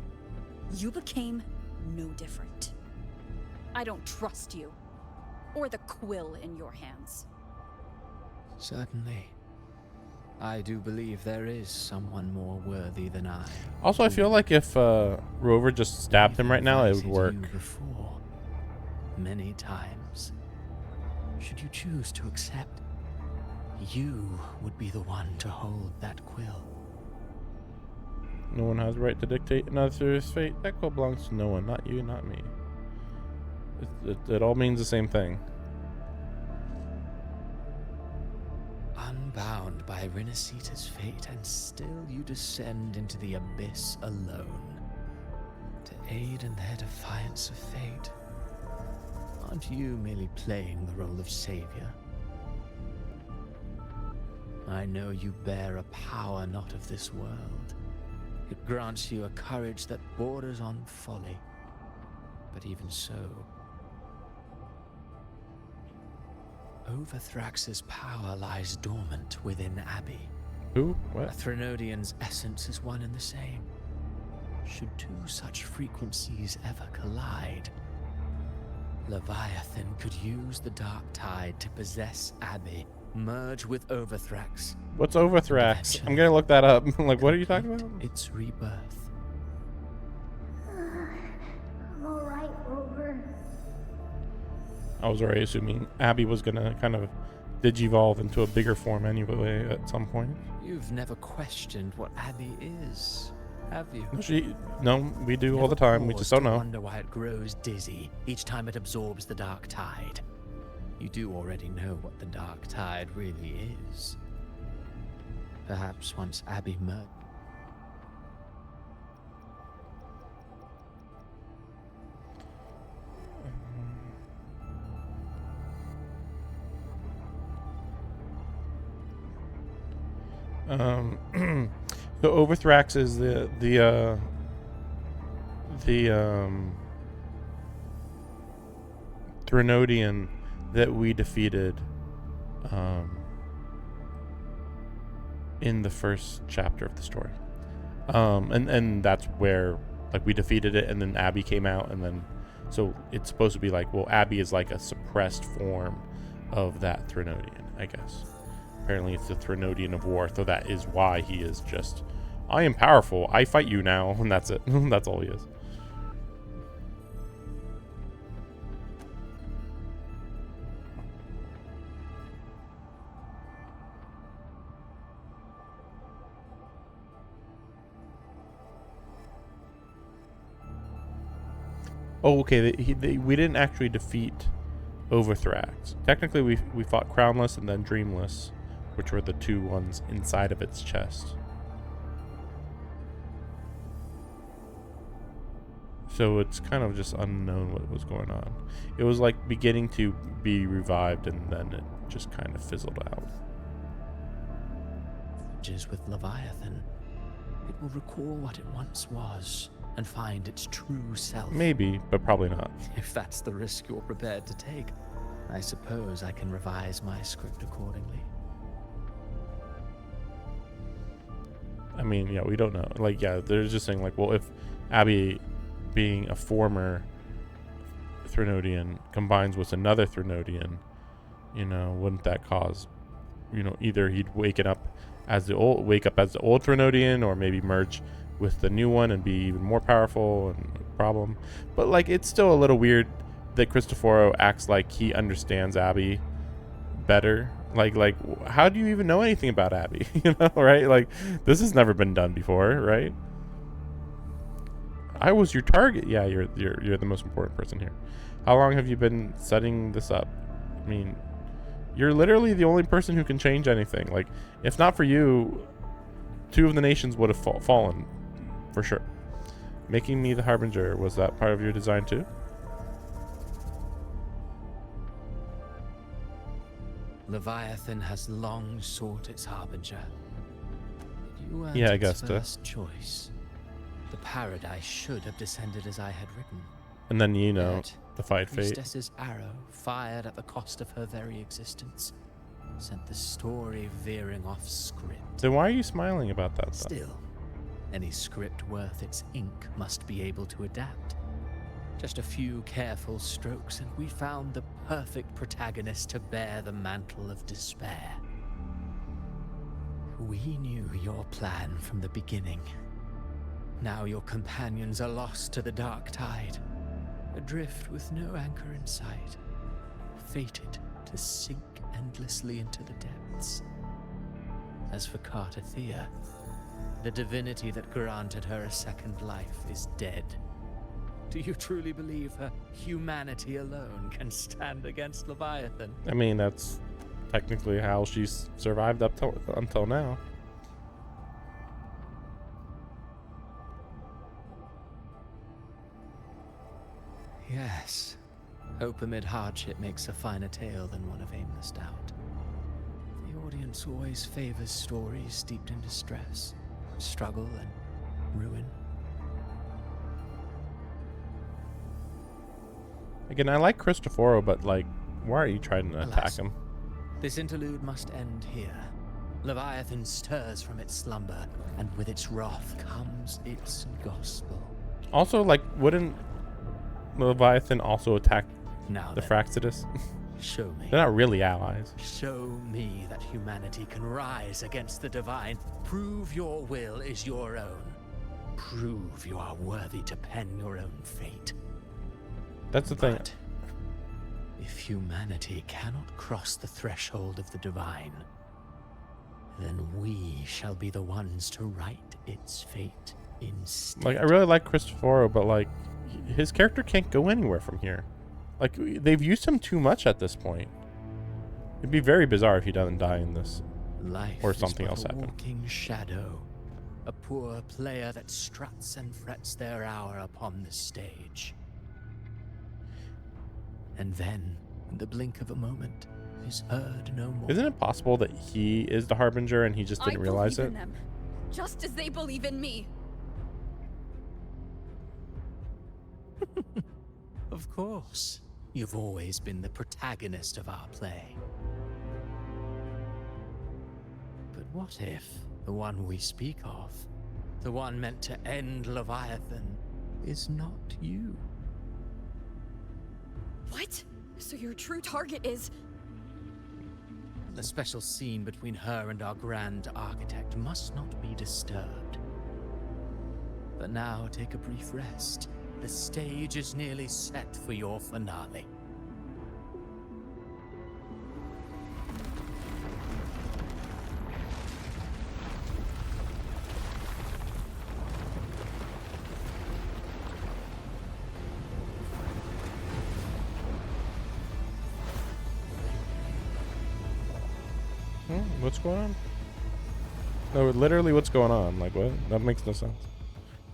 you became no different. I don't trust you, or the quill in your hands. Certainly. I do believe there is someone more worthy than I. Also, I feel like if Rover just stabbed him right now, it would work. You before, many times. Should you choose to accept, you would be the one to hold that quill. No one has the right to dictate another's fate. That quill belongs to no one, not you, not me. It all means the same thing. Unbound by Renacita's fate, and still you descend into the abyss alone to aid in their defiance of fate. Aren't you merely playing the role of savior? I know you bear a power not of this world. It grants you a courage that borders on folly. But even so, Overthrax's power lies dormant within Abby. Who? What? A Threnodian's essence is one and the same. Should two such frequencies ever collide, Leviathan could use the Dark Tide to possess Abby, merge with Overthrax. What's Overthrax? I'm gonna look that up. Like, what are you talking about? Its rebirth. I'm alright, Rover. I was already assuming Abby was gonna kind of digivolve into a bigger form anyway at some point. You've never questioned what Abby is, have you? No, we do all the time. We just don't know. Wonder why it grows dizzy each time it absorbs the Dark Tide. You do already know what the Dark Tide really is. Perhaps once Abby merged. So Overthrax is the Threnodian that we defeated in the first chapter of the story. And that's where, like, we defeated it, and then Abby came out, and then so it's supposed to be like, well, Abby is like a suppressed form of that Threnodian, I guess. Apparently it's the Threnodian of war, so that is why he is just, I am powerful, I fight you now, and that's it. That's all he is. Oh, okay, we didn't actually defeat Overthrax. Technically, we fought Crownless and then Dreamless, which were the two ones inside of its chest. So it's kind of just unknown what was going on. It was like beginning to be revived, and then it just kind of fizzled out. Just with Leviathan, it will recall what it once was and find its true self. Maybe, but probably not. If that's the risk you're prepared to take, I suppose I can revise my script accordingly. I mean, yeah, we don't know. Like, yeah, they're just saying, like, well, if Abby, being a former Threnodian, combines with another Threnodian, you know, wouldn't that cause, you know, either he'd wake up as the old Threnodian, or maybe merge with the new one and be even more powerful and a problem. But, like, it's still a little weird that Cristoforo acts like he understands Abby better. Like, how do you even know anything about Abby? You know, right? Like, this has never been done before, right? I was your target. Yeah, you're the most important person here. How long have you been setting this up? I mean, you're literally the only person who can change anything. Like, if not for you, two of the nations would have fallen, for sure. Making me the Harbinger, was that part of your design too? Leviathan has long sought its Harbinger. You weren't Yeah, I its guess so. first choice. The paradise should have descended as I had written. And then, you know, Yet, defied fate. Priestess's arrow, fired at the cost of her very existence, sent the story veering off script. Then why are you smiling about that, though? Still, any script worth its ink must be able to adapt. Just a few careful strokes, and we found the perfect protagonist to bear the mantle of despair. We knew your plan from the beginning. Now your companions are lost to the dark tide, adrift with no anchor in sight, fated to sink endlessly into the depths. As for Cartathea, the divinity that granted her a second life is dead. Do you truly believe her humanity alone can stand against Leviathan? I mean, that's technically how she's survived until now. Yes. Hope amid hardship makes a finer tale than one of aimless doubt. The audience always favors stories steeped in distress, struggle, and ruin. Again, I like Cristoforo, but like, why are you trying to attack him? This interlude must end here. Leviathan stirs from its slumber, and with its wrath comes its gospel. Also, like, wouldn't Leviathan also attack Now the then, Fraxidus? Show me. They're not really allies. Show me that humanity can rise against the divine. Prove your will is your own. Prove you are worthy to pen your own fate. That's the thing. But if humanity cannot cross the threshold of the divine, then we shall be the ones to write its fate instead. Like, I really like Cristoforo, but like, his character can't go anywhere from here. Like, they've used him too much at this point. It'd be very bizarre if he doesn't die in this, Life or something is else but a happen. walking shadow, a poor player that struts and frets their hour upon the stage. And then, in the blink of a moment, is heard no more. Isn't it possible that he is the Harbinger and he just didn't realize I it? believe in them, just as they believe in me. Of course. You've always been the protagonist of our play. But what if the one we speak of, the one meant to end Leviathan, is not you? What? So your true target is... The special scene between her and our grand architect must not be disturbed. But now take a brief rest. The stage is nearly set for your finale. What's going on? No, literally, what's going on? Like, what? That makes no sense.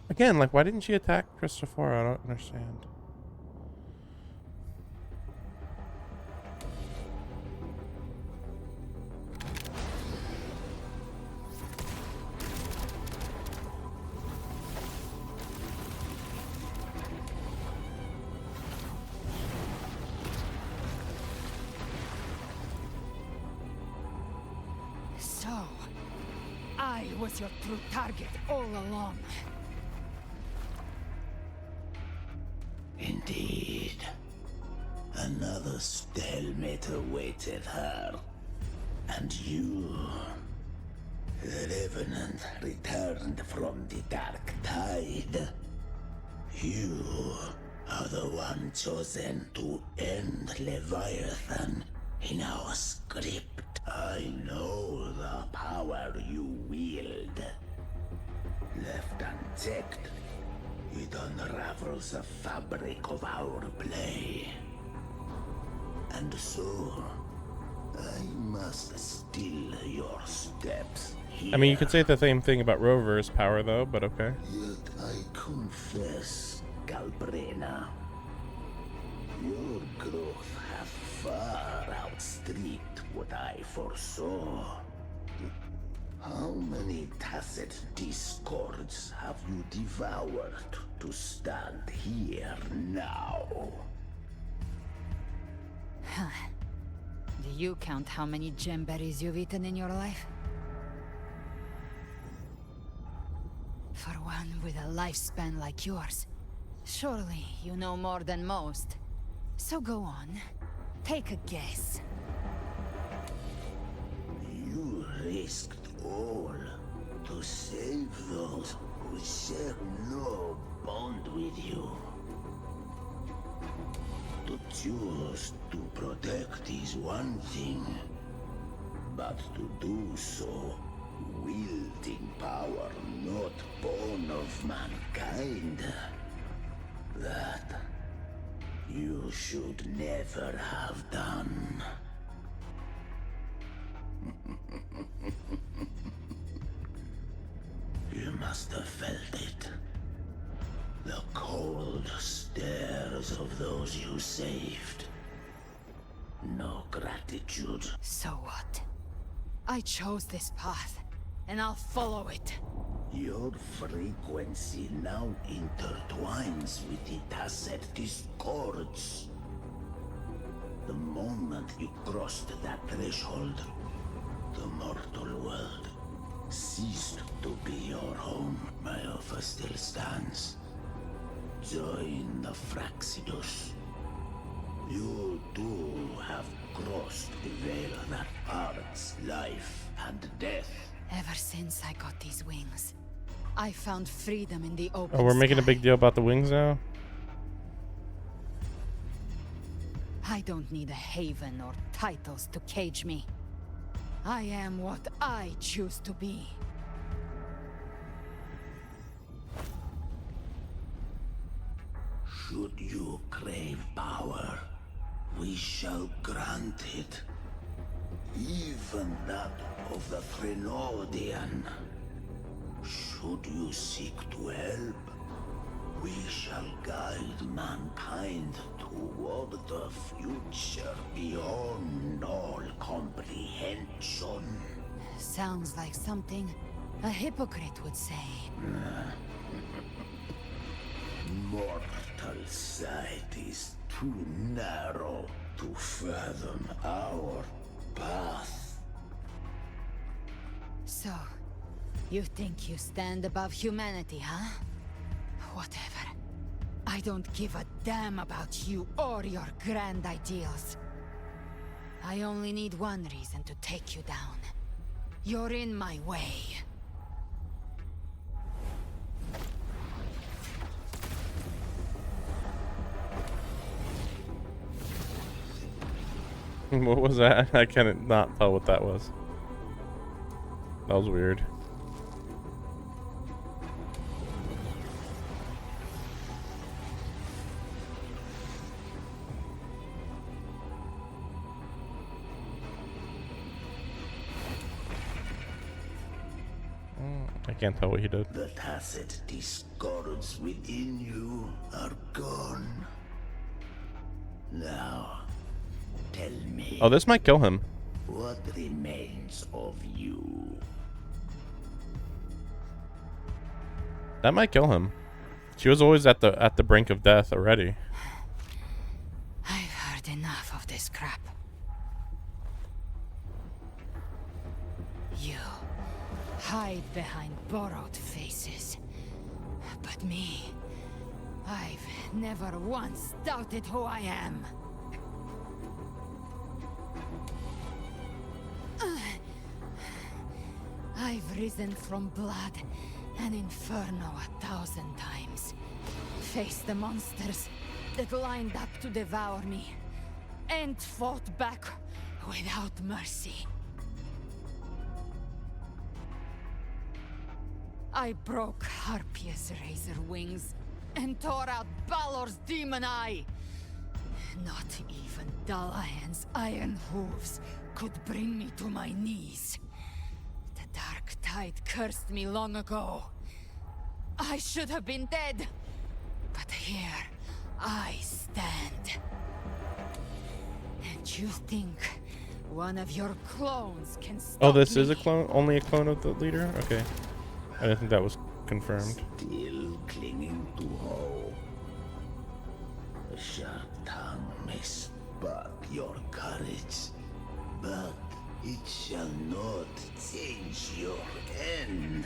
Again, like, why didn't she attack Cristoforo? I don't understand. So, I was your true target all along. Indeed. Another stalemate awaited her. And you, the Revenant, returned from the Dark Tide. You are the one chosen to end Leviathan in our script. I know the power you wield. Left unchecked, it unravels the fabric of our play. And so, I must still your steps here. I mean, you could say the same thing about Rover's power, though, but okay. Yet I confess, Galbrena, your growth hath far outstripped what I foresaw. How many tacit discords have you devoured to stand here now? Do you count how many gemberries you've eaten in your life? For one with a lifespan like yours, surely you know more than most. So go on, take a guess. You risked all to save those who share no bond with you. To choose to protect is one thing, but to do so wielding power not born of mankind, that you should never have done. You must have felt it. The cold stares of those you saved. No gratitude. So what? I chose this path, and I'll follow it. Your frequency now intertwines with the tacet discords. The moment you crossed that threshold, the mortal world ceased to be your home. My offer still stands. Join the Fraxidus. You too have crossed the veil that parts life and death. Ever since I got these wings, I found freedom in the open Oh, we're making a sky. big deal about the wings now? I don't need a haven or titles to cage me. I am what I choose to be. Should you crave power, we shall grant it. Even that of the Threnodian. Should you seek to help, we shall guide mankind toward the future beyond all comprehension. Sounds like something a hypocrite would say. Mortal sight is too narrow to fathom our path. So, you think you stand above humanity, huh? Whatever. I don't give a damn about you or your grand ideals. I only need one reason to take you down. You're in my way. What was that? I cannot tell what that was. That was weird. I can't tell what he did. The tacit discords within you are gone. Now, tell me. Oh, this might kill him. What remains of you? That might kill him. She was always at the brink of death already. I've heard enough of this crap. You hide behind borrowed faces. But me, I've never once doubted who I am. I've risen from blood and inferno 1,000 times. Faced the monsters that lined up to devour me, and fought back without mercy. I broke Harpia's razor wings and tore out Balor's demon eye. Not even Dalahan's iron hooves could bring me to my knees. The dark tide cursed me long ago. I should have been dead, but here I stand. And you think one of your clones can stop Oh, this me? is a clone? Only a clone of the leader? Okay. I didn't think that was confirmed. Still clinging to hope. A sharp tongue may spark your courage, but it shall not change your end.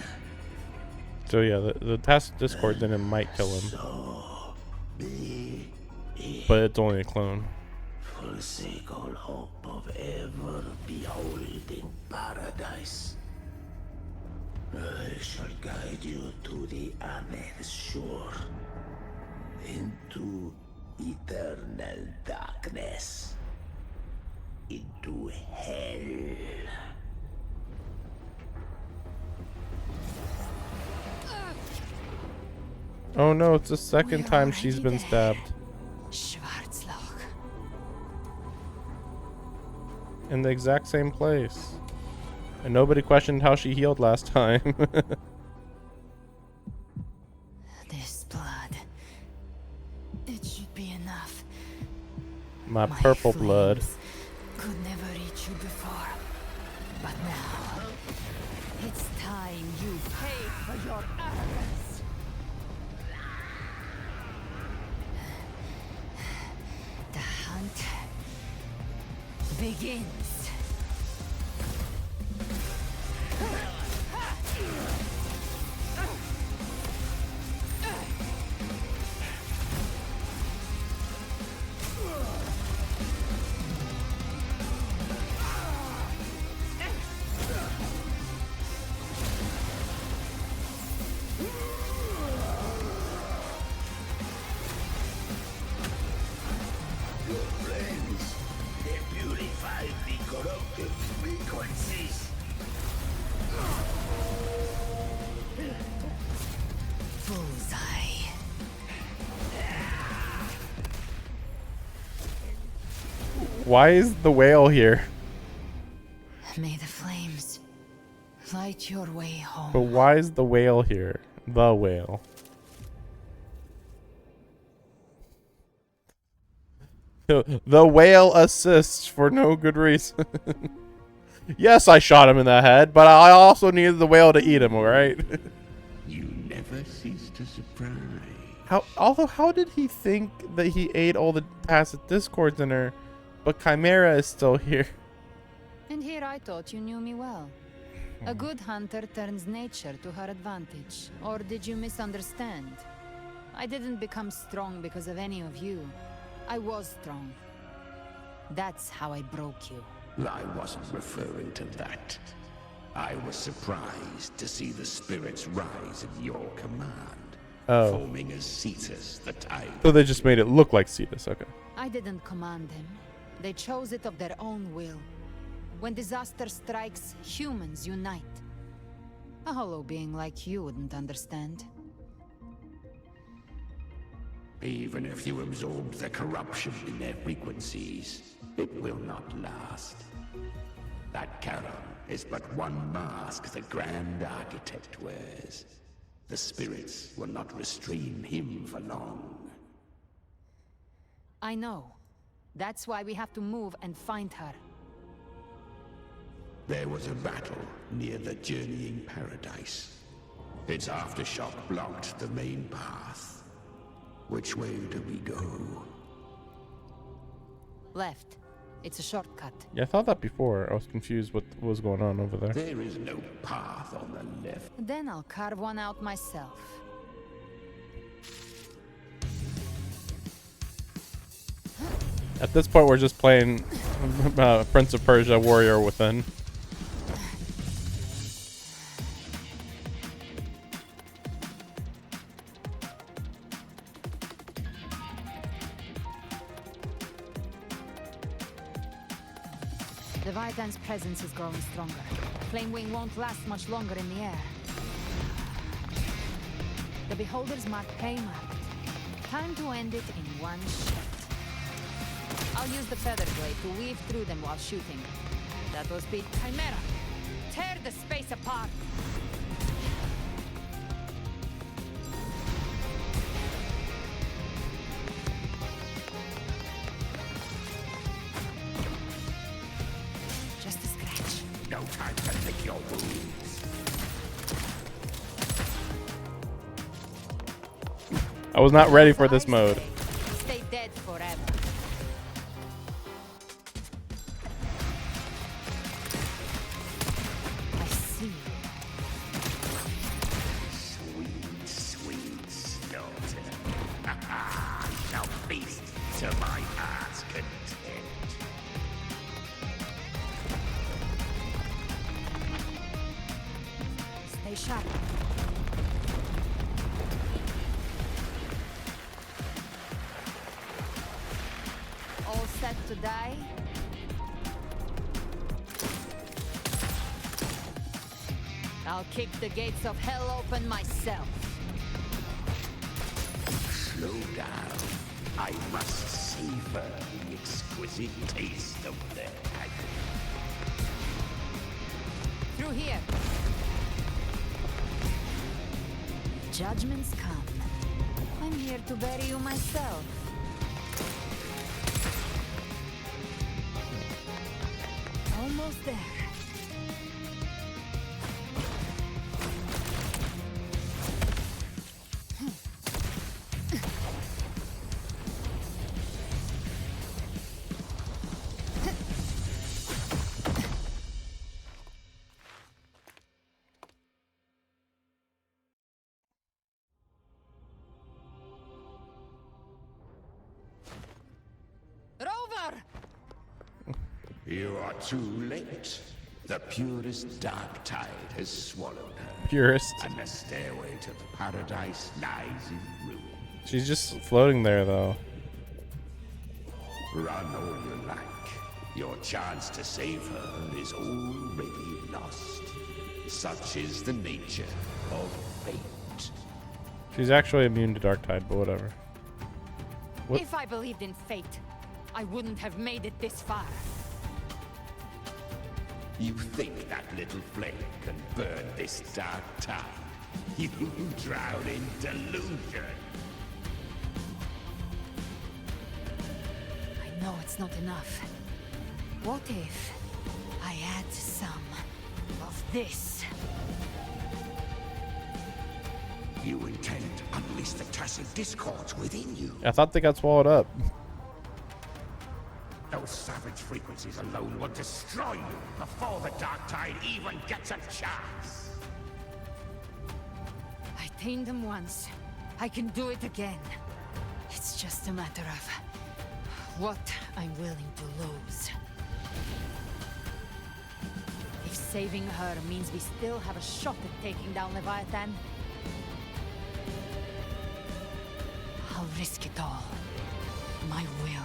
So yeah, the task Discord then it might kill him. So be it. But it's only a clone. Forsake all hope of ever beholding paradise. I shall guide you to the other shore. Into eternal darkness. Into hell. Oh no, it's the second time she's been stabbed. Schwarzloch. In the exact same place. And nobody questioned how she healed last time. This blood. It should be enough. My purple blood. Could never reach you before. But now, it's time you paid for your arrogance. The hunt begins. Why is the whale here? May the flames light your way home. But why is the whale here? The whale. The whale assists for no good reason. Yes, I shot him in the head, but I also needed the whale to eat him, alright? You never cease to surprise. How did he think that he ate all the tacit discords in her, but Chimera is still here? And here I thought you knew me well. A good hunter turns nature to her advantage. Or did you misunderstand? I didn't become strong because of any of you. I was strong. That's how I broke you. I wasn't referring to that. I was surprised to see the spirits rise at your command. Oh. Forming as Cetus, the tide. So they just made it look like Cetus, okay. I didn't command them. They chose it of their own will. When disaster strikes, humans unite. A hollow being like you wouldn't understand. Even if you absorb the corruption in their frequencies, it will not last. That Charon is but one mask the Grand Architect wears. The spirits will not restrain him for long. I know. That's why we have to move and find her. There was a battle near the Journeying Paradise. Its aftershock blocked the main path. Which way do we go? Left. It's a shortcut. Yeah, I thought that before. I was confused what was going on over there. There is no path on the left. Then I'll carve one out myself. At this point, we're just playing Prince of Persia Warrior Within. Leviathan's presence is growing stronger. Flamewing won't last much longer in the air. The Beholder's mark Kmart. Time to end it in one shot. I'll use the feather blade to weave through them while shooting. That will speed Chimera. Tear the space apart. Just a scratch. No time to lick your wounds. I was not ready for this mode. Stay dead forever. I see. Sweet, sweet slaughter. Shall feast to my heart's content. Stay set to die? I'll kick the gates of hell open myself. Slow down. I must savor the exquisite taste of their agony. Through here. Judgments come. I'm here to bury you myself. Almost there. You are too late. The purest dark tide has swallowed her. Purest. And the stairway to paradise lies in ruin. She's just floating there, though. Run all you like. Your chance to save her is already lost. Such is the nature of fate. She's actually immune to dark tide, but whatever. What? If I believed in fate, I wouldn't have made it this far. You think that little flame can burn this dark tide? You drown in delusion. I know it's not enough. What if I add some of this? You intend to unleash the tacit discords within you. I thought they got swallowed up. Those savage frequencies alone will destroy you before the dark tide even gets a chance. I tamed them once. I can do it again. It's just a matter of what I'm willing to lose. If saving her means we still have a shot at taking down Leviathan, I'll risk it all. My will.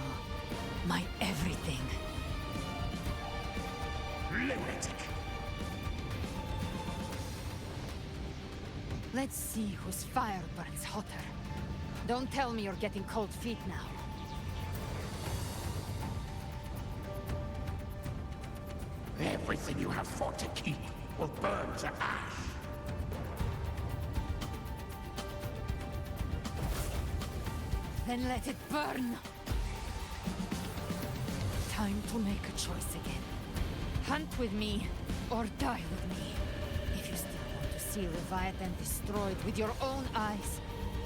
My everything. Lunatic. Let's see whose fire burns hotter. Don't tell me you're getting cold feet now. Everything you have fought to keep will burn to ash. Then let it burn! Time to make a choice again. Hunt with me, or die with me. If you still want to see Leviathan destroyed with your own eyes,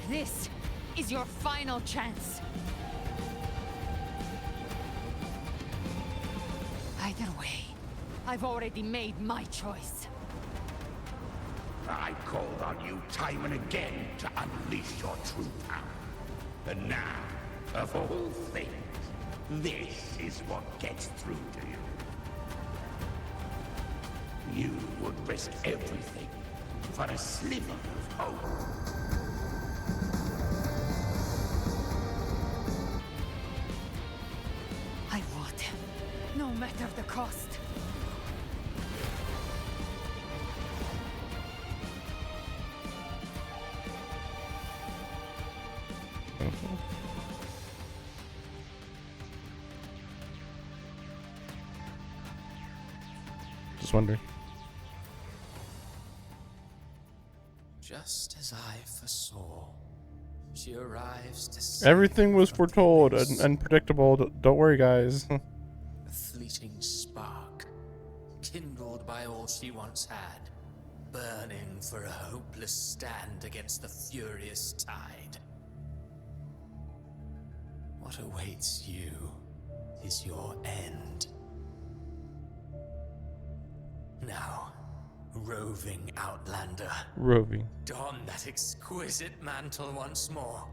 this is your final chance. Either way, I've already made my choice. I called on you time and again to unleash your true power. And now, of all things, this is what gets through to you. You would risk everything for a sliver of hope. I would, no matter the cost. Just wondering. Just as I foresaw, she arrives to save Everything was from foretold the abyss. and unpredictable. Don't worry, guys. A fleeting spark, kindled by all she once had, burning for a hopeless stand against the furious tide. What awaits you is your end. Now, roving outlander, Roving. don that exquisite mantle once more.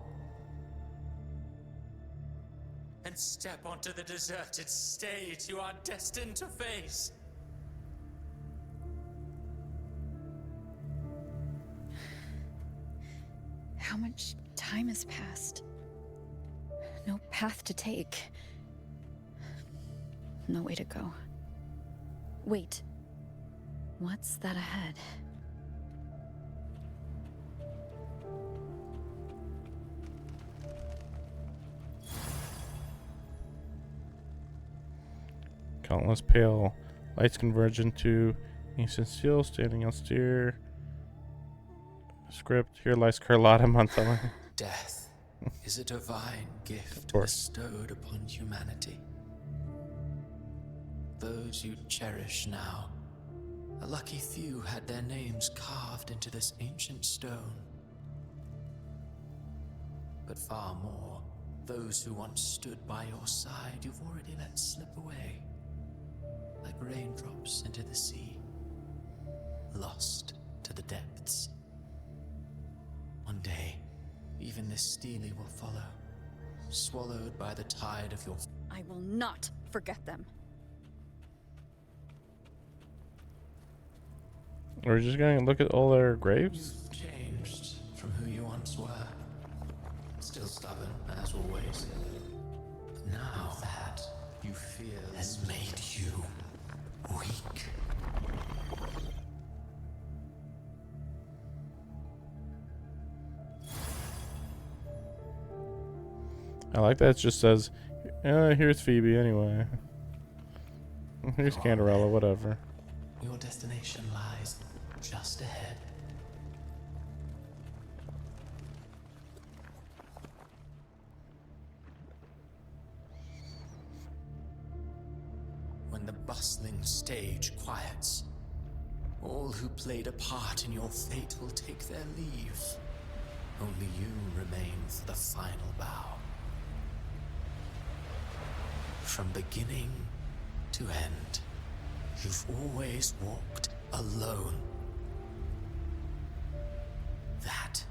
And step onto the deserted stage you are destined to face. How much time has passed? No path to take. no way to go. Wait. What's that ahead? Countless pale lights converge into ancient steel, standing austere. Script, here lies Carlotta Montella. Death is a divine gift course. bestowed upon humanity. Those you cherish now, a lucky few had their names carved into this ancient stone. But far more, those who once stood by your side, you've already let slip away. Like raindrops into the sea, lost to the depths. One day, even this Steely will follow, swallowed by the tide of your... I will not forget them. We're just gonna look at all their graves? You've changed from who you once were. Still stubborn, as always. But now that you fear has made you weak. I like that it just says, here's Phoebe anyway. Here's Canderella, whatever. Your destination lies just ahead. When the bustling stage quiets, all who played a part in your fate will take their leave. Only you remain for the final bow. From beginning to end, you've always walked alone. That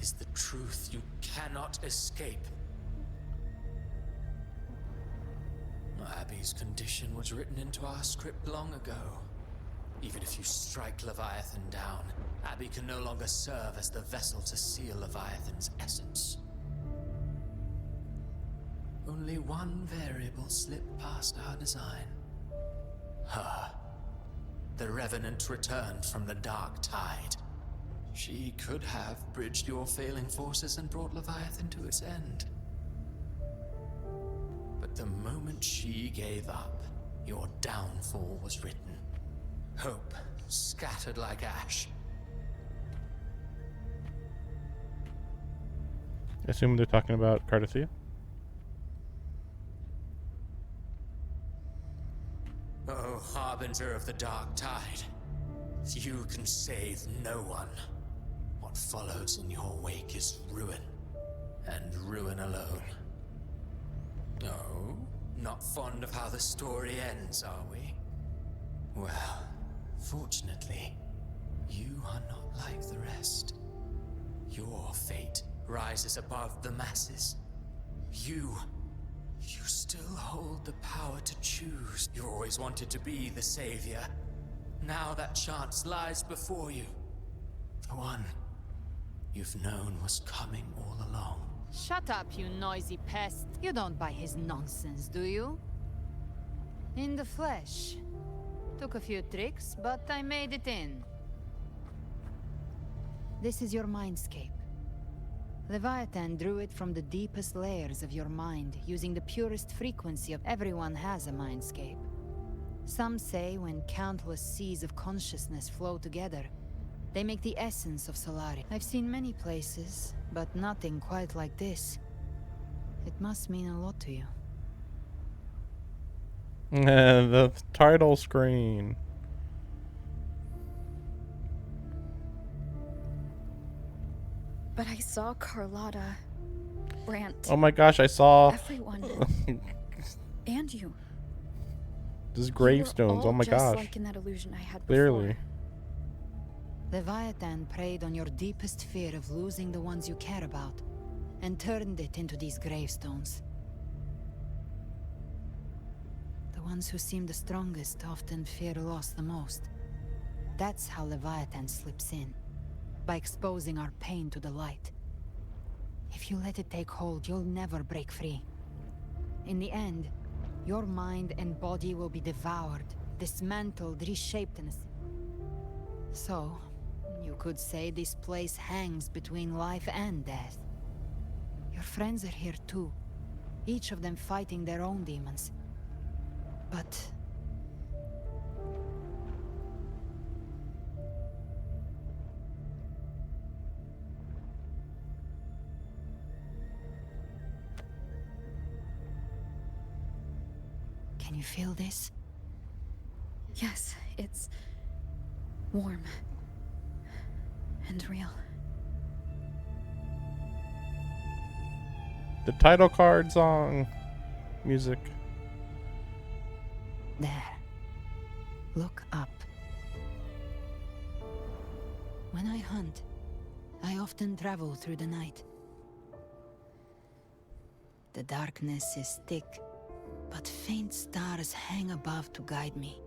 is the truth you cannot escape. Abby's condition was written into our script long ago. Even if you strike Leviathan down, Abby can no longer serve as the vessel to seal Leviathan's essence. Only one variable slipped past our design. Her. The Revenant returned from the Dark Tide. She could have bridged your failing forces and brought Leviathan to its end. But the moment she gave up, your downfall was written. Hope scattered like ash. I assume they're talking about Cardathea? Oh, Harbinger of the Dark Tide. You can save no one. What follows in your wake is ruin. And ruin alone. No, not fond of how the story ends, are we? Well, fortunately, you are not like the rest. Your fate rises above the masses. You still hold the power to choose. You always wanted to be the savior. Now that chance lies before you. The one you've known was coming all along. Shut up, you noisy pest. You don't buy his nonsense, do you? In the flesh. Took a few tricks, but I made it in. This is your mindscape. Leviathan drew it from the deepest layers of your mind, using the purest frequency of everyone has a mindscape. Some say when countless seas of consciousness flow together, they make the essence of Solari. I've seen many places, but nothing quite like this. It must mean a lot to you. The title screen. But I saw Carlotta, Brant. Oh my gosh, I saw everyone. And you. This is gravestones. Oh my just gosh. like in that illusion I had Clearly. before. Leviathan preyed on your deepest fear of losing the ones you care about, and turned it into these gravestones. The ones who seem the strongest often fear loss the most. That's how Leviathan slips in, by exposing our pain to the light. If you let it take hold, you'll never break free. In the end, Your mind and body will be devoured, dismantled, reshaped in a... So, you could say this place hangs between life and death. Your friends are here too, each of them fighting their own demons. But... can you feel this? Yes, it's warm and real. The title card song music. There. Look up. When I hunt, I often travel through the night. The darkness is thick, but faint stars hang above to guide me.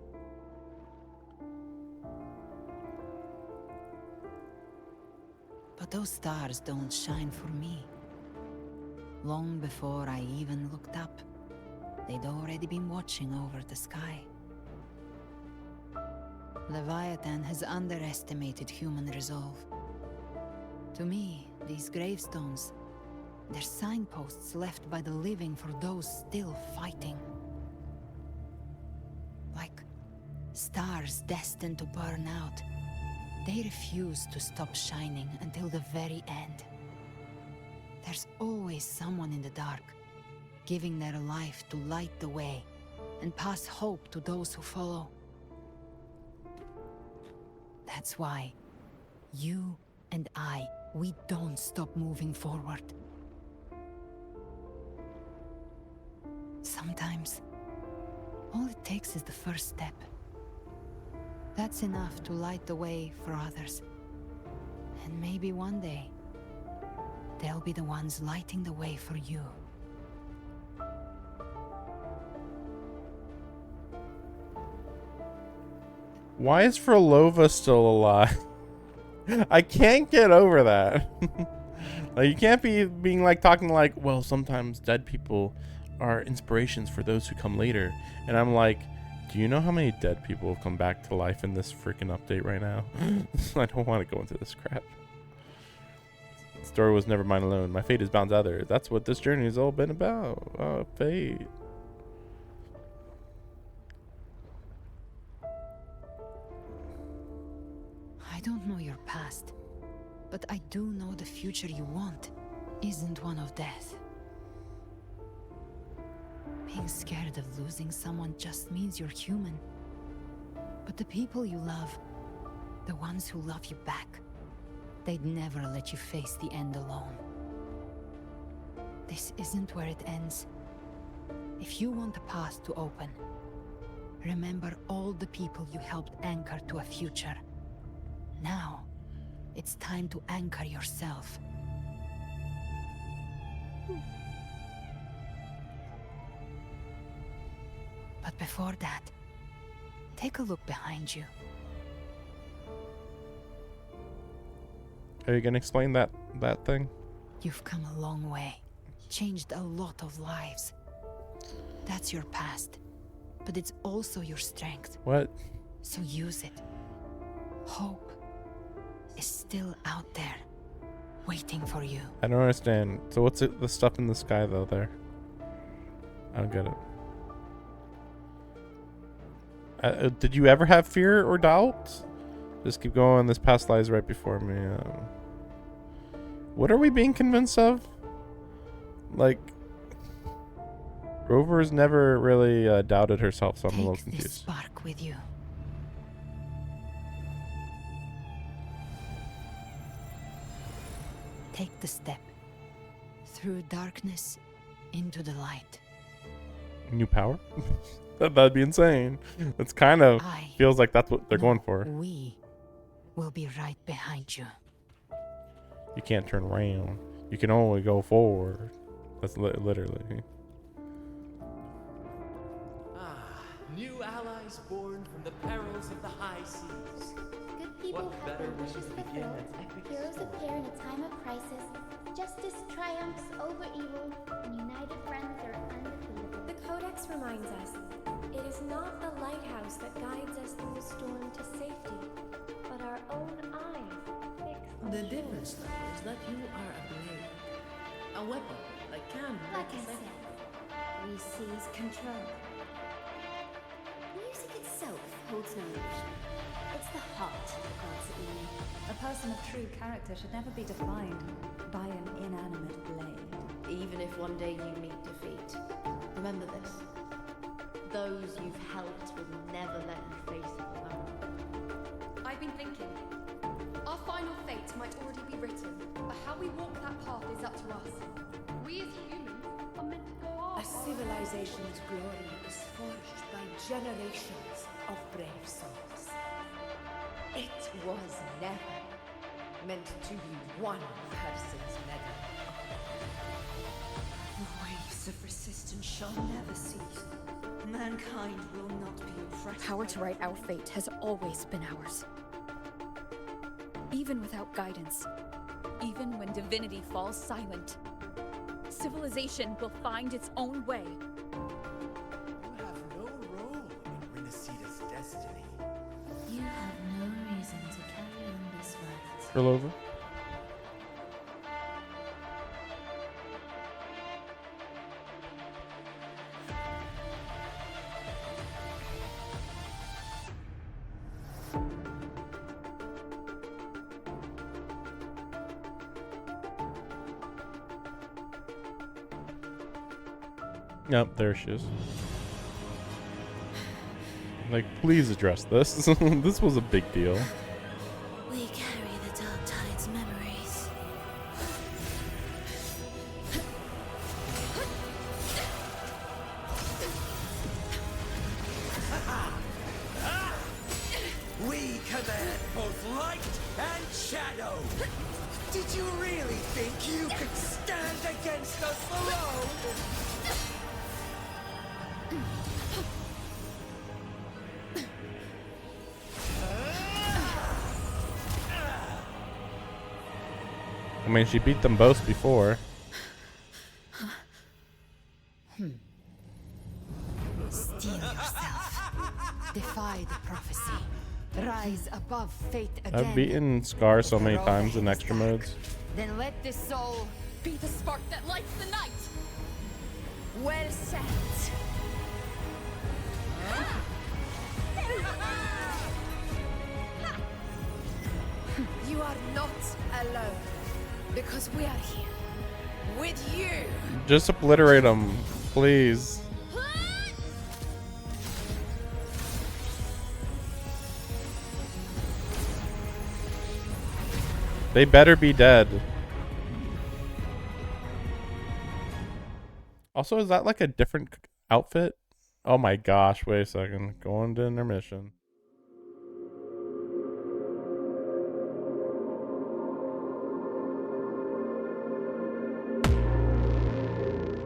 But those stars don't shine for me. Long before I even looked up, they'd already been watching over the sky. Leviathan has underestimated human resolve. To me, these gravestones, they're signposts left by the living for those still fighting. Like stars destined to burn out, they refuse to stop shining until the very end. There's always someone in the dark, giving their life to light the way and pass hope to those who follow. That's why you and I, we don't stop moving forward. Sometimes, all it takes is the first step. That's enough to light the way for others. And maybe one day, they'll be the ones lighting the way for you. Why is Frolova still alive? I can't get over that. Like, you can't be being like talking like, well, sometimes dead people are inspirations for those who come later. And I'm like, do you know how many dead people have come back to life in this freaking update right now? I don't want to go into this crap. The story was never mine alone. My fate is bound to others. That's what this journey has all been about. Fate. I don't know your past, but I do know the future you want isn't one of death. Being scared of losing someone just means you're human. But the people you love, the ones who love you back, they'd never let you face the end alone. This isn't where it ends. If you want a path to open, remember all the people you helped anchor to a future. Now, it's time to anchor yourself. But before that, take a look behind you. Are you gonna explain that thing? You've come a long way, changed a lot of lives. That's your past, but it's also your strength. What? So use it. Hope is still out there, waiting for you. I don't understand. So what's the stuff in the sky though there? I don't get it. Did you ever have fear or doubt? Just keep going. This past lies right before me. What are we being convinced of? Like, Rover's never really doubted herself, so I'm a little Take confused. this spark with you. Take the step through darkness into the light. New power? That'd be insane. That's kind of feels like that's what they're going for. We will be right behind you. You can't turn around. You can only go forward. That's literally. New allies born from the perils of the high seas. Good people What have better their way wishes to begin fulfilled. an epic Heroes story? appear in a time of crisis. Justice triumphs over evil, and united friends are undefeatable. The Codex Vex reminds us, it is not the lighthouse that guides us through the storm to safety, but our own eyes fixed on The shore. difference, though, is that you are a blade. A weapon that can Like break I a second. said, we seize control. Music itself holds no illusion. It's the heart that grants it meaning. A person of true character should never be defined by an inanimate blade. Even if one day you meet defeat, remember this. Those you've helped will never let you face it alone. I've been thinking. Our final fate might already be written, but how we walk that path is up to us. We as humans are meant to go on. A civilization's glory is forged by generations of brave souls. It was never meant to be one person's medal. The waves of resistance shall never cease. Mankind will not be oppressed. Power to write our fate has always been ours. Even without guidance, even when divinity falls silent, civilization will find its own way. You have no role in Renacita's destiny. You have no reason to carry on this fight. Kurlova? Yep, there she is. Like, please address this. This was a big deal. We carry the Dark Tide's memories. We command both light and shadow. Did you really think you could stand against us alone? I mean, she beat them both before. Steel yourself. Defy the prophecy. Rise above fate again. I've beaten Scar so many times in extra modes. Then let the soul Be the spark that lights the night! Well said. You are not alone, because we are here with you. Just obliterate them, please. They better be dead. Also, is that like a different outfit? Oh my gosh, wait a second. Going to intermission.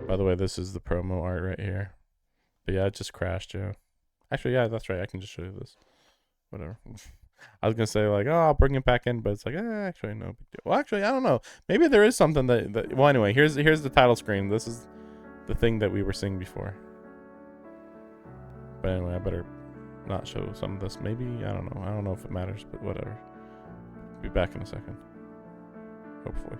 By the way, this is the promo art right here. But yeah, it just crashed, yeah. Actually, yeah, that's right. I can just show you this. Whatever. I was gonna say like, oh, I'll bring it back in, but it's like, actually, no big deal. Well, actually, I don't know. Maybe there is something that well, anyway, here's the title screen. This is the thing that we were seeing before. But anyway, I better not show some of this. Maybe, I don't know. I don't know if it matters, but whatever. Be back in a second. Hopefully.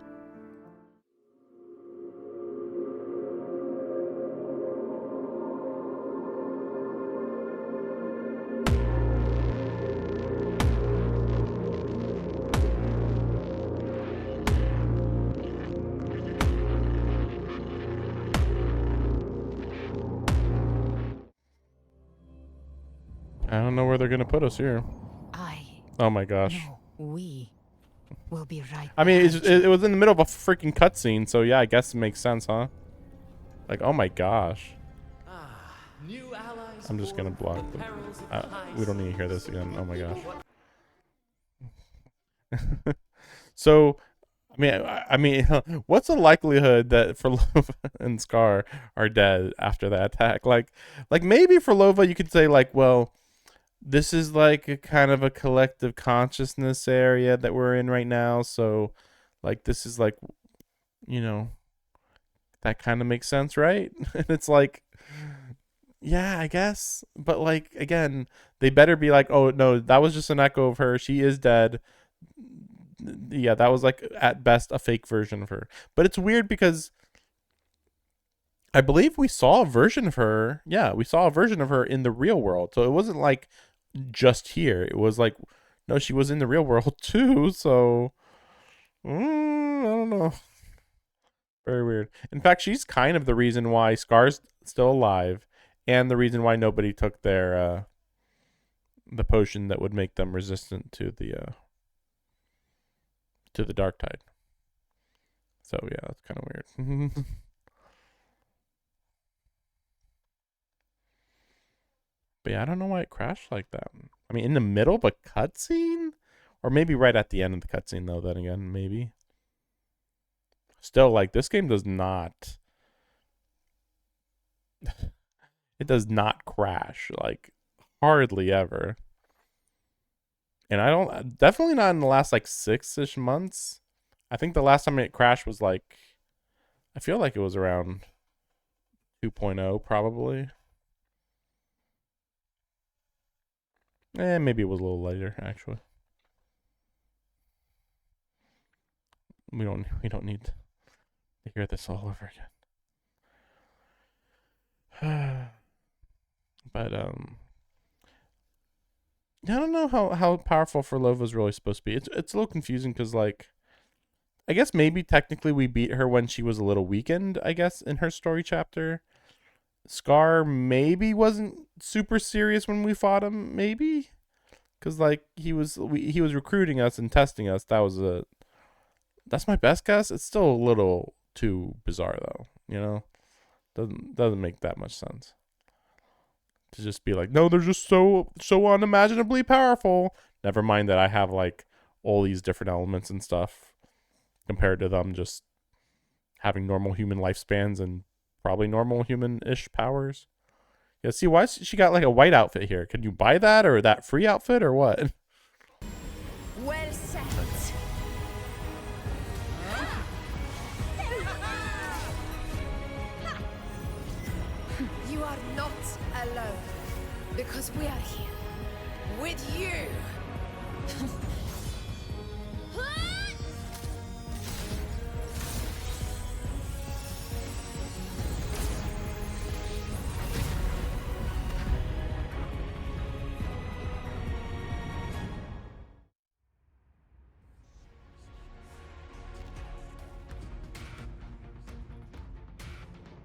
I don't know where they're gonna put us here. Oh my gosh. We will be right. I mean, it was in the middle of a freaking cutscene, so yeah, I guess it makes sense, huh? Like, oh my gosh. New allies I'm just gonna block them. We don't need to hear this again. Oh my gosh. So, I mean, what's the likelihood that Frolova and Scar are dead after that attack? Like maybe Frolova, you could say like, well, this is like a kind of a collective consciousness area that we're in right now. So, like, this is like, you know, that kind of makes sense, right? And it's like, Yeah, I guess. But like again, they better be like, oh no, that was just an echo of her. She is dead. Yeah, that was like at best a fake version of her. But it's weird because I believe we saw a version of her. Yeah, we saw a version of her in the real world. So it wasn't like just here. It was like, no, she was in the real world too. So I don't know. Very weird. In fact, she's kind of the reason why Scar's still alive, and the reason why nobody took their the potion that would make them resistant to the dark tide. So yeah, that's kind of weird. But yeah, I don't know why it crashed like that. I mean, in the middle of a cutscene, or maybe right at the end of the cutscene though. Then again, maybe. Still, like, this game does not. It does not crash, like, hardly ever. And I don't, definitely not in the last like 6-ish months. I think the last time it crashed was like, I feel like it was around 2.0 probably. Maybe it was a little later actually. We don't need to hear this all over again. But I don't know how powerful Frolova really supposed to be. It's a little confusing because like, I guess maybe technically we beat her when she was a little weakened, I guess, in her story chapter. Scar maybe wasn't super serious when we fought him, maybe, because like he was recruiting us and testing us. That's my best guess. It's still a little too bizarre though, you know. Doesn't make that much sense to just be like, no, they're just so unimaginably powerful. Never mind that I have like all these different elements and stuff compared to them just having normal human lifespans and probably normal human-ish powers. Yeah, see, why she got like a white outfit here? Can you buy that or that free outfit or what? Well said. You are not alone, because we are here with you.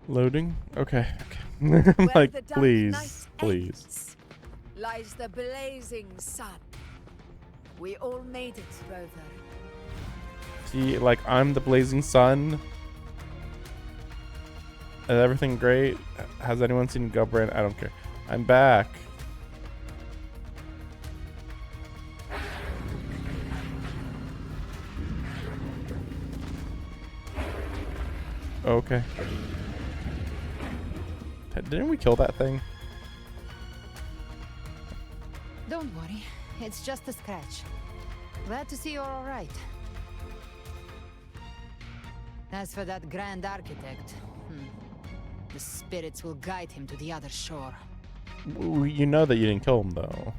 Loading? Okay. Where Like, the dark please. night ends lies the blazing sun. We all made it, Rover. See, like, I'm the blazing sun. Is everything great? Has anyone seen Gubran? I don't care. I'm back. Okay. Didn't we kill that thing? Don't worry, it's just a scratch. Glad to see you're all right. As for that Grand Architect, the spirits will guide him to the other shore. You know that you didn't kill him, though.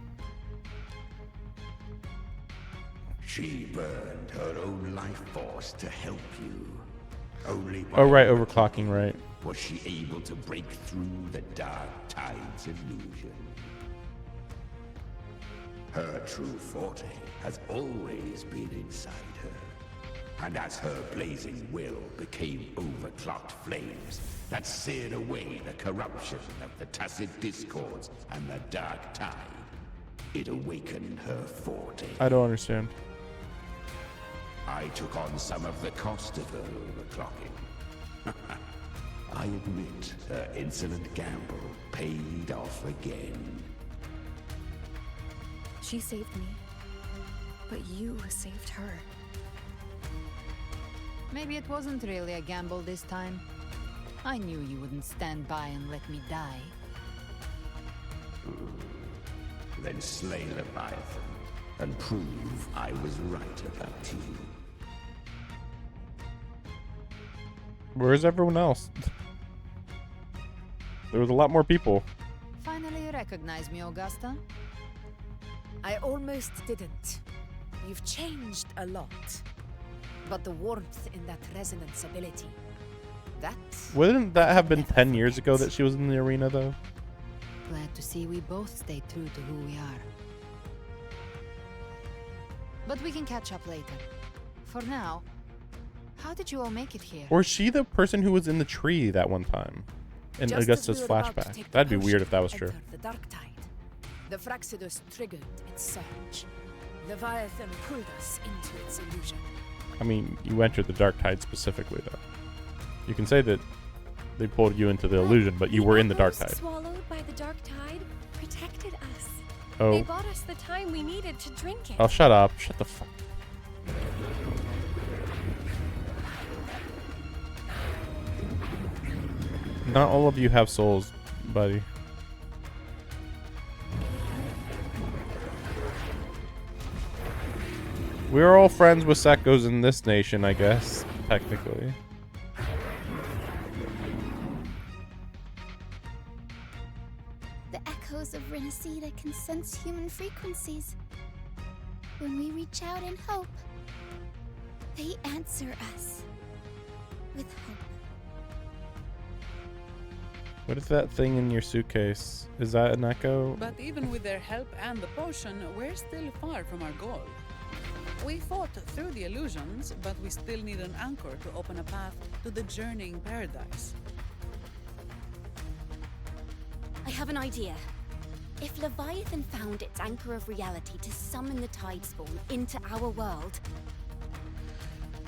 She burned her own life force to help you. Only Oh, right, overclocking, right. was she able to break through the dark tide's illusion. Her true forte has always been inside her. And as her blazing will became overclocked flames that seared away the corruption of the tacit discords and the dark tide, it awakened her forte. I don't understand. I took on some of the cost of her overclocking. I admit her insolent gamble paid off again. She saved me, but you saved her. Maybe it wasn't really a gamble this time. I knew you wouldn't stand by and let me die. Then slay Leviathan and prove I was right about you. Where's everyone else? There was a lot more people. recognize me, Augusta? I almost didn't. You've changed a lot. But the warmth in that resonance ability, that... Wouldn't that have been 10 years ago that she was in the arena, though? Glad to see we both stay true to who we are. But we can catch up later. For now, how did you all make it here? Or is she the person who was in the tree that one time? In Just Augusta's as we were about to flashback. take the That'd be potion weird if that was to true. enter the dark tide, the Fraxidus triggered its surge. Leviathan pulled us into its illusion. I mean, you entered the dark tide specifically, though. You can say that they pulled you into the illusion, but you were in the dark tide. Swallowed by the dark tide protected us. Oh. They bought us the time we needed to drink it. Oh, shut up. Shut the fuck. Not all of you have souls, buddy. We're all friends with Sekos in this nation, I guess, technically. The echoes of Renacida can sense human frequencies. When we reach out in hope, they answer us with hope. What is that thing in your suitcase? Is that an echo? But even with their help and the potion, we're still far from our goal. We fought through the illusions, but we still need an anchor to open a path to the journeying paradise. I have an idea. If Leviathan found its anchor of reality to summon the tide spawn into our world,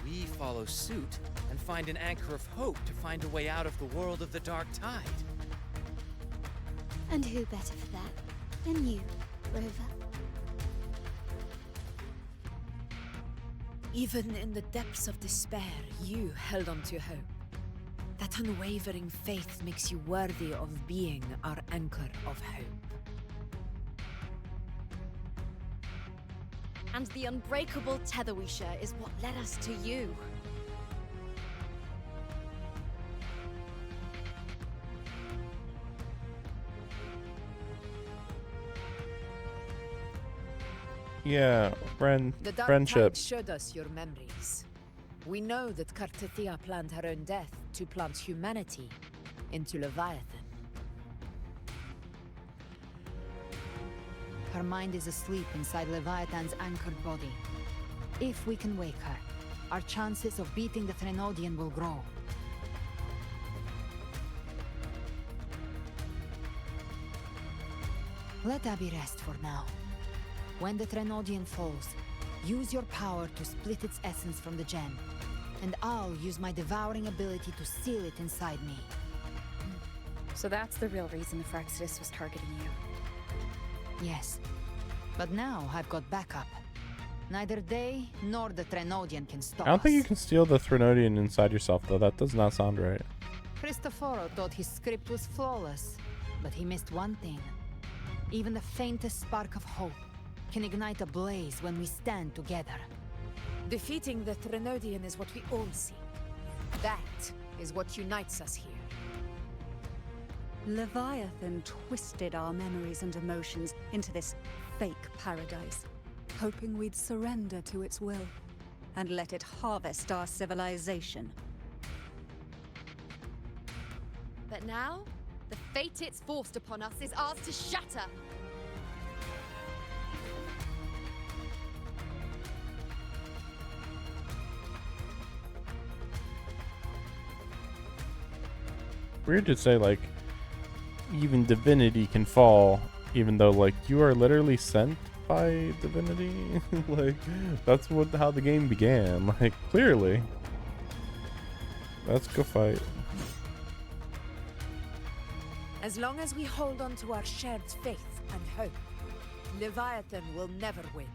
We follow suit and find an anchor of hope to find a way out of the world of the dark tide. And who better for that than you, Rover? Even in the depths of despair, you held on to hope. That unwavering faith makes you worthy of being our anchor of hope. and the unbreakable tether we share is what led us to you. Yeah, The Dark friendship. Tide showed us your memories. We know that Kartathea planned her own death to plant humanity into Leviathan. Her mind is asleep inside Leviathan's anchored body. If we can wake her, our chances of beating the Threnodian will grow. Let Abby rest for now. When the Threnodian falls, use your power to split its essence from the gem, and I'll use my devouring ability to seal it inside me. So that's the real reason the Fraxidus was targeting you. Yes, but now I've got backup. Neither they nor the Threnodian can stop I don't think us. you can steal the Threnodian inside yourself, though. That does not sound right. Cristoforo thought his script was flawless, but he missed one thing. Even the faintest spark of hope can ignite a blaze when we stand together. Defeating the Threnodian is what we all seek. That is what unites us here. Leviathan twisted our memories and emotions into this fake paradise, hoping we'd surrender to its will and let it harvest our civilization. But now, the fate it's forced upon us is ours to shatter. Weird to say, like, even divinity can fall, even though, like, you are literally sent by divinity. Like, that's how the game began. Like, clearly. Let's go fight. As long as we hold on to our shared faith and hope, Leviathan will never win.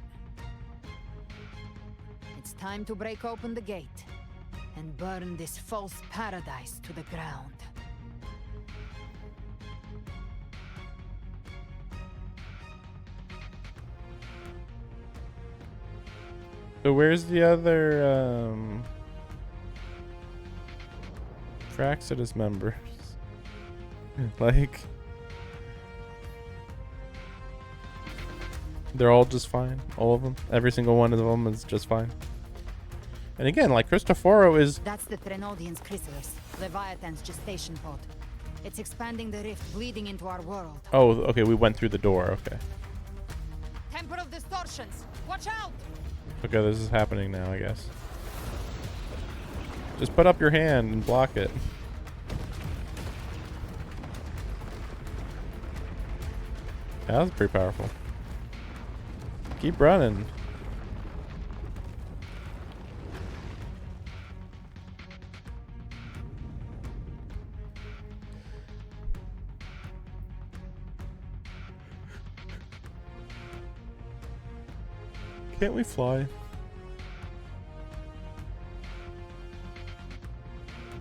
It's time to break open the gate and burn this false paradise to the ground. So where's the other Fraxidus members? Like, They're all just fine. All of them. Every single one of them is just fine. And again, like Cristoforo is... That's the Threnodian's chrysalis, Leviathan's gestation pod. It's expanding the rift, bleeding into our world. Oh, okay, we went through the door, okay. Temper of distortions! Watch out! Okay, this is happening now, I guess. Just put up your hand and block it. Yeah, that was pretty powerful. Keep running. Can't we fly?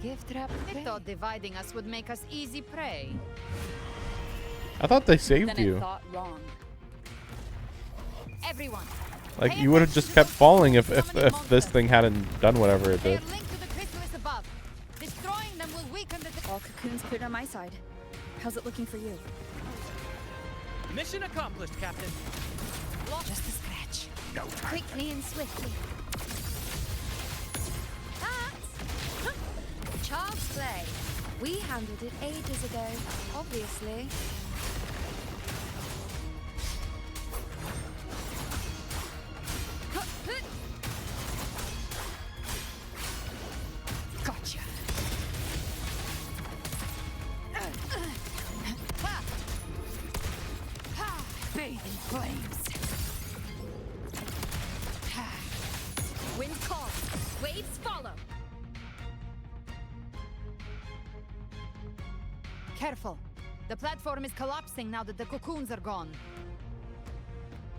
Gift trap. I thought dividing us would make us easy prey. I thought they saved Then you. I thought wrong. Everyone. Like, you would have just kept falling if this thing hadn't done whatever it did. Destroying them will weaken the... All cocoons cleared on my side. How's it looking for you? Mission accomplished, Captain. Just a scratch. No time. Quickly and swiftly. That's child's play. We handled it ages ago, obviously. Gotcha. Bathe in flames. Wind calls, waves follow. Careful. The platform is collapsing now that the cocoons are gone.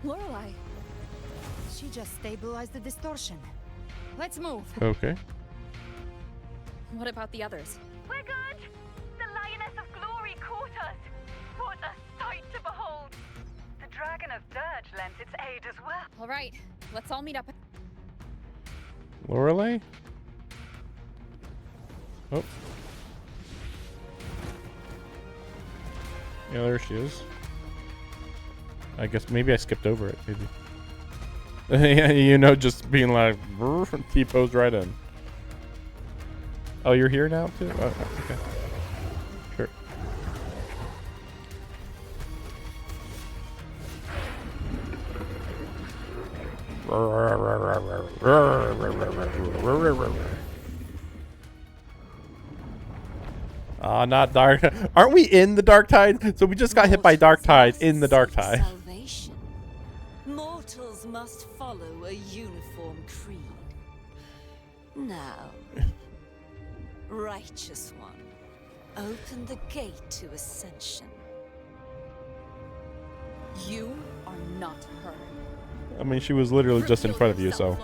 Lorelei. She just stabilized the distortion. Let's move. Okay. What about the others? We're good! The Lioness of Glory caught us! What a sight to behold! The Dragon of Dirge lent its aid as well. All right, let's all meet up. Lorelei? Oh. Yeah, there she is. I guess maybe I skipped over it, maybe. Yeah, you know, just being like, T-pose right in. Oh, you're here now, too? Oh, okay. Sure. Not dark. Aren't we in the dark tide? So we just got hit by dark tide in the dark tide. Salvation. Mortals must follow a uniform creed. Now, righteous one, open the gate to ascension. You are not her. I mean, she was literally just in front of you, so.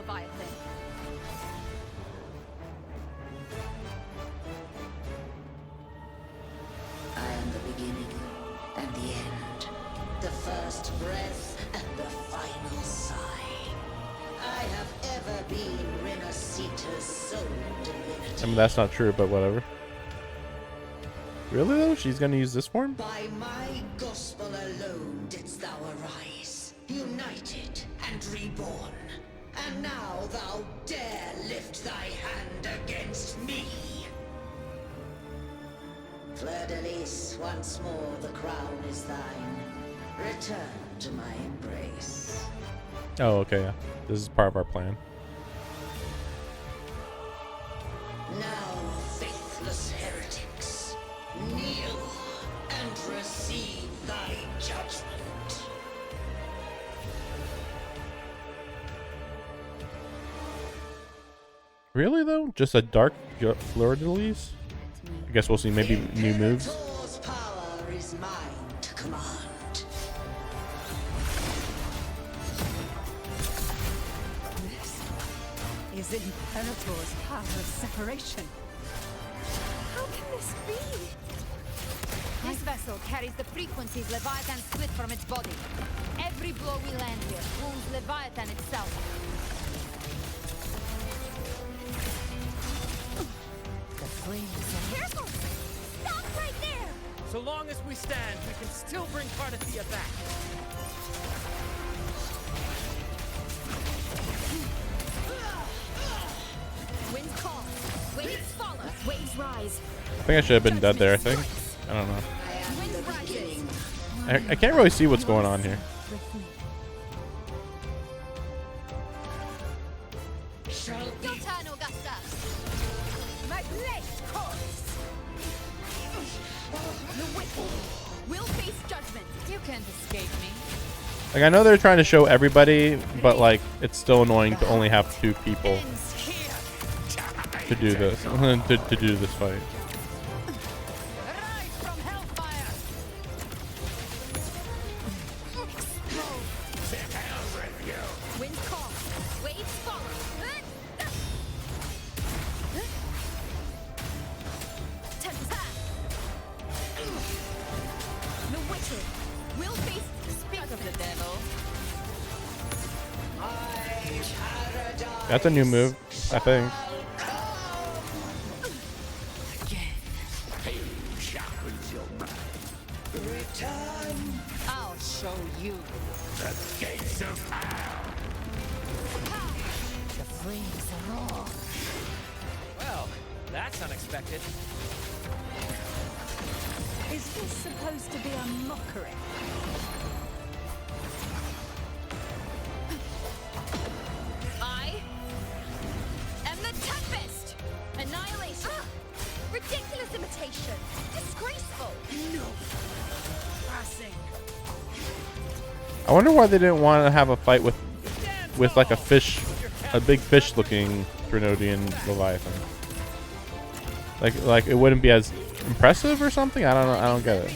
I am the beginning and the end, the first breath and the final sigh. I have ever been Renacita's sole divinity. I mean, that's not true, but whatever. Really, though? She's gonna use this form? By my gospel alone didst thou arise, united and reborn. And now thou dare lift thy hand against me. Fleur-de-Lis, once more the crown is thine. Return to my embrace. Oh, okay, yeah. This is part of our plan. Now, faithless heretics, kneel and receive thy judgment. Really, though? Just a dark Fleur-de-Lis? I guess we'll see maybe new moves. Imperator's power is mine to command. This is Imperator's power of separation. How can this be? This vessel carries the frequencies Leviathan split from its body. Every blow we land here wounds Leviathan itself. The flames are... Careful! Stop right there! So long as we stand, we can still bring Cardathia back. Waves follow. Waves rise. I think I should have been dead there, I think. I don't know. Wind rises. I can't really see what's going on here. Your turn, Augusta. My blade course. The wicked will face judgment. You can't escape me. Like, I know they're trying to show everybody, but like, it's still annoying to only have 2 people to do this, to do this fight. Rise from hellfire. Wind calls. Waves follow. Tempest. The wicked will face speak of the devil. That's a new move, I think. Return. I'll show you. The gates of hell. The flames roar. Well, that's unexpected. Is this supposed to be a mockery? I am the Tempest! Annihilation! Ridiculous imitation! Disgraceful! No. Passing. I wonder why they didn't want to have a fight with like a fish, a big fish-looking Trinodian Leviathan. Like it wouldn't be as impressive or something. I don't know. I don't get it.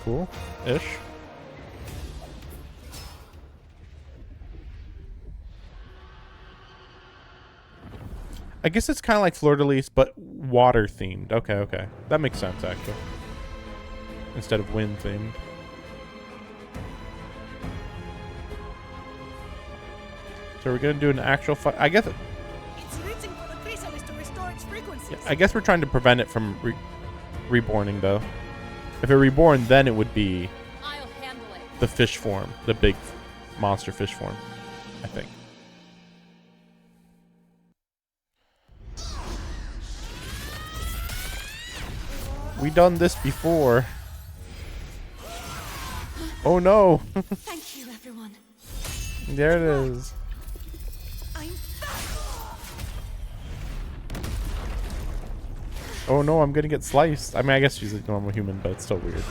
Cool-ish. I guess it's kind of like Fleur-de-Lis, but water themed. Okay, okay. That makes sense, actually. Instead of wind themed. So we're going to do an actual fight. I guess... It's reaching for the chrysalis to restore its frequencies. I guess we're trying to prevent it from reborning, though. If it reborn, then it would be I'll handle it. the fish form. The big monster fish form, I think. We done this before. Oh no. Thank you, everyone. There it is. Oh no, I'm gonna get sliced. I mean, I guess she's a normal human, but it's still weird.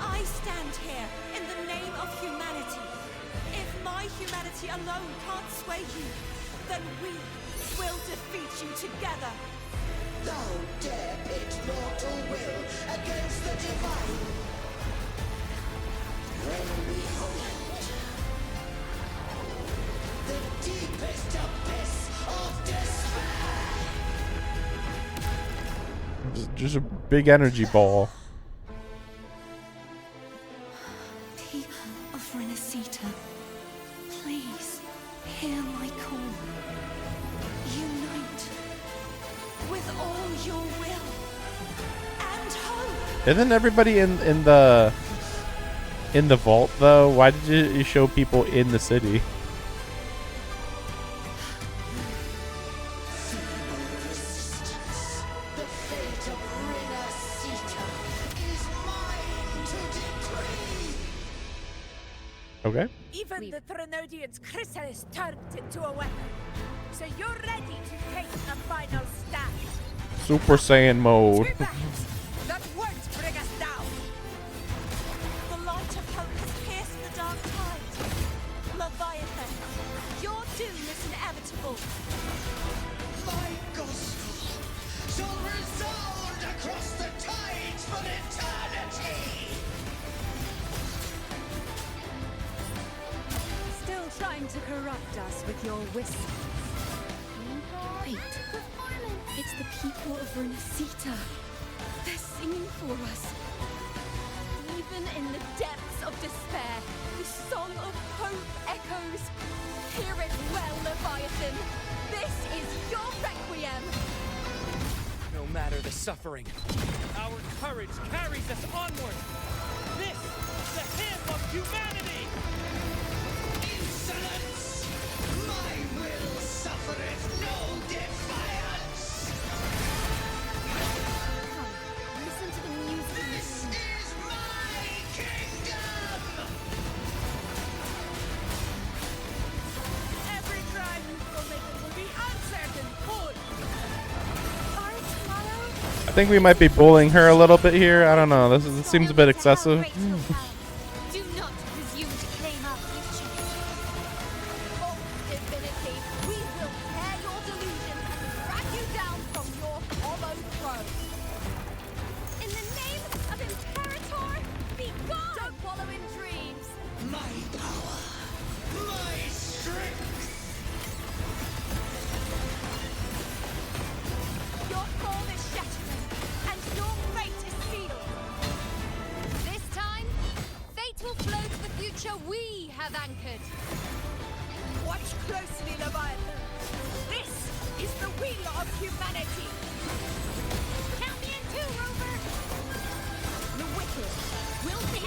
I stand here in the name of humanity. If my humanity alone can't sway you, then we will defeat you together. Thou dare pit mortal will against the divine. When we hold the deepest abyss of despair. Just a big energy ball. People of Renacita, please hear my call. Unite with all your will and hope. Isn't everybody in the vault though? Why did you show people in the city? Okay. Even the Trinodian's chrysalis turned into a weapon. So you're ready to take a final stand. Super Saiyan mode. That won't bring us down. The light of hope has pierced the dark tide. Leviathan, your doom is inevitable. My gospel shall resound across the tides for eternity. Still trying to corrupt us with your whistles. Wait. It's the people of Renacita. They're singing for us. Even in the depths of despair, the song of hope echoes. Hear it well, Leviathan. This is your requiem. No matter the suffering, our courage carries us onward. This is the hymn of humanity. Insolence! My will suffereth no defiance! Listen to the music. This is my kingdom! Every crime you committed will be answered in full. I think we might be bullying her a little bit here. I don't know. This seems a bit excessive. Do not presume to claim our future. Oh, divinity, we will tear your delusion and drag you down from your hollow throne. In the name of Imperator, be gone! Don't wallow in dreams. My power! My strength! Your form is shattering, and your fate is sealed. This time, fate will flow to the future we have anchored. Watch closely, Leviathan. This is the will of humanity. Count me in too, Rover. The wicked will be.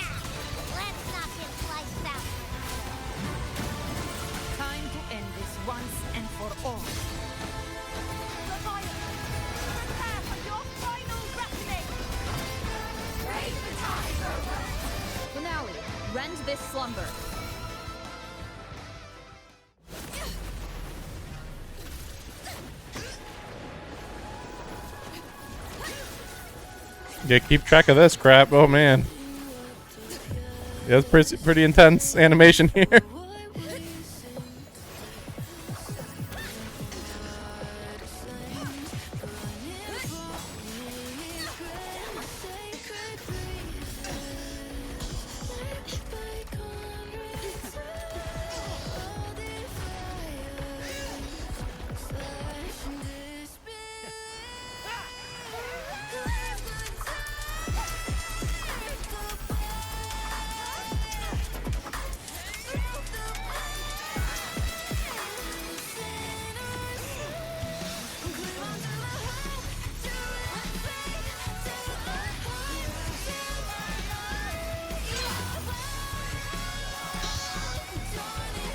Let's knock him sliced out. Time to end this once and for all. Leviathan, prepare for your final reckoning. Break the tide, Rover. Finale, rend this slumber. Yeah, keep track of this crap. Oh man. Yeah, it's pretty intense animation here.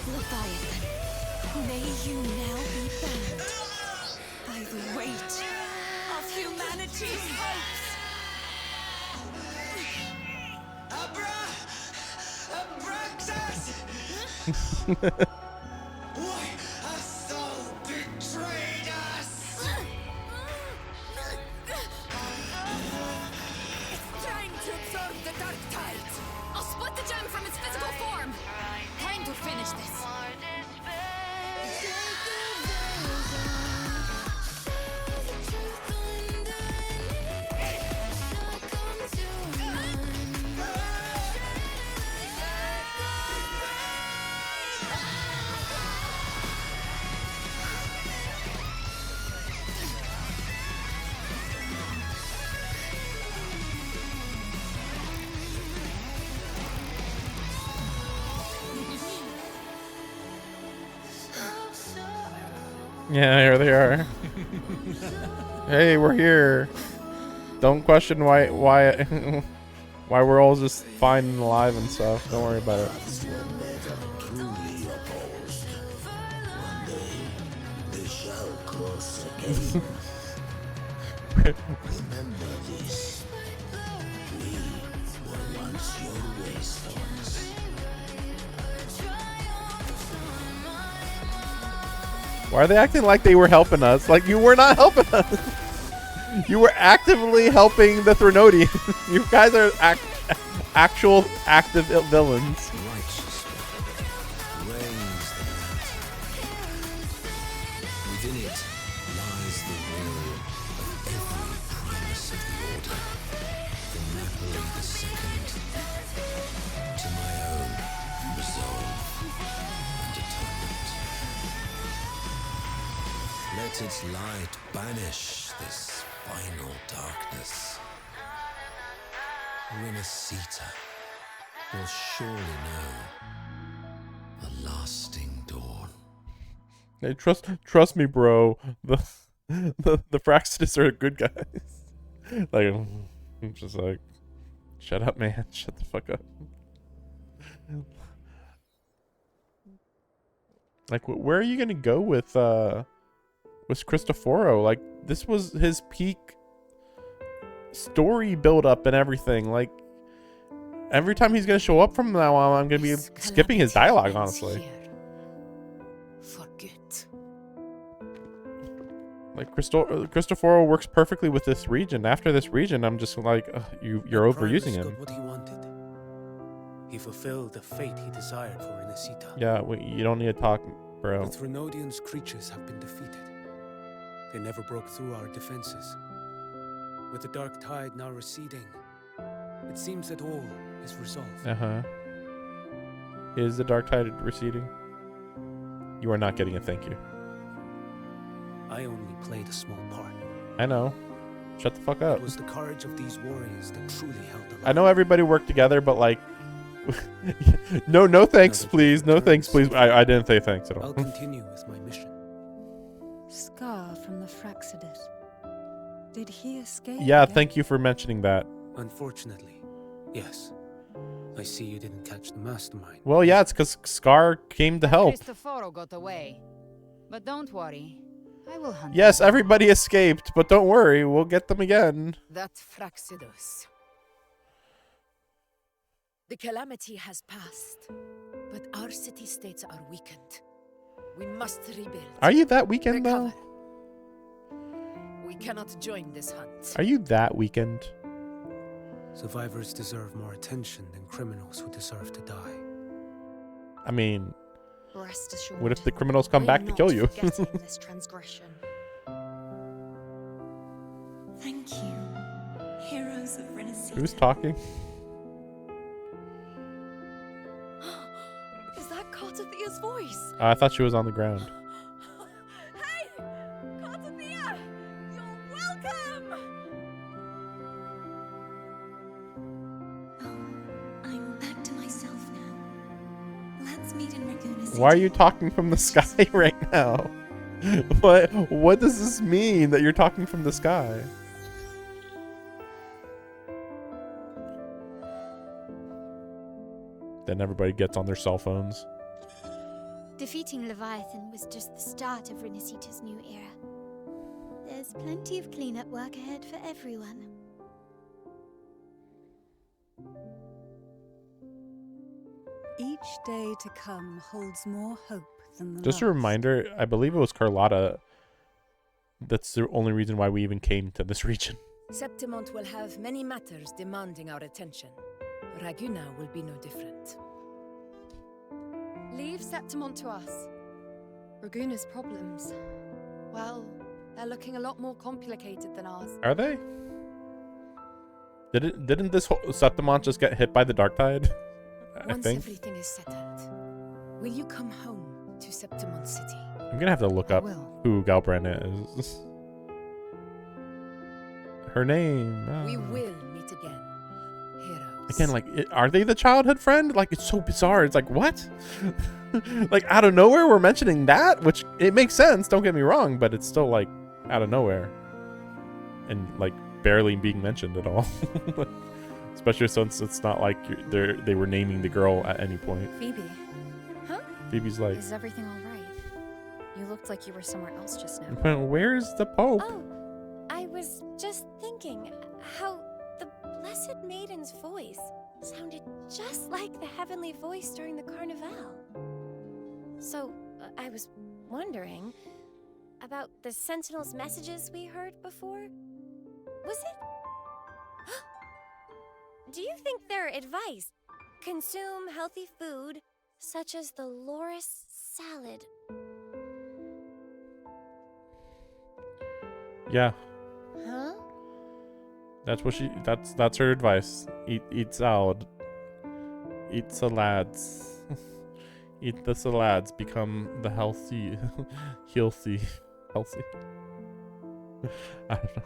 Leviathan, may you now be bound by the weight of humanity's hopes. Abraxas! Why hast thou betrayed us? It's trying to absorb the dark tide. I'll split the gem from its physical form. Time to finish this. Yeah, here they are. Hey, we're here. Don't question why why we're all just fine and alive and stuff. Don't worry about it. Truly opposed. One day, they shall cross again. Remember this. We were once your wastelands. Why are they acting like they were helping us? Like, you were not helping us. You were actively helping the Threnodians. You guys are actual active villains. Righteous raise the lantern. Within it lies the will of every primus of the Order, from Napoli II to my own resolve and atonement. Let its light banish this final darkness. Rinascita. will surely know a lasting dawn. Hey, trust me, bro. The Praxidus are good guys. Like, I'm just like, shut up, man. Shut the fuck up. Like, where are you gonna go with Cristoforo? Like, this was his peak story build up and everything. Like, every time he's gonna show up from now on, I'm gonna be skipping his dialogue, honestly. Forget. Like, Cristoforo works perfectly with this region. After this region, I'm just like, you're overusing him. Got what he wanted. He fulfilled the fate he desired for Inesita. Yeah, you don't need to talk, bro. The Threnodian's creatures have been defeated. They never broke through our defenses. With the dark tide now receding, it seems that all is resolved. Is the dark tide receding? You are not getting a thank you. I only played a small part. I know. Shut the fuck up. It was the courage of these warriors that truly held the line. I know everybody worked together, but like, no thanks, please. No thanks, please. I didn't say thanks at all. I'll continue with my mission. Scar from the Praxidus. Did he escape? Yeah, again? thank you for mentioning that. Unfortunately, yes. I see you didn't catch the mastermind. Well, yeah, it's because Scar came to help. Cristoforo got away. But don't worry. I will hunt Yes, him. everybody escaped, but don't worry, we'll get them again. That Praxidus. The calamity has passed, but our city-states are weakened. We must rebuild. Are you that weekend, though? We cannot join this hunt. Are you that weekend? Survivors deserve more attention than criminals who deserve to die. I mean, Rest assured, what if the criminals come I back am to kill not you? forgetting this transgression. Thank you, heroes of Renaissance. Who's talking? Is that Cartathia's voice? I thought she was on the ground. Hey! Cartathia! You're welcome! I'm back to myself now. Let's meet in Raguna City. Why are you talking from the sky right now? What does this mean that you're talking from the sky? Then everybody gets on their cell phones. Defeating Leviathan was just the start of Renacita's new era. There's plenty of cleanup work ahead for everyone. Each day to come holds more hope than the Just a last. reminder, I believe it was Carlotta. That's the only reason why we even came to this region. Septimont will have many matters demanding our attention. Raguna will be no different. Leave Septimont to us. Raguna's problems, well, they're looking a lot more complicated than ours. Are they? Didn't this whole Septimont just get hit by the dark tide? I Once think. everything is settled, will you come home to Septimont City? I'm gonna have to look up who Galbrand is. Her name. We will meet again. Again, like, are they the childhood friend? Like, it's so bizarre. It's like, what? Like, out of nowhere, we're mentioning that, which it makes sense. Don't get me wrong, but it's still like out of nowhere, and like barely being mentioned at all. Especially since it's not like they were naming the girl at any point. Phoebe. Huh? Phoebe's like, Is everything all right? You looked like you were somewhere else just now. well, where's the Pope? Oh, I was just thinking how the Blessed Maiden's voice sounded just like the heavenly voice during the Carnival. So, I was wondering about the Sentinel's messages we heard before. Was it? Do you think their advice? Consume healthy food, such as the Loris salad. Yeah, Huh? that's what that's her advice. Eat salad. Eat salads. Eat the salads. Become the healthy. Healthy. I don't know.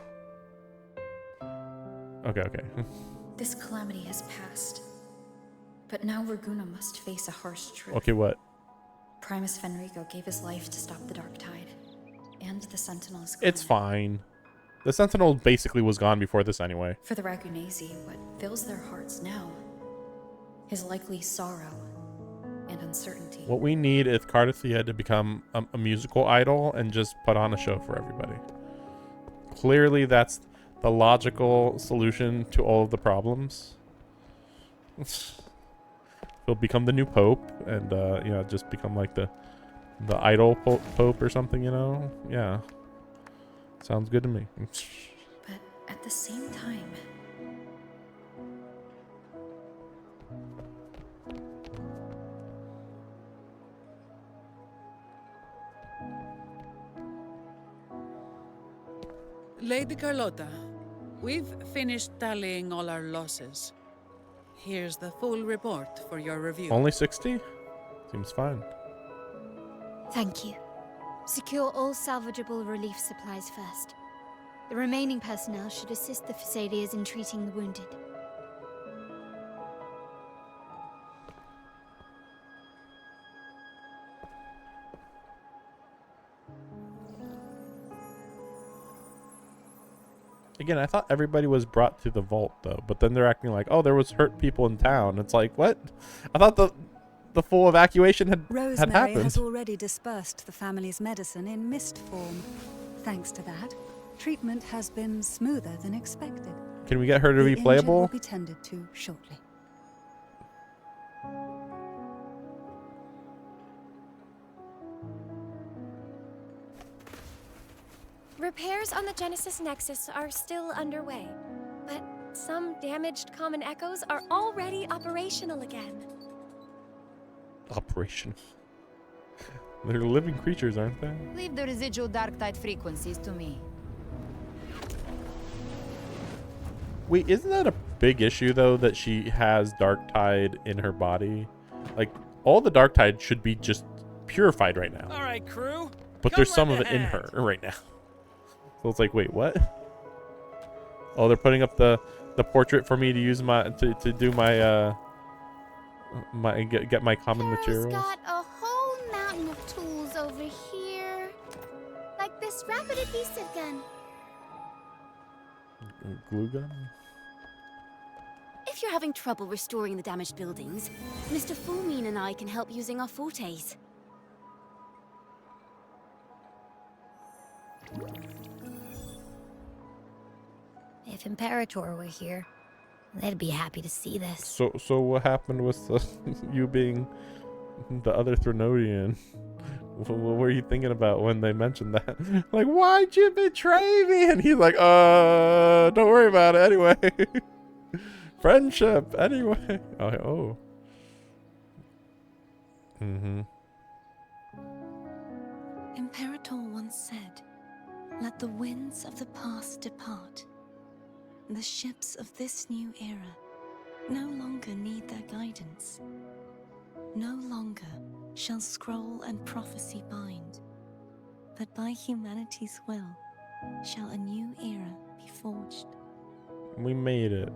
Okay. This calamity has passed, But now Raguna must face a harsh truth. Okay, what? Primus Fenrico gave his life to stop the Dark Tide. And the Sentinels. It's fine. The Sentinel basically was gone before this anyway. For the Ragunesi, what fills their hearts now is likely sorrow and uncertainty. What we need is Cardathia to become a musical idol and just put on a show for everybody. Clearly, that's the logical solution to all of the problems. He'll become the new pope and, you know, just become like the idol pope or something, you know? Yeah. Sounds good to me. But at the same time, Lady Carlotta, we've finished tallying all our losses. Here's the full report for your review. Only 60? Seems fine. Thank you. Secure all salvageable relief supplies first. The remaining personnel should assist the Phasaelians in treating the wounded. Again, I thought everybody was brought to the vault, though. But then they're acting like, oh, there was hurt people in town. It's like, what? I thought the full evacuation had happened. Has already dispersed the family's medicine in mist form. Thanks to that, treatment has been smoother than expected. Can we get her to be The injured playable? will be tended to shortly. Repairs on the Genesis Nexus are still underway, but some damaged common echoes are already operational again. Operational. They're living creatures, aren't they? Leave the residual dark tide frequencies to me. Wait, isn't that a big issue, though, that she has dark tide in her body? Like, all the dark tide should be just purified right now. All right, crew. But there's some of it in her right now. So it's like, wait, what? Oh, they're putting up the portrait for me to use my to do my get my common materials. Got a whole mountain of tools over here. Like this rapid adhesive gun. Glue gun? If you're having trouble restoring the damaged buildings, Mr. Fulmine and I can help using our fortes. If Imperator were here, they'd be happy to see this. So what happened with you being the other Threnodian? What were you thinking about when they mentioned that? Like, why'd you betray me? And he's like, don't worry about it anyway. Friendship anyway. Oh. Mm-hmm. Imperator once said, "Let the winds of the past depart. The ships of this new era no longer need their guidance. No longer shall scroll and prophecy bind, but by humanity's will shall a new era be forged." We made it.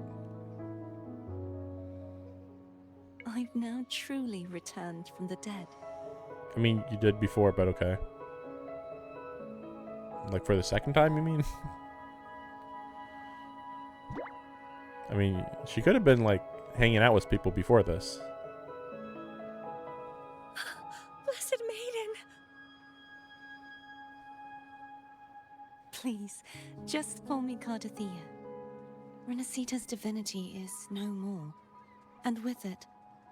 I've now truly returned from the dead. I mean, you did before, but okay. Like for the second time, you mean? I mean, she could have been like hanging out with people before this. Blessed Maiden! Please, just call me Cardathia. Renacita's divinity is no more, and with it,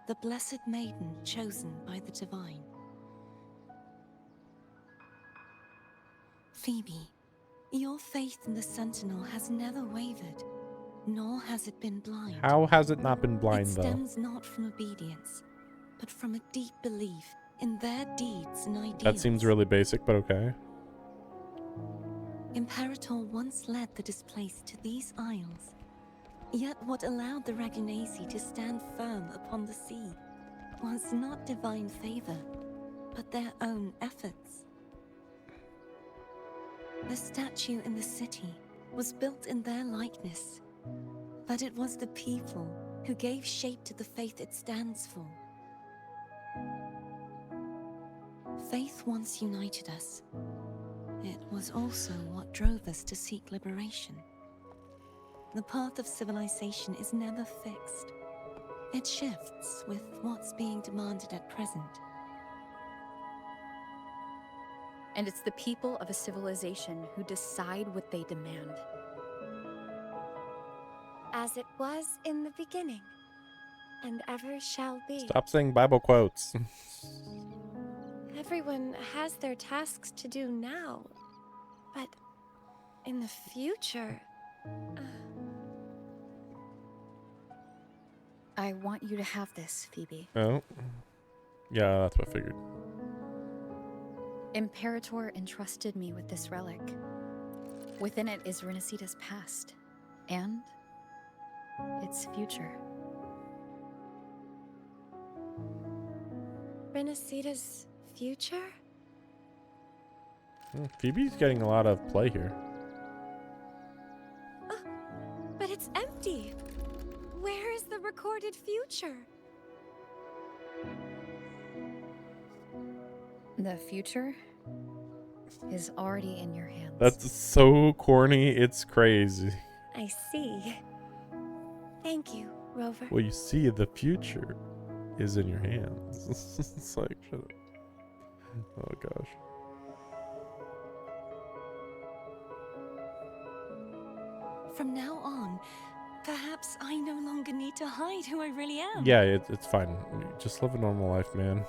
the Blessed Maiden chosen by the Divine. Phoebe, your faith in the Sentinel has never wavered, nor has it been blind. How has it not been blind, It though? stems not from obedience, but from a deep belief in their deeds and ideals. That seems really basic, but okay. Imperator once led the displaced to these isles. Yet what allowed the Ragunesi to stand firm upon the sea was not divine favor, but their own efforts. The statue in the city was built in their likeness, but it was the people who gave shape to the faith it stands for. Faith once united us. It was also what drove us to seek liberation. The path of civilization is never fixed. It shifts with what's being demanded at present. And it's the people of a civilization who decide what they demand. As it was in the beginning, and ever shall be. Stop saying Bible quotes. Everyone has their tasks to do now, but in the future... I want you to have this, Phoebe. Oh. Yeah, that's what I figured. Imperator entrusted me with this relic. Within it is Renacita's past, and its future. Renacita's future? Phoebe's getting a lot of play here. But it's empty. Where is the recorded future? The future is already in your hands. That's so corny, it's crazy. I see. Thank you, Rover. Well, you see, the future is in your hands. It's like, shut up. Oh, gosh. From now on, perhaps I no longer need to hide who I really am. Yeah, it's fine. Just live a normal life, man.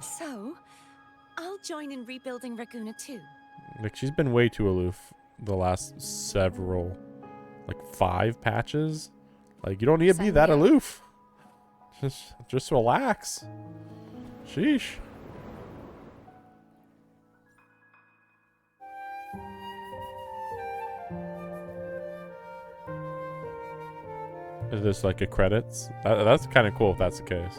So, I'll join in rebuilding Raguna too. Like, she's been way too aloof the last several, like 5 patches. Like, you don't need to be that aloof. Just relax. Sheesh. Is this like a credits? That's kind of cool if that's the case.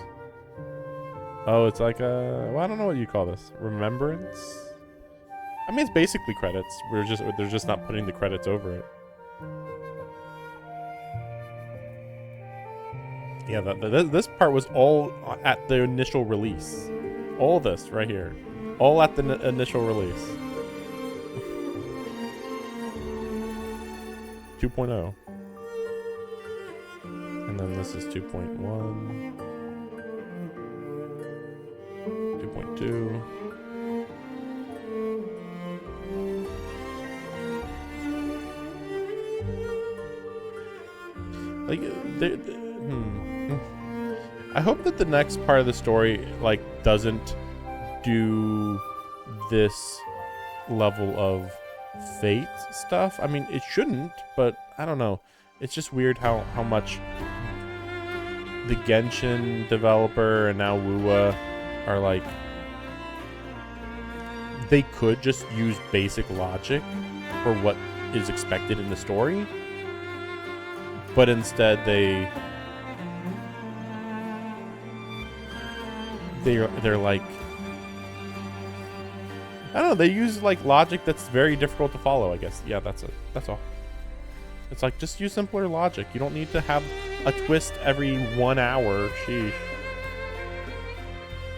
Oh, it's like a... Well, I don't know what you call this. Remembrance? I mean, it's basically credits. They're just not putting the credits over it. Yeah, this part was all at the initial release. All this right here. All at the initial release. 2.0. And then this is 2.1. 2.2. Like, I hope that the next part of the story, like, doesn't do this level of fate stuff. I mean, it shouldn't, but I don't know. It's just weird how much the Genshin developer and now Wuwa are like, they could just use basic logic for what is expected in the story, but instead they're like, I don't know, they use like logic that's very difficult to follow, I guess. Yeah, that's it. That's all. It's like, just use simpler logic. You don't need to have a twist every 1 hour. Sheesh.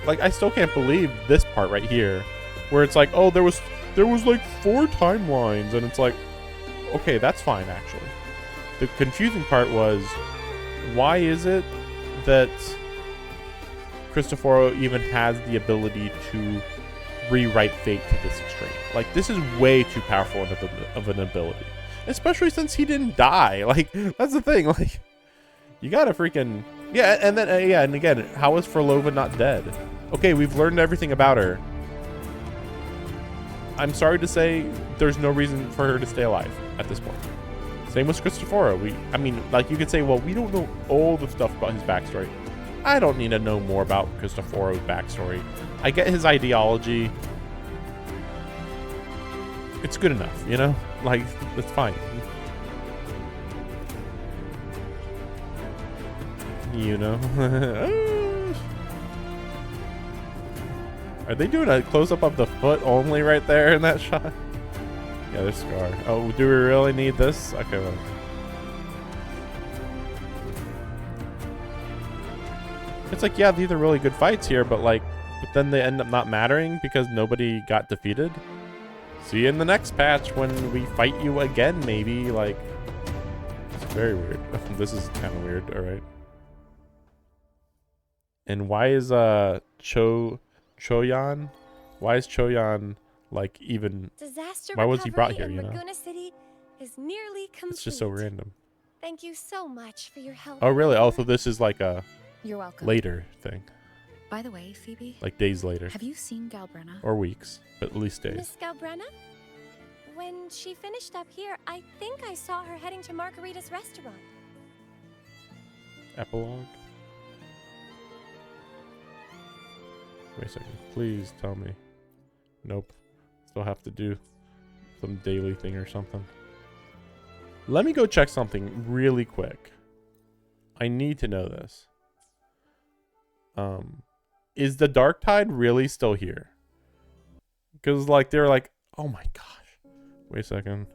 Like, I still can't believe this part right here, where it's like, oh, there was like 4 timelines, and it's like, okay, that's fine actually. The confusing part was, why is it that Cristoforo even has the ability to rewrite fate to this extreme? Like, this is way too powerful of an ability. Especially since he didn't die. Like, that's the thing. Like, you gotta freaking... Yeah, and then, yeah, and again, how is Frolova not dead? Okay, we've learned everything about her. I'm sorry to say, there's no reason for her to stay alive at this point. Same with Cristoforo. I mean, like, you could say, well, we don't know all the stuff about his backstory. I don't need to know more about Cristoforo's backstory. I get his ideology. It's good enough, you know? Like, it's fine. You know? Are they doing a close-up of the foot only right there in that shot? Yeah, there's Scar. Oh, do we really need this? Okay, well. It's like, yeah, these are really good fights here, but like, but then they end up not mattering because nobody got defeated. See you in the next patch when we fight you again, maybe. Like, it's very weird. This is kind of weird. All right. And why is Choyan? Why is Choyan like even? Disaster Why was he brought here? recovery You in know, Laguna City is nearly complete. it's just so random. Thank you so much for your help. Oh really? Oh, so this is like a You're welcome. later thing, By the way, Phoebe. like days later. Have you seen Galbrenna? Or weeks, but at least days. Miss Galbrenna? When she finished up here, I think I saw her heading to Margarita's restaurant. Epilogue. Wait a second. Please tell me. Nope. Still have to do some daily thing or something. Let me go check something really quick. I need to know this. Is the Dark Tide really still here? Because like they're like, oh my gosh. Wait a second.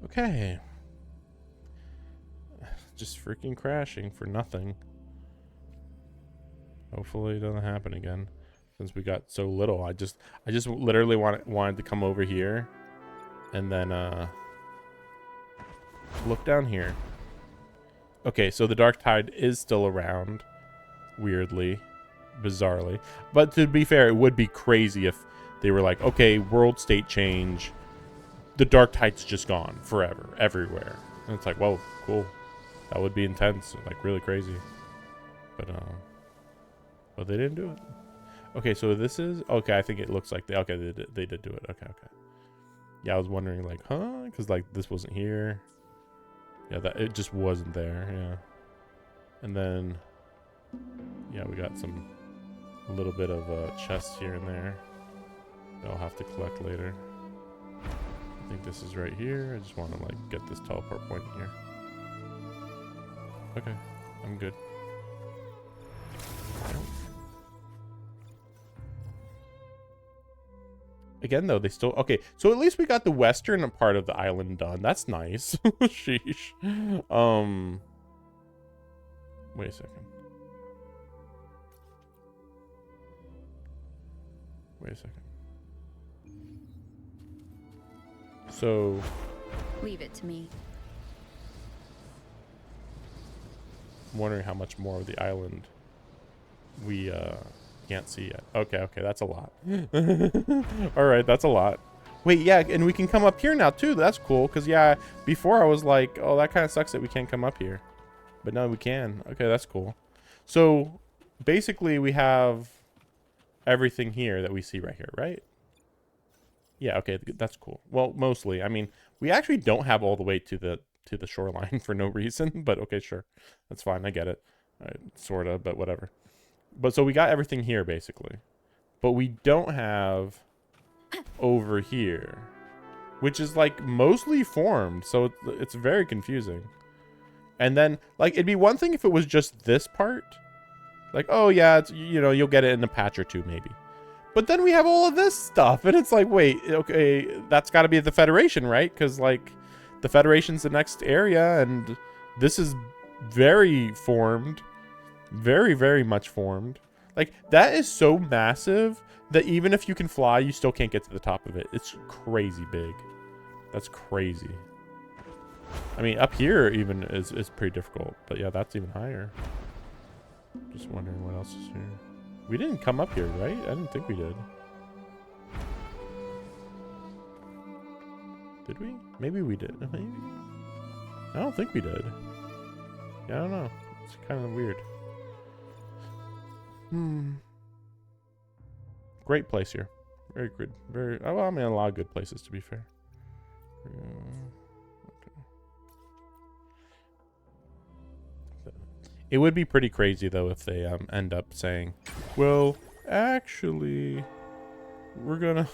Okay. Just freaking crashing for nothing. Hopefully it doesn't happen again. Since we got so little. I just literally wanted to come over here and then look down here. Okay, so the Dark Tide is still around. Weirdly. Bizarrely. But to be fair, it would be crazy if they were like, okay, world state change. The Dark Tide's just gone forever, everywhere. And it's like, whoa, cool. That would be intense, like really crazy. But they didn't do it. Okay, so this is okay. I think it looks like they did do it. Okay. Yeah, I was wondering like, huh? Because like this wasn't here. Yeah, that it just wasn't there. Yeah. And then, yeah, we got a little bit of chests here and there that I'll have to collect later. I think this is right here. I just want to like get this teleport point here. Okay, I'm good. Again, though, they still... Okay, so at least we got the western part of the island done. That's nice. Sheesh. Wait a second. Wait a second. So... Leave it to me. I'm wondering how much more of the island we can't see yet. Okay, that's a lot. All right, that's a lot. Wait, yeah, and we can come up here now too. That's cool, because yeah, before I was like, oh, that kind of sucks that we can't come up here. But now we can. Okay, that's cool. So basically we have everything here that we see right here, right? Yeah, okay, that's cool. Well, mostly. I mean, we actually don't have all the way to the shoreline for no reason, but okay, sure. That's fine. I get it. Sort of, but whatever. But so we got everything here basically. But we don't have over here, which is like mostly formed, so it's very confusing. And then like it'd be one thing if it was just this part. Like, oh yeah, it's, you know, you'll get it in a patch or two maybe. But then we have all of this stuff and it's like, wait, okay, that's got to be the Federation, right? Cuz like the Federation's the next area, and this is very formed. Very, very much formed. Like, that is so massive that even if you can fly, you still can't get to the top of it. It's crazy big. That's crazy. I mean, up here even is pretty difficult. But yeah, that's even higher. Just wondering what else is here. We didn't come up here, right? I didn't think we did. Did we? Maybe we did. Maybe. I don't think we did. Yeah, I don't know. It's kind of weird. Great place here. Very good. Very. Well, I mean, a lot of good places, to be fair. It would be pretty crazy though if they end up saying, "Well, actually, we're going to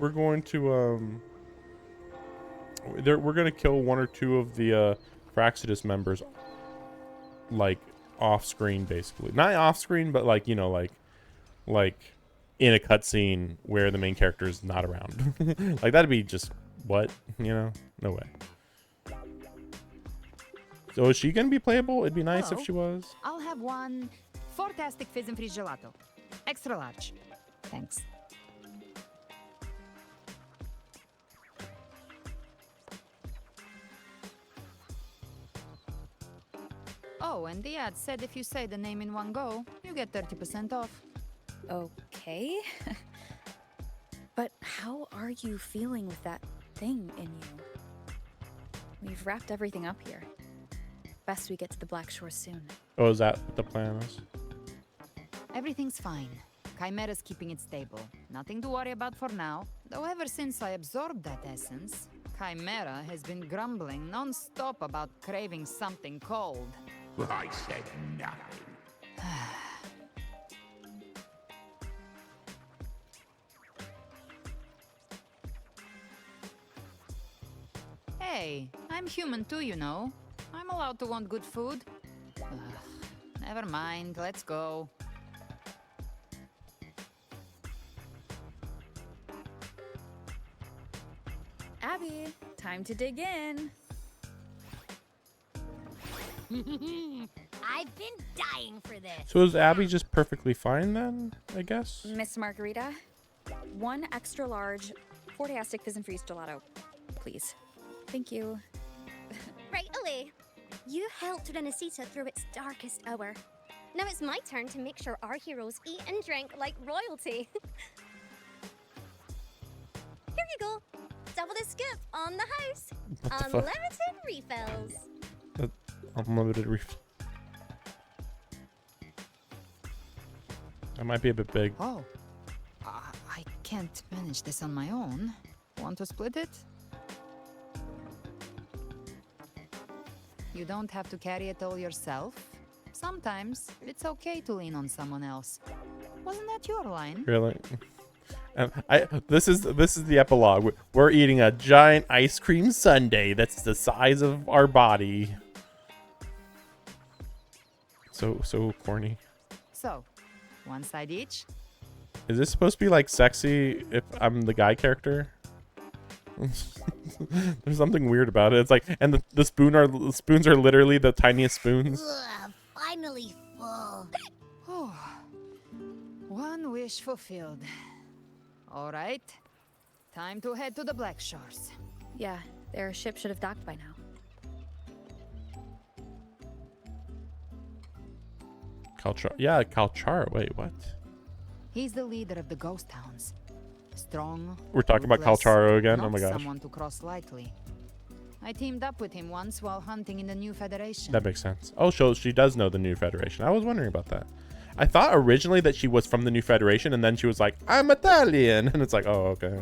we're gonna kill one or two of the Fraxidus members, like off screen, basically. Not off screen, but like, you know, like in a cutscene where the main character is not around. Like that'd be just what, you know? No way. So is she gonna be playable? It'd be nice Hello. if she was. I'll have one fantastic fizz and freeze gelato. Extra large. Thanks. Oh, and the ad said if you say the name in one go, you get 30% off. Okay. But how are you feeling with that thing in you? We've wrapped everything up here. Best we get to the Black Shore soon. Oh, is that what the plan is? Everything's fine. Chimera's keeping it stable. Nothing to worry about for now. Though ever since I absorbed that essence, Chimera has been grumbling non-stop about craving something cold. I said nothing. Hey, I'm human too, you know. I'm allowed to want good food. Ugh, never mind, let's go. Abby, time to dig in. I've been dying for this. So is Abby just perfectly fine then, I guess? Miss Margarita, one extra large Fortiastic Fizz and Freeze gelato, please. Thank you. Right away. You helped Renesita through its darkest hour. Now it's my turn to make sure our heroes eat and drink like royalty. Here you go. Double the scoop on the house. What the fuck? Unlimited refills. Unlimited refill. That might be a bit big. Oh, I can't manage this on my own. Want to split it? You don't have to carry it all yourself. Sometimes it's okay to lean on someone else. Wasn't that your line? Really? This is the epilogue. We're eating a giant ice cream sundae that's the size of our body. So corny. So, one side each. Is this supposed to be like sexy if I'm the guy character? There's something weird about it. It's like, and the spoons are literally the tiniest spoons. Ugh, finally full. Oh, one wish fulfilled. All right, time to head to the Black Shores. Yeah, their ship should have docked by now. Yeah, Kalchara. Wait, what? He's the leader of the ghost towns. Strong. We're talking about ruthless, Kalcharo again? not Oh my gosh. Someone to cross lightly. I teamed up with him once while hunting in the New Federation. That makes sense. Oh, so she does know the New Federation. I was wondering about that. I thought originally that she was from the New Federation, and then she was like, I'm Italian. And it's like, oh, okay.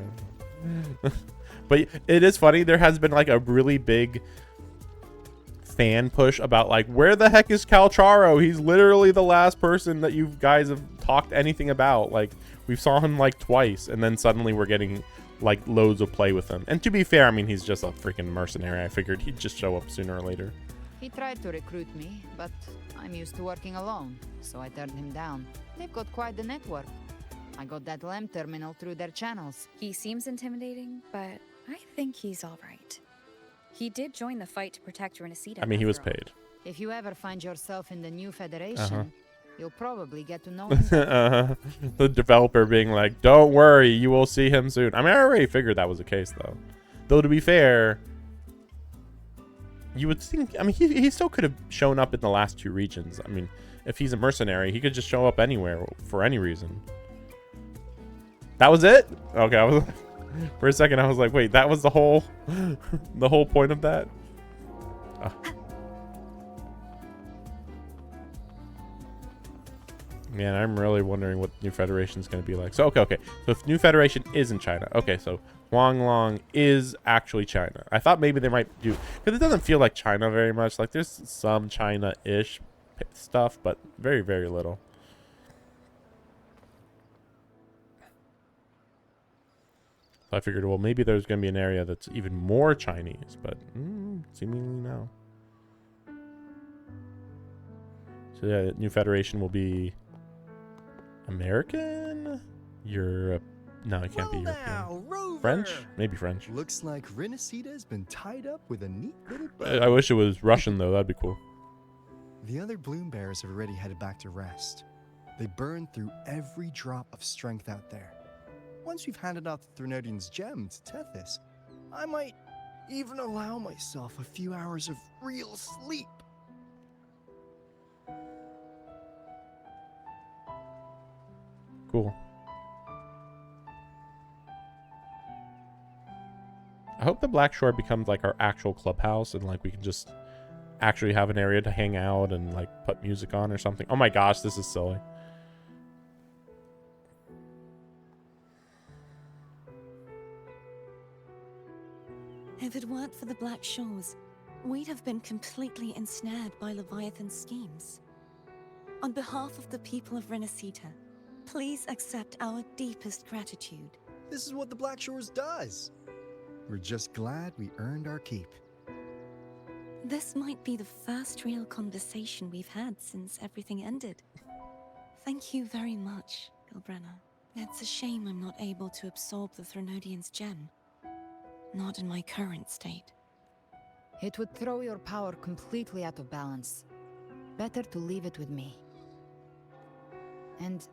But it is funny. There has been like a really big fan push about like, where the heck is Kalcharo? He's literally the last person that you guys have talked anything about. Like, we saw him like twice, and then suddenly we're getting like loads of play with him. And to be fair, I mean, he's just a freaking mercenary. I figured he'd just show up sooner or later. He tried to recruit me, but I'm used to working alone, so I turned him down. They've got quite the network. I got that LEM terminal through their channels. He seems intimidating, but I think he's all right. He did join the fight to protect Renesita. I mean, he was after all. paid. If you ever find yourself in the New Federation, you'll probably get to know him. The developer being like, don't worry, you will see him soon. I mean, I already figured that was the case, though. Though, to be fair, you would think, I mean, he still could have shown up in the last two regions. I mean, if he's a mercenary, he could just show up anywhere for any reason. That was it? Okay, For a second, I was like, wait, that was the whole, the whole point of that? Ah. Man, I'm really wondering what New Federation is going to be like. So, okay. So, if New Federation is in China. Okay, so Huanglong is actually China. I thought maybe they might do... Because it doesn't feel like China very much. Like, there's some China-ish stuff, but very, very little. So I figured, well, maybe there's going to be an area that's even more Chinese, but seemingly no. So, yeah, New Federation will be... American? Europe? No, it can't be European. Now, Rover! French? Maybe French. Looks like Renacita has been tied up with a neat little I wish it was Russian, though. That'd be cool. The other Bloom Bears have already headed back to rest. They burned through every drop of strength out there. Once we've handed out the Threnodian's gem to Tethys, I might even allow myself a few hours of real sleep. Cool. I hope the Black Shore becomes like our actual clubhouse and like we can just actually have an area to hang out and like put music on or something. Oh my gosh, this is silly. If it weren't for the Black Shores, we'd have been completely ensnared by Leviathan's schemes. On behalf of the people of Renacita, please accept our deepest gratitude. This is what the Black Shores does. We're just glad we earned our keep. This might be the first real conversation we've had since everything ended. Thank you very much, Gilbrenna. It's a shame I'm not able to absorb the Threnodian's gem. Not in my current state. It would throw your power completely out of balance. Better to leave it with me. And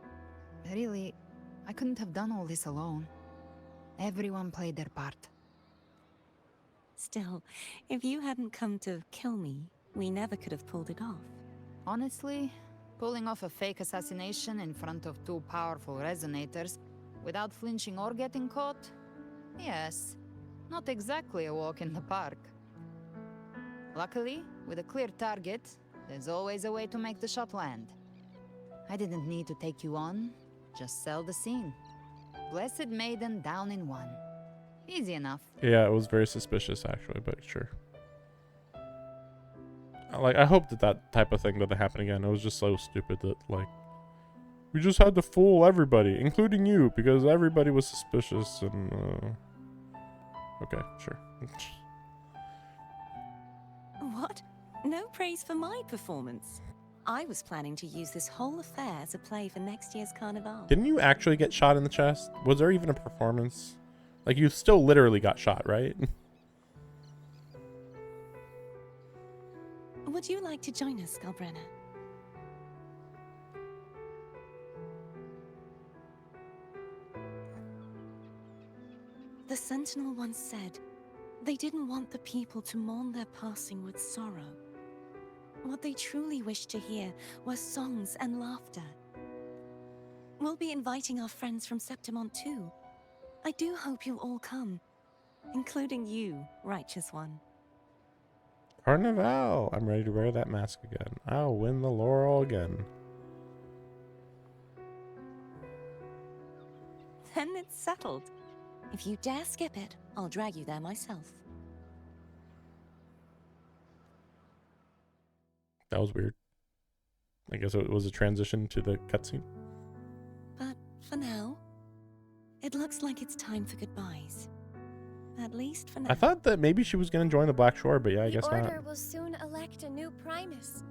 really, I couldn't have done all this alone. Everyone played their part. Still, if you hadn't come to kill me, we never could have pulled it off. Honestly, pulling off a fake assassination in front of two powerful resonators without flinching or getting caught? Yes, not exactly a walk in the park. Luckily, with a clear target, there's always a way to make the shot land. I didn't need to take you on, just sell the scene. Blessed Maiden down in one. Easy enough. Yeah, it was very suspicious actually, but sure. I hope that type of thing doesn't happen again. It was just so stupid that like we just had to fool everybody, including you, because everybody was suspicious and okay, sure. What? No praise for my performance. I was planning to use this whole affair as a play for next year's Carnival. Didn't you actually get shot in the chest? Was there even a performance? Like, you still literally got shot, right? Would you like to join us, Galbrenna? The Sentinel once said, they didn't want the people to mourn their passing with sorrow. What they truly wished to hear were songs and laughter. We'll be inviting our friends from Septimont too. I do hope you'll all come, including you, righteous one. Carnival! I'm ready to wear that mask again. I'll win the laurel again. Then it's settled. If you dare skip it, I'll drag you there myself. That was weird. I guess it was a transition to the cutscene. But for now, it looks like it's time for goodbyes. At least for now. I thought that maybe she was going to join the Black Shore, but yeah, I guess not. The Order will soon elect a new Primus.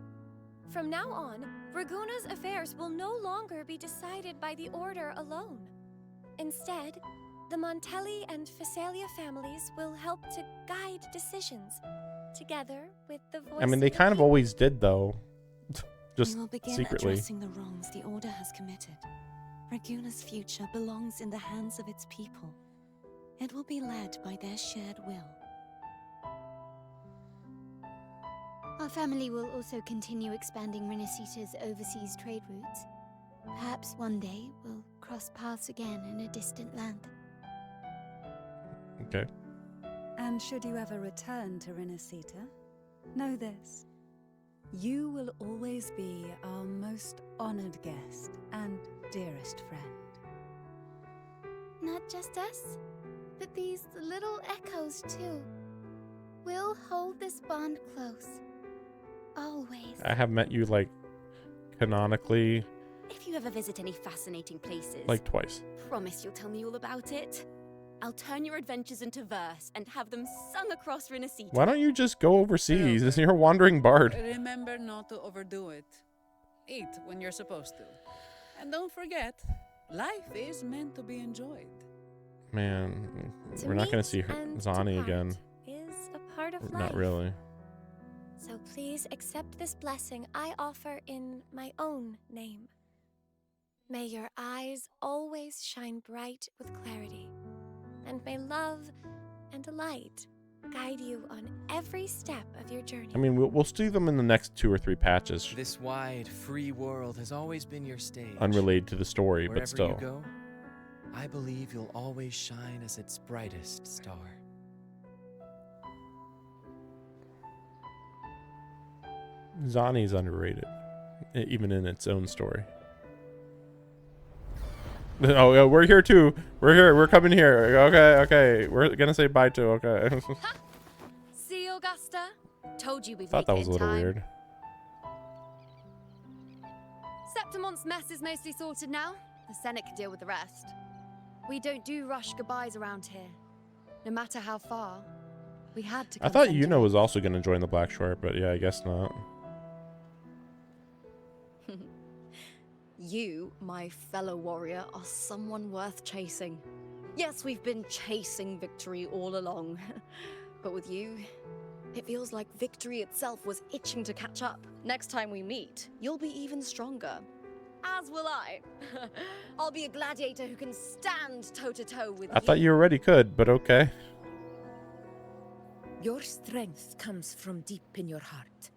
From now on, Raguna's affairs will no longer be decided by the Order alone. Instead, the Montelli and Phasalia families will help to guide decisions, together with the voice. I mean, they kind of always did, though. Just we will begin secretly. Addressing the wrongs the Order has committed. Raguna's future belongs in the hands of its people. It will be led by their shared will. Our family will also continue expanding Renacita's overseas trade routes. Perhaps one day we'll cross paths again in a distant land. Okay. And should you ever return to Rinasita, know this. You will always be our most honored guest and dearest friend. Not just us, but these little echoes too. We'll hold this bond close. Always. I have met you like canonically If you ever visit any fascinating places, like twice. promise you'll tell me all about it. I'll turn your adventures into verse and have them sung across Rinasita. Why don't you just go overseas? You're a wandering bard. Remember not to overdo it. Eat when you're supposed to. And don't forget, life is meant to be enjoyed. Man, To we're not going meet to see her, and Zani depart again. is a part of Not life. really. So please accept this blessing I offer in my own name. May your eyes always shine bright with clarity, and may love and light guide you on every step of your journey. I mean, we'll see them in the next 2 or 3 patches. This wide, free world has always been your stage. Unrelated to the story, Wherever but still. you go, I believe you'll always shine as its brightest star. Zani's underrated, even in its own story. Oh, yeah, we're here too. We're here. We're coming here. Okay. We're gonna say bye to. Okay. See, Augusta? Told you we'd Thought make that it was a in little time. weird. Septimont's mess is mostly sorted now. The Senate can deal with the rest. We don't do rush goodbyes around here. No matter how far. We had to I thought Yuno was also gonna join the Black Shore, but yeah, I guess not. You, my fellow warrior, are someone worth chasing. Yes, we've been chasing victory all along. But with you, it feels like victory itself was itching to catch up. Next time we meet, you'll be even stronger. As will I. I'll be a gladiator who can stand toe-to-toe with I thought you already could, but okay. Your strength comes from deep in your heart,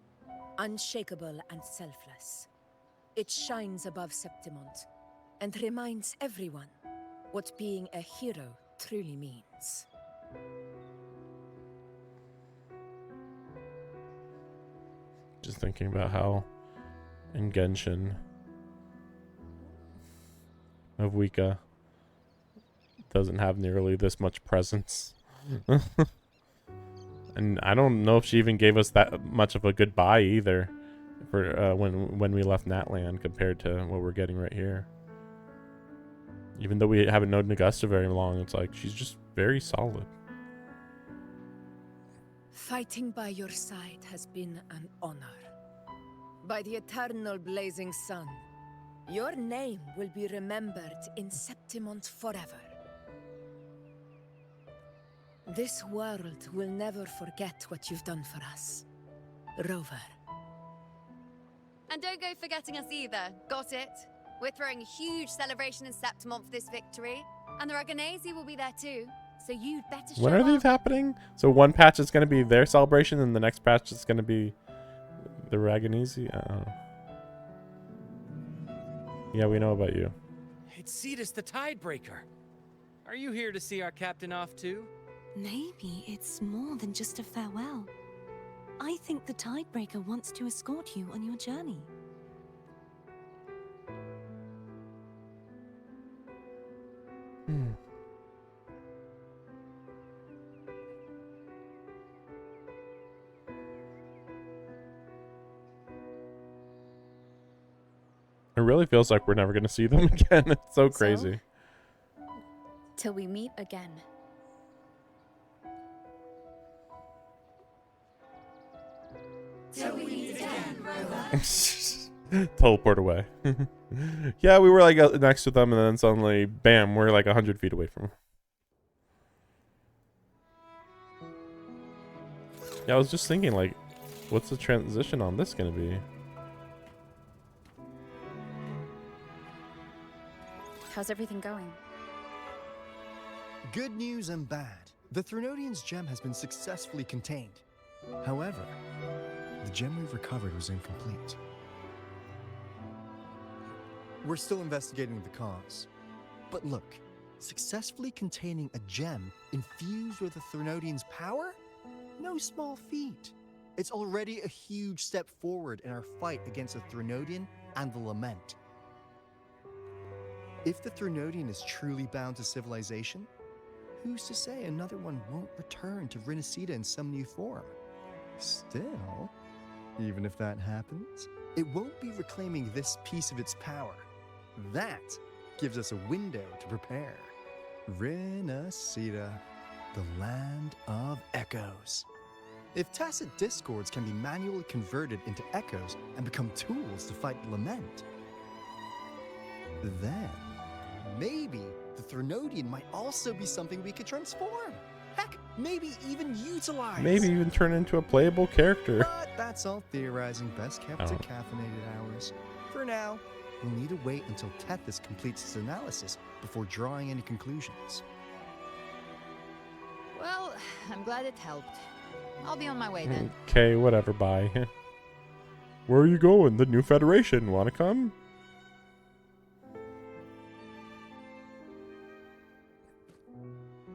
unshakable and selfless. It shines above Septimont and reminds everyone what being a hero truly means. Just thinking about how in Genshin, Avika doesn't have nearly this much presence. And I don't know if she even gave us that much of a goodbye either for when we left Natland compared to what we're getting right here. Even though we haven't known Augusta very long, it's like she's just very solid. Fighting by your side has been an honor. By the eternal blazing sun, your name will be remembered in Septimont forever. This world will never forget what you've done for us, Rover. And don't go forgetting us either. Got it? We're throwing a huge celebration in Septimont for this victory. And the Raganesi will be there too. So you'd better show When are these up. happening? So one patch is going to be their celebration, and the next patch is going to be the Raganesi? Yeah, we know about you. It's Cetus the Tidebreaker. Are you here to see our captain off too? Maybe it's more than just a farewell. I think the Tidebreaker wants to escort you on your journey. It really feels like we're never going to see them again. It's so crazy. Till we meet again. Till we meet again, Rover. Teleport away. Yeah, we were like next to them, and then suddenly, bam, we're like 100 feet away from them. Yeah, I was just thinking, like, what's the transition on this going to be? How's everything going? Good news and bad. The Threnodian's gem has been successfully contained. However, the gem we've recovered was incomplete. We're still investigating the cause. But look, Successfully containing a gem infused with the Threnodian's power? No small feat. It's already a huge step forward in our fight against the Threnodian and the Lament. If the Threnodian is truly bound to civilization, who's to say another one won't return to Rinascita in some new form? Still, even if that happens, it won't be reclaiming this piece of its power. That gives us a window to prepare. Rinascita, the land of echoes. If tacit discords can be manually converted into echoes and become tools to fight the Lament, then maybe the Threnodian might also be something we could transform. Heck, maybe even utilize. Maybe even turn into a playable character. But that's all theorizing, best kept to Oh. caffeinated hours. For now, we'll need to wait until Tethys completes his analysis before drawing any conclusions. Well, I'm glad it helped. I'll be on my way then. Okay, whatever, bye. Where are you going? The new Federation. Wanna come?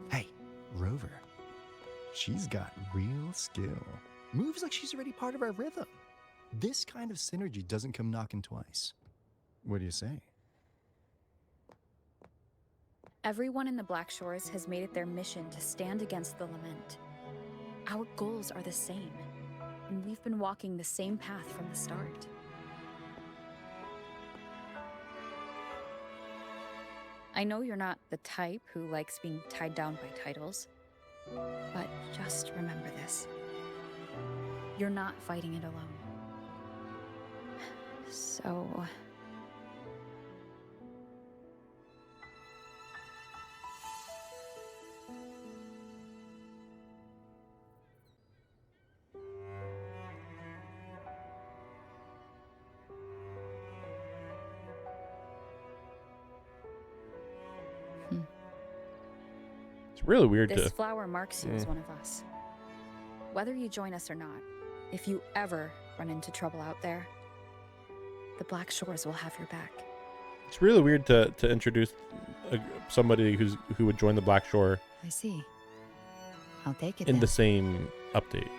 Hey, Rover. She's got real skill. Moves like she's already part of our rhythm. This kind of synergy doesn't come knocking twice. What do you say? Everyone in the Black Shores has made it their mission to stand against the Lament. Our goals are the same, and we've been walking the same path from the start. I know you're not the type who likes being tied down by titles, but just remember this. You're not fighting it alone. So... It's really weird This to... flower marks you as one of us. Whether you join us or not, if you ever run into trouble out there, the Black Shores will have your back. It's really weird to introduce somebody who would join the Black Shore I see. I'll take it in then. the same update.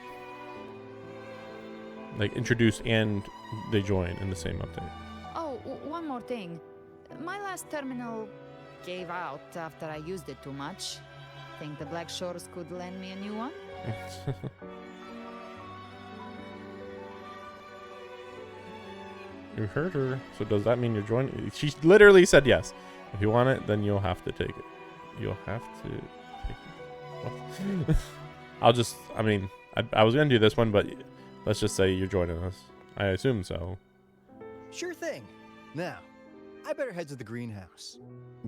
Like, introduce and they join in the same update. Oh, one more thing. My last terminal gave out after I used it too much. Think the Black Shores could lend me a new one? You heard her. So does that mean you're joining? She literally said yes. If you want it, then you'll have to take it. You'll have to take it. What? I mean, I was going to do this one, but let's just say you're joining us. I assume so. Sure thing. Now, I better head to the greenhouse.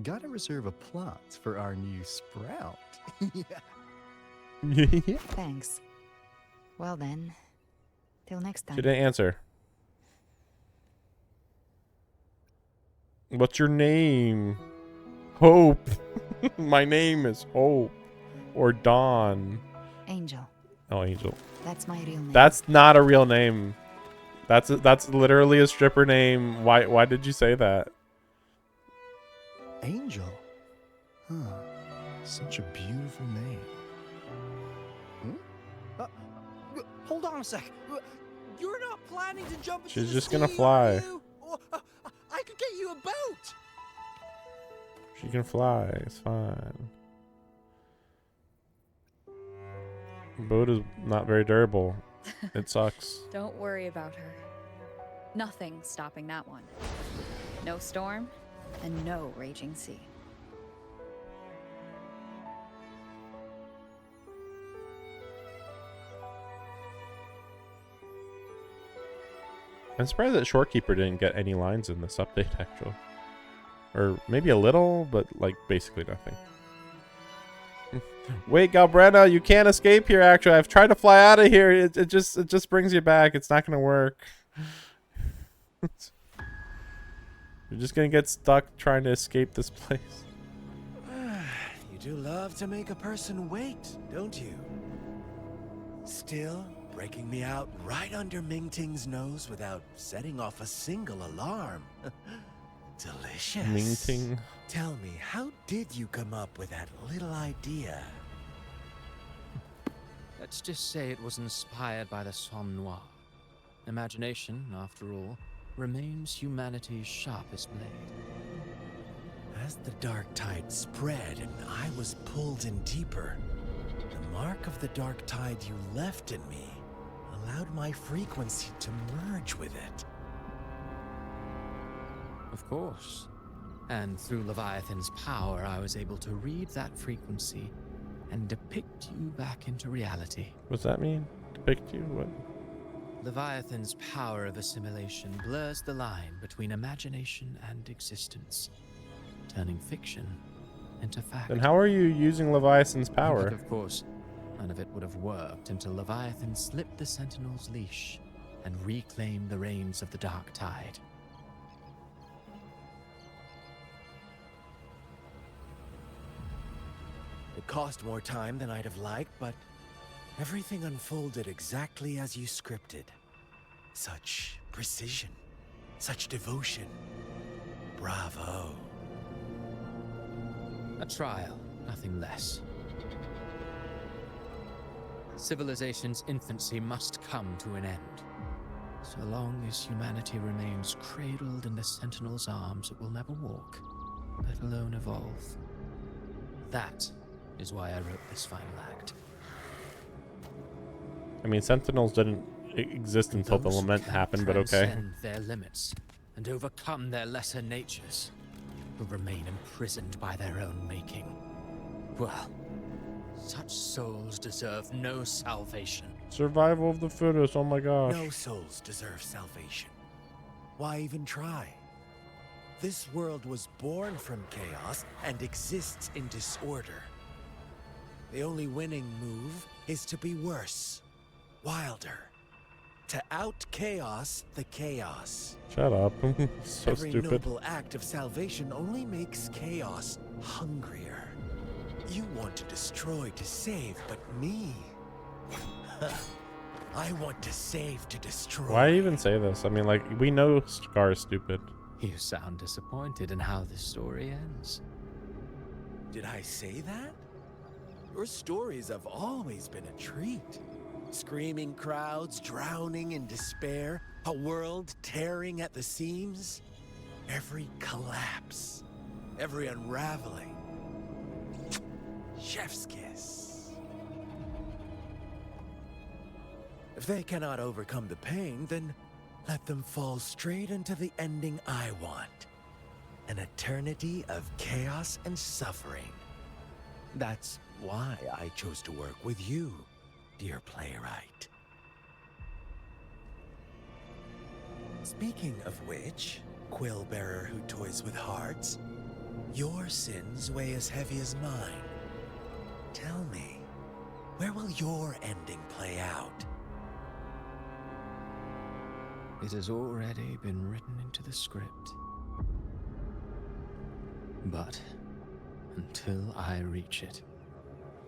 Gotta reserve a plot for our new sprout. Yeah. Thanks. Well then, till next time. She didn't answer. What's your name? Hope. My name is Hope. Or Dawn. Angel. Oh, Angel. That's my real name. That's not a real name. That's literally a stripper name. Why did you say that? Angel? Huh. Such a beautiful name. Hold on a sec. You're not planning to jump into She's the just gonna sea, fly. are you? I could get you a boat. She can fly. It's fine. Boat is not very durable. It sucks. Don't worry about her. Nothing stopping that one. No storm, and no raging sea. I'm surprised that Shorekeeper didn't get any lines in this update, actually. Or maybe a little, but like basically nothing. Wait, Galbretta, you can't escape here, actually. I've tried to fly out of here. It just brings you back. It's not going to work. You're just going to get stuck trying to escape this place. You do love to make a person wait, don't you? Still breaking me out right under Mingting's nose without setting off a single alarm. Delicious. Minting. Tell me, how did you come up with that little idea? Let's just say it was inspired by the Somme Noir. Imagination, after all, remains humanity's sharpest blade. As the dark tide spread and I was pulled in deeper, the mark of the dark tide you left in me allowed my frequency to merge with it. Of course. And through Leviathan's power, I was able to read that frequency and depict you back into reality. What's that mean? Depict you? What? Leviathan's power of assimilation blurs the line between imagination and existence, turning fiction into fact. Then how are you using Leviathan's power? But of course, none of it would have worked until Leviathan slipped the Sentinel's leash and reclaimed the reins of the Dark Tide. It cost more time than I'd have liked, but everything unfolded exactly as you scripted. Such precision, such devotion. Bravo. A trial, nothing less. Civilization's infancy must come to an end. So long as humanity remains cradled in the Sentinel's arms, it will never walk, let alone evolve. That is why I wrote this final act. I mean, Sentinels didn't exist until the lament happened, but okay. Transcend their limits and overcome their lesser natures, will remain imprisoned by their own making. Well, such souls deserve no salvation. Survival of the fittest, oh my gosh. No souls deserve salvation. Why even try? This world was born from chaos and exists in disorder. The only winning move is to be worse, wilder, to out-chaos the chaos. Shut up. So Every stupid. noble act of salvation only makes chaos hungrier. You want to destroy to save, but me? I want to save to destroy. Why even say this? I mean, like, we know Scar is stupid. You sound disappointed in how this story ends. Did I say that? Your stories have always been a treat. Screaming crowds drowning in despair, a world tearing at the seams. Every collapse, every unraveling. Chef's kiss. If they cannot overcome the pain, then let them fall straight into the ending I want. An eternity of chaos and suffering. That's why I chose to work with you, dear playwright. Speaking of which, quill bearer who toys with hearts, your sins weigh as heavy as mine. Tell me, where will your ending play out? It has already been written into the script. But until I reach it,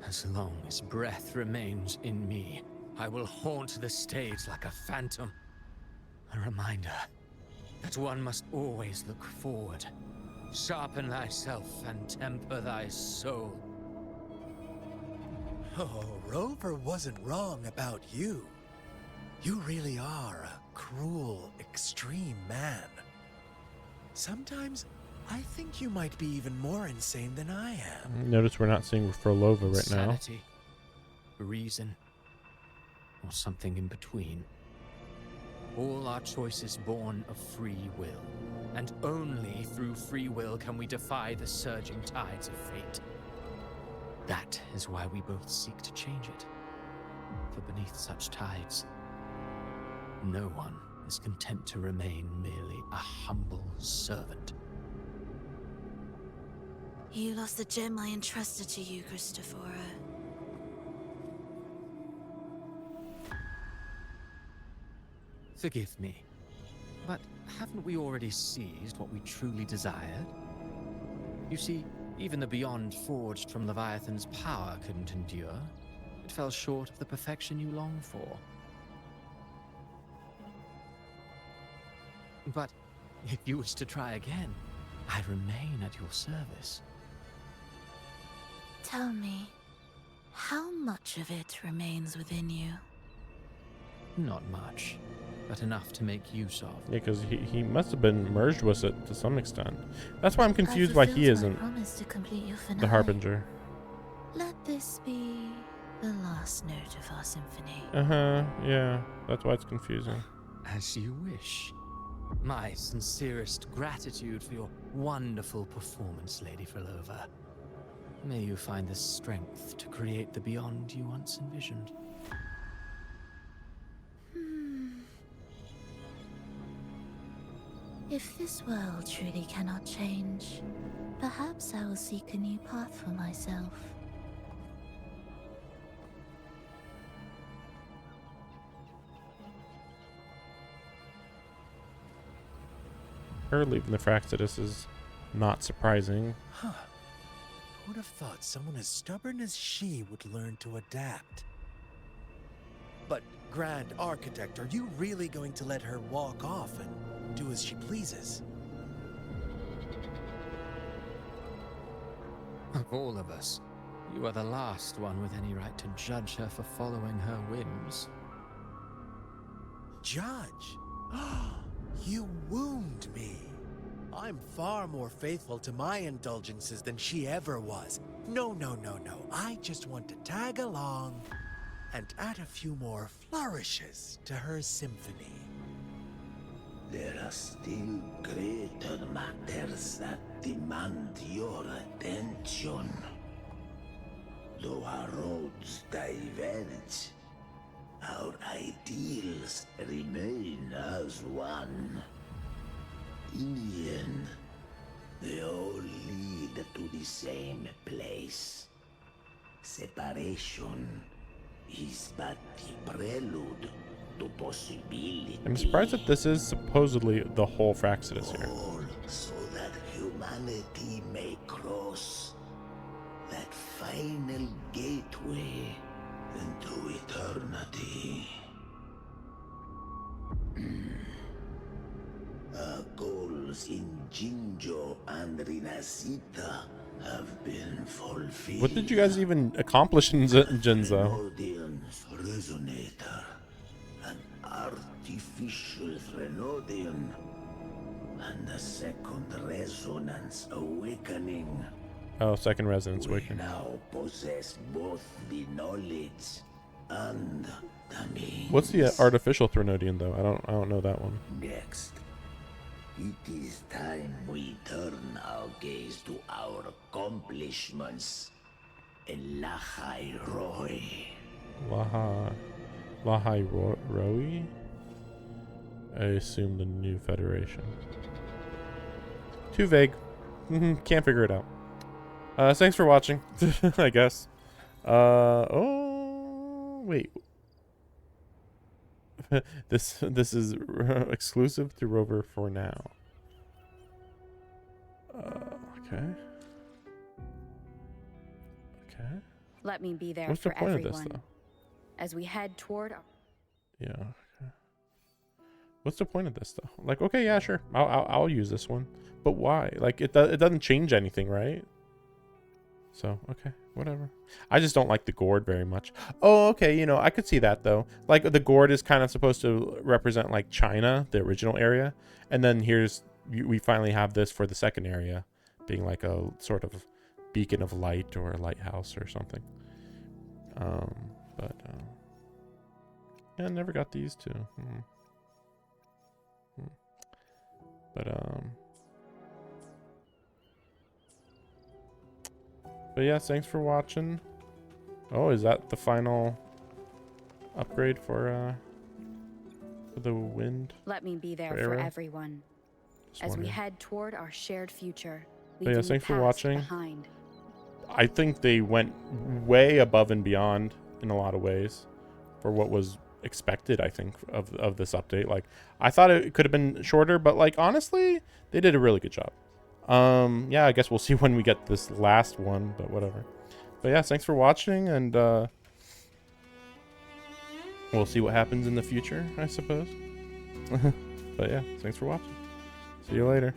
as long as breath remains in me, I will haunt the stage like a phantom. A reminder that one must always look forward. Sharpen thyself and temper thy soul. Oh, Rover wasn't wrong about you. You really are a cruel, extreme man. Sometimes I think you might be even more insane than I am. Notice we're not seeing Frolova right now. Sanity, reason, or something in between. All our choices born of free will, and only through free will can we defy the surging tides of fate. That is why we both seek to change it. For beneath such tides, no one is content to remain merely a humble servant. You lost the gem I entrusted to you, Christophora. Forgive me, but haven't we already seized what we truly desired? You see, even the beyond forged from Leviathan's power couldn't endure. It fell short of the perfection you long for. But if you wish to try again, I remain at your service. Tell me, how much of it remains within you? Not much, but enough to make use of. Yeah, because he must have been merged with it to some extent. That's why I'm confused why he isn't Promise to complete your the finale. Harbinger. Let this be the last note of our symphony. Yeah, that's why it's confusing. As you wish. My sincerest gratitude for your wonderful performance, Lady Frolova. May you find the strength to create the beyond you once envisioned. If this world truly cannot change, perhaps I will seek a new path for myself. Her leaving the Fractidus is not surprising. Huh. Who'd have thought someone as stubborn as she would learn to adapt? But, Grand Architect, are you really going to let her walk off and do as she pleases? Of all of us, you are the last one with any right to judge her for following her whims. Judge? You wound me. I'm far more faithful to my indulgences than she ever was. No. I just want to tag along and add a few more flourishes to her symphony. There are still greater matters that demand your attention. Though our roads diverge, our ideals remain as one. In the end, they all lead to the same place. Separation is but the prelude to possibility. I'm surprised that this is supposedly the whole Fractidus here. All so that humanity may cross that final gateway into eternity. Our goals in Jinjo and Rinasita have been fulfilled. What did you guys even accomplish in Jinzo? Threnodian's resonator, an artificial Threnodian, and a second resonance awakening. Oh, second resonance We awakening. now possess both the knowledge and the means. What's the artificial Threnodian though? I don't know that one. Next, it is time we turn our gaze to our accomplishments in Lahai Roi. Lahai Roi? I assume the new Federation. Too vague. Can't figure it out. Thanks for watching, I guess. Oh, wait. This is exclusive to Rover for now. Okay. Okay. Let me be there What's for the point everyone of this, though? as we head toward our... Yeah. Okay. What's the point of this, though? Like, okay, yeah, sure. I'll use this one, but why? Like, it doesn't change anything, right? So, okay, whatever. I just don't like the gourd very much. Oh, okay, you know, I could see that, though. Like, the gourd is kind of supposed to represent, like, China, the original area. And then we finally have this for the second area, being like a sort of beacon of light or a lighthouse or something. Yeah, I never got these two. But yeah, thanks for watching. Oh, is that the final upgrade for the wind? Let me be there for arrow? everyone Just as we wondering. head toward our shared future. But yeah, leaving the thanks for past watching. behind. I think they went way above and beyond in a lot of ways for what was expected, I think, of this update. Like, I thought it could have been shorter, but like, honestly, they did a really good job. Yeah, I guess we'll see when we get this last one, but whatever. But yeah, thanks for watching, and we'll see what happens in the future, I suppose. But yeah, thanks for watching. See you later.